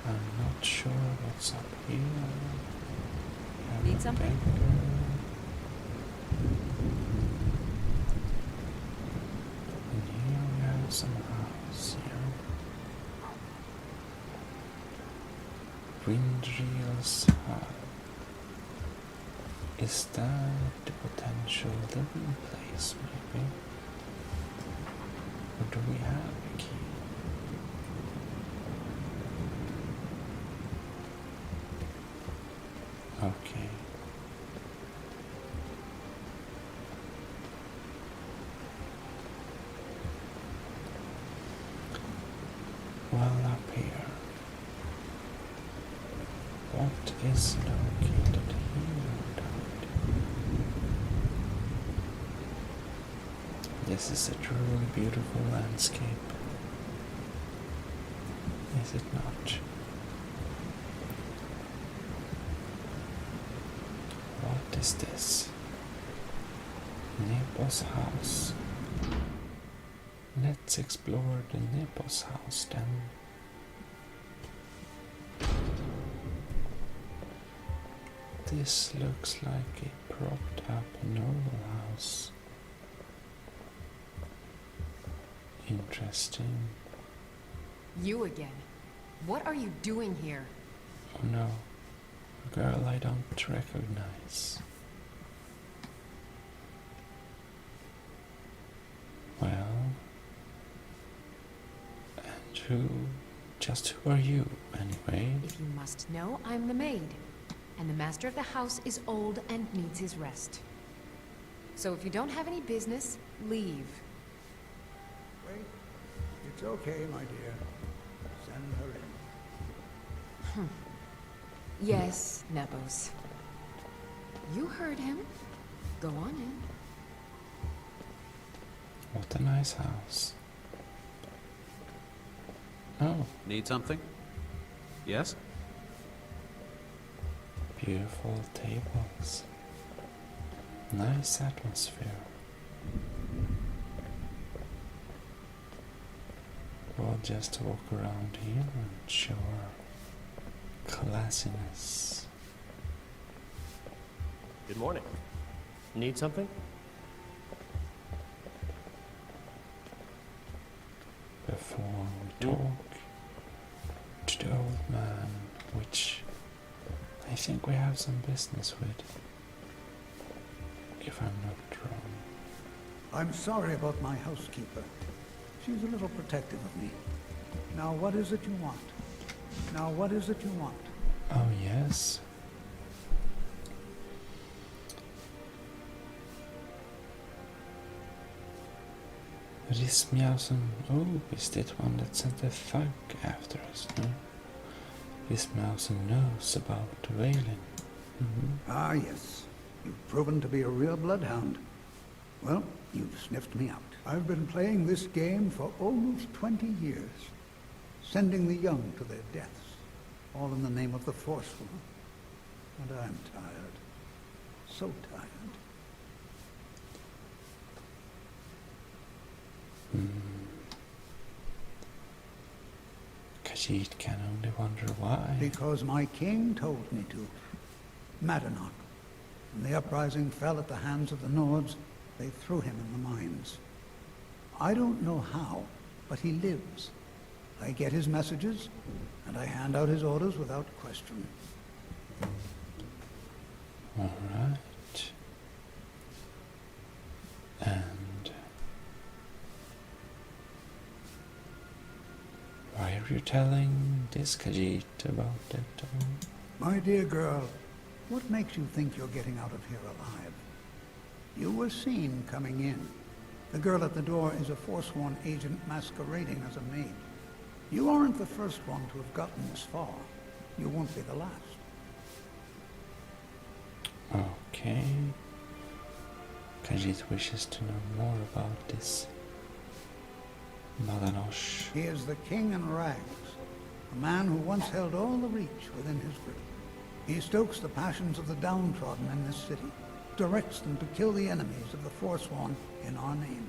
I'm not sure what's up here. We have Need a something? banker. And here we have some house here. Windreel's hut. Is that the potential living place, maybe? Or do we have a key? Okay. Well, up here. What is located here? This is a truly beautiful landscape. Is it not? What is this? Nepo's house. Let's explore the Nepo's house then. This looks like a propped up noble house. Interesting. You again. What are you doing here? Oh no, a girl I don't recognize. Well, and who are you, anyway? If you must know, I'm the maid. And the master of the house is old and needs his rest. So if you don't have any business, leave. Wait. It's okay, my dear. Send her in. Yes, Nepos. You heard him. Go on in. What a nice house. Oh, Need something? Yes? beautiful tables. Nice atmosphere. We'll just walk around here and show our classiness. Good morning. Need something? Before we talk to the old man, which I think we have some business with, if I'm not wrong. I'm sorry about my housekeeper. She's a little protective of me. Now what is it you want? Now what is it you want? Oh yes. This Meowsum, oh, is that one that sent the thug after us, no? This Meowsum knows about whaling. Ah, yes. You've proven to be a real bloodhound. Well, you've sniffed me out. I've been playing this game for almost 20 years, sending the young to their deaths, all in the name of the forceful. And I'm tired. So tired. Khajiit can only wonder why. Because my king told me to. Madanach. When the uprising fell at the hands of the Nords, they threw him in the mines. I don't know how, but he lives. I get his messages, and I hand out his orders without question. All right. And why are you telling this Khajiit about it? My dear girl, what makes you think you're getting out of here alive? You were seen coming in. The girl at the door is a Forsworn agent masquerading as a maid. You aren't the first one to have gotten this far. You won't be the last. Okay. Khajiit wishes to know more about this Malanosh. He is the king in rags, a man who once held all the Reach within his grip. He stokes the passions of the downtrodden in this city, directs them to kill the enemies of the Forsworn in our name.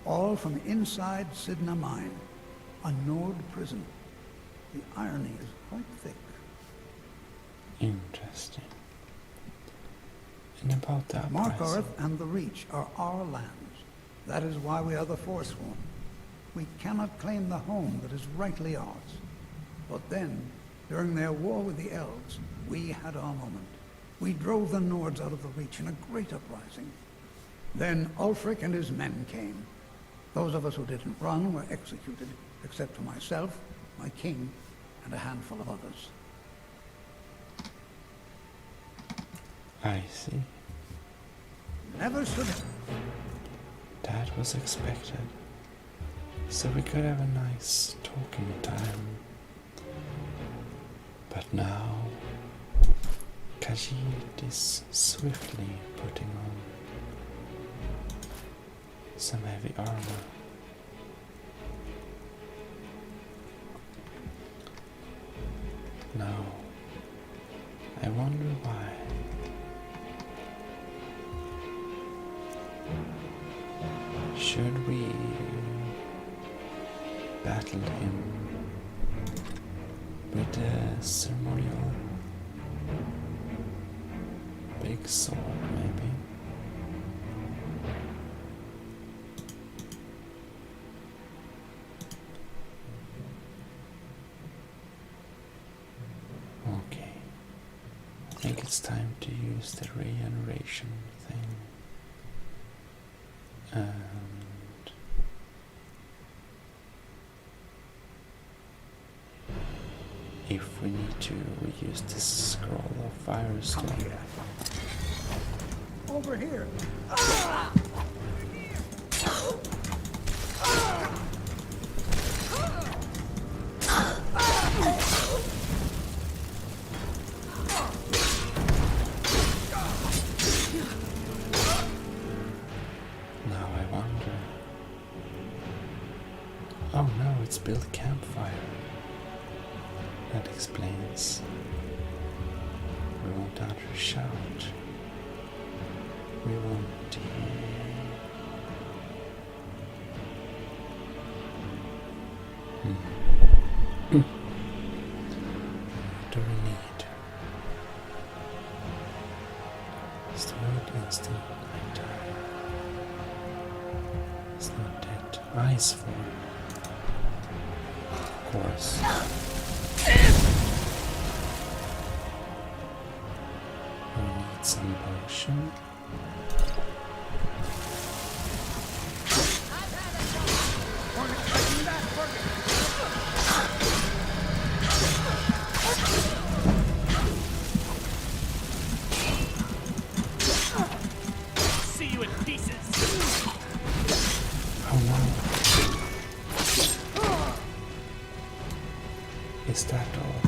All from inside Sidna Mine, a Nord prison. The irony is quite thick. Interesting. And about that Markarth and the Reach are our lands. That is why we are the Forsworn. We cannot claim the home that is rightly ours. But then, during their war with the Elves, we had our moment. We drove the Nords out of the Reach in a great uprising. Then Ulfric and his men came. Those of us who didn't run were executed, except for myself, my king, and a handful of others. I see. Never should have. That was expected. So we could have a nice talking time. But now Khajiit is swiftly putting on some heavy armor. Now, I wonder why. Should we battle him with the ceremonial big sword, maybe? Okay, I think it's time to use the regeneration thing. And if we need to, we use this scroll of Firestone. Over here. Now I wonder. Oh no, it's built campfire. That explains. We won't utter a shout. We won't What do we need? Stood instant nighttime. It's not dead. Ice form. Of course. some potion. See you in pieces. Oh no. Is that all?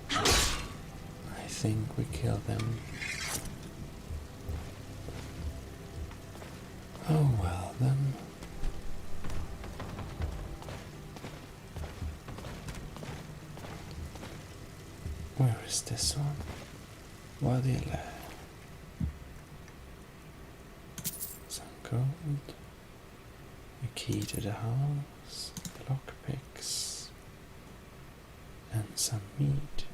I think we killed them. Oh well then. Where is this one? Vadilla. Some gold. A key to the house. Lockpicks. And some meat.